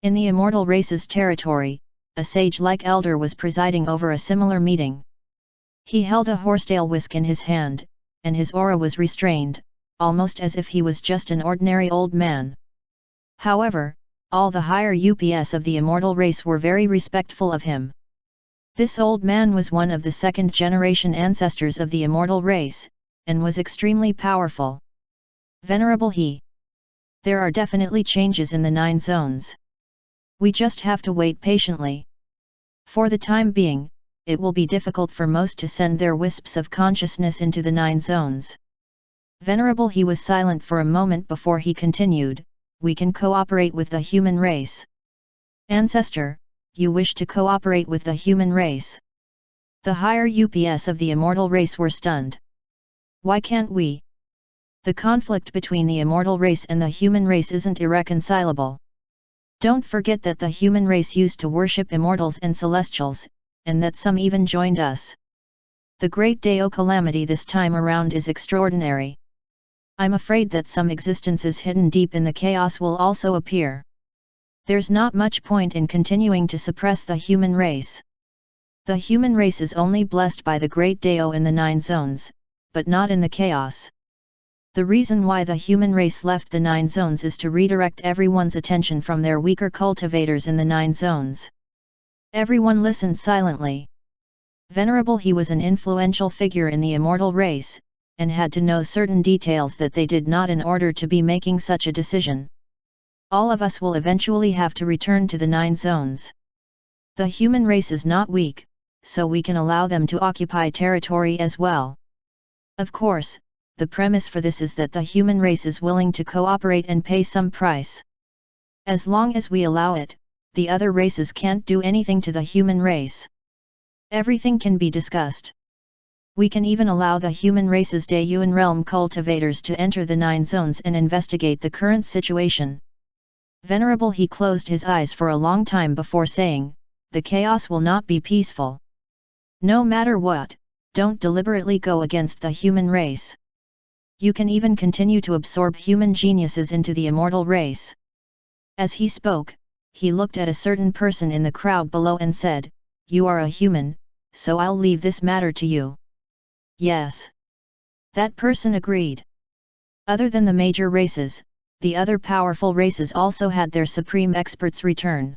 In the immortal race's territory, a sage-like elder was presiding over a similar meeting. He held a horsetail whisk in his hand, and his aura was restrained, almost as if he was just an ordinary old man. However, all the higher UPS of the immortal race were very respectful of him. This old man was one of the second-generation ancestors of the immortal race, and was extremely powerful. Venerable he. There are definitely changes in the 9 zones. We just have to wait patiently. For the time being, it will be difficult for most to send their wisps of consciousness into the 9 zones. Venerable he was silent for a moment before he continued, we can cooperate with the human race. Ancestor, you wish to cooperate with the human race? The higher UPS of the immortal race were stunned. Why can't we? The conflict between the immortal race and the human race isn't irreconcilable. Don't forget that the human race used to worship immortals and celestials, and that some even joined us. The great Deo calamity this time around is extraordinary. I'm afraid that some existences hidden deep in the chaos will also appear. There's not much point in continuing to suppress the human race. The human race is only blessed by the great Deo in the 9 zones, but not in the chaos. The reason why the human race left the 9 zones is to redirect everyone's attention from their weaker cultivators in the 9 zones. Everyone listened silently. Venerable he was an influential figure in the immortal race, and had to know certain details that they did not in order to be making such a decision. All of us will eventually have to return to the 9 zones. The human race is not weak, so we can allow them to occupy territory as well. Of course, the premise for this is that the human race is willing to cooperate and pay some price. As long as we allow it, the other races can't do anything to the human race. Everything can be discussed. We can even allow the human race's Dayuan realm cultivators to enter the 9 zones and investigate the current situation. Venerable he closed his eyes for a long time before saying, the chaos will not be peaceful. No matter what, don't deliberately go against the human race. You can even continue to absorb human geniuses into the immortal race. As he spoke, he looked at a certain person in the crowd below and said, you are a human, so I'll leave this matter to you. Yes. That person agreed. Other than the major races, the other powerful races also had their supreme experts return.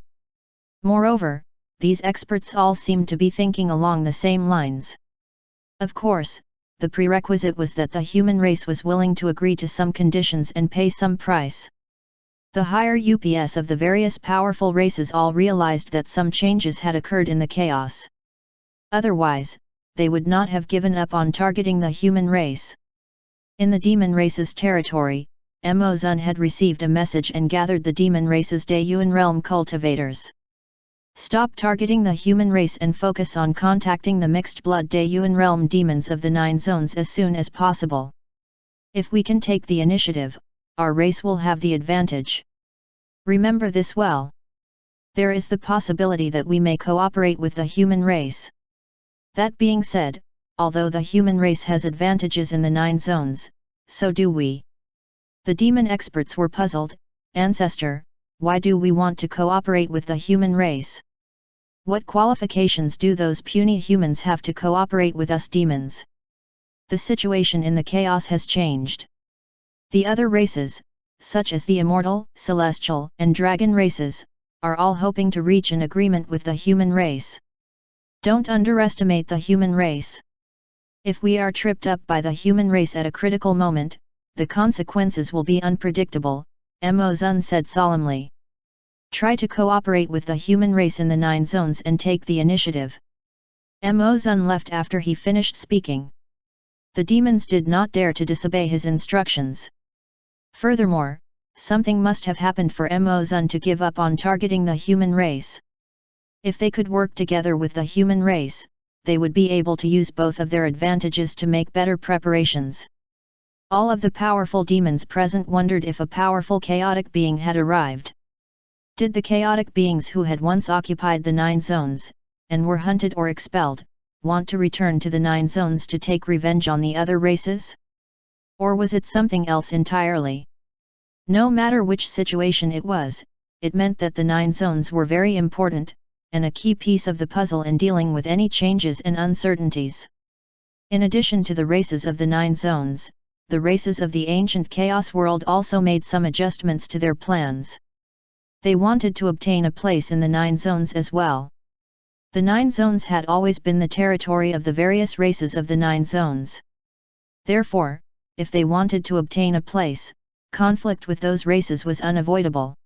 Moreover, these experts all seemed to be thinking along the same lines. Of course, the prerequisite was that the human race was willing to agree to some conditions and pay some price. The higher UPS of the various powerful races all realized that some changes had occurred in the chaos. Otherwise, they would not have given up on targeting the human race. In the demon race's territory, Mo Zun had received a message and gathered the demon race's Dayuan realm cultivators. Stop targeting the human race and focus on contacting the mixed-blood Dayuan realm demons of the 9 zones as soon as possible. If we can take the initiative, our race will have the advantage. Remember this well. There is the possibility that we may cooperate with the human race. That being said, although the human race has advantages in the 9 zones, so do we. The demon experts were puzzled. Ancestor, why do we want to cooperate with the human race? What qualifications do those puny humans have to cooperate with us demons? The situation in the chaos has changed. The other races, such as the immortal, celestial, and dragon races, are all hoping to reach an agreement with the human race. Don't underestimate the human race. If we are tripped up by the human race at a critical moment, the consequences will be unpredictable, Mo Zun said solemnly. Try to cooperate with the human race in the 9 zones and take the initiative. Mo Zun left after he finished speaking. The demons did not dare to disobey his instructions. Furthermore, something must have happened for Mo Zun to give up on targeting the human race. If they could work together with the human race, they would be able to use both of their advantages to make better preparations. All of the powerful demons present wondered if a powerful chaotic being had arrived. Did the chaotic beings who had once occupied the 9 zones, and were hunted or expelled, want to return to the 9 zones to take revenge on the other races? Or was it something else entirely? No matter which situation it was, it meant that the 9 zones were very important, and a key piece of the puzzle in dealing with any changes and uncertainties. In addition to the races of the 9 zones, the races of the ancient Chaos world also made some adjustments to their plans. They wanted to obtain a place in the 9 zones as well. The 9 zones had always been the territory of the various races of the 9 zones. Therefore, if they wanted to obtain a place, conflict with those races was unavoidable.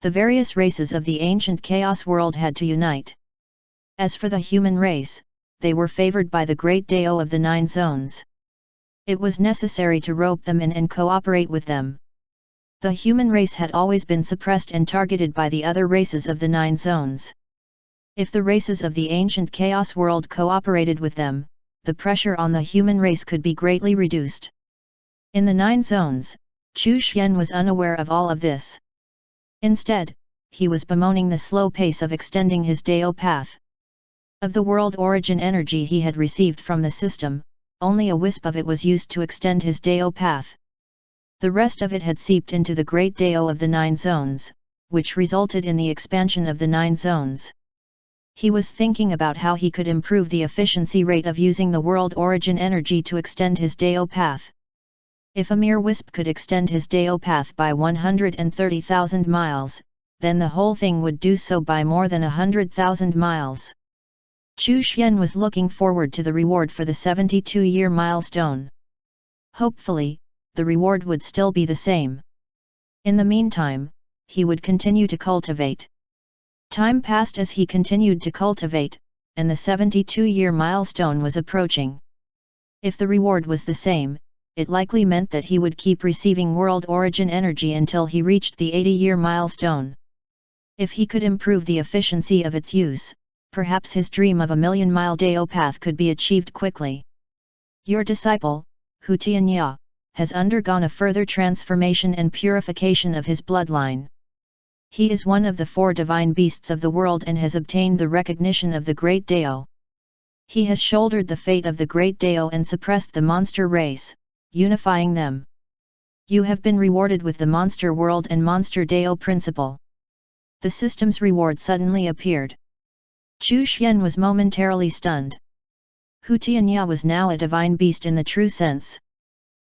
The various races of the ancient Chaos world had to unite. As for the human race, they were favored by the great Dao of the 9 zones. It was necessary to rope them in and cooperate with them. The human race had always been suppressed and targeted by the other races of the 9 zones. If the races of the ancient Chaos world cooperated with them, the pressure on the human race could be greatly reduced. In the 9 zones, Chu Xian was unaware of all of this. Instead, he was bemoaning the slow pace of extending his Dao path. Of the world origin energy he had received from the system, only a wisp of it was used to extend his Dao path. The rest of it had seeped into the great Dao of the 9 zones, which resulted in the expansion of the 9 zones. He was thinking about how he could improve the efficiency rate of using the world origin energy to extend his Dao path. If a mere wisp could extend his Dao path by 130,000 miles, then the whole thing would do so by more than 100,000 miles. Chu Xian was looking forward to the reward for the 72-year milestone. Hopefully, the reward would still be the same. In the meantime, he would continue to cultivate. Time passed as he continued to cultivate, and the 72-year milestone was approaching. If the reward was the same, it likely meant that he would keep receiving world origin energy until he reached the 80-year milestone. If he could improve the efficiency of its use, perhaps his dream of a million-mile Dao path could be achieved quickly. Your disciple, Hu Tianya, has undergone a further transformation and purification of his bloodline. He is one of the 4 divine beasts of the world and has obtained the recognition of the Great Dao. He has shouldered the fate of the Great Dao and suppressed the monster race, unifying them. You have been rewarded with the Monster World and Monster Dao principle. The system's reward suddenly appeared. Chu Xian was momentarily stunned. Hu Tianya was now a divine beast in the true sense.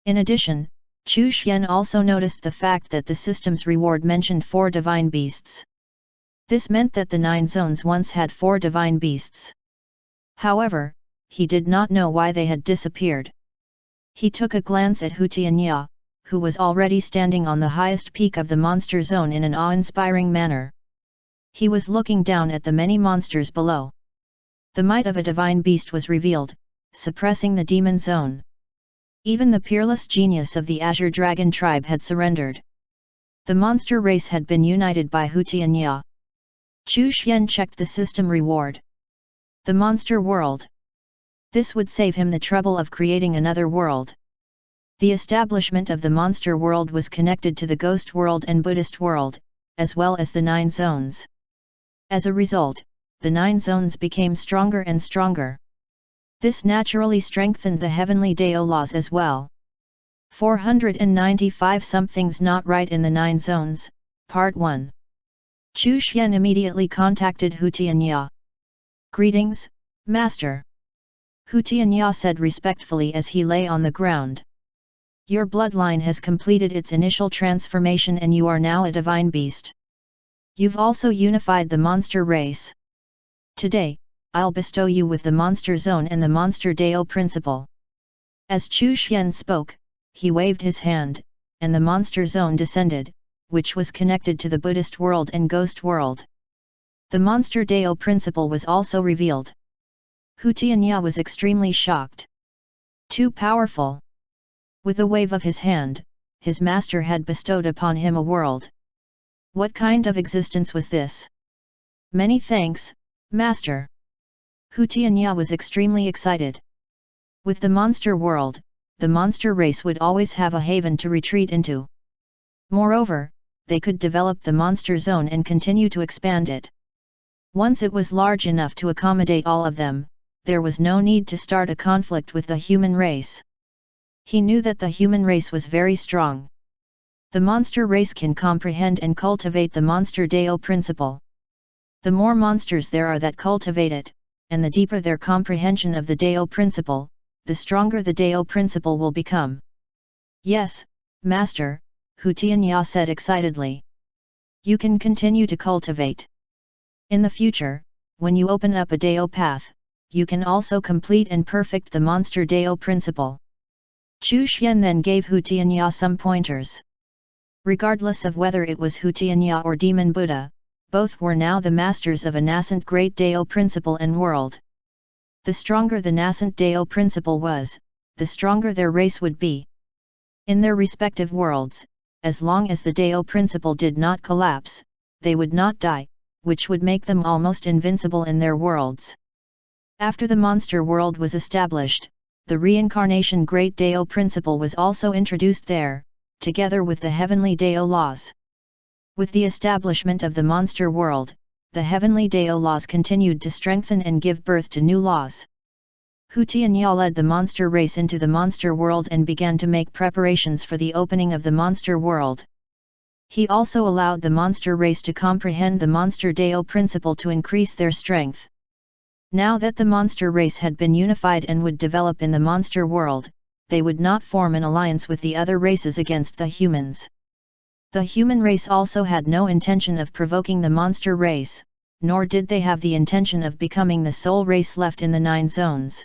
In addition, Chu Xian also noticed the fact that the system's reward mentioned 4 divine beasts. This meant that the 9 zones once had 4 divine beasts. However, he did not know why they had disappeared. He took a glance at Hu Tianya, who was already standing on the highest peak of the monster zone in an awe-inspiring manner. He was looking down at the many monsters below. The might of a divine beast was revealed, suppressing the demon zone. Even the peerless genius of the Azure Dragon tribe had surrendered. The monster race had been united by Hu Tianya. Chu Xian checked the system reward. The monster world. This would save him the trouble of creating another world. The establishment of the monster world was connected to the ghost world and Buddhist world, as well as the 9 zones. As a result, the 9 zones became stronger and stronger. This naturally strengthened the heavenly Dao laws as well. 495 Something's Not Right in the 9 Zones, Part 1. Chu Xian immediately contacted Hu Tianya. Greetings, Master. Hu Tianya said respectfully as he lay on the ground. Your bloodline has completed its initial transformation and you are now a divine beast. You've also unified the monster race. Today, I'll bestow you with the Monster Zone and the Monster Dao principle. As Chu Xian spoke, he waved his hand, and the Monster Zone descended, which was connected to the Buddhist world and Ghost world. The Monster Dao principle was also revealed. Hu Tianya was extremely shocked. Too powerful. With a wave of his hand, his master had bestowed upon him a world. What kind of existence was this? Many thanks, Master. Hu Tianya was extremely excited. With the monster world, the monster race would always have a haven to retreat into. Moreover, they could develop the monster zone and continue to expand it. Once it was large enough to accommodate all of them, there was no need to start a conflict with the human race. He knew that the human race was very strong. The monster race can comprehend and cultivate the monster Dao principle. The more monsters there are that cultivate it, and the deeper their comprehension of the Dao principle, the stronger the Dao principle will become. Yes, Master, Hu Tianya said excitedly. You can continue to cultivate. In the future, when you open up a Dao path, you can also complete and perfect the monster Dao principle. Chu Xian then gave Hu Tianya some pointers. Regardless of whether it was Hu Tianya or Demon Buddha, both were now the masters of a nascent great Dao principle and world. The stronger the nascent Dao principle was, the stronger their race would be. In their respective worlds, as long as the Dao principle did not collapse, they would not die, which would make them almost invincible in their worlds. After the monster world was established, the reincarnation Great Dao principle was also introduced there, together with the heavenly Dao laws. With the establishment of the monster world, the heavenly Dao laws continued to strengthen and give birth to new laws. Hu Tianya led the monster race into the monster world and began to make preparations for the opening of the monster world. He also allowed the monster race to comprehend the monster Dao principle to increase their strength. Now that the monster race had been unified and would develop in the monster world, they would not form an alliance with the other races against the humans. The human race also had no intention of provoking the monster race, nor did they have the intention of becoming the sole race left in the 9 zones.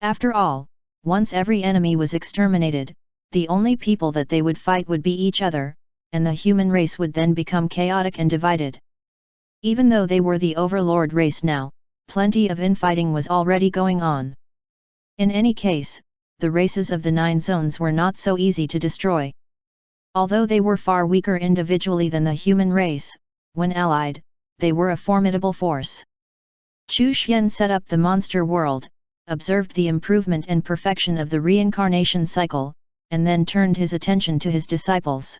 After all, once every enemy was exterminated, the only people that they would fight would be each other, and the human race would then become chaotic and divided. Even though they were the overlord race now, plenty of infighting was already going on. In any case, the races of the 9 zones were not so easy to destroy. Although they were far weaker individually than the human race, when allied, they were a formidable force. Chu Xian set up the monster world, observed the improvement and perfection of the reincarnation cycle, and then turned his attention to his disciples.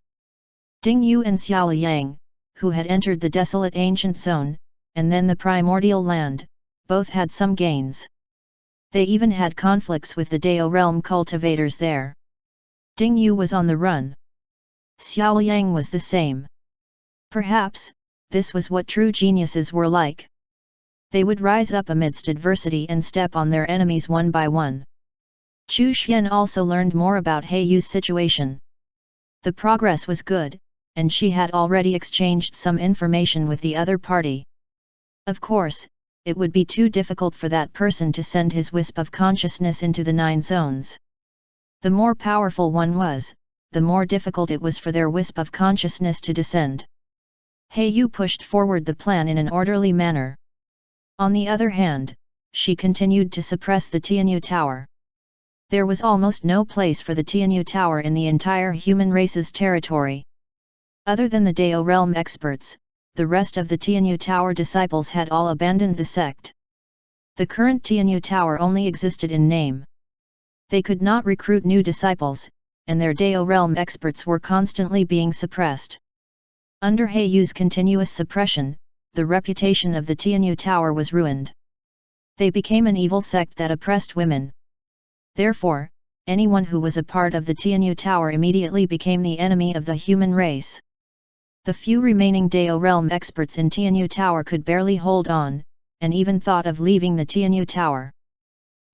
Ding Yu and Xiao Yang, who had entered the desolate ancient zone, and then the primordial land, both had some gains. They even had conflicts with the Dao realm cultivators there. Ding Yu was on the run. Xiao Yang was the same. Perhaps, this was what true geniuses were like. They would rise up amidst adversity and step on their enemies one by one. Chu Xian also learned more about He Yu's situation. The progress was good, and she had already exchanged some information with the other party. Of course, it would be too difficult for that person to send his wisp of consciousness into the 9 zones. The more powerful one was, the more difficult it was for their wisp of consciousness to descend. He Yu pushed forward the plan in an orderly manner. On the other hand, she continued to suppress the Tianyu Tower. There was almost no place for the Tianyu Tower in the entire human race's territory. Other than the Dao realm experts, the rest of the Tianyu Tower disciples had all abandoned the sect. The current Tianyu Tower only existed in name. They could not recruit new disciples, and their Dao realm experts were constantly being suppressed. Under He Yu's continuous suppression, the reputation of the Tianyu Tower was ruined. They became an evil sect that oppressed women. Therefore, anyone who was a part of the Tianyu Tower immediately became the enemy of the human race. The few remaining Dao realm experts in Tianyu Tower could barely hold on, and even thought of leaving the Tianyu Tower.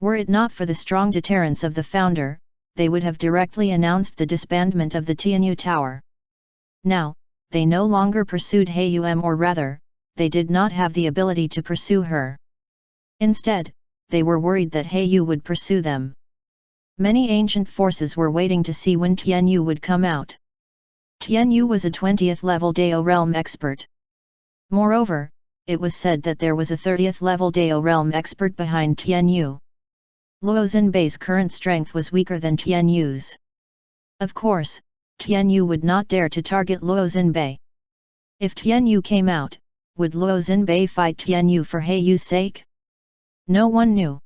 Were it not for the strong deterrence of the founder, they would have directly announced the disbandment of the Tianyu Tower. Now, they no longer pursued He Yu, or rather, they did not have the ability to pursue her. Instead, they were worried that He Yu would pursue them. Many ancient forces were waiting to see when Tianyu would come out. Tianyu was a 20th level Dao realm expert. Moreover, it was said that there was a 30th level Dao realm expert behind Tianyu. Luo Xinbei's current strength was weaker than Tianyu's. Of course, Tianyu would not dare to target Luo Xinbei. If Tianyu came out, would Luo Xinbei fight Tianyu for He Yu's sake? No one knew.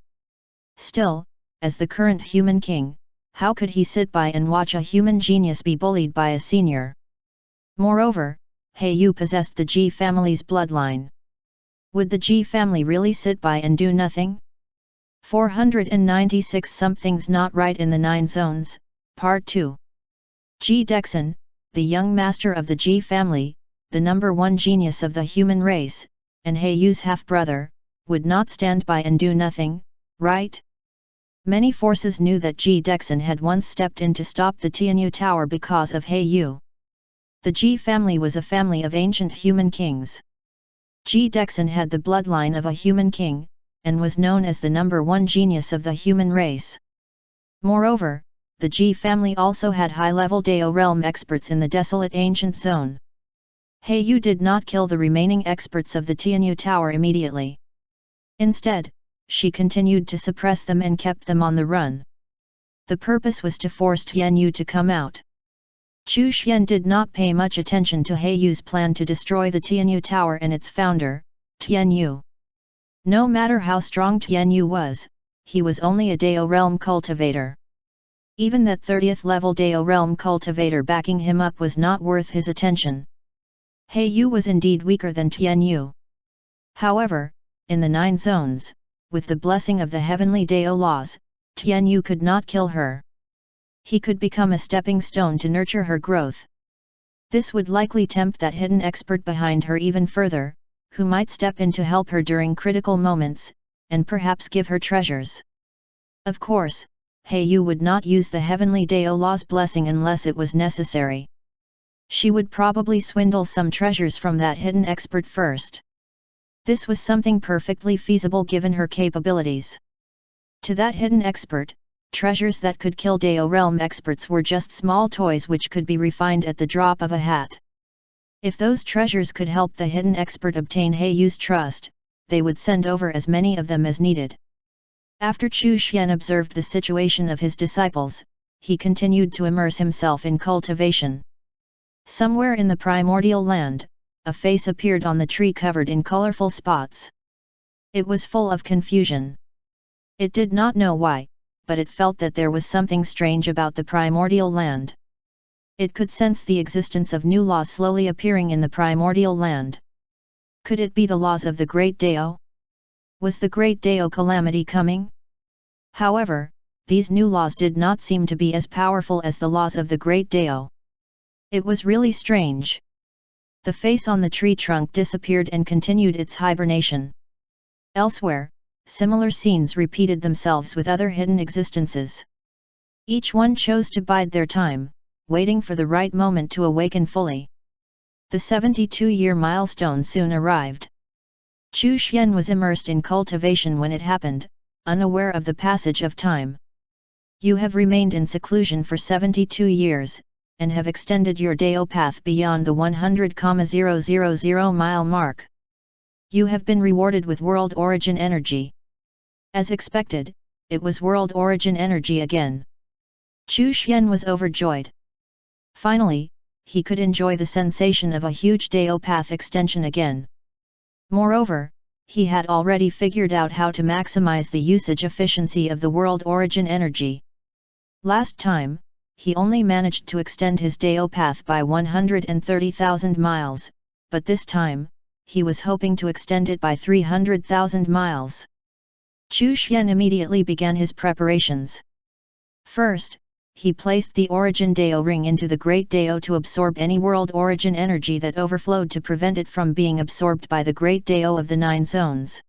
Still, as the current human king, how could he sit by and watch a human genius be bullied by a senior? Moreover, Heiyu possessed the Ji family's bloodline. Would the Ji family really sit by and do nothing? 496 Something's Not Right in the Nine Zones, Part 2. Ji Dexin, the young master of the Ji family, the number one genius of the human race, and Heiyu's half-brother, would not stand by and do nothing, right? Many forces knew that Ji Dexin had once stepped in to stop the Tianyu Tower because of Heiyu. The Ji family was a family of ancient human kings. Ji Dexin had the bloodline of a human king, and was known as the number one genius of the human race. Moreover, the Ji family also had high-level Dao realm experts in the desolate ancient zone. Heiyu did not kill the remaining experts of the Tianyu Tower immediately. Instead, she continued to suppress them and kept them on the run. The purpose was to force Tianyu to come out. Chu Xian did not pay much attention to Heiyu's plan to destroy the Tianyu Tower and its founder, Tianyu. No matter how strong Tianyu was, he was only a Dao realm cultivator. Even that 30th level Dao realm cultivator backing him up was not worth his attention. Heiyu was indeed weaker than Tianyu. However, in the Nine Zones, with the blessing of the heavenly Dao laws, Tianyu could not kill her. He could become a stepping stone to nurture her growth. This would likely tempt that hidden expert behind her even further, who might step in to help her during critical moments, and perhaps give her treasures. Of course, Heiyu would not use the heavenly Dao law's blessing unless it was necessary. She would probably swindle some treasures from that hidden expert first. This was something perfectly feasible given her capabilities. To that hidden expert, treasures that could kill Dao realm experts were just small toys which could be refined at the drop of a hat. If those treasures could help the hidden expert obtain Heiyu's trust, they would send over as many of them as needed. After Chu Xian observed the situation of his disciples, he continued to immerse himself in cultivation. Somewhere in the primordial land, a face appeared on the tree covered in colorful spots. It was full of confusion. It did not know why, but it felt that there was something strange about the primordial land. It could sense the existence of new laws slowly appearing in the primordial land. Could it be the laws of the Great Dao? Was the Great Dao calamity coming? However, these new laws did not seem to be as powerful as the laws of the Great Dao. It was really strange. The face on the tree trunk disappeared and continued its hibernation. Elsewhere, similar scenes repeated themselves with other hidden existences. Each one chose to bide their time, waiting for the right moment to awaken fully. The 72-year milestone soon arrived. Chu Xian was immersed in cultivation when it happened, unaware of the passage of time. You have remained in seclusion for 72 years, and have extended your Dao path beyond the 100,000 mile mark. You have been rewarded with World Origin Energy. As expected, it was World Origin Energy again. Chu Xian was overjoyed. Finally, he could enjoy the sensation of a huge Dao path extension again. Moreover, he had already figured out how to maximize the usage efficiency of the World Origin Energy. Last time, he only managed to extend his Dao path by 130,000 miles, but this time, he was hoping to extend it by 300,000 miles. Chu Xian immediately began his preparations. First, he placed the Origin Dao ring into the Great Dao to absorb any World Origin energy that overflowed to prevent it from being absorbed by the Great Dao of the Nine Zones.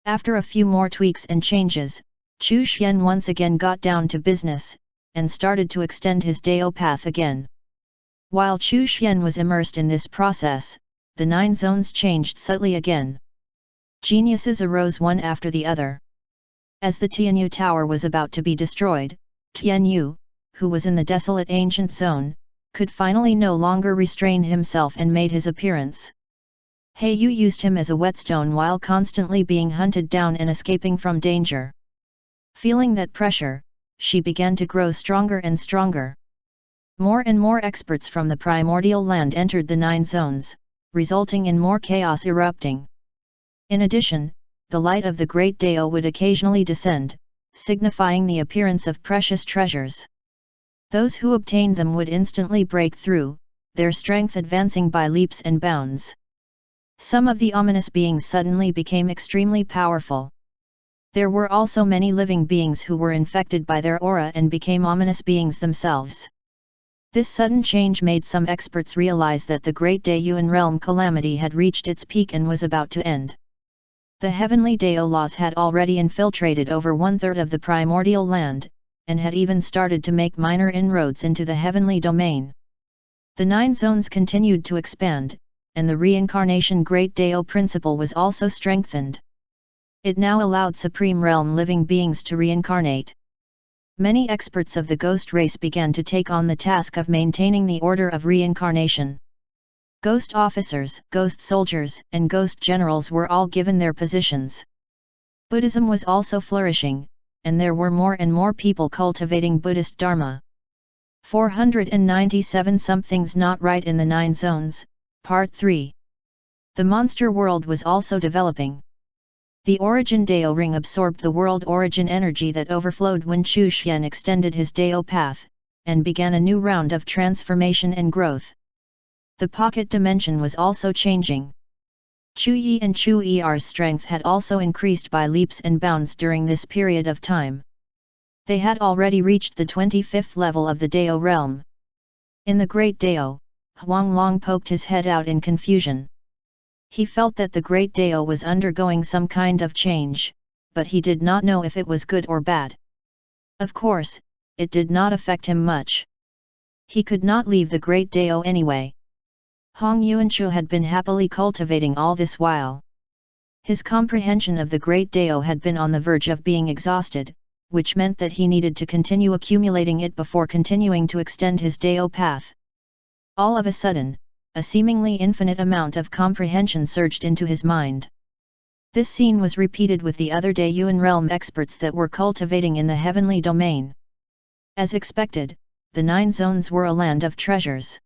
After a few more tweaks and changes, Chu Xian once again got down to business, and started to extend his Dao path again. While Chu Xian was immersed in this process, the Nine Zones changed subtly again. Geniuses arose one after the other. As the Tianyu Tower was about to be destroyed, Tianyu, who was in the desolate ancient zone, could finally no longer restrain himself and made his appearance. Heiyu used him as a whetstone while constantly being hunted down and escaping from danger. Feeling that pressure, she began to grow stronger and stronger. More and more experts from the primordial land entered the Nine Zones, resulting in more chaos erupting. In addition, the light of the Great Dao would occasionally descend, signifying the appearance of precious treasures. Those who obtained them would instantly break through, their strength advancing by leaps and bounds. Some of the ominous beings suddenly became extremely powerful. There were also many living beings who were infected by their aura and became ominous beings themselves. This sudden change made some experts realize that the Great Daeyuan realm calamity had reached its peak and was about to end. The heavenly Daeolas had already infiltrated over 1/3 of the primordial land, and had even started to make minor inroads into the heavenly domain. The 9 zones continued to expand, and the reincarnation Great Daeo principle was also strengthened. It now allowed Supreme Realm living beings to reincarnate. Many experts of the ghost race began to take on the task of maintaining the order of reincarnation. Ghost officers, ghost soldiers, and ghost generals were all given their positions. Buddhism was also flourishing, and there were more and more people cultivating Buddhist Dharma. 497 Something's Not Right in the 9 Zones, Part 3. The monster world was also developing. The Origin Dao ring absorbed the world origin energy that overflowed when Chu Xian extended his Dao path, and began a new round of transformation and growth. The pocket dimension was also changing. Chu Yi and Chu Er's strength had also increased by leaps and bounds during this period of time. They had already reached the 25th level of the Dao realm. In the Great Dao, Huang Long poked his head out in confusion. He felt that the Great Dao was undergoing some kind of change, but he did not know if it was good or bad. Of course, it did not affect him much. He could not leave the Great Dao anyway. Hong Yuanchu had been happily cultivating all this while. His comprehension of the Great Dao had been on the verge of being exhausted, which meant that he needed to continue accumulating it before continuing to extend his Dao path. All of a sudden, a seemingly infinite amount of comprehension surged into his mind. This scene was repeated with the other Daeyuan realm experts that were cultivating in the heavenly domain. As expected, the 9 zones were a land of treasures.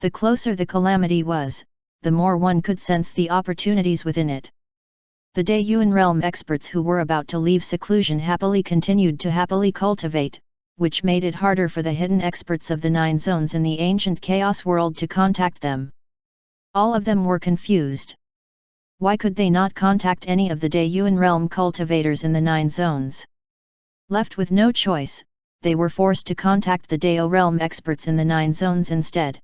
The closer the calamity was, the more one could sense the opportunities within it. The Daeyuan realm experts who were about to leave seclusion happily continued to happily cultivate, which made it harder for the hidden experts of the 9 zones in the ancient chaos world to contact them. All of them were confused. Why could they not contact any of the Daeyuan realm cultivators in the 9 zones? Left with no choice, they were forced to contact the Dao realm experts in the 9 zones instead.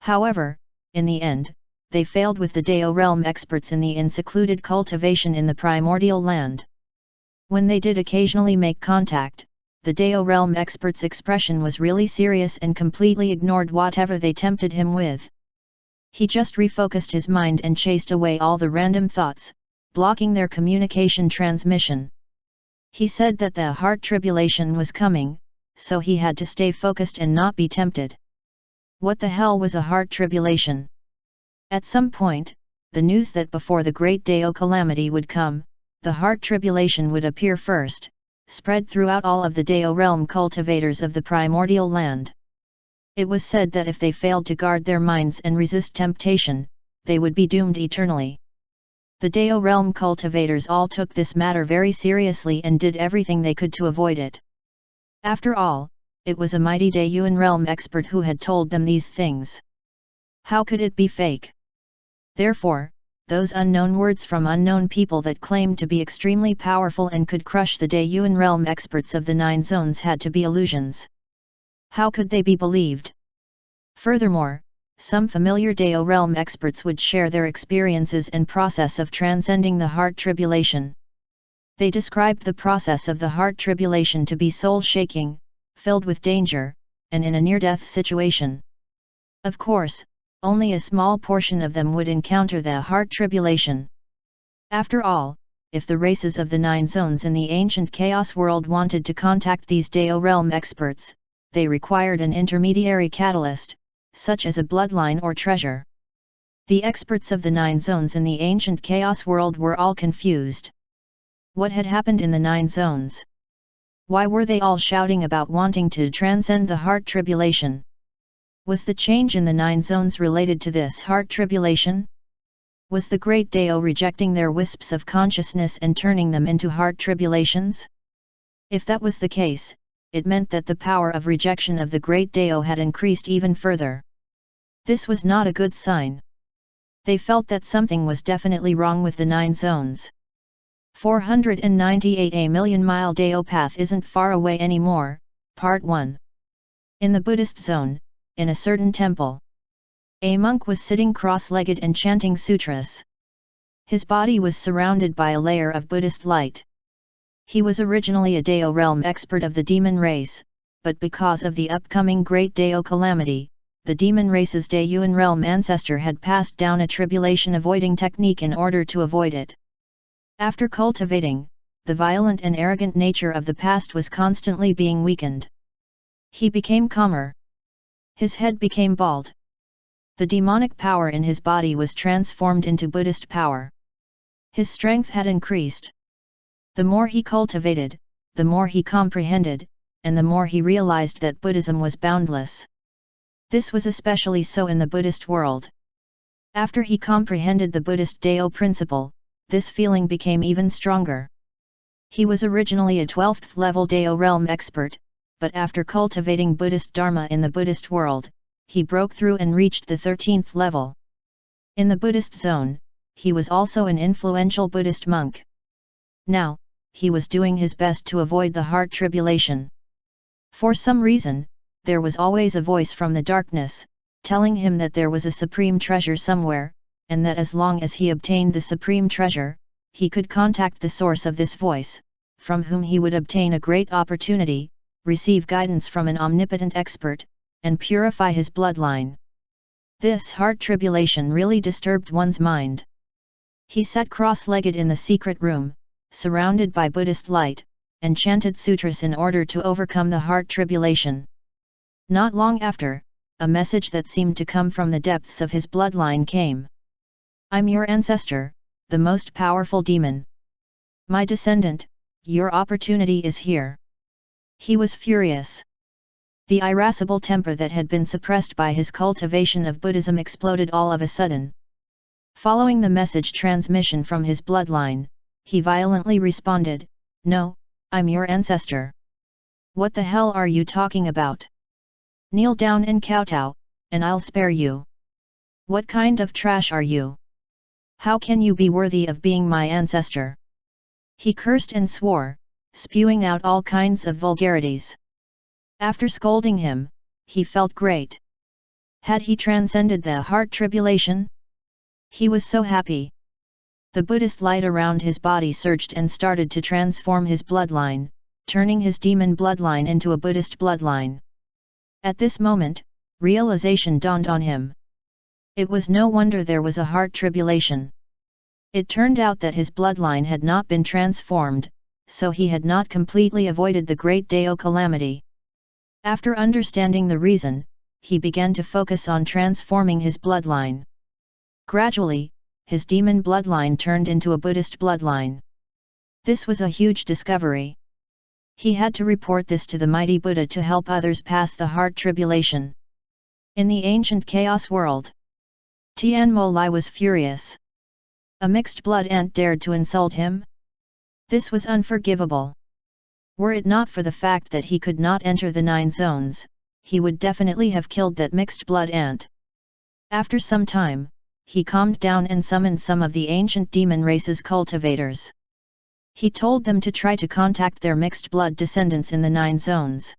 However, in the end, they failed with the Dao realm experts in the secluded cultivation in the primordial land. When they did occasionally make contact, the Dao realm expert's expression was really serious and completely ignored whatever they tempted him with. He just refocused his mind and chased away all the random thoughts, blocking their communication transmission. He said that the heart tribulation was coming, so he had to stay focused and not be tempted. What the hell was a heart tribulation? At some point, the news that before the Great Dao calamity would come, the heart tribulation would appear first, spread throughout all of the Dao realm cultivators of the primordial land. It was said that if they failed to guard their minds and resist temptation, they would be doomed eternally. The Dao realm cultivators all took this matter very seriously and did everything they could to avoid it. After all, it was a mighty Daeyuan realm expert who had told them these things. How could it be fake? Therefore, those unknown words from unknown people that claimed to be extremely powerful and could crush the Daeyuan realm experts of the 9 zones had to be illusions. How could they be believed? Furthermore, some familiar Dao realm experts would share their experiences and process of transcending the heart tribulation. They described the process of the heart tribulation to be soul-shaking, filled with danger, and in a near-death situation. Of course, only a small portion of them would encounter the heart tribulation. After all, if the races of the 9 zones in the ancient chaos world wanted to contact these Dao realm experts, they required an intermediary catalyst, such as a bloodline or treasure. The experts of the 9 zones in the ancient chaos world were all confused. What had happened in the 9 zones? Why were they all shouting about wanting to transcend the heart tribulation? Was the change in the 9 zones related to this heart tribulation? Was the Great Dao rejecting their wisps of consciousness and turning them into heart tribulations? If that was the case, it meant that the power of rejection of the Great Dao had increased even further. This was not a good sign. They felt that something was definitely wrong with the 9 zones. 498 A million-mile Dao path isn't far away anymore. Part 1. In the Buddhist zone, in a certain temple, a monk was sitting cross-legged and chanting sutras. His body was surrounded by a layer of Buddhist light. He was originally a Dao realm expert of the demon race, but because of the upcoming great Dao calamity, the demon race's Daoyuan realm ancestor had passed down a tribulation-avoiding technique in order to avoid it. After cultivating, the violent and arrogant nature of the past was constantly being weakened. He became calmer. His head became bald. The demonic power in his body was transformed into Buddhist power. His strength had increased. The more he cultivated, the more he comprehended, and the more he realized that Buddhism was boundless. This was especially so in the Buddhist world. After he comprehended the Buddhist Dao principle, this feeling became even stronger. He was originally a 12th level Dao realm expert, but after cultivating Buddhist Dharma in the Buddhist world, he broke through and reached the 13th level. In the Buddhist zone, he was also an influential Buddhist monk. Now, he was doing his best to avoid the heart tribulation. For some reason, there was always a voice from the darkness, telling him that there was a supreme treasure somewhere, and that as long as he obtained the supreme treasure, he could contact the source of this voice, from whom he would obtain a great opportunity, receive guidance from an omnipotent expert, and purify his bloodline. This heart tribulation really disturbed one's mind. He sat cross-legged in the secret room, surrounded by Buddhist light, and chanted sutras in order to overcome the heart tribulation. Not long after, a message that seemed to come from the depths of his bloodline came. "I'm your ancestor, the most powerful demon. My descendant, your opportunity is here." He was furious. The irascible temper that had been suppressed by his cultivation of Buddhism exploded all of a sudden. Following the message transmission from his bloodline, he violently responded, "No, I'm your ancestor. What the hell are you talking about? Kneel down and kowtow, and I'll spare you. What kind of trash are you? How can you be worthy of being my ancestor?" He cursed and swore, spewing out all kinds of vulgarities. After scolding him, he felt great. Had he transcended the heart tribulation? He was so happy. The Buddhist light around his body surged and started to transform his bloodline, turning his demon bloodline into a Buddhist bloodline. At this moment, realization dawned on him. It was no wonder there was a heart tribulation. It turned out that his bloodline had not been transformed, so he had not completely avoided the great Dao calamity. After understanding the reason, he began to focus on transforming his bloodline. Gradually, his demon bloodline turned into a Buddhist bloodline. This was a huge discovery. He had to report this to the mighty Buddha to help others pass the heart tribulation. In the ancient chaos world, Tianmo Lai was furious. A mixed blood ant dared to insult him? This was unforgivable. Were it not for the fact that he could not enter the 9 zones, he would definitely have killed that mixed blood ant. After some time, he calmed down and summoned some of the ancient demon race's cultivators. He told them to try to contact their mixed blood descendants in the 9 zones.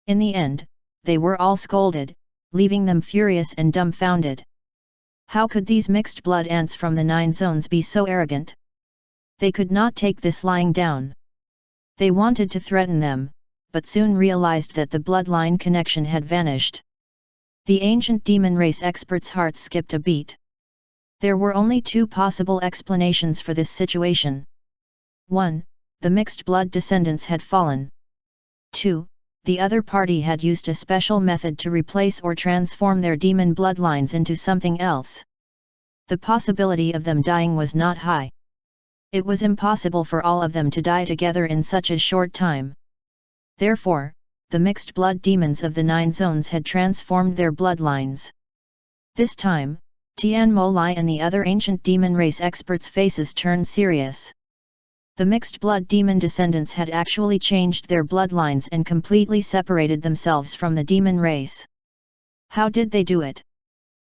In the end, they were all scolded, leaving them furious and dumbfounded. How could these mixed blood ants from the 9 zones be so arrogant? They could not take this lying down. They wanted to threaten them, but soon realized that the bloodline connection had vanished. The ancient demon race experts' hearts skipped a beat. There were only 2 possible explanations for this situation. 1. The mixed blood descendants had fallen. 2. The other party had used a special method to replace or transform their demon bloodlines into something else. The possibility of them dying was not high. It was impossible for all of them to die together in such a short time. Therefore, the mixed blood demons of the 9 zones had transformed their bloodlines. This time, Tianmo Lai and the other ancient demon race experts' faces turned serious. The mixed blood demon descendants had actually changed their bloodlines and completely separated themselves from the demon race. How did they do it?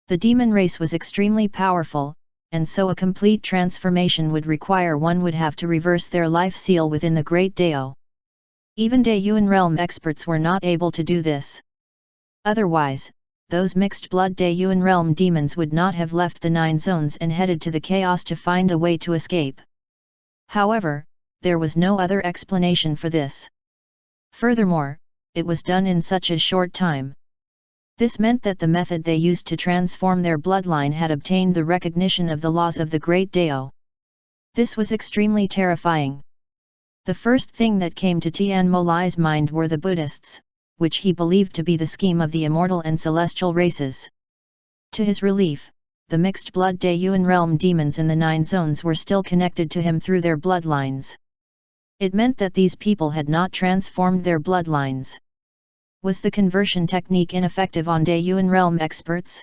The demon race was extremely powerful, and so a complete transformation would require one would have to reverse their life seal within the Great Dao. Even Daeyuan realm experts were not able to do this. Otherwise, those mixed-blood Daeyuan realm demons would not have left the 9 zones and headed to the chaos to find a way to escape. However, there was no other explanation for this. Furthermore, it was done in such a short time. This meant that the method they used to transform their bloodline had obtained the recognition of the laws of the Great Dao. This was extremely terrifying. The first thing that came to Tian Molai's mind were the Buddhists, which he believed to be the scheme of the immortal and celestial races. To his relief, the mixed-blood Daeyuan realm demons in the 9 zones were still connected to him through their bloodlines. It meant that these people had not transformed their bloodlines. Was the conversion technique ineffective on Daeyuan realm experts?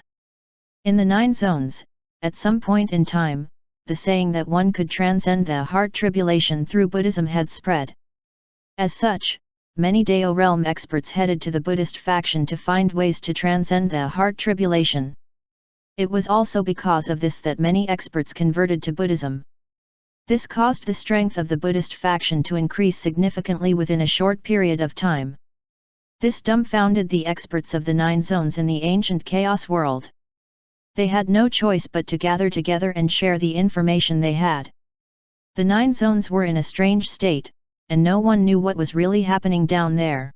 In the 9 zones, at some point in time, the saying that one could transcend the heart tribulation through Buddhism had spread. As such, many Dao realm experts headed to the Buddhist faction to find ways to transcend the heart tribulation. It was also because of this that many experts converted to Buddhism. This caused the strength of the Buddhist faction to increase significantly within a short period of time. This dumbfounded the experts of the 9 zones in the ancient chaos world. They had no choice but to gather together and share the information they had. The 9 zones were in a strange state, and no one knew what was really happening down there.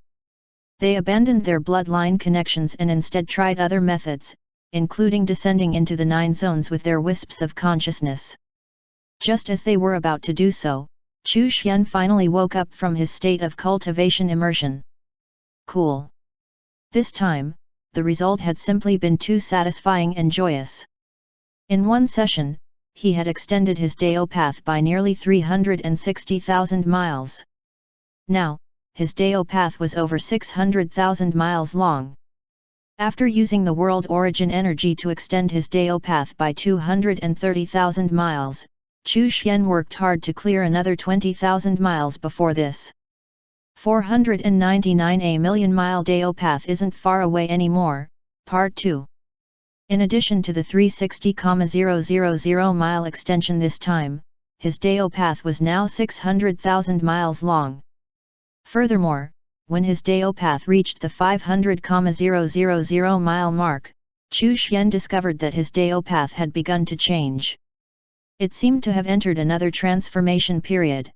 They abandoned their bloodline connections and instead tried other methods, including descending into the 9 zones with their wisps of consciousness. Just as they were about to do so, Chu Xian finally woke up from his state of cultivation immersion. Cool. This time, the result had simply been too satisfying and joyous. In one session, he had extended his Dao path by nearly 360,000 miles. Now, his Dao path was over 600,000 miles long. After using the world origin energy to extend his Dao path by 230,000 miles, Chu Xian worked hard to clear another 20,000 miles before this. 499 A million-mile Dao path isn't far away anymore. Part 2. In addition to the 360,000 mile extension this time, his Dao path was now 600,000 miles long. Furthermore, when his Dao path reached the 500,000 mile mark, Chu Xian discovered that his Dao path had begun to change. It seemed to have entered another transformation period.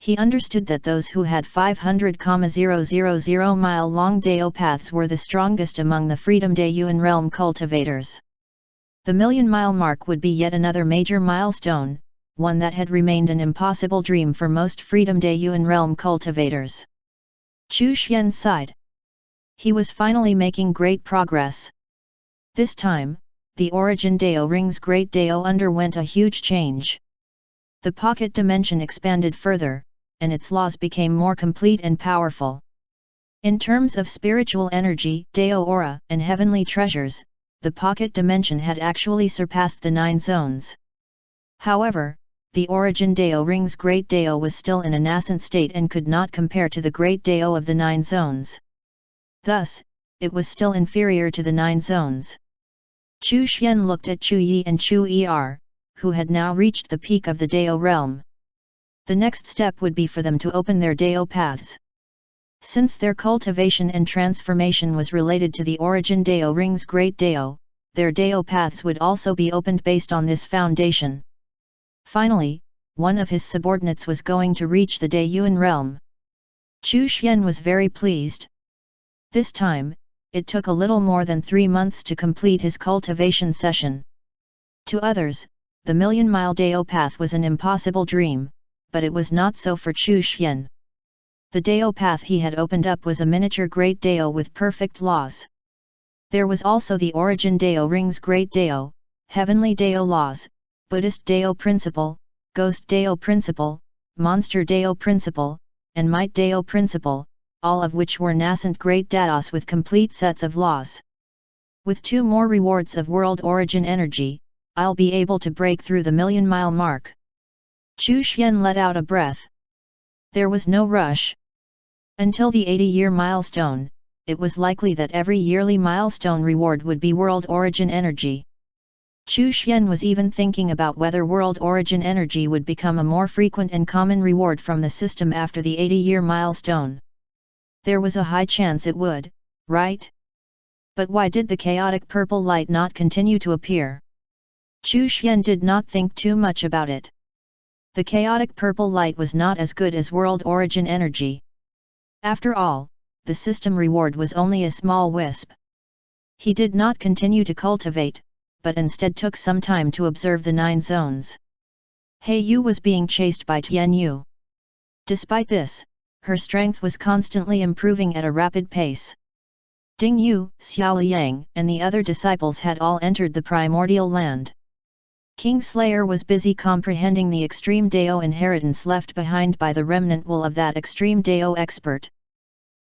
He understood that those who had 500,000 mile long Dao paths were the strongest among the Freedom Daeyuan realm cultivators. The million-mile mark would be yet another major milestone, one that had remained an impossible dream for most Freedom Daeyuan realm cultivators. Chu Xian sighed. He was finally making great progress. This time, the Origin Dao Ring's Great Dao underwent a huge change. The pocket dimension expanded further, and its laws became more complete and powerful. In terms of spiritual energy, Dao aura, and heavenly treasures, the pocket dimension had actually surpassed the 9 zones. However, the Origin Dao Ring's Great Dao was still in a nascent state and could not compare to the Great Dao of the 9 zones. Thus, it was still inferior to the 9 zones. Chu Xian looked at Chu Yi and Chu Er, who had now reached the peak of the Dao realm. The next step would be for them to open their Dao paths. Since their cultivation and transformation was related to the Origin Dao Ring's Great Dao, their Dao paths would also be opened based on this foundation. Finally, one of his subordinates was going to reach the Daeyuan realm. Chu Xian was very pleased. This time, it took a little more than 3 months to complete his cultivation session. To others, the million-mile Dao path was an impossible dream, but it was not so for Chu Xian. The Dao path he had opened up was a miniature Great Dao with perfect laws. There was also the Origin Dao Ring's Great Dao, Heavenly Dao laws, Buddhist Dao principle, Ghost Dao principle, Monster Dao principle, and Might Dao principle, all of which were nascent Great Daos with complete sets of laws. With 2 more rewards of world origin energy, I'll be able to break through the million-mile mark. Chu Xian let out a breath. There was no rush. Until the 80-year milestone, it was likely that every yearly milestone reward would be World Origin Energy. Chu Xian was even thinking about whether World Origin Energy would become a more frequent and common reward from the system after the 80-year milestone. There was a high chance it would, right? But why did the chaotic purple light not continue to appear? Chu Xian did not think too much about it. The chaotic purple light was not as good as World Origin Energy. After all, the system reward was only a small wisp. He did not continue to cultivate, but instead took some time to observe the 9 zones. He Yu was being chased by Tian Yu. Despite this, her strength was constantly improving at a rapid pace. Ding Yu, Xiao Liang, and the other disciples had all entered the primordial land. King Slayer was busy comprehending the extreme Dao inheritance left behind by the remnant will of that extreme Dao expert.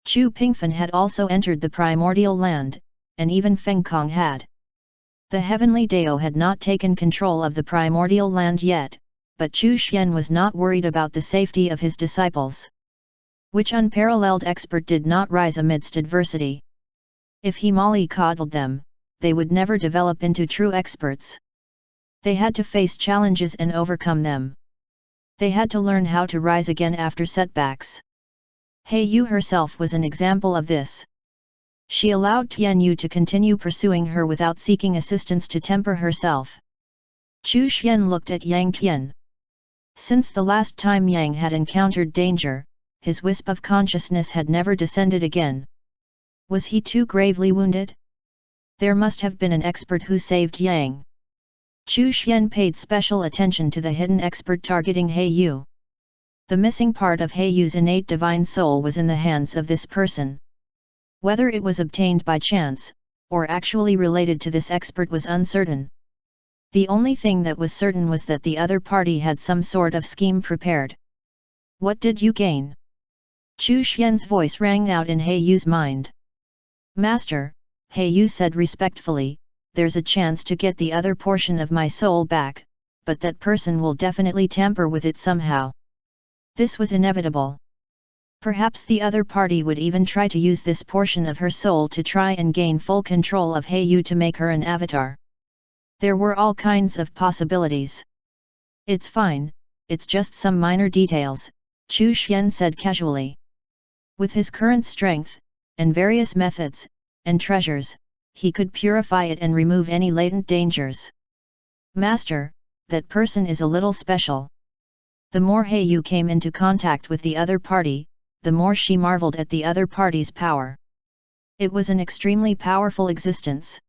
Chu Pingfen had also entered the primordial land, and even Feng Kong had. The heavenly Dao had not taken control of the primordial land yet, but Chu Xian was not worried about the safety of his disciples. Which unparalleled expert did not rise amidst adversity? If he mollycoddled them, they would never develop into true experts. They had to face challenges and overcome them. They had to learn how to rise again after setbacks. He Yu herself was an example of this. She allowed Tian Yu to continue pursuing her without seeking assistance to temper herself. Chu Xian looked at Yang Tian. Since the last time Yang had encountered danger, his wisp of consciousness had never descended again. Was he too gravely wounded? There must have been an expert who saved Yang. Chu Xian paid special attention to the hidden expert targeting He Yu. The missing part of He Yu's innate divine soul was in the hands of this person. Whether it was obtained by chance, or actually related to this expert was uncertain. The only thing that was certain was that the other party had some sort of scheme prepared. What did you gain? Chu Xian's voice rang out in He Yu's mind. Master, He Yu said respectfully, there's a chance to get the other portion of my soul back, but that person will definitely tamper with it somehow. This was inevitable. Perhaps the other party would even try to use this portion of her soul to try and gain full control of He Yu to make her an avatar. There were all kinds of possibilities. It's fine, it's just some minor details, Chu Xian said casually. With his current strength, and various methods, and treasures, he could purify it and remove any latent dangers. Master, that person is a little special. The more He Yu came into contact with the other party, the more she marveled at the other party's power. It was an extremely powerful existence.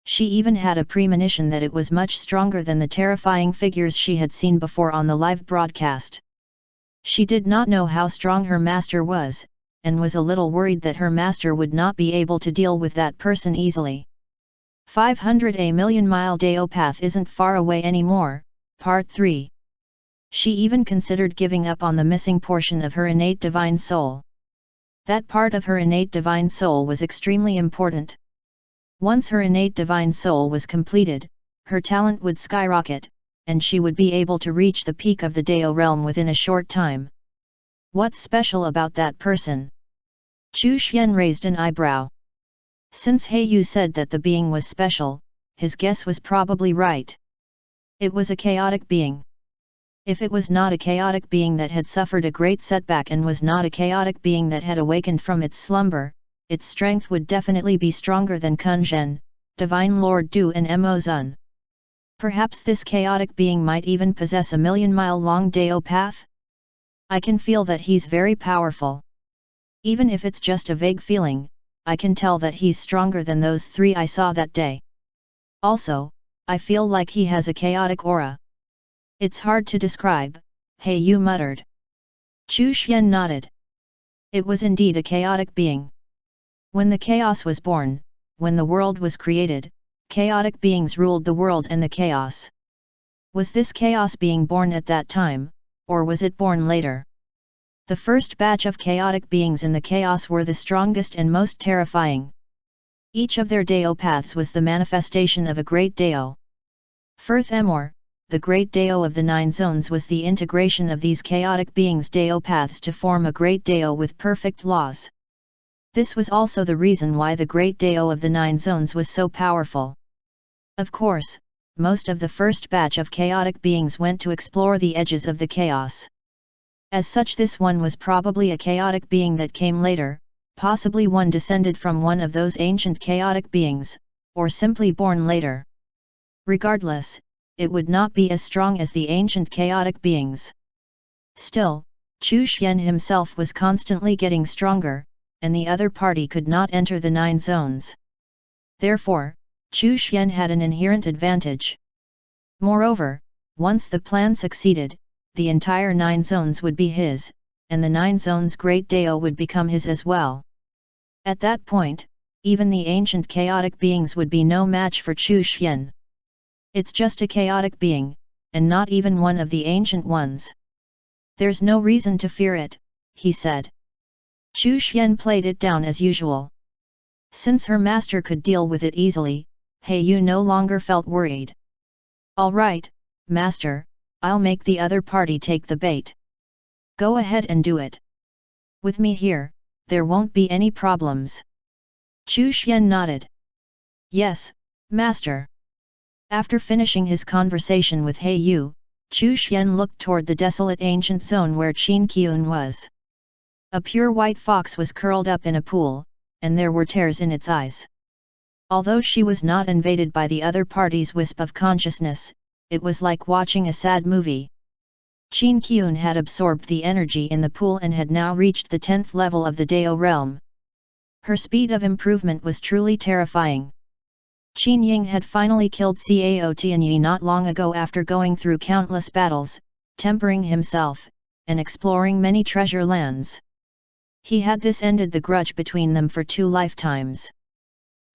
She even had a premonition that it was much stronger than the terrifying figures she had seen before on the live broadcast. She did not know how strong her master was, and was a little worried that her master would not be able to deal with that person easily. 500 A million-mile Dao path isn't far away anymore, Part 3. She even considered giving up on the missing portion of her innate divine soul. That part of her innate divine soul was extremely important. Once her innate divine soul was completed, her talent would skyrocket, and she would be able to reach the peak of the Dao realm within a short time. What's special about that person? Chu Xian raised an eyebrow. Since He Yu said that the being was special, his guess was probably right. It was a chaotic being. If it was not a chaotic being that had suffered a great setback and was not a chaotic being that had awakened from its slumber, its strength would definitely be stronger than Kun Zhen, Divine Lord Du and Mo Zun. Perhaps this chaotic being might even possess a million-mile-long Dao path? I can feel that he's very powerful. Even if it's just a vague feeling, I can tell that he's stronger than those 3 I saw that day. Also, I feel like he has a chaotic aura. It's hard to describe, He Yu muttered. Chu Xian nodded. It was indeed a chaotic being. When the chaos was born, when the world was created, chaotic beings ruled the world and the chaos. Was this chaos being born at that time, or was it born later? The first batch of chaotic beings in the chaos were the strongest and most terrifying. Each of their Dao paths was the manifestation of a great Dao. Furthermore, the great Dao of the 9 zones was the integration of these chaotic beings' Dao paths to form a great Dao with perfect laws. This was also the reason why the Great Dao of the 9 zones was so powerful. Of course, most of the first batch of chaotic beings went to explore the edges of the chaos. As such, this one was probably a chaotic being that came later, possibly one descended from one of those ancient chaotic beings, or simply born later. Regardless, it would not be as strong as the ancient chaotic beings. Still, Chu Xian himself was constantly getting stronger, and the other party could not enter the 9 zones. Therefore, Chu Xian had an inherent advantage. Moreover, once the plan succeeded, the entire 9 zones would be his, and the 9 zones Great Dao would become his as well. At that point, even the ancient chaotic beings would be no match for Chu Xian. It's just a chaotic being, and not even one of the ancient ones. There's no reason to fear it, he said. Chu Xian played it down as usual. Since her master could deal with it easily, He Yu no longer felt worried. All right, master, I'll make the other party take the bait. Go ahead and do it. With me here, there won't be any problems. Chu Xian nodded. Yes, master. After finishing his conversation with He Yu, Chu Xian looked toward the desolate ancient zone where Qin Qiun was. A pure white fox was curled up in a pool, and there were tears in its eyes. Although she was not invaded by the other party's wisp of consciousness, it was like watching a sad movie. Qin Qiun had absorbed the energy in the pool and had now reached the 10th level of the Dao realm. Her speed of improvement was truly terrifying. Qin Ying had finally killed Cao Tianyi not long ago after going through countless battles, tempering himself, and exploring many treasure lands. He had this ended the grudge between them for 2 lifetimes.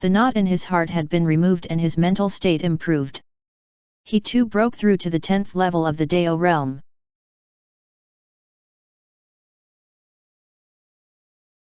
The knot in his heart had been removed and his mental state improved. He too broke through to the 10th level of the Dao realm.